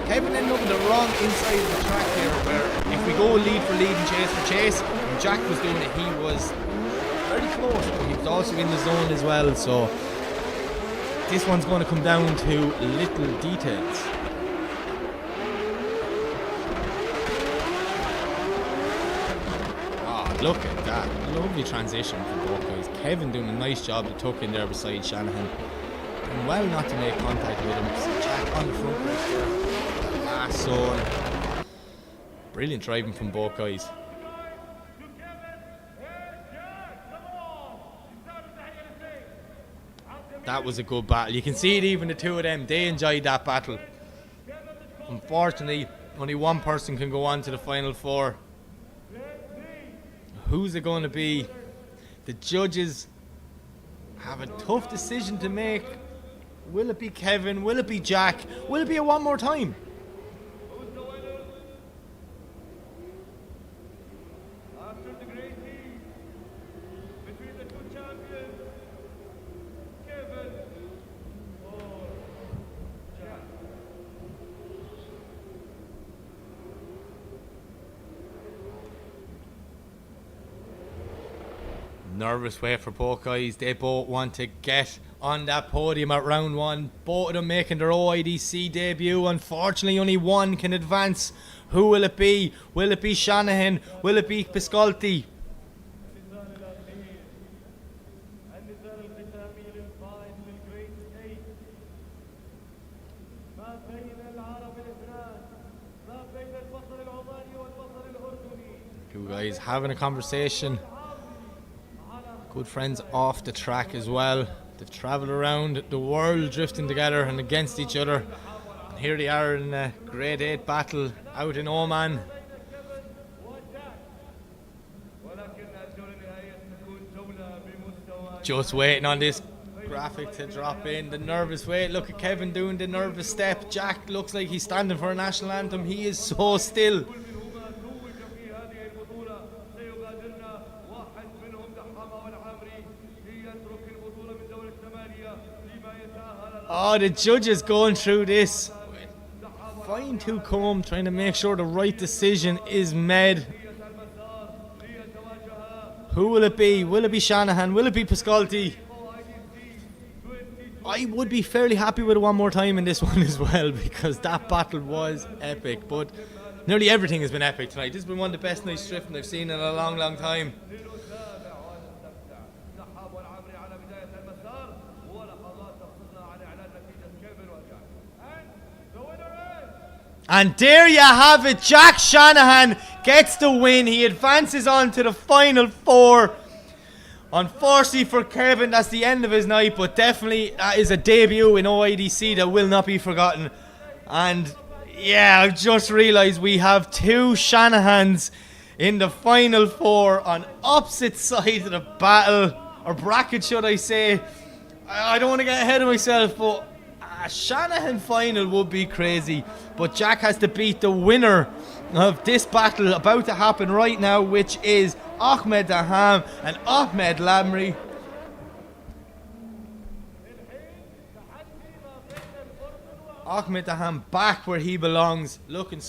Kevin ended up on the wrong inside of the track here, where if we go lead for lead and chase for chase, when Jack was doing it, he was very close, but he was also in the zone as well. So this one's going to come down to little details. Look at that, lovely transition from both guys. Kevin doing a nice job to tuck in there beside Shanahan. Doing well not to make contact with him. Jack on the front right there. That last zone. Brilliant driving from both guys. That was a good battle. You can see it, even the two of them, they enjoyed that battle. Unfortunately, only one person can go on to the final four. Who's it going to be? The judges have a tough decision to make. Will it be Kevin? Will it be Jack? Will it be a one more time? Nervous way for both guys. They both want to get on that podium at round one. Both of them making their OIDC debut. Unfortunately, only one can advance. Who will it be? Will it be Shanahan? Will it be Visconti? Two guys having a conversation. Good friends off the track as well. They've travelled around the world drifting together and against each other. And here they are in a grade 8 battle out in Oman. Just waiting on this graphic to drop in. The nervous wait. Look at Kevin doing the nervous step. Jack looks like he's standing for a national anthem. He is so still. Oh, the judges going through this. Fine tooth comb, trying to make sure the right decision is made. Who will it be? Will it be Shanahan? Will it be Pascalti? I would be fairly happy with it one more time in this one as well, because that battle was epic. But nearly everything has been epic tonight. This has been one of the best nights drifting I've seen in a long, long time. And there you have it. Jack Shanahan gets the win. He advances on to the final four. Unfortunately for Kevin, that's the end of his night, but definitely that is a debut in OIDC that will not be forgotten. And yeah, I've just realised we have two Shanahans in the final four on opposite sides of the battle, or bracket should I say. I don't want to get ahead of myself, but a Shanahan final would be crazy. But Jack has to beat the winner of this battle about to happen right now, which is Ahmed Daham and Ahmed Lamri. Ahmed Daham back where he belongs, looking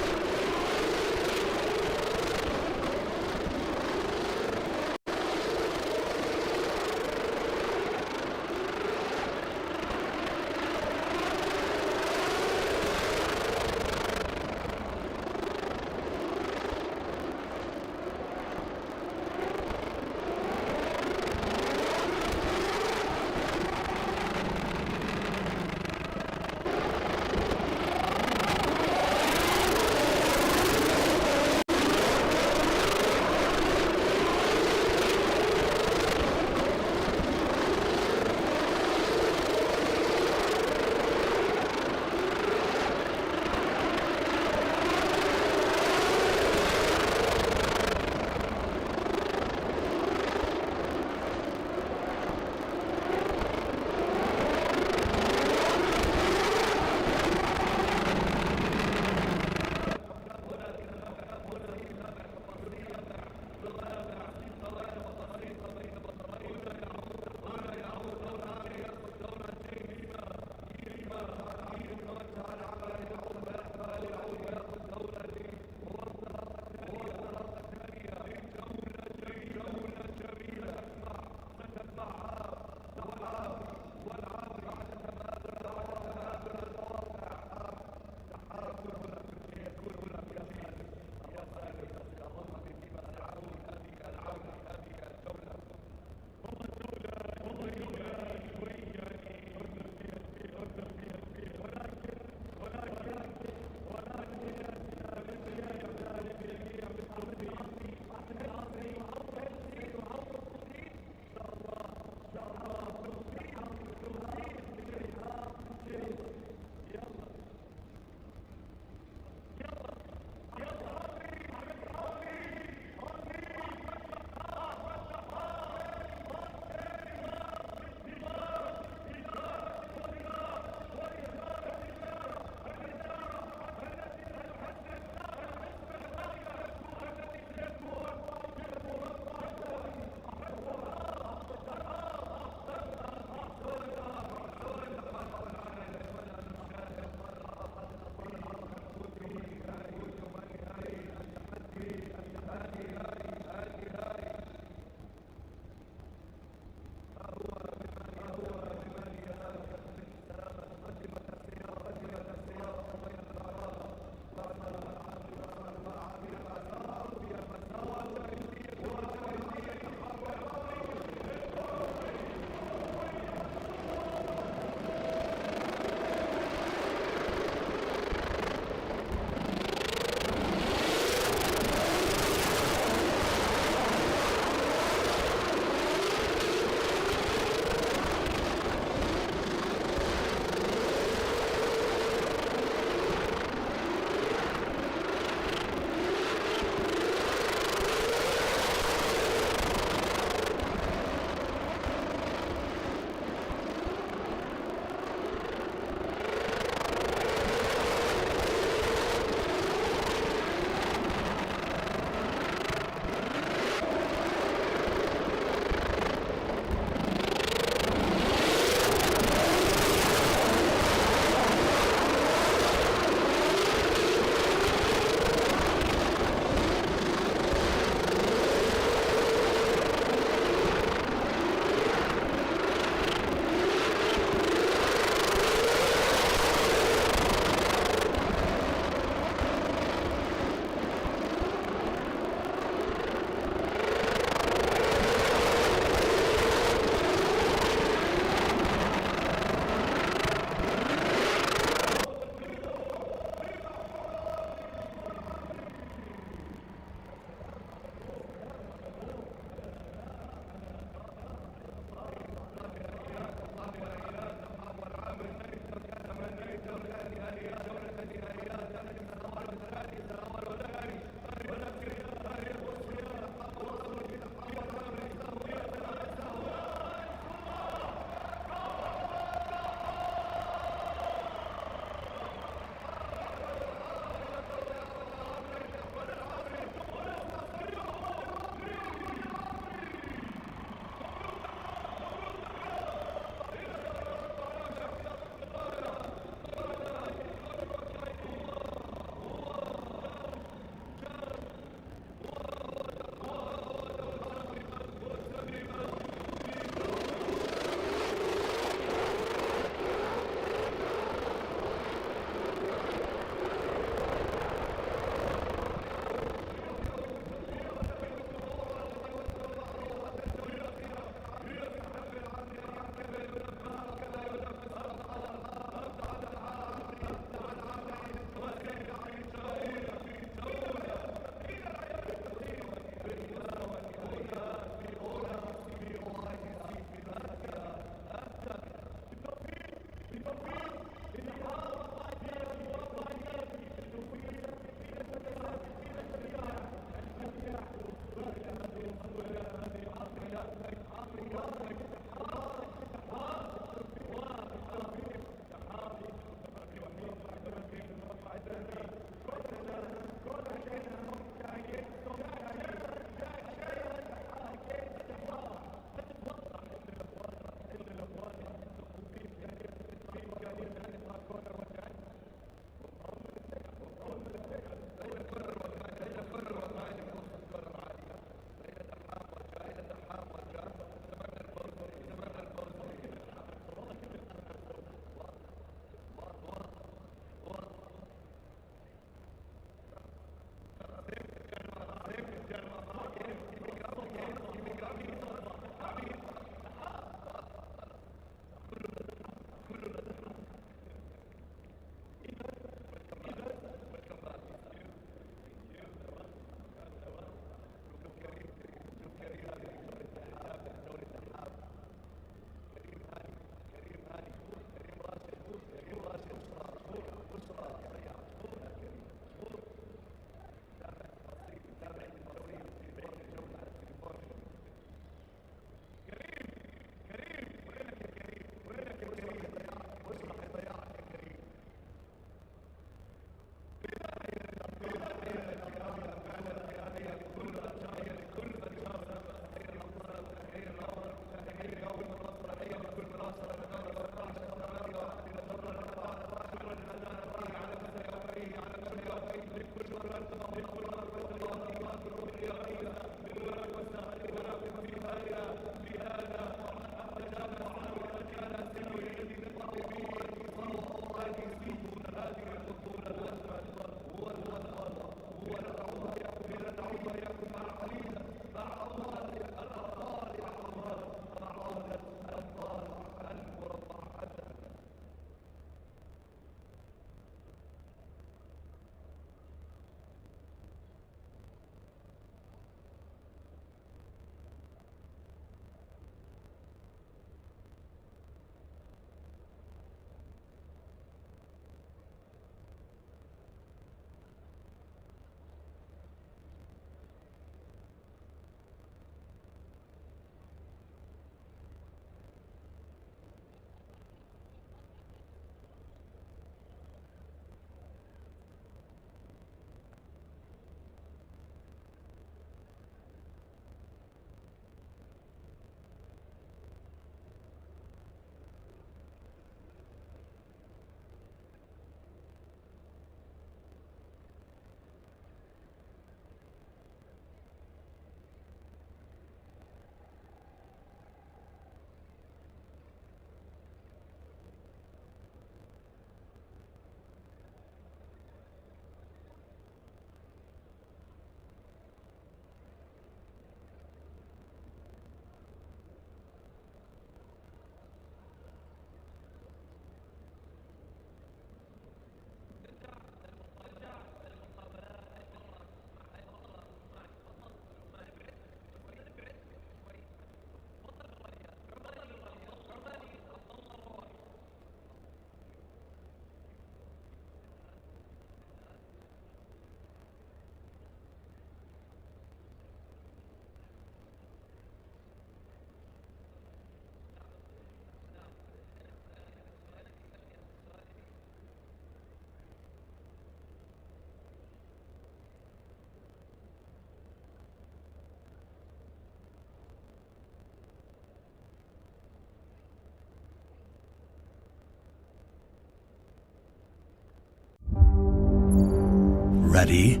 Ready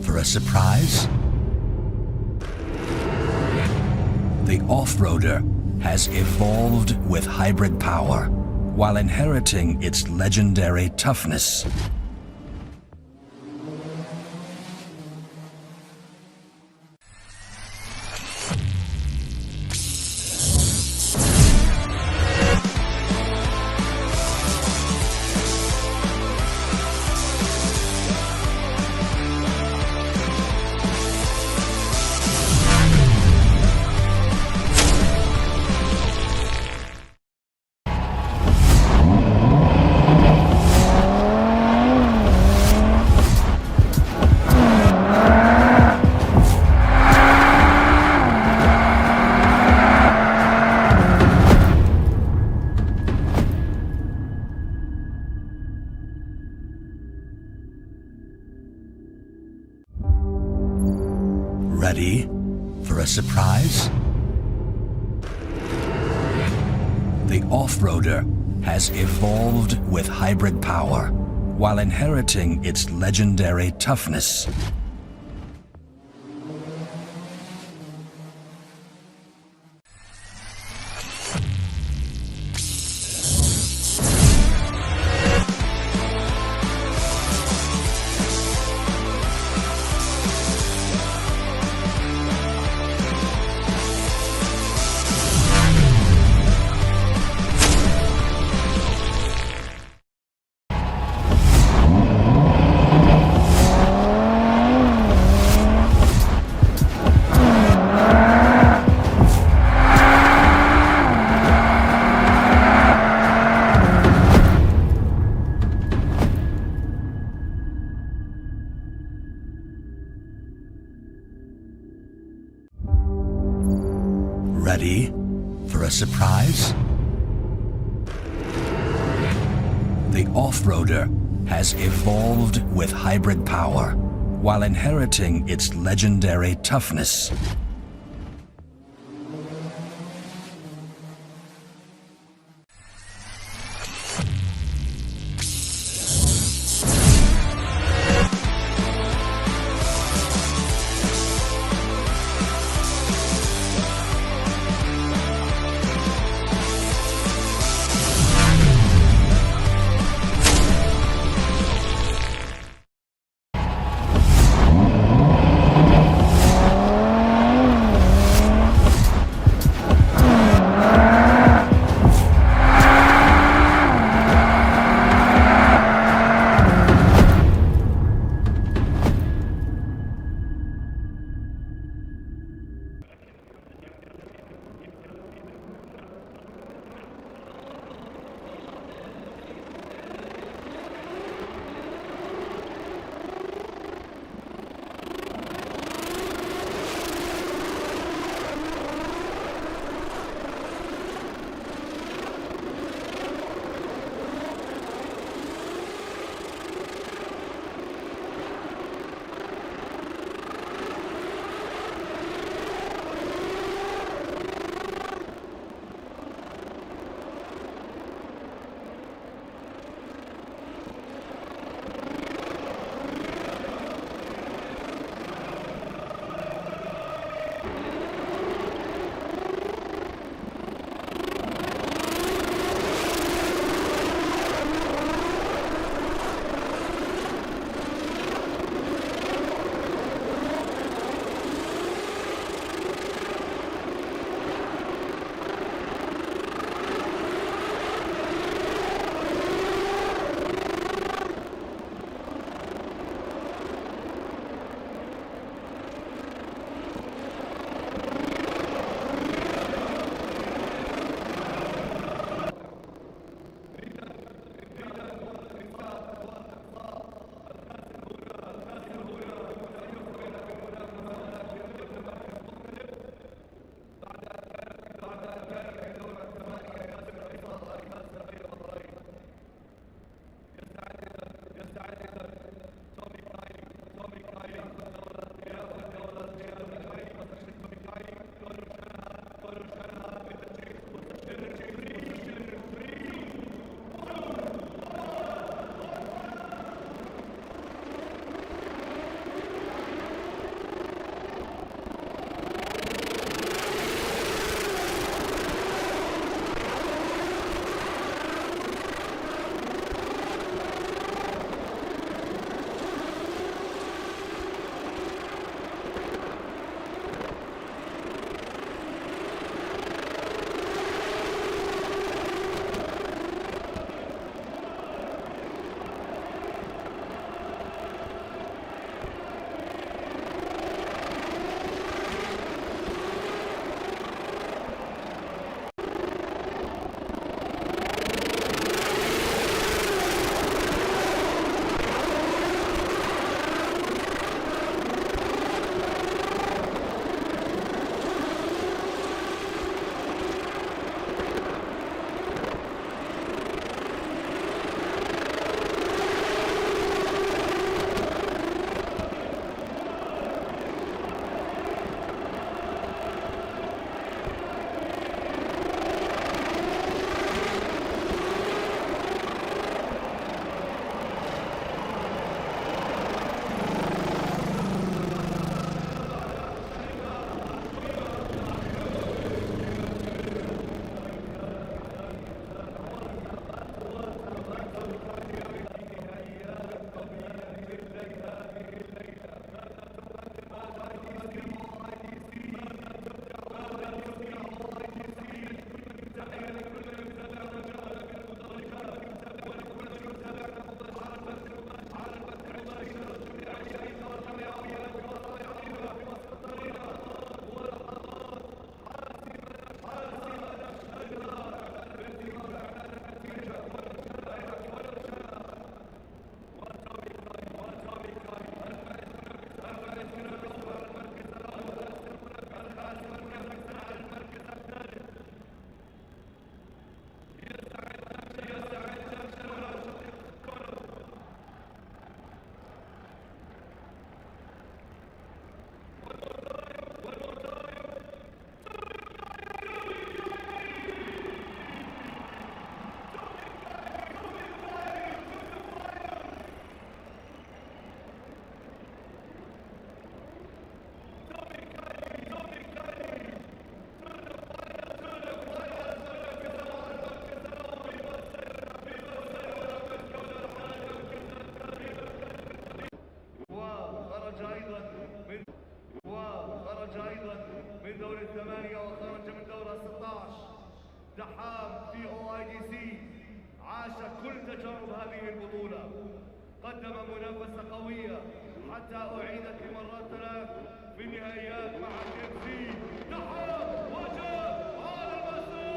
for a surprise? The off-roader has evolved with hybrid power while inheriting its legendary toughness. Ready for a surprise? The off-roader has evolved with hybrid power while inheriting its legendary toughness. Ready for a surprise? The off-roader has evolved with hybrid power while inheriting its legendary toughness. خرج أيضا من دور الثمانية وخرج من دور 16. دحام في OIDC عاش كل تجارب هذه البطولة، قدم منافسة قوية حتى أعيدت لمرات ثلاث في النهائيات مع KFC. دحام وجه على المسؤول.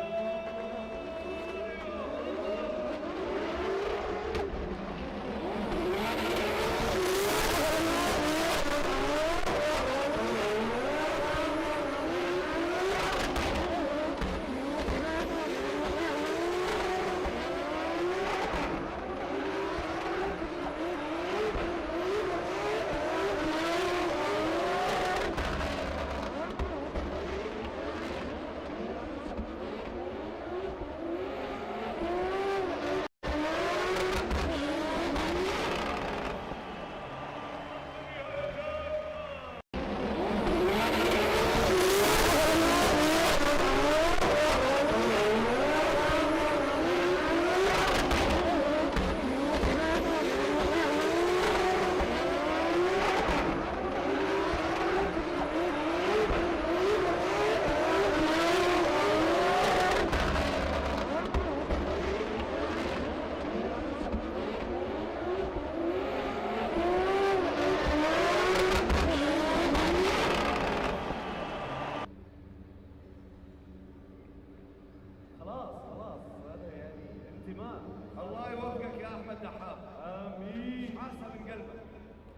خلاص هذا يعني انتماء. الله يوفقك يا احمد دحام. امين. حاسه من قلبك.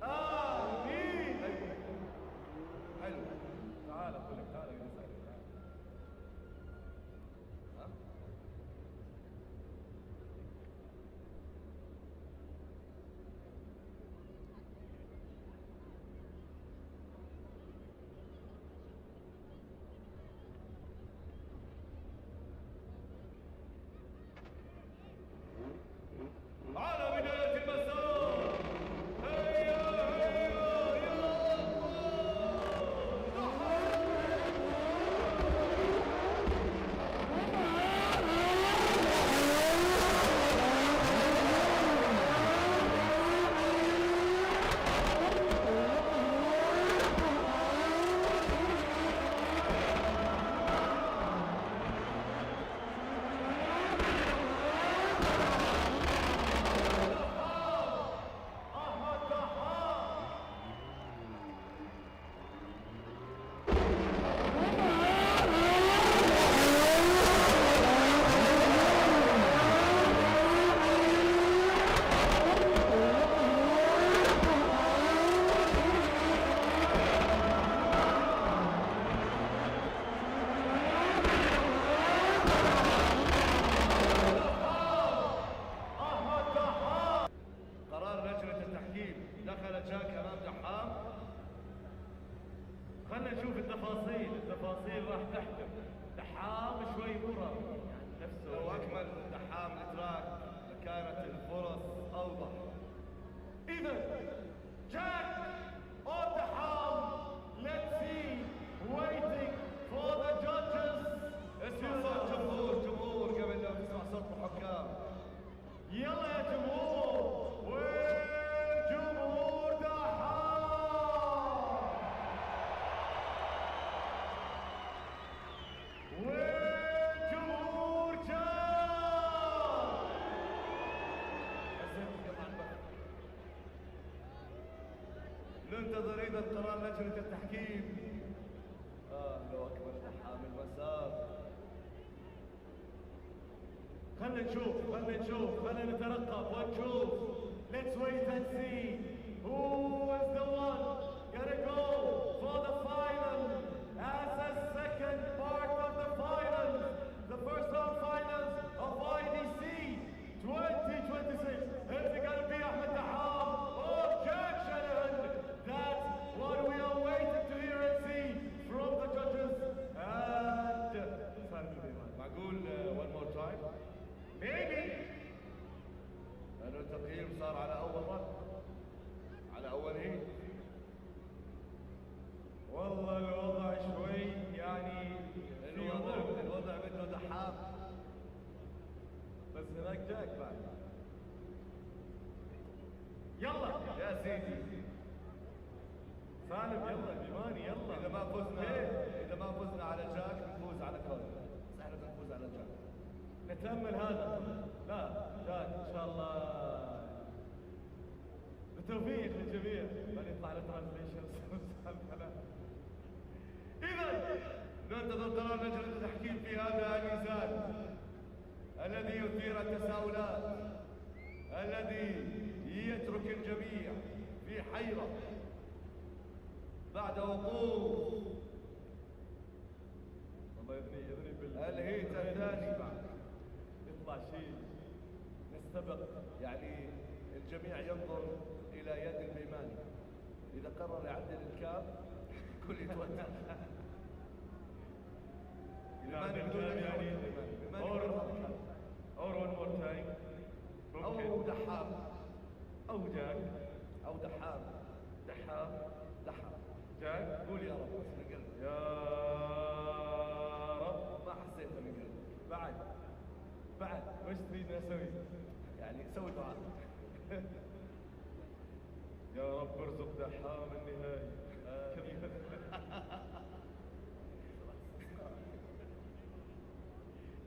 امين. حلو. تعال اقول لك، تعال على بداية المسار. هيا يا قرار لجنة التحكيم. دخل جاك أمام دحام. خلنا نشوف التفاصيل راح تحكم. دحام شوي مرة يعني نفسه، لو أكمل دحام التراك لكانت الفرص أوضح. إذا جاك أو دحام، let's see, waiting for the judges. اسمع صوت جمهور قبل لا تسمع صوت الحكام. يلا يا جمهور، وين جمهور دحام؟ وين جمهور جاك؟ ننتظر اذا قرار لجنة التحكيم. لو اكبر دحام المسار. خلنا نشوف خلنا نترقب ونشوف. Let's wait and see who is the one gonna go for the final as a second part of the finals, the first round finals of IDC 2026. Is it gonna be Ahmed Daham or Jack Shanahan? That's what we are waiting to hear and see from the judges. And معقول one more time? Maybe. لأنه التقييم صار على أول رد، على أول هيت. والله الوضع شوي يعني الوضع منه دحام، بس هناك جاك بعد. يلا يا سيدي سالم، يلا بيماني، يلا. إذا إذا ما فزنا على جاك بنفوز على كونر، بس احنا بنفوز على جاك. نتأمل هذا. لا جاك إن شاء الله بالتوفيق للجميع. بعد يطلع له ترانزليشن. إذا ننتظر قرار لجنة التحكيم في هذا النزال الذي يثير التساؤلات، الذي يترك الجميع في حيرة بعد وقوف الهيت الثاني. يطلع شيء نستبق، يعني الجميع ينظر إلى يد البيماني، إذا قرر يعدل الكاب كل يتوتر. البيماني بدون يعني اور ون مور تايم، أو دحام أو جاك أو دحام جاك. قول يا رب من قلب، يا رب. ما حسيت من قلب. بعد وش تريد اسوي؟ يعني سوي دعاء. يا رب ارزق دحام النهائي.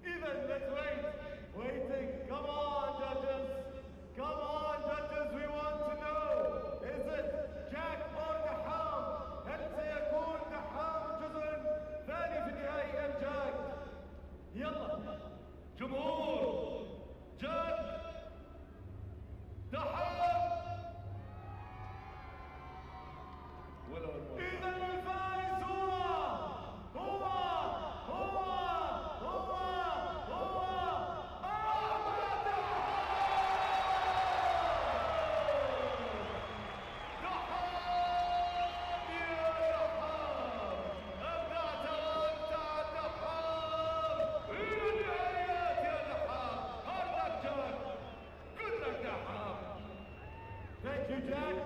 إذا let's waiting. Come on judges, we want to know, is it Jack or دحام؟ هل سيكون دحام جزء ثاني في النهائي أم جاك؟ يلا جمهور، جاك دحام. إذا الفائز هو Thank you, Jack.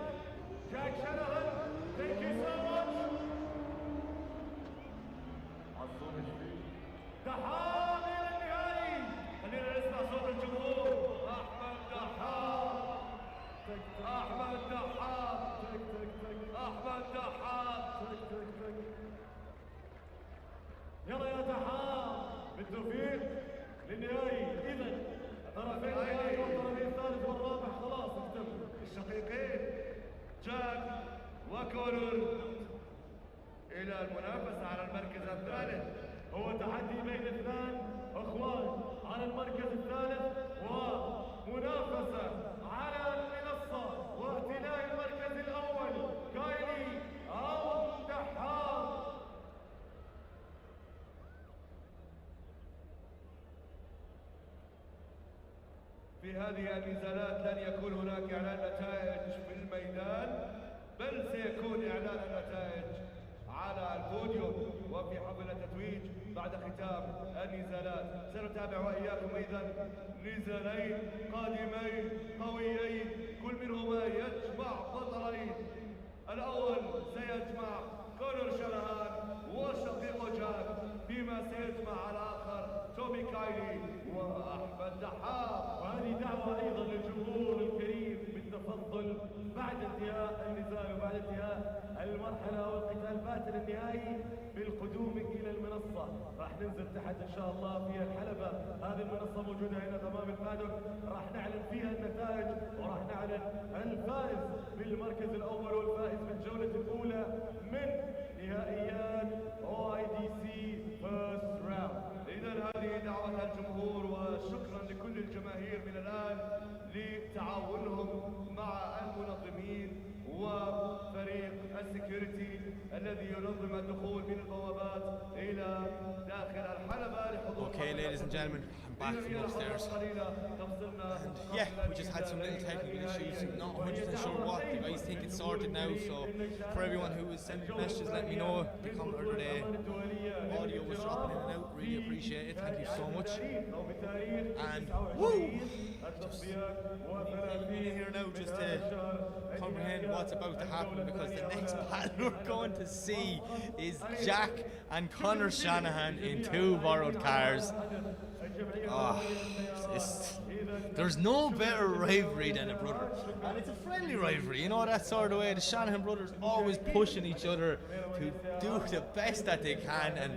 Jack Shanahan, thank you so much. دحام إلى النهائي. خلينا نسمع صوت الجمهور. أحمد دحام. يلا يا دحام بالتوفيق للنهائي. إذا الطرفين النهائي والطرفين الثالث والرابع خلاص اكتملوا. الشقيقين جاك وكونر إلى المنافسة على المركز الثالث. هو تحدي بين اثنان اخوان على المركز الثالث، ومنافسة على المنصة واحتلال المركز الأول. كايلي أو دحام. في هذه النزالات لن يكون هناك إعلان نتائج في الميدان، بل سيكون إعلان النتائج على البوديوم وفي حفل التتويج بعد ختام النزالات. سنتابع وإياكم إذن نزالين قادمين قويين، كل منهما يجمع بطلين. الأول سيجمع كونر شانهان وشقيقه جاك، فيما سيجمع الآخر تومي كايلي وأحمد دحام. وهذه دعوة أيضا للجمهور الكريم بالتفضل بعد انتهاء النزال وبعد انتهاء المرحلة والقتال الباتل النهائي بالقدوم إلى المنصة. راح ننزل تحت إن شاء الله في الحلبة. هذه المنصة موجودة هنا أمام البادوك، راح نعلن فيها النتائج وراح نعلن الفائز بالمركز الأول والفائز بالجولة الأولى من نهائيات OIDC First Round. إذا هذه دعوة الجمهور، وشكرا لكل الجماهير من الآن لتعاونهم مع المنظمين وفريق السكيورتي الذي ينظم الدخول من البوابات إلى داخل الحلبة لحضور. Okay, ladies and gentlemen, I'm back from upstairs. And yeah, we just had some little technical issues. Not 100% sure what. The guys think it's sorted now, so for everyone who was sending messages, let me know. The audio was dropping in and out. Really appreciate it. Thank you so much. And woo! Just in here now just to comprehend what's about to happen, because the next battle we're going to see is Jack and Conor Shanahan in 2 borrowed cars. There's no better rivalry than a brother, and it's a friendly rivalry. You know, that sort of way. The Shanahan brothers always pushing each other to do the best that they can, and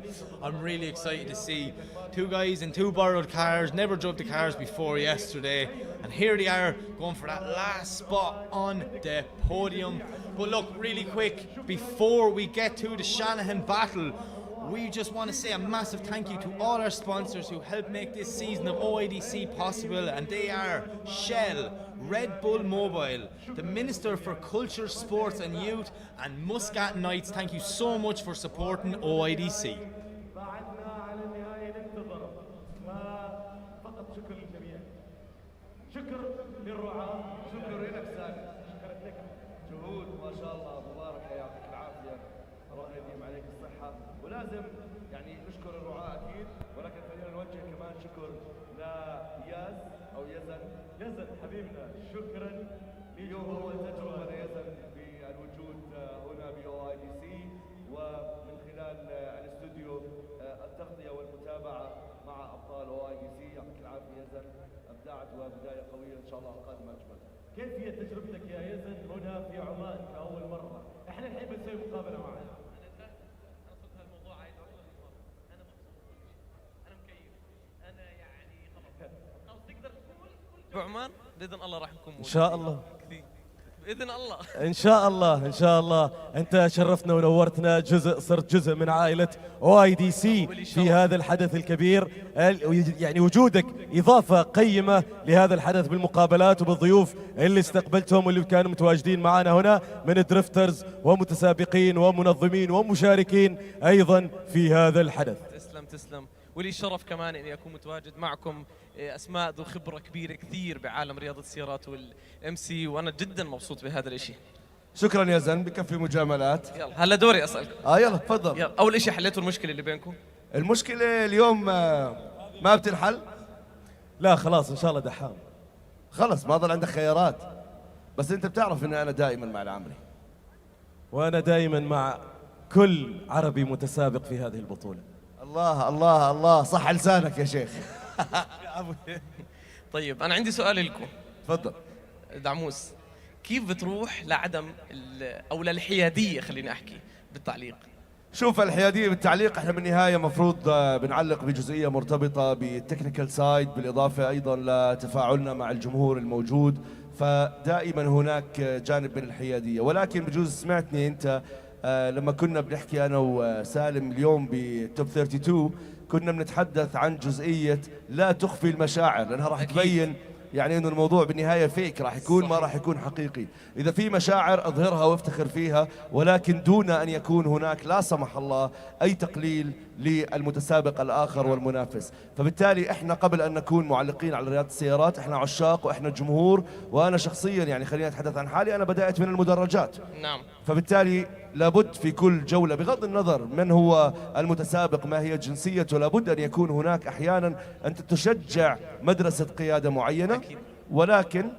I'm really excited to see two guys in two borrowed cars, never drove the cars before yesterday, and here they are going for that last spot on the podium. But look, really quick, before we get to the Shanahan battle, we just want to say a massive thank you to all our sponsors who helped make this season of OIDC possible, and they are Shell, Red Bull Mobile, the Minister for Culture, Sports and Youth, and Muscat Knights. Thank you so much for supporting OIDC. بعدنا على النهاية ننتظر فقط شكر للجميع. شكر للرعاة، شكر لك سامي، شكرا لك. جهود ما شاء الله مباركة، يعطيك العافية، الله يديم عليك الصحة. ولازم يعني نشكر الرعاة أكيد، ولكن خلينا نوجه كمان شكر لياز أو يزن حبيبنا. شكرا اليوم هو تجربة ليزن بالوجود هنا ب OIDC، ومن خلال الاستوديو التغطية والمتابعة مع أبطال OIDC. يعطيك العافية يزن، أبدعت وبداية قوية إن شاء الله القادمة أجمل. كيف هي تجربتك يا يزن هنا في عمان كأول مرة؟ احنا الحين بنسوي مقابلة معك. بعمان باذن الله راح نكون ان شاء الله، باذن الله. ان شاء الله، ان شاء الله. انت شرفتنا ونورتنا، صرت جزء من عائله OIDC في هذا الحدث الكبير. يعني وجودك اضافه قيمه لهذا الحدث بالمقابلات وبالضيوف اللي استقبلتهم واللي كانوا متواجدين معنا هنا من درفترز ومتسابقين ومنظمين ومشاركين ايضا في هذا الحدث. تسلم. ولي شرف كمان اني اكون متواجد معكم، اسماء ذو خبره كبيره كثير بعالم رياضه السيارات والام سي، وانا جدا مبسوط بهذا الشيء. شكرا يا زن، بكفي مجاملات. يلا هلا دوري اسالكم. يلا تفضل. يلا اول شيء، حليتوا المشكله اللي بينكم؟ المشكله اليوم ما بتنحل. لا خلاص ان شاء الله دحام. خلص ما ضل عندك خيارات، بس انت بتعرف ان انا دائما مع العمري، وانا دائما مع كل عربي متسابق في هذه البطوله. الله الله الله، صح لسانك يا شيخ. طيب انا عندي سؤال لكم. تفضل دعموس، كيف بتروح لعدم او للحياديه، خليني احكي بالتعليق؟ شوف، الحياديه بالتعليق احنا بالنهايه مفروض بنعلق بجزئيه مرتبطه بالتكنيكال سايد، بالاضافه ايضا لتفاعلنا مع الجمهور الموجود، فدائما هناك جانب من الحياديه. ولكن بجوز سمعتني انت لما كنا بنحكي انا وسالم اليوم بتوب 32 كنا بنتحدث عن جزئيه لا تخفي المشاعر، لانها راح تبين يعني انه الموضوع بالنهايه فيك، راح يكون ما راح يكون حقيقي. اذا في مشاعر اظهرها وافتخر فيها، ولكن دون ان يكون هناك لا سمح الله اي تقليل للمتسابق الاخر والمنافس. فبالتالي احنا قبل ان نكون معلقين على رياضه السيارات احنا عشاق واحنا جمهور، وانا شخصيا يعني خليني اتحدث عن حالي، انا بدات من المدرجات. نعم. فبالتالي لابد في كل جولة بغض النظر من هو المتسابق ما هي جنسيته، لابد أن يكون هناك أحيانا أنت تشجع مدرسة قيادة معينة. ولكن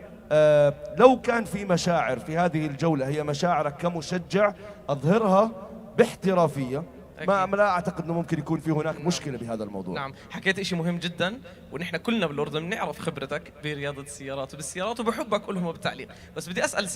لو كان في مشاعر في هذه الجولة هي مشاعرك كمشجع أظهرها باحترافية. ما لا أعتقد أنه ممكن يكون في هناك مشكلة بهذا الموضوع. نعم، حكيت إشي مهم جدا، ونحن كلنا بالأردن بنعرف خبرتك برياضة السيارات وبالسيارات وبحبك كلهم بالتعليق. بس بدي أسأل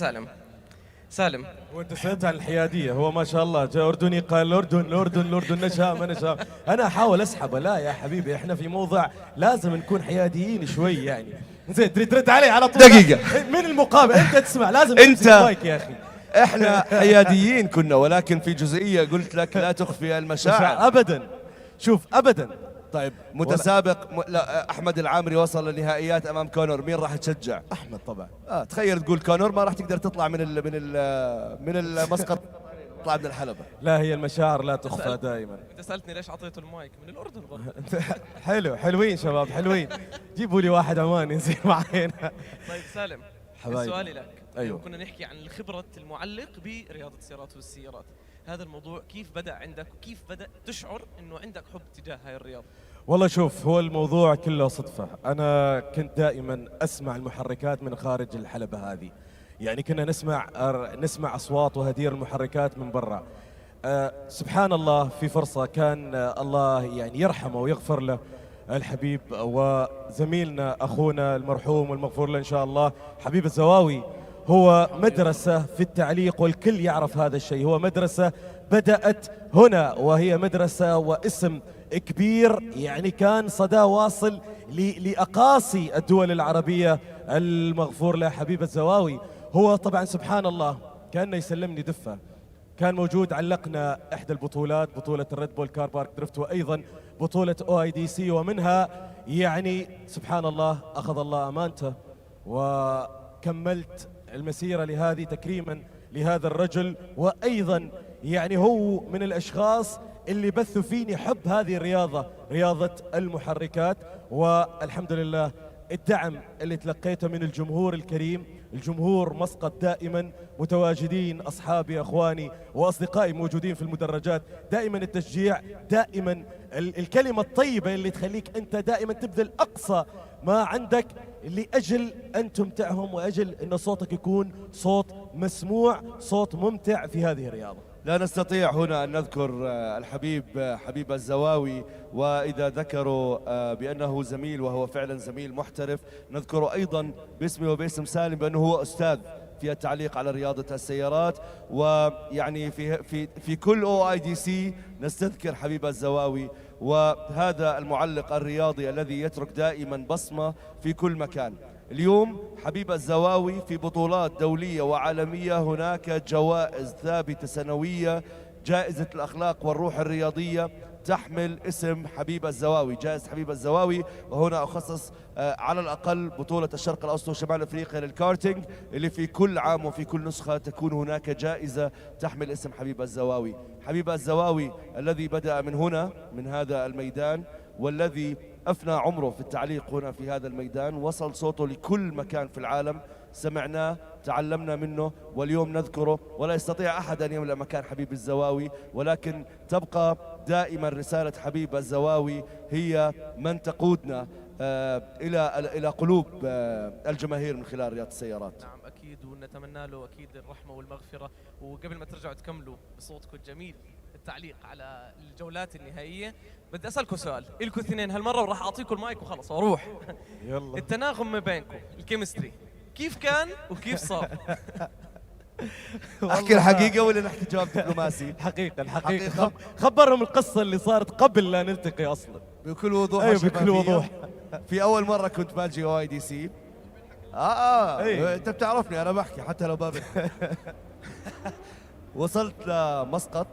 سالم، وانت سألت عن الحيادية، هو ما شاء الله جاء أردني قال الأردن نشأ ما نشأ. أنا أحاول أسحبه، لا يا حبيبي احنا في موضع لازم نكون حياديين شوي يعني. زين ترد علي على طول دقيقة من المقابل انت تسمع، لازم انت مايك يا أخي. احنا حياديين كنا، ولكن في جزئية قلت لك لا تخفي المشاعر. أبدا، شوف أبدا. طيب متسابق لا احمد العامري وصل للنهائيات امام كونور، مين راح تشجع؟ احمد طبعا. تخيل تقول كونور ما راح تقدر تطلع من المسقط، تطلع من الحلبة. لا هي المشاعر لا تخفى دائما. انت سالتني ليش اعطيته المايك من الاردن برضه. حلوين شباب حلوين. جيبوا لي واحد عماني يصير معينا. طيب سالم، سؤالي لك. أيوة. كنا نحكي عن خبرة المعلق برياضة السيارات والسيارات، هذا الموضوع كيف بدأ عندك وكيف بدأ تشعر انه عندك حب تجاه هاي الرياضة؟ والله شوف، هو الموضوع كله صدفة. أنا كنت دائما أسمع المحركات من خارج الحلبة هذه، يعني كنا نسمع أصوات وهدير المحركات من برا. سبحان الله، في فرصة كان الله يعني يرحمه ويغفر له، الحبيب وزميلنا أخونا المرحوم والمغفور له إن شاء الله حبيب الزواوي. هو مدرسة في التعليق والكل يعرف هذا الشيء، هو مدرسة بدأت هنا وهي مدرسة واسم كبير، يعني كان صدى واصل لأقاصي الدول العربية. المغفور له حبيب الزواوي هو طبعا سبحان الله كأنه يسلمني دفة، كان موجود علقنا إحدى البطولات، بطولة الريد بول كار بارك درفت، وأيضا بطولة OIDC، ومنها يعني سبحان الله أخذ الله أمانته وكملت المسيرة لهذه تكريما لهذا الرجل. وأيضا يعني هو من الأشخاص اللي بثوا فيني حب هذه الرياضة، رياضة المحركات. والحمد لله الدعم اللي تلقيته من الجمهور الكريم، الجمهور مسقط دائما متواجدين، أصحابي أخواني وأصدقائي موجودين في المدرجات، دائما التشجيع، دائما الكلمة الطيبة اللي تخليك أنت دائما تبذل أقصى ما عندك لأجل أن تمتعهم وأجل أن صوتك يكون صوت مسموع، صوت ممتع في هذه الرياضة. لا نستطيع هنا أن نذكر الحبيب حبيب الزواوي، وإذا ذكروا بأنه زميل وهو فعلا زميل محترف، نذكره أيضا باسمه وباسم سالم بأنه هو أستاذ في التعليق على رياضة السيارات. ويعني في كل OIDC نستذكر حبيب الزواوي، وهذا المعلق الرياضي الذي يترك دائما بصمة في كل مكان. اليوم حبيب الزواوي في بطولات دولية وعالمية، هناك جوائز ثابتة سنوية، جائزة الأخلاق والروح الرياضية تحمل اسم حبيب الزواوي، جائزة حبيب الزواوي. وهنا أخصص على الأقل بطولة الشرق الأوسط وشمال أفريقيا للكارتينج، اللي في كل عام وفي كل نسخة تكون هناك جائزة تحمل اسم حبيب الزواوي. حبيب الزواوي الذي بدأ من هنا، من هذا الميدان، والذي أفنى عمره في التعليق هنا في هذا الميدان، وصل صوته لكل مكان في العالم، سمعناه، تعلمنا منه، واليوم نذكره. ولا يستطيع أحد أن يملأ مكان حبيب الزواوي، ولكن تبقى دائما رسالة حبيب الزواوي هي من تقودنا إلى قلوب الجماهير من خلال رياضة السيارات. نعم أكيد، ونتمنى له أكيد الرحمة والمغفرة. وقبل ما ترجعوا تكملوا بصوتكم الجميل التعليق على الجولات النهائية، بدي أسألكم سؤال إلكم اثنين هالمرة، وراح أعطيكم المايك وخلص وأروح. يلا. التناغم ما بينكم، الكيمستري كيف كان وكيف صار؟ احكي الحقيقة ولا نحكي جواب دبلوماسي؟ الحقيقة خبرهم القصة اللي صارت قبل لا نلتقي أصلا. بكل وضوح. أيوة بكل وضوح. في أول مرة كنت باجي OIDC. أنت بتعرفني أنا بحكي حتى لو بابك. وصلت لمسقط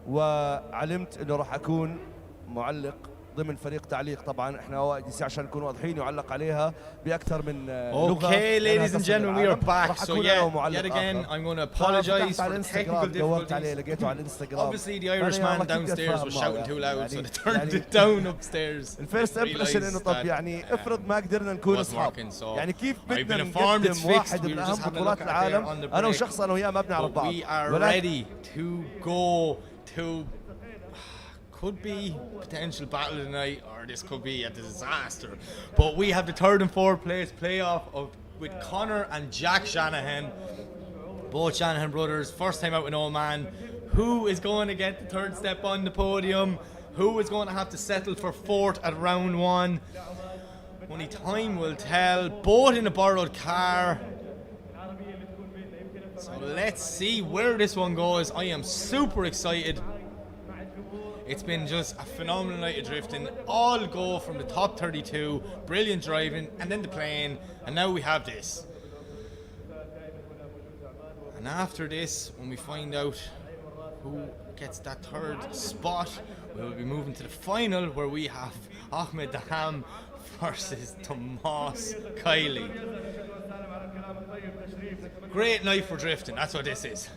وعلمت إنه راح أكون معلق ضمن فريق تعليق. طبعا احنا OIDC عشان نكون واضحين يعلق عليها باكثر من لغه. Okay, ladies and gentlemen, we are back. So yet again, I'm going to apologize for the technical difficulties. Obviously, the Irishman downstairs was shouting too loud, so they turned it down upstairs. الفيرست امبريشن انه طب يعني افرض ما قدرنا نكون اصحاب، يعني كيف بدنا نقدم واحد من اهم بطولات العالم انا وشخص انا وياه ما بنعرف بعض. We are ready to go to could be potential battle tonight, or this could be a disaster. But we have the third and fourth place playoff with Connor and Jack Shanahan, both Shanahan brothers, first time out in Oman. Who is going to get the third step on the podium? Who is going to have to settle for fourth at round one? Only time will tell. Both in a borrowed car. So let's see where this one goes. I am super excited. It's been just a phenomenal night of drifting. All go from the top 32, brilliant driving, and then the plane, and now we have this. And after this, when we find out who gets that third spot, we'll be moving to the final, where we have Ahmed Daham versus Tomas Kiley. Great night for drifting, that's what this is.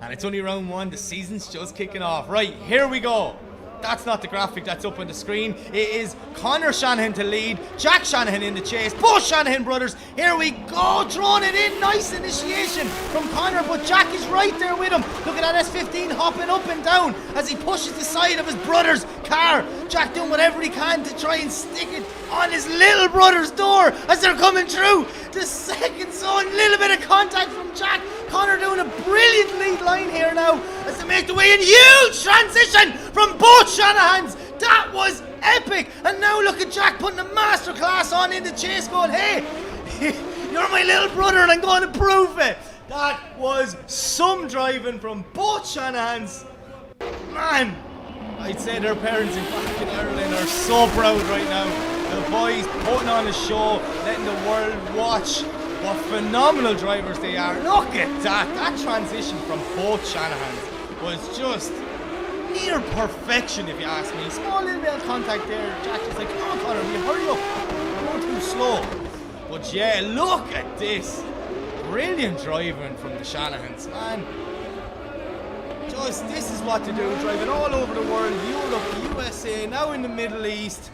And it's only round one, the season's just kicking off. Right, here we go. That's not the graphic that's up on the screen. It is Connor Shanahan to lead, Jack Shanahan in the chase, both Shanahan brothers. Here we go, throwing it in, nice initiation from Connor, but Jack is right there with him. Look at that S15 hopping up and down as he pushes the side of his brother's car. Jack doing whatever he can to try and stick it on his little brother's door as they're coming through the second zone. Little bit of contact from Jack. Connor doing a brilliant lead line here now as they make the way in. Huge transition from both Shanahans. That was epic. And now look at Jack putting a masterclass on in the chase going, hey, you're my little brother and I'm going to prove it. That was some driving from both Shanahans. Man, I'd say their parents back in Ireland are so proud right now. The boys putting on a show, letting the world watch what phenomenal drivers they are. Look at that. That transition from both Shanahans was just near perfection, if you ask me. Small little bit of contact there. Jack was like, come on, Connor, will you hurry up? You're going too slow. But yeah, look at this. Brilliant driving from the Shanahans, man. Just, this is what to do. Driving all over the world, Europe, USA, now in the Middle East.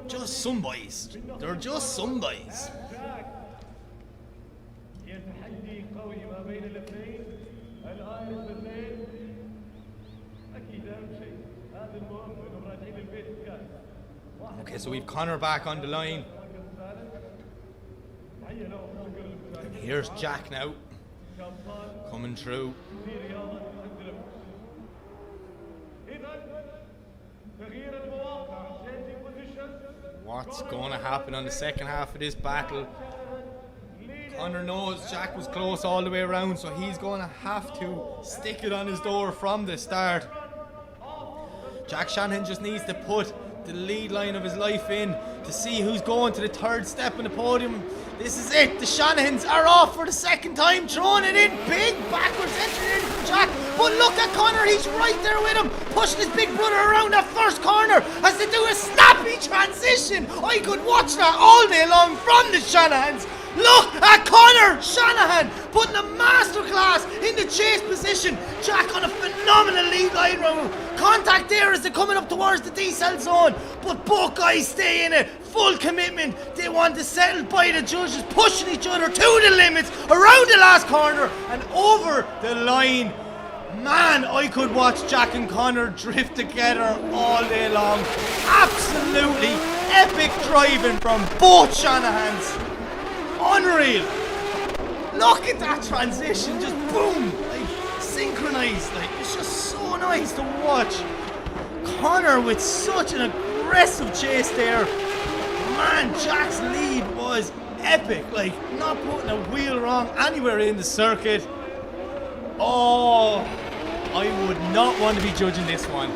Just some boys. They're just some boys. Okay, so we've Connor back on the line. And here's Jack now. Coming through. What's going to happen on the second half of this battle? Connor knows Jack was close all the way around, so he's going to have to stick it on his door from the start. Jack Shanahan just needs to put the lead line of his life in to see who's going to the third step in the podium. This is it. The Shanahans are off for the second time, throwing it in big, backwards entry in from Jack. But look at Connor, he's right there with him, pushing his big brother around that first corner as they do a snappy transition. I could watch that all day long from the Shanahans. Look at Connor Shanahan putting a masterclass in the chase position. Jack on a phenomenal lead line round. Contact there as they're coming up towards the decel zone. But both guys stay in it. Full commitment. They want to settle by the judges, pushing each other to the limits around the last corner and over the line. Man, I could watch Jack and Connor drift together all day long. Absolutely epic driving from both Shanahans. Unreal. Look at that transition, just boom, like synchronized. Like, it's just so nice to watch. Connor with such an aggressive chase there. Man, Jack's lead was epic, like not putting a wheel wrong anywhere in the circuit. Oh, I would not want to be judging this one.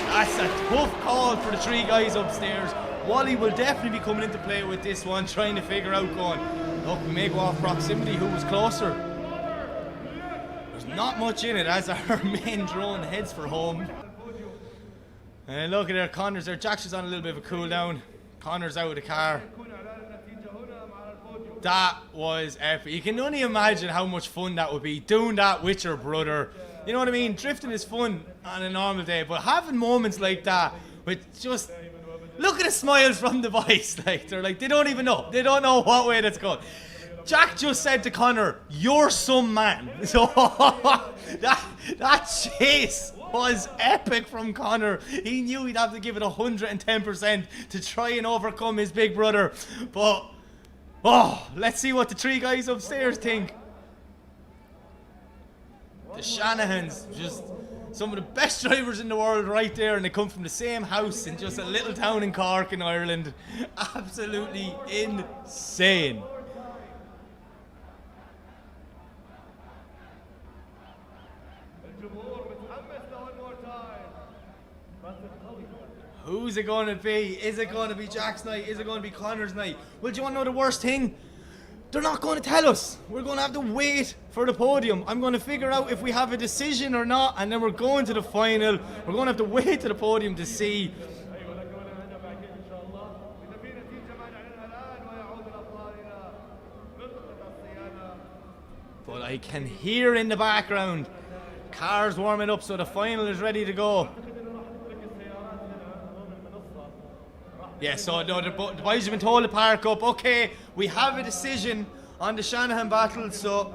That's a tough call for the three guys upstairs. Wally will definitely be coming into play with this one, trying to figure out going, look, we may go off proximity, who was closer. There's not much in it as our main drone heads for home. And look at there, Connor's there. Jack's just on a little bit of a cool down. Connor's out of the car. That was epic. You can only imagine how much fun that would be, doing that with your brother. You know what I mean? Drifting is fun on a normal day, but having moments like that with just... Look at the smiles from the boys. Like, they're like, they don't even know. They don't know what way that's going. Jack just said to Connor, you're some man. So that chase was epic from Connor. He knew he'd have to give it 110% to try and overcome his big brother. But, oh, let's see what the three guys upstairs think. The Shanahans, just some of the best drivers in the world right there, and they come from the same house in just a little town in Cork in Ireland. Absolutely insane. Who's it going to be? Is it going to be Jack's night? Is it going to be Connor's night? Well, do you want to know the worst thing? They're not going to tell us. We're going to have to wait for the podium. I'm going to figure out if we have a decision or not, and then we're going to the final. We're going to have to wait to the podium to see. But I can hear in the background cars warming up, so the final is ready to go. Yeah, so no, the boys have been told to park up. Okay, we have a decision on the Shanahan battle, so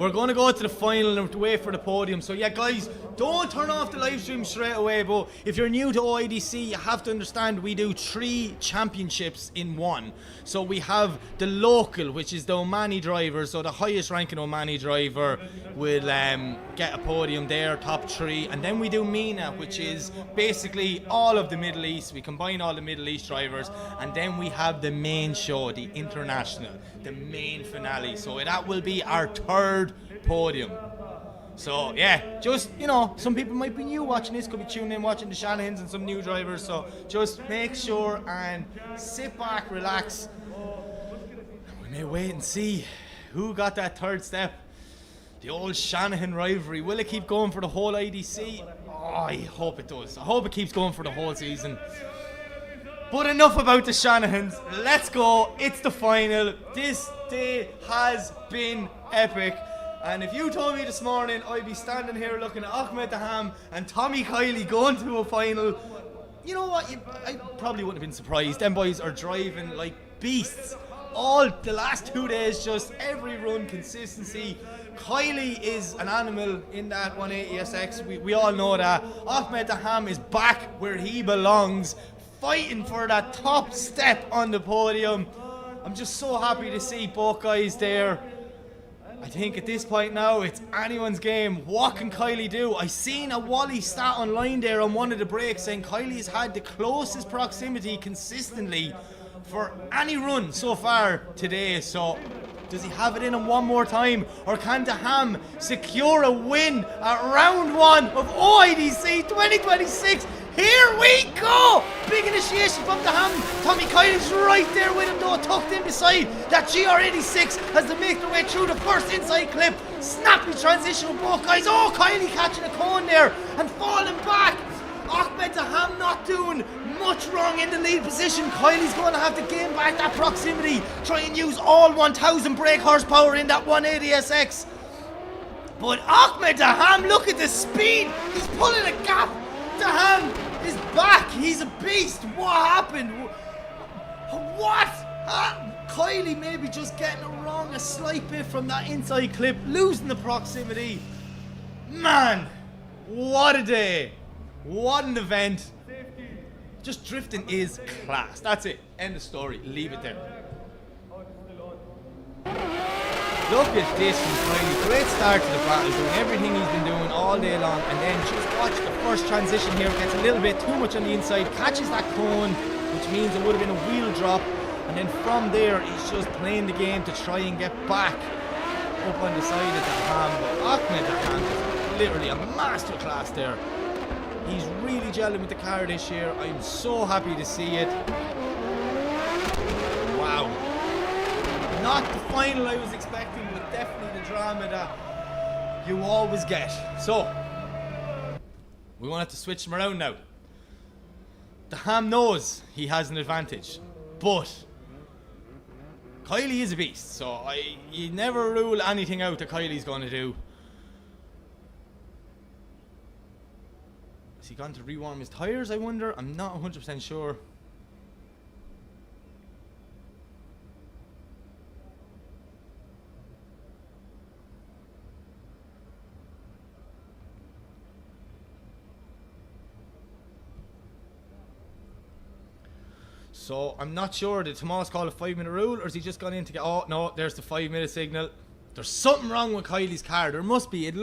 we're going to go to the final and wait for the podium. So yeah, guys, don't turn off the live stream straight away. But if you're new to OIDC, you have to understand we do 3 championships in one. So we have the local, which is the Omani driver. So the highest ranking Omani driver will get a podium there, top 3. And then we do MENA, which is basically all of the Middle East. We combine all the Middle East drivers. And then we have the main show, the international, the main finale. So that will be our 3rd podium. So yeah, just, you know, some people might be new watching this, could be tuning in watching the Shanahans and some new drivers. So just make sure and sit back, relax. We may wait and see who got that 3rd step. The old Shanahan rivalry, will it keep going for the whole IDC? Oh, I hope it does. I hope it keeps going for the whole season. But enough about the Shanahans. Let's go. It's the final. This day has been epic. And if you told me this morning I'd be standing here looking at Ahmed Daham and Tommy Kiley going to a final, you know what? I probably wouldn't have been surprised. Them boys are driving like beasts. All the last 2 days, just every run, consistency. Kiley is an animal in that 180SX. We all know that. Ahmed Daham is back where he belongs, fighting for that top step on the podium. I'm just so happy to see both guys there. I think at this point now, it's anyone's game. What can Kiley do? I seen a Wally stat online there on one of the breaks saying Kiley has had the closest proximity consistently for any run so far today. So does he have it in him one more time? Or can Daham secure a win at round 1 of OIDC 2026? Here we go! Big initiation from Daham. Tommy Kiley's right there with him though, tucked in beside. That GR86 has to make their way through the first inside clip. Snappy transition with both guys. Oh, Kiley catching a cone there and falling back. Ahmed Daham not doing much wrong in the lead position. Kiley's going to have to gain back that proximity. Try and use all 1,000 brake horsepower in that 180SX. But Ahmed Daham, look at the speed. He's pulling a gap. Daham is back. He's a beast. What happened? What? Kiley maybe just getting it wrong a slight bit from that inside clip, losing the proximity. Man, what a day. What an event. Just drifting is class. That's it. End of story. Leave it there. Look at this from Kiley. Great start to the battle, doing everything he's been doing all day long, and then just watch the first transition here. Gets a little bit too much on the inside, catches that cone, which means it would have been a wheel drop, and then from there he's just playing the game to try and get back up on the side of Daham. But Ahmed Daham is literally a masterclass there. He's really gelling with the car this year. I'm so happy to see it. Wow. Not the final I was expecting, but definitely the drama that you always get. So, we won't have to switch them around now. Daham knows he has an advantage, but Kiley is a beast, so you never rule anything out that Kiley's going to do. Has he gone to rewarm his tyres, I wonder? I'm not 100% sure. So I'm not sure, did Tomas call a 5-minute rule, or has he just gone in to get, oh no, there's the 5-minute signal. There's something wrong with Kiley's car. There must be. It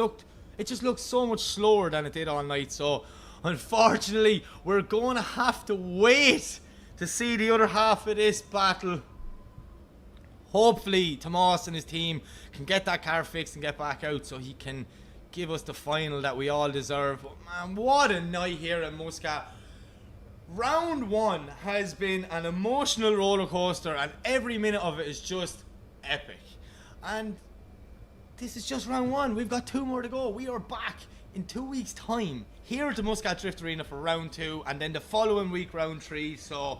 just looked so much slower than it did all night. So unfortunately, we're going to have to wait to see the other half of this battle. Hopefully Tomas and his team can get that car fixed and get back out so he can give us the final that we all deserve. But man, what a night here in Muscat. Round 1 has been an emotional roller coaster, and every minute of it is just epic. And this is just round 1. We've got 2 more to go. We are back in 2 weeks' time here at the Muscat Drift Arena for round 2, and then the following week round 3. So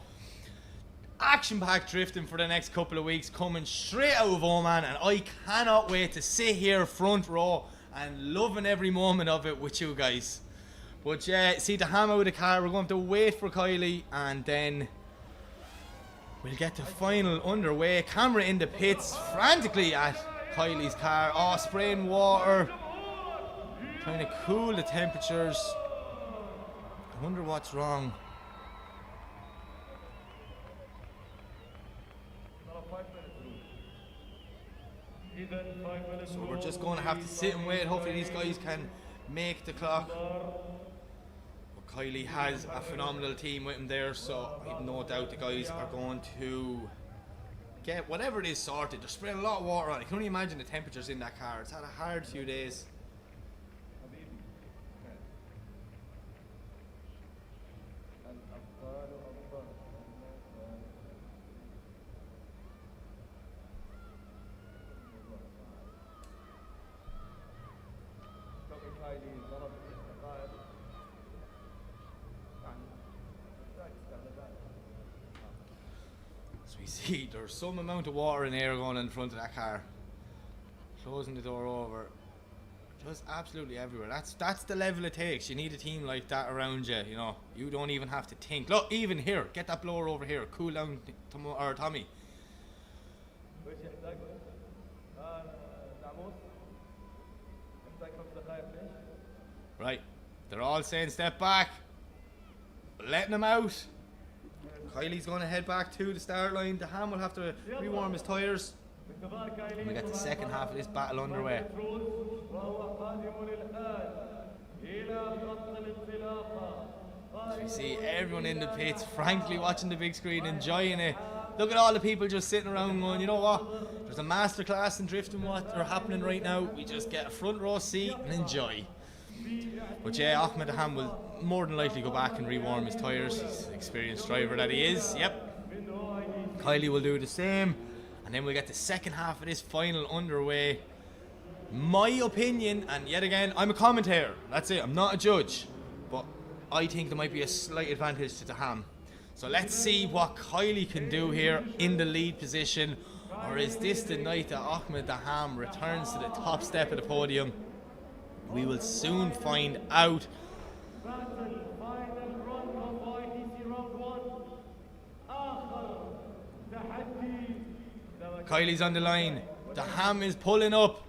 action-packed drifting for the next couple of weeks, coming straight out of Oman, and I cannot wait to sit here front row and loving every moment of it with you guys. But yeah, see Daham out of the car. We're going to have to wait for Kiley, and then we'll get the final underway. Camera in the pits frantically at Kylie's car. Oh, spraying water. Trying to cool the temperatures. I wonder what's wrong. So we're just going to have to sit and wait. Hopefully these guys can make the clock. But Kylie has a phenomenal team with him there, so I have no doubt the guys are going to get whatever it is sorted. They're spraying a lot of water on it. I can only imagine the temperatures in that car. It's had a hard few days. So we see there's some amount of water and air going in front of that car. Closing the door over. Just absolutely everywhere. That's the level it takes. You need a team like that around you, you know. You don't even have to think. Look, even here, get that blower over here. Cool down Tommy. Right. They're all saying step back. Letting them out. Kylie's going to head back to the start line. The Ham will have to rewarm his tyres. And we get the second half of this battle underway. So we see everyone in the pits, frankly watching the big screen, enjoying it. Look at all the people just sitting around going, you know what? There's a masterclass in drifting what are happening right now. We just get a front row seat and enjoy. But yeah, Ahmed Ham will more than likely go back and rewarm his tyres. He's an experienced driver that he is. Yep. Kylie will do the same. And then we'll get the second half of this final underway. My opinion, and yet again, I'm a commentator. That's it. I'm not a judge. But I think there might be a slight advantage to the Ham. So let's see what Kylie can do here in the lead position. Or is this the night that Ahmed Daham returns to the top step of the podium? We will soon find out. Kylie's on the line. The Ham is pulling up.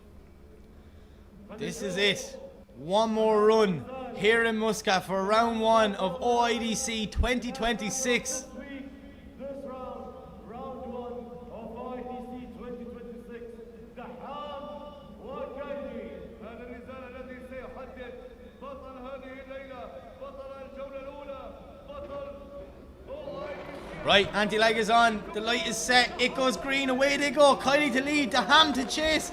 This is it. One more run here in Muscat for round one of OIDC 2026. Right, anti-lag is on, the light is set, it goes green, away they go. Kylie to lead, the Ham to chase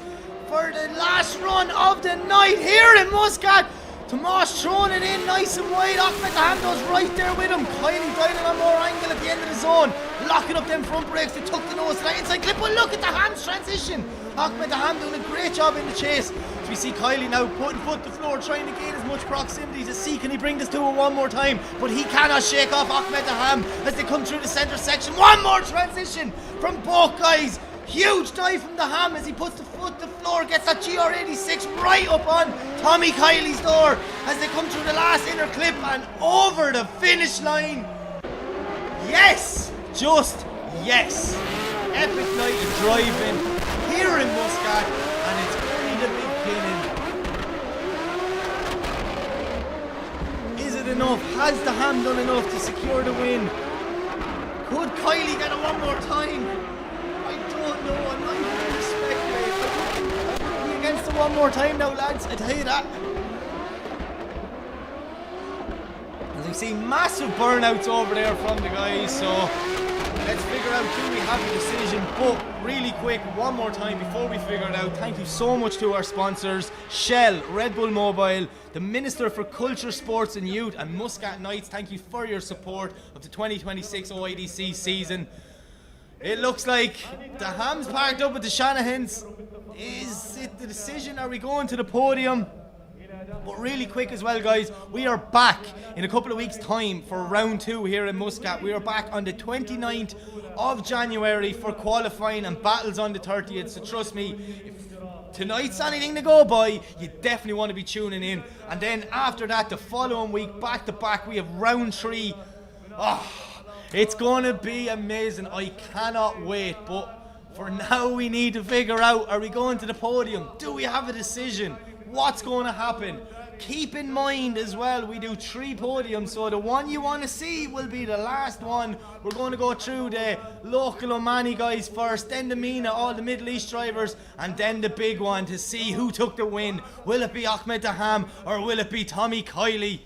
for the last run of the night here in Muscat. Tomas throwing it in nice and wide. Ahmed the Ham goes right there with him. Kylie dialing on more angle at the end of the zone, locking up them front brakes. They took the nose to that inside clip, but look at the Ham's transition. Ahmed the Ham doing a great job in the chase. So we see Kylie now putting foot to floor, trying to gain as much proximity to see can he bring this to her one more time, but he cannot shake off Ahmed the Ham as they come through the centre section. One more transition from both guys. Huge dive from the Ham as he puts the foot to floor, gets that GR86 right up on Tommy Kylie's door as they come through the last inner clip and over the finish line. Yes! Just yes! Epic night of driving here in Muscat, and it's only the beginning. Is it enough? Has the Ham done enough to secure the win? Could Kylie get it one more time? I don't know. I'm not even going to speculate. I could be against it one more time now, lads. I tell you that. As we see massive burnouts over there from the guys, so let's figure out, do we have a decision? But really quick, one more time before we figure it out, thank you so much to our sponsors, Shell, Red Bull Mobile, the Minister for Culture, Sports and Youth, and Muscat Knights. Thank you for your support of the 2026 OIDC season. It looks like the Ham's parked up with the Shanahans. Is it the decision? Are we going to the podium? But really quick as well, guys, we are back in a couple of weeks' time for round two here in Muscat. We are back on the 29th of January for qualifying and battles on the 30th. So trust me, if tonight's anything to go by, you definitely want to be tuning in. And then after that, the following week, back to back, we have round three. Oh, it's going to be amazing. I cannot wait. But For now, we need to figure out, are we going to the podium? Do we have a decision? What's going to happen? Keep in mind as well, we do 3 podiums, so the one you want to see will be the last one. We're going to go through the local Omani guys first, then the MENA, all the Middle East drivers, and then the big one to see who took the win. Will it be Ahmed Daham or will it be Tommy Kiley?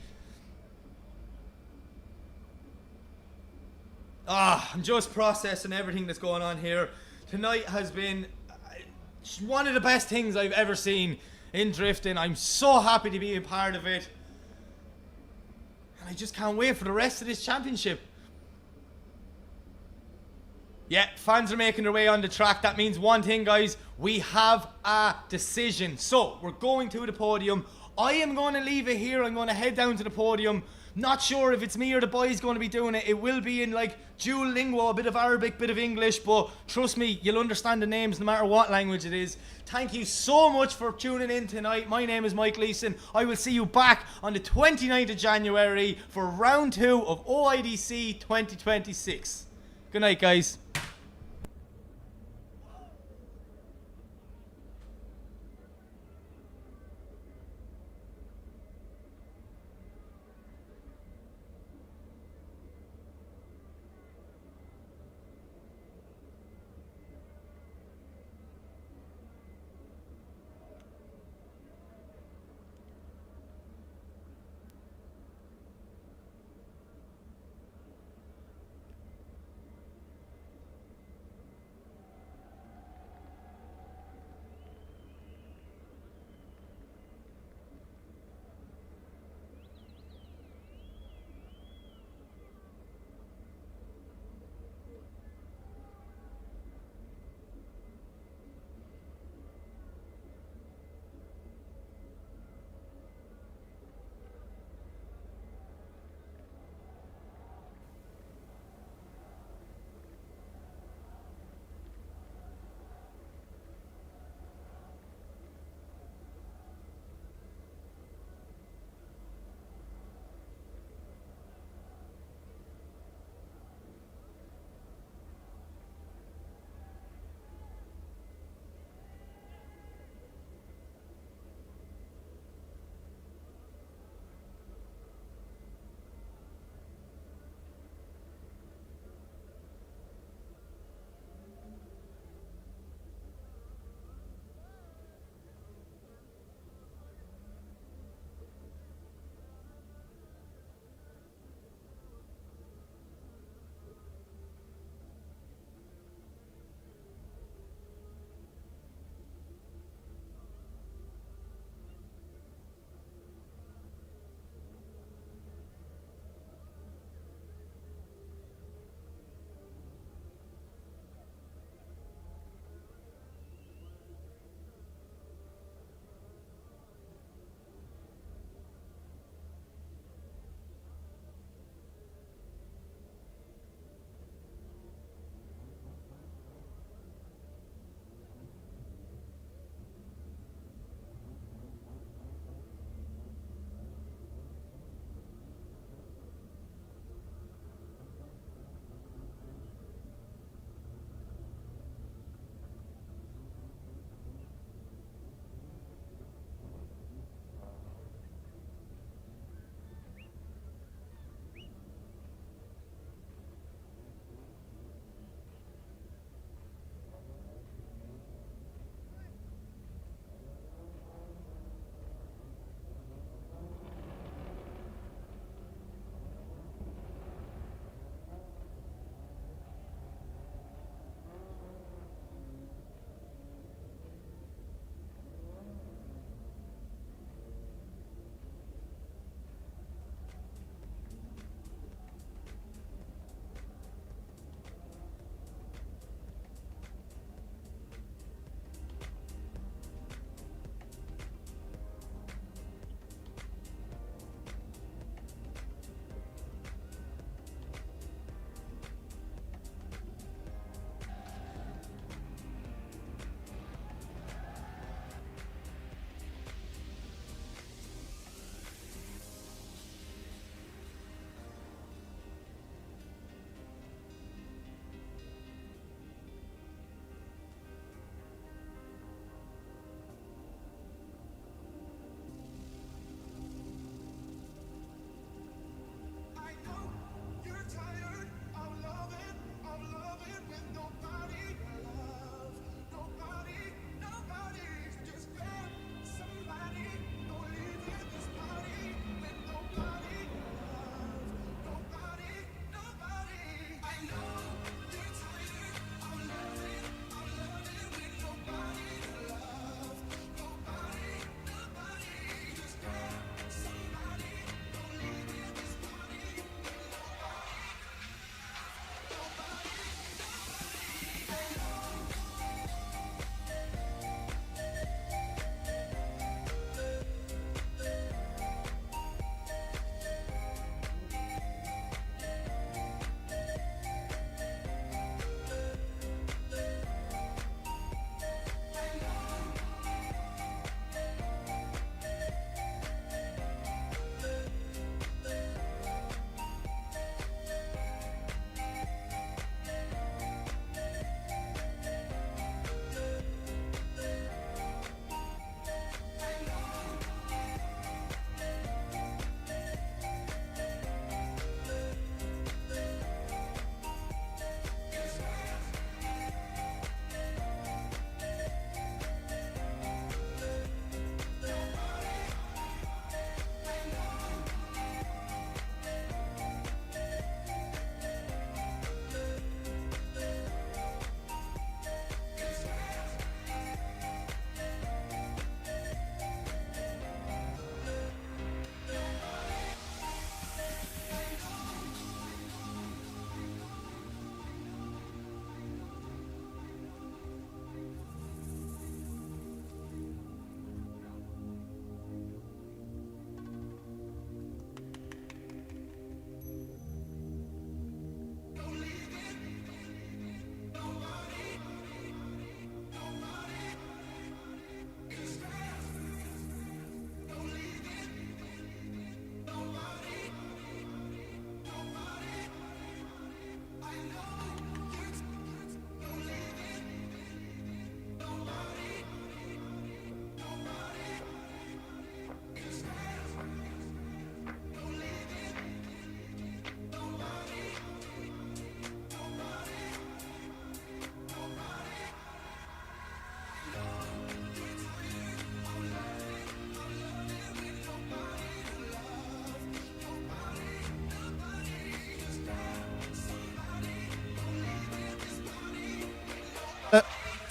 I'm just processing everything that's going on here. Tonight has been one of the best things I've ever seen in drifting. I'm so happy to be a part of it. And I just can't wait for the rest of this championship. Yeah, fans are making their way on the track. That means one thing, guys. We have a decision. So, we're going to the podium. I am going to leave it here. I'm going to head down to the podium. Not sure if it's me or the boys going to be doing it. It will be in like dual lingua, a bit of Arabic, bit of English, but trust me, you'll understand the names no matter what language it is. Thank you so much for tuning in tonight. My name is Mike Leeson. I will see you back on the 29th of January for round 2 of OIDC 2026. Good night, guys.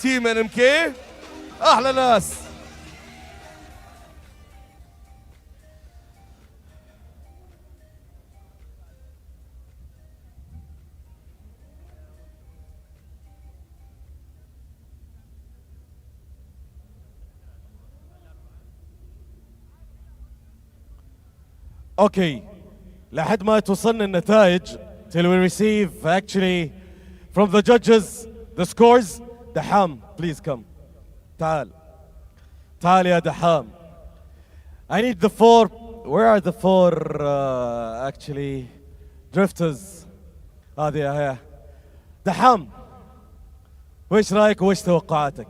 تيم ان ام كي احلى ناس. اوكي لحد ما توصلنا النتائج till we receive actually from the judges the scores. دحام please come. تعال يا دحام. I need the four. Where are the four actually drifters? هذه هي. دحام وش رايك وش توقعاتك؟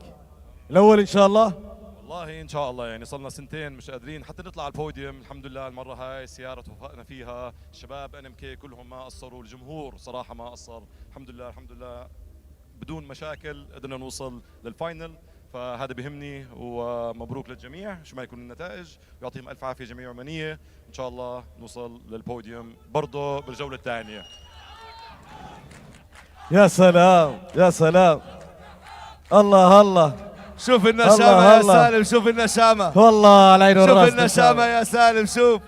الاول ان شاء الله. والله ان شاء الله يعني صرنا سنتين مش قادرين حتى نطلع على البوديوم، الحمد لله المره هاي السياره توفقنا فيها، الشباب ان ام كي كلهم ما قصروا، الجمهور صراحه ما قصر، الحمد لله الحمد لله بدون مشاكل قدرنا نوصل للفاينل، فهذا بهمني ومبروك للجميع شو ما يكون النتائج، ويعطيهم الف عافيه جميع عمانيه، ان شاء الله نوصل للبوديوم برضه بالجوله الثانيه. يا سلام يا سلام. الله الله. شوف النشامة يا سالم، شوف النشامة والله على عين والراس. شوف النشامة يا سالم شوف.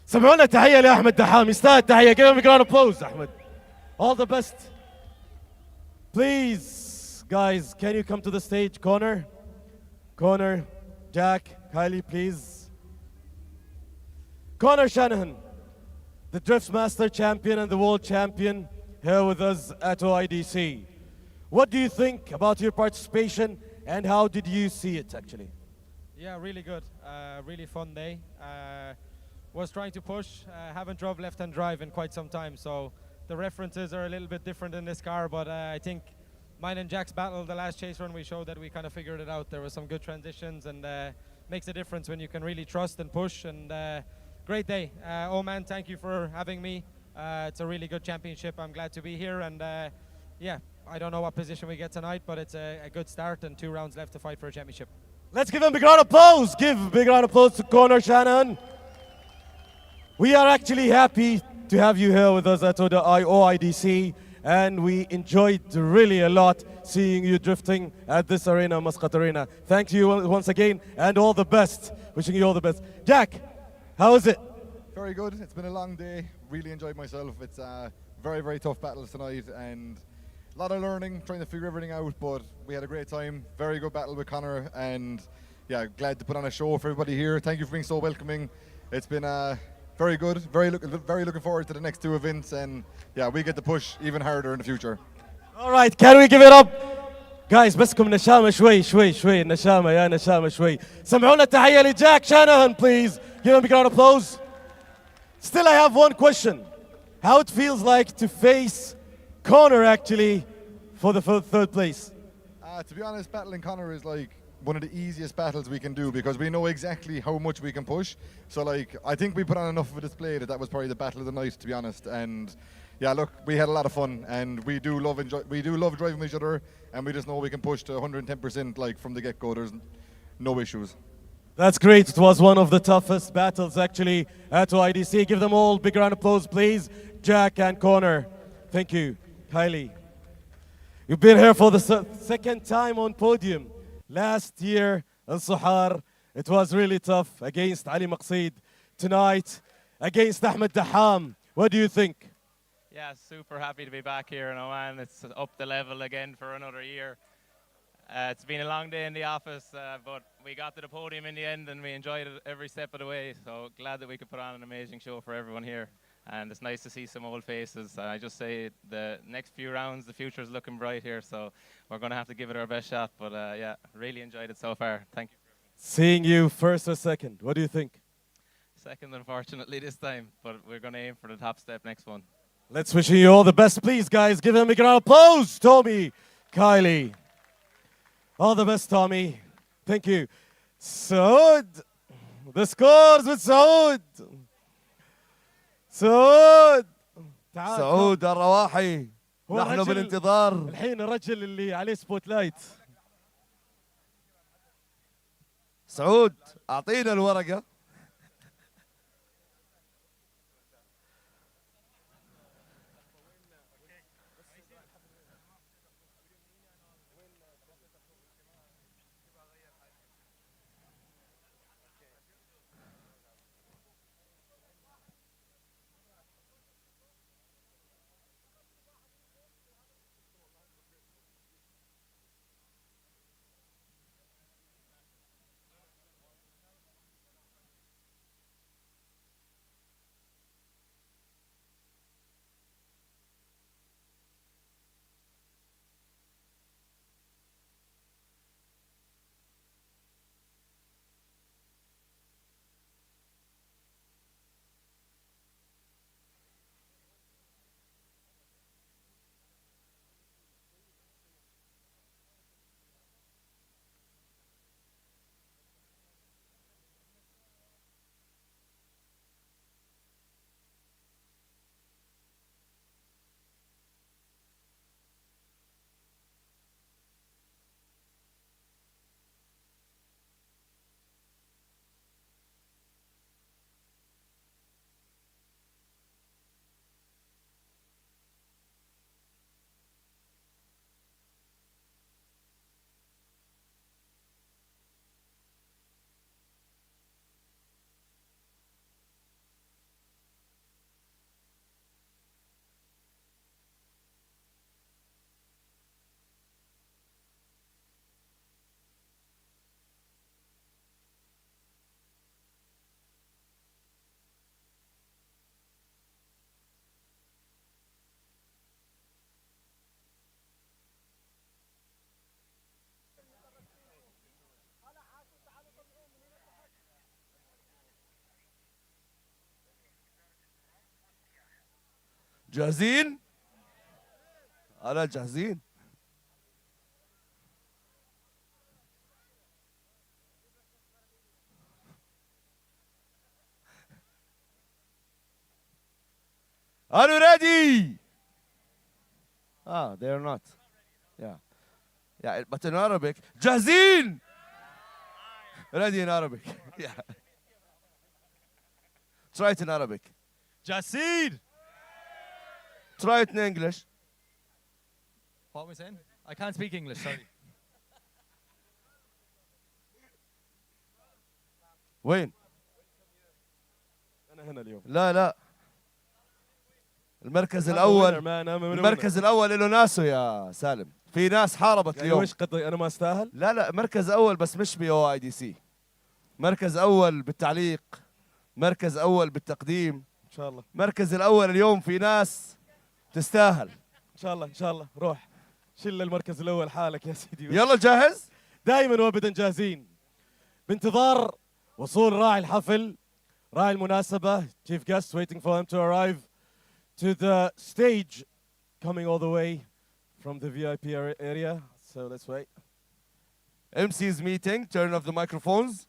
سمعونا تحية لأحمد دحام، يستاهل تحية. Give him a round of applause أحمد. All the best. Please guys, can you come to the stage? Connor, Jack, Kylie please. Connor Shanahan, the Drifts Master Champion and the World Champion, here with us at OIDC. What do you think about your participation and how did you see it actually? Yeah, really good. Really fun day. Was trying to push. Haven't drove left-hand drive in quite some time, so the references are a little bit different in this car, but I think mine and Jack's battle, the last chase run, we showed that we kind of figured it out. There were some good transitions, and makes a difference when you can really trust and push, and great day. Oman, thank you for having me. It's a really good championship. I'm glad to be here, and yeah, I don't know what position we get tonight, but it's a good start and 2 rounds left to fight for a championship. Let's give him a big round of applause. Give a big round of applause to Connor Shanahan. We are actually happy to have you here with us at OIDC, and we enjoyed really a lot seeing you drifting at this arena, Muscat Arena. Thank you once again, and all the best. Wishing you all the best. Jack, how is it? Very good. It's been a long day. Really enjoyed myself. It's very, very tough battles tonight, and a lot of learning, trying to figure everything out, but we had a great time. Very good battle with Connor, and yeah, glad to put on a show for everybody here. Thank you for being so welcoming. It's been very good. Very looking forward to the next 2 events, and yeah, we get to push even harder in the future. All right, can we give it up? Guys, بسكم نشامة شوي نشامة يا نشامة شوي. سمعونا تحية لجاك شانهان, please. Give him a big round of applause. Still, I have one question. How it feels like to face Connor actually for the third place? To be honest, battling Connor is like one of the easiest battles we can do because we know exactly how much we can push. So like, I think we put on enough of a display that was probably the battle of the night, to be honest. And yeah, look, we had a lot of fun, and we do love driving with each other, and we just know we can push to 110% like from the get-go. There's no issues. That's great. It was one of the toughest battles actually at OIDC. Give them all a big round of applause, please. Jack and Connor. Thank you. Kylie. You've been here for the second time on podium. Last year, Al-Suhar, it was really tough against Ali Maqsid. Tonight, against Ahmed Daham. What do you think? Yeah, super happy to be back here in Oman. It's up the level again for another year. It's been a long day in the office, but we got to the podium in the end and we enjoyed it every step of the way. So glad that we could put on an amazing show for everyone here. And it's nice to see some old faces. I just say the next few rounds, the future is looking bright here. So we're going to have to give it our best shot. But yeah, really enjoyed it so far. Thank you. Seeing you first or second, what do you think? Second, unfortunately, this time. But we're going to aim for the top step next one. Let's wish you all the best. Please, guys, give them a round of applause. Tommy, Kylie. All the best, Tommy. Thank you. Saud. The scores with Saud. سعود سعود الرواحي نحن بالانتظار. الحين الرجل اللي عليه سبوت لايت. سعود اعطينا الورقة. جاهزين؟ أنا جاهزين. Are you ready? They're not. Yeah, but in Arabic. جاهزين? Ready in Arabic. Yeah. Try it in Arabic. جاسين. Try it in English. What was in? I can't speak English, sorry. وين؟ أنا هنا اليوم. لا المركز الأول له ناسه يا سالم. في ناس حاربت يعني اليوم. وش قصدك أنا ما أستاهل؟ لا مركز أول بس مش BOIDC. مركز أول بالتعليق. مركز أول بالتقديم. إن شاء الله. مركز الأول اليوم في ناس تستاهل. إن شاء الله روح شل المركز الأول حالك يا سيدي. يلا جاهز؟ دائما وابدا جاهزين. بانتظار وصول راعي الحفل راعي المناسبة chief guest waiting for him to arrive to the stage coming all the way from the VIP area. So let's wait. MC's meeting. Turn off the microphones.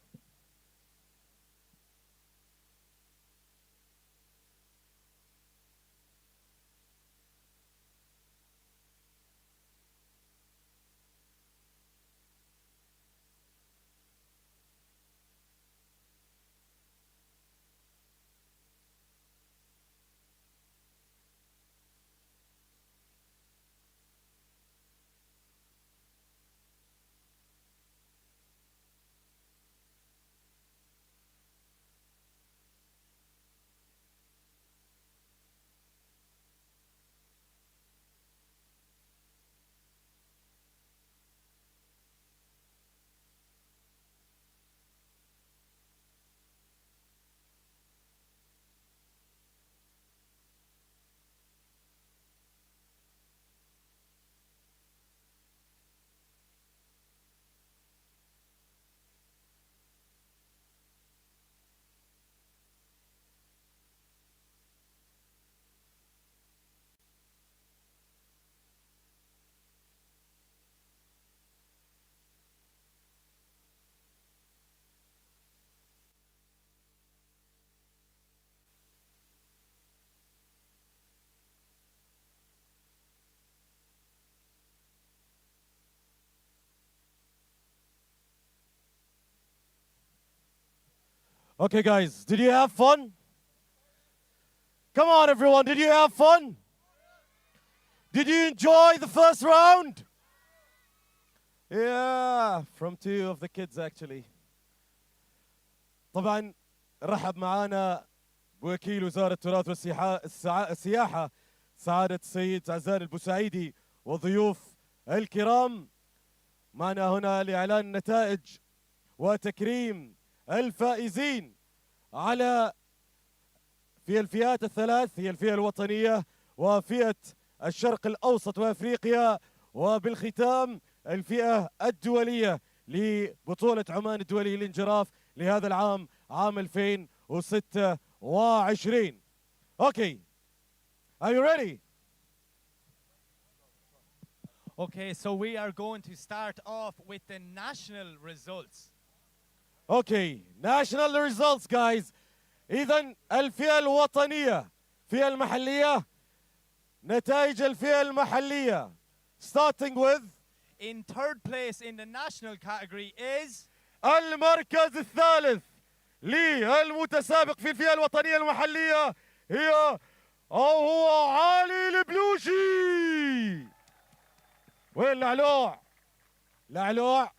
Okay, guys, did you have fun? Come on, everyone, did you have fun? Did you enjoy the first round? Yeah, from two of the kids actually. طبعا رحب معانا بوكيل وزارة التراث والسياحة سعادة السيد عزان البوسعيدي والضيوف الكرام. معنا هنا لإعلان النتائج وتكريم الفائزين على في الفئات الثلاث، هي الفئة الوطنية وفئة الشرق الأوسط وأفريقيا، وبالختام الفئة الدولية لبطولة عمان الدولية للانجراف لهذا العام، عام 2026. Okay, are you ready? Okay, so we are going to start off with the national results. Okay, national results guys. إذن الفئة الوطنية، الفئة المحلية، نتائج الفئة المحلية. Starting with in third place in the national category is المركز الثالث للمتسابق في الفئة الوطنية المحلية هو علي البلوشي. وين العلوع؟ العلوع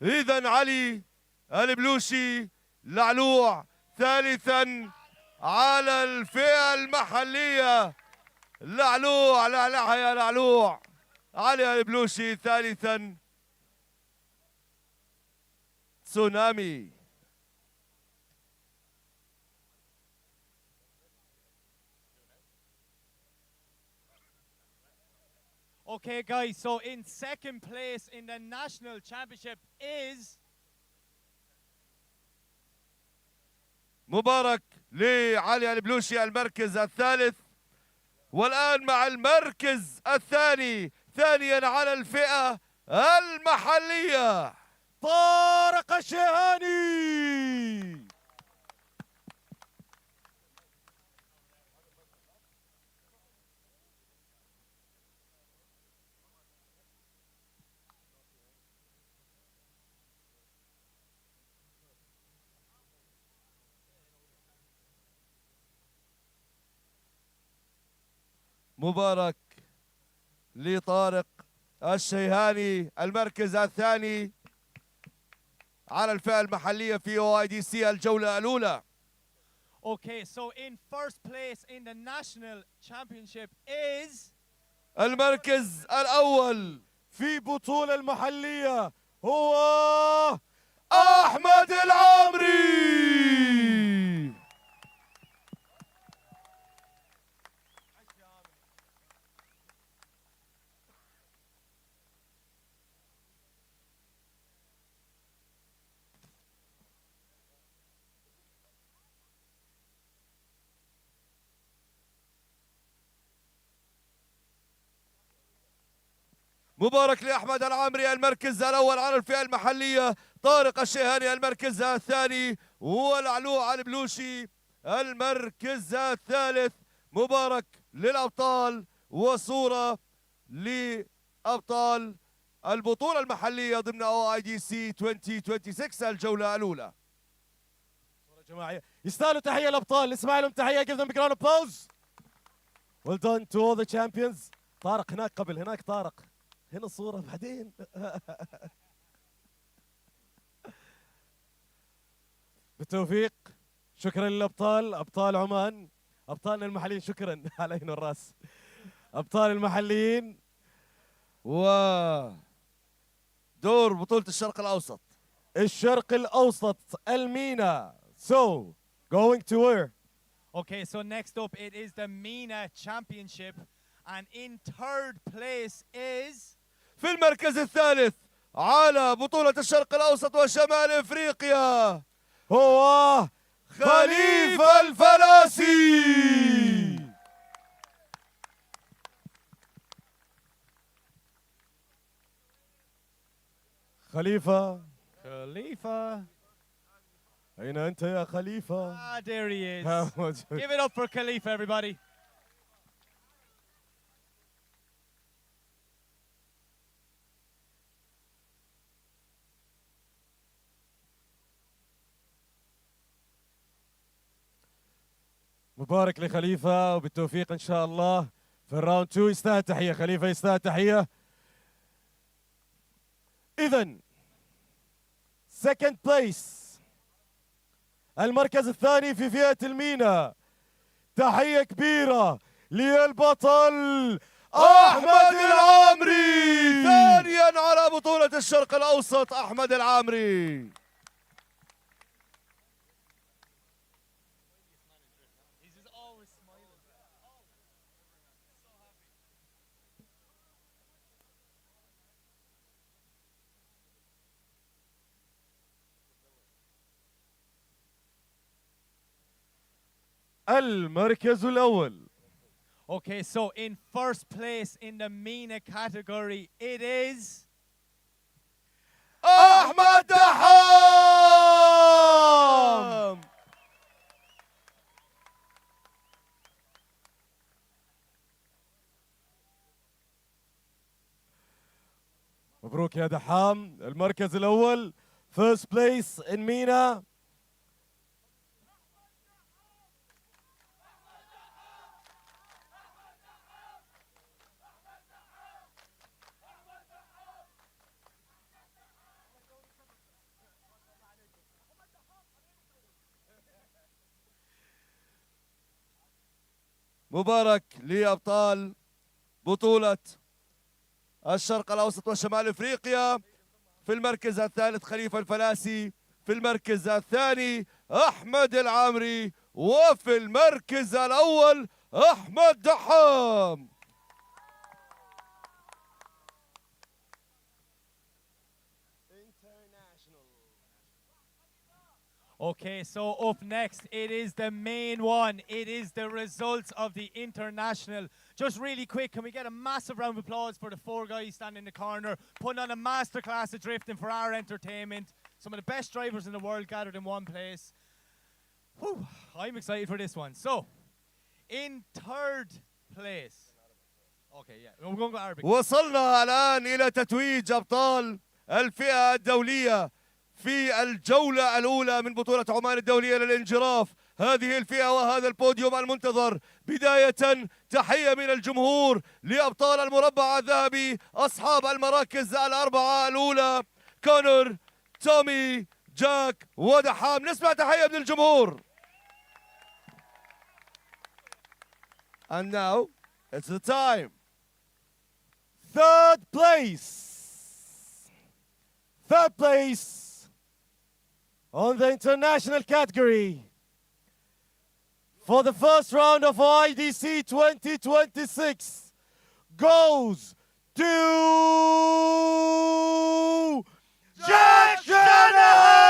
إذن علي البلوشي لعلوع ثالثا على الفئة المحلية. لعلوع لعلعها يا لعلوع. علي البلوشي ثالثا. تسونامي. Okay, guys, so in second place in the national championship is مبارك لعلي البلوشي المركز الثالث. والآن مع المركز الثاني ثانيا على الفئة المحلية طارق الشيهاني. مبارك لطارق الشيهاني المركز الثاني على الفئة المحلية في OIDC الجولة الأولى. Okay, so in first place in the national championship is المركز الأول في بطولة المحلية هو أحمد العامري. مبارك لأحمد العامري المركز الأول على الفئة المحلية، طارق الشيهاني المركز الثاني، والعلوع البلوشي المركز الثالث. مبارك للأبطال وصورة لأبطال البطولة المحلية ضمن OIDC 2026 الجولة الأولى. جماعية يستاهلوا تحية الأبطال، نسمع لهم تحية. give them a round of applause. well done to all the champions. طارق هناك قبل، هناك طارق، هنا الصورة بعدين. بالتوفيق. شكرا للأبطال، أبطال عمان، أبطالنا المحليين. شكرا على عين والراس. أبطال المحليين ودور بطولة الشرق الأوسط. الشرق الأوسط المينا. so going to where? Okay, so next up it is the MENA Championship, and in third place is في المركز الثالث على بطولة الشرق الأوسط وشمال إفريقيا هو خليفة الفلاسي. خليفة Khalifa. أين أنت يا خليفة؟ Ah, there he is. موجود. Give it up for Khalifa, everybody. مبارك لخليفة وبالتوفيق إن شاء الله في الراوند 2. يستاهل تحية خليفة، يستاهل تحية. إذن second place المركز الثاني في فئة المينا. تحية كبيرة للبطل أحمد العامري. ثانيا على بطولة الشرق الأوسط أحمد العامري. المركز الأول. Okay, so in first place in the MENA category it is أحمد دحام. مبروك يا دحام، المركز الأول first place in MENA. مبارك لأبطال بطولة الشرق الأوسط وشمال إفريقيا. في المركز الثالث خليفة الفلاسي، في المركز الثاني أحمد العامري، وفي المركز الأول أحمد دحام. Okay, so up next, it is the main one. It is the results of the international. Just really quick, can we get a massive round of applause for the 4 guys standing in the corner, putting on a masterclass of drifting for our entertainment. Some of the best drivers in the world gathered in one place. Whew, I'm excited for this one. So, in 3rd place. Okay, yeah, we're going to go Arabic. وصلنا الآن إلى تتويج أبطال الفئة الدولية في الجولة الأولى من بطولة عمان الدولية للانجراف. هذه الفئة وهذا البوديوم المنتظر. بداية تحية من الجمهور لأبطال المربع الذهبي أصحاب المراكز الأربعة الأولى كونر، تومي، جاك ودحام. نسمع تحية من الجمهور. And now it's the time. 3rd place. 3rd place on the international category for the first round of IDC 2026 goes to Jack Shanahan!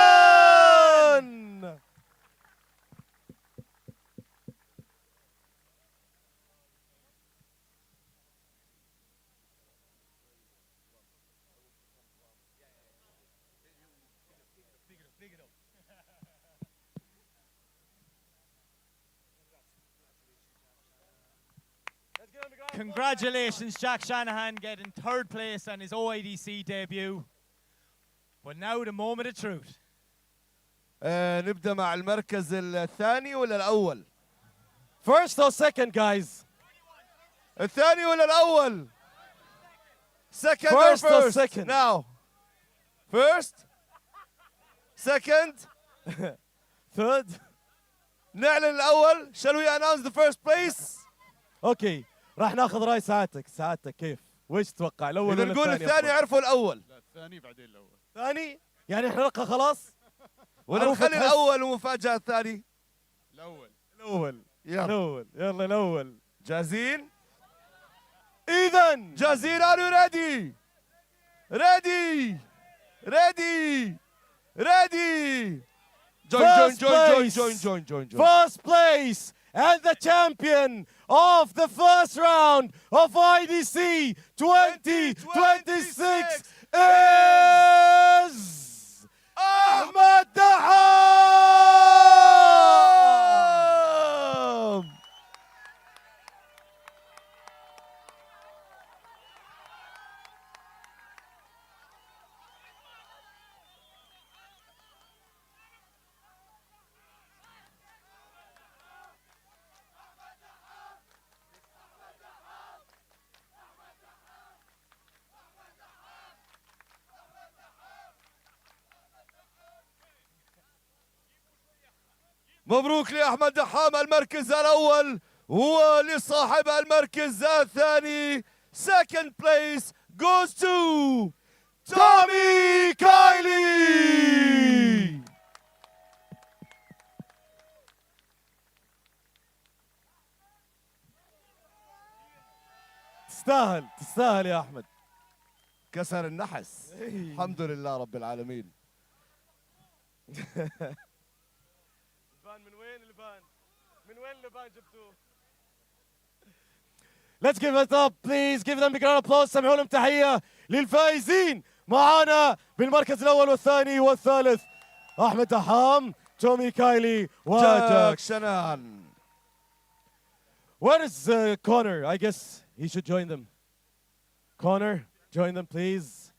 Congratulations, Jack Shanahan, getting 3rd place on his OIDC debut. But now the moment of truth. نبدأ مع المركز الثاني ولا الأول؟ First or second, guys? الثاني ولا الأول؟ Second First or or first? second? Now. First? Second? 3rd? نعلن الأول. Shall we announce the first place؟ اوكي، راح ناخذ راي ساعتك كيف؟ وش تتوقع الأول إذا ولا نقول الثاني؟ الثاني عرفوا الأول. لا الثاني بعدين الاول. ثاني؟ يعني احنا نلقى خلاص؟ ولا نخلي الأول ومفاجأة الثاني؟ الاول. يلا الأول. جاهزين؟ إذا جاهزين. Are you ready? Ready. Join. First place and the champion of the first round of IDC 2026 is Ahmed Daham! مبروك لأحمد دحام المركز الأول ولصاحب المركز الثاني. Second place goes to Tommy Kiley. تستاهل يا أحمد. كسر النحس. الحمد لله رب العالمين. من وين جبتوه؟ Let's give it up, please. Give them a grand applause. سمعوا لهم تحية للفائزين معانا بالمركز الأول والثاني والثالث. أحمد دحام، تومي كايلي وجاك شنان. Where is Connor? I guess he should join them. Connor, join them, please.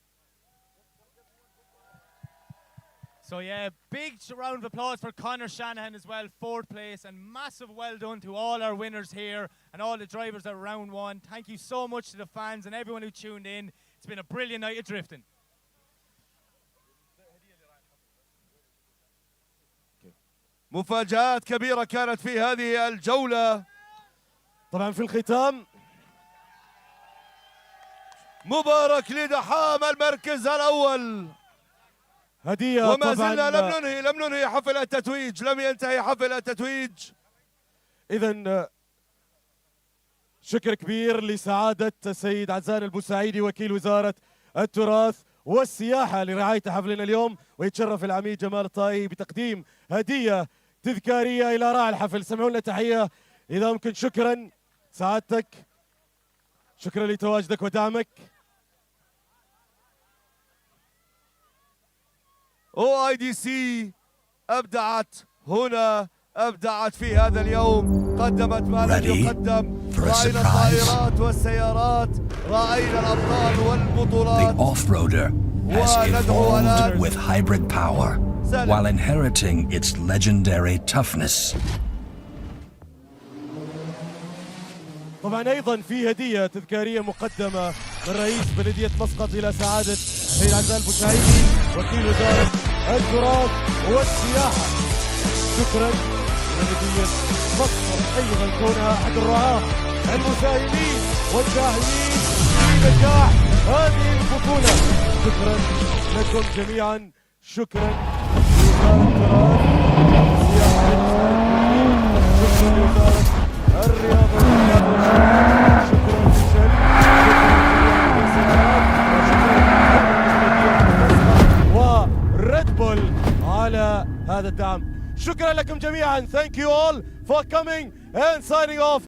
So yeah, big round of applause for Conor Shanahan as well, 4th place, and massive well done to all our winners here and all the drivers at round 1. Thank you so much to the fans and everyone who tuned in. It's been a brilliant night of drifting. مفاجآت كبيرة كانت في هذه الجولة. طبعا في الختام مبارك لدحام المركز الأول. هدية وما طبعا زلنا لم ننهي حفل التتويج، لم ينتهي حفل التتويج. إذا شكر كبير لسعادة السيد عزان البوسعيدي وكيل وزارة التراث والسياحة لرعاية حفلنا اليوم، ويتشرف العميد جمال الطائي بتقديم هدية تذكارية إلى راعي الحفل. سمعوا لنا تحية إذا ممكن. شكرا سعادتك، شكرا لتواجدك ودعمك. OIDC أبدعت هنا، أبدعت في هذا اليوم، قدمت ما لم يقدم. رأينا الطائرات والسيارات، رأينا الأبطال والبطولات. The off-roader has evolved with hybrid power while inheriting its legendary toughness. طبعا ايضا في هديه تذكاريه مقدمه من رئيس بلديه مسقط الى سعاده السيد عزال البوشايدي وكيل وزاره التراث والسياحه. شكرا لبلديه مسقط ايضا كونها احد الرعاه المساهمين والداعمين في نجاح هذه البطوله. شكرا لكم جميعا، شكرا لوزاره التراث والسياحه، شكرا لوزاره الرياضه، وريد بول على هذا الدعم. شكرا لكم جميعا. Thank you all for coming and signing off.